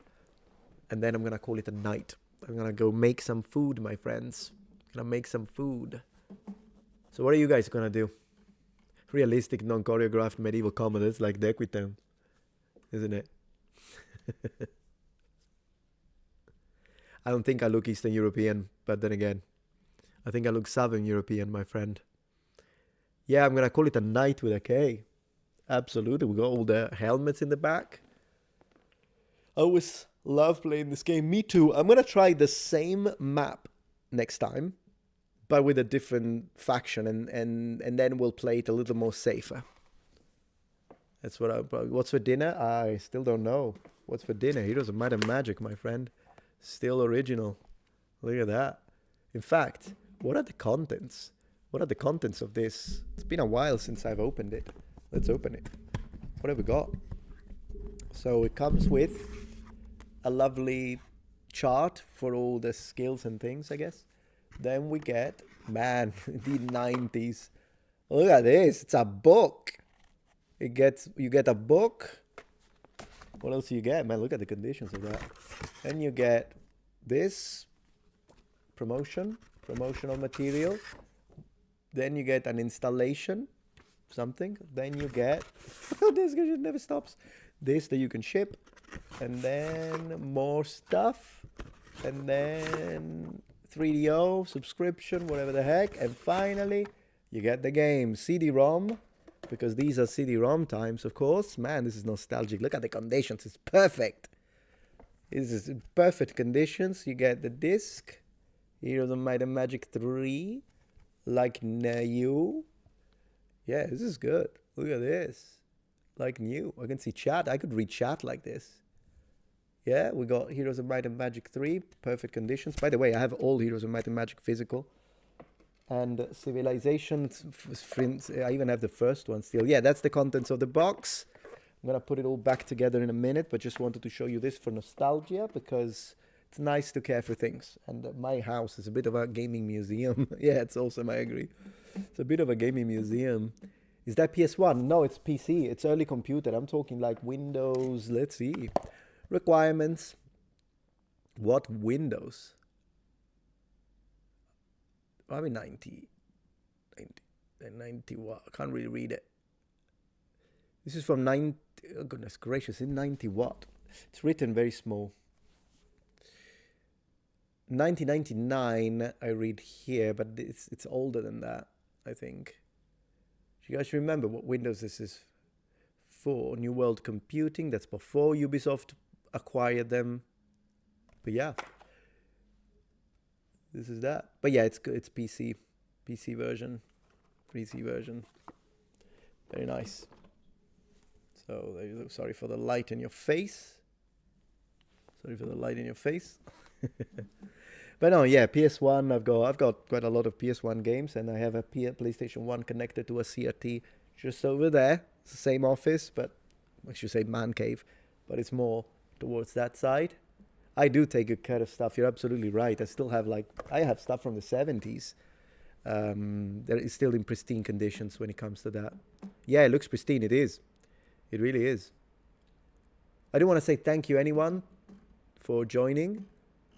And then I'm going to call it a night. I'm going to go make some food, my friends. I'm going to make some food. So what are you guys going to do? Realistic, non-choreographed medieval comedy. It's like Dequitem, isn't it? I don't think I look Eastern European, but then again, I think I look Southern European, my friend. Yeah, I'm going to call it a night with a K. Absolutely. We got all the helmets in the back. I always love playing this game. Me too. I'm going to try the same map next time. but with a different faction, and then we'll play it a little more safer. That's what I probably. What's for dinner? I still don't know. What's for dinner? Heroes of Might and Magic, my friend. Still original. Look at that. In fact, what are the contents? What are the contents of this? It's been a while since I've opened it. Let's open it. What have we got? So it comes with a lovely chart for all the skills and things, I guess. Then we get, man, the 90s. Look at this. It's a book. You get a book. What else do you get? Man, look at the conditions of that. Then you get this promotional material. Then you get an installation, something. Then you get, this never stops. This that you can ship. And then more stuff. And then 3DO, subscription, whatever the heck. And finally, you get the game. CD-ROM. Because these are CD-ROM times, of course. Man, this is nostalgic. Look at the conditions. It's perfect. This is in perfect conditions. You get the disc. Heroes of Might and Magic 3. Like new. Yeah, this is good. Look at this. Like new. I can see chat. I could read chat like this. Yeah, we got Heroes of Might and Magic 3. Perfect conditions. By the way, I have all Heroes of Might and Magic physical. And Civilization, I even have the first one still. Yeah, that's the contents of the box. I'm going to put it all back together in a minute, but just wanted to show you this for nostalgia because it's nice to care for things. And my house is a bit of a gaming museum. Yeah, it's awesome, I agree. It's a bit of a gaming museum. Is that PS1? No, it's PC. It's early computer. I'm talking like Windows. Let's see. Requirements. What Windows? I mean 90 what? I can't really read it. This is from 90, oh goodness gracious, in 90 what? It's written very small. 1999 I read here, but it's older than that, I think. Do you guys remember what Windows this is for? New World Computing, that's before Ubisoft acquired them. But yeah. This is that. But yeah, it's good. It's PC version. PC version. Very nice. So sorry for the light in your face. Sorry for the light in your face. But no, yeah, PS1. I've got quite a lot of PS1 games, and I have a PlayStation 1 connected to a CRT just over there. It's the same office, but I should say man cave, but it's more towards that side. I do take good care of stuff. You're absolutely right. I still have I have stuff from the 70s. That is still in pristine conditions when it comes to that. Yeah, it looks pristine. It is. It really is. I do want to say thank you anyone for joining,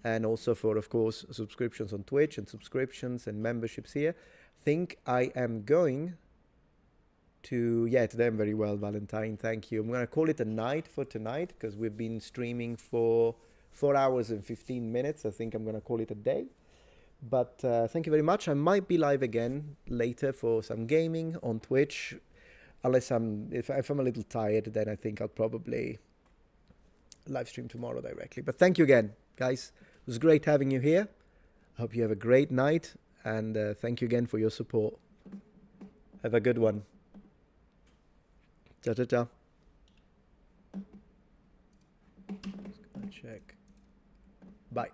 and also for, of course, subscriptions on Twitch and subscriptions and memberships here. I think I am going to, yeah, to them very well, Valentine. Thank you. I'm going to call it a night for tonight because we've been streaming for 4 hours and 15 minutes. I think I'm going to call it a day. But thank you very much. I might be live again later for some gaming on Twitch. Unless if I'm a little tired, then I think I'll probably live stream tomorrow directly. But thank you again, guys. It was great having you here. I hope you have a great night. And thank you again for your support. Have a good one. Ciao, ciao, ciao. Just gonna check. Bye.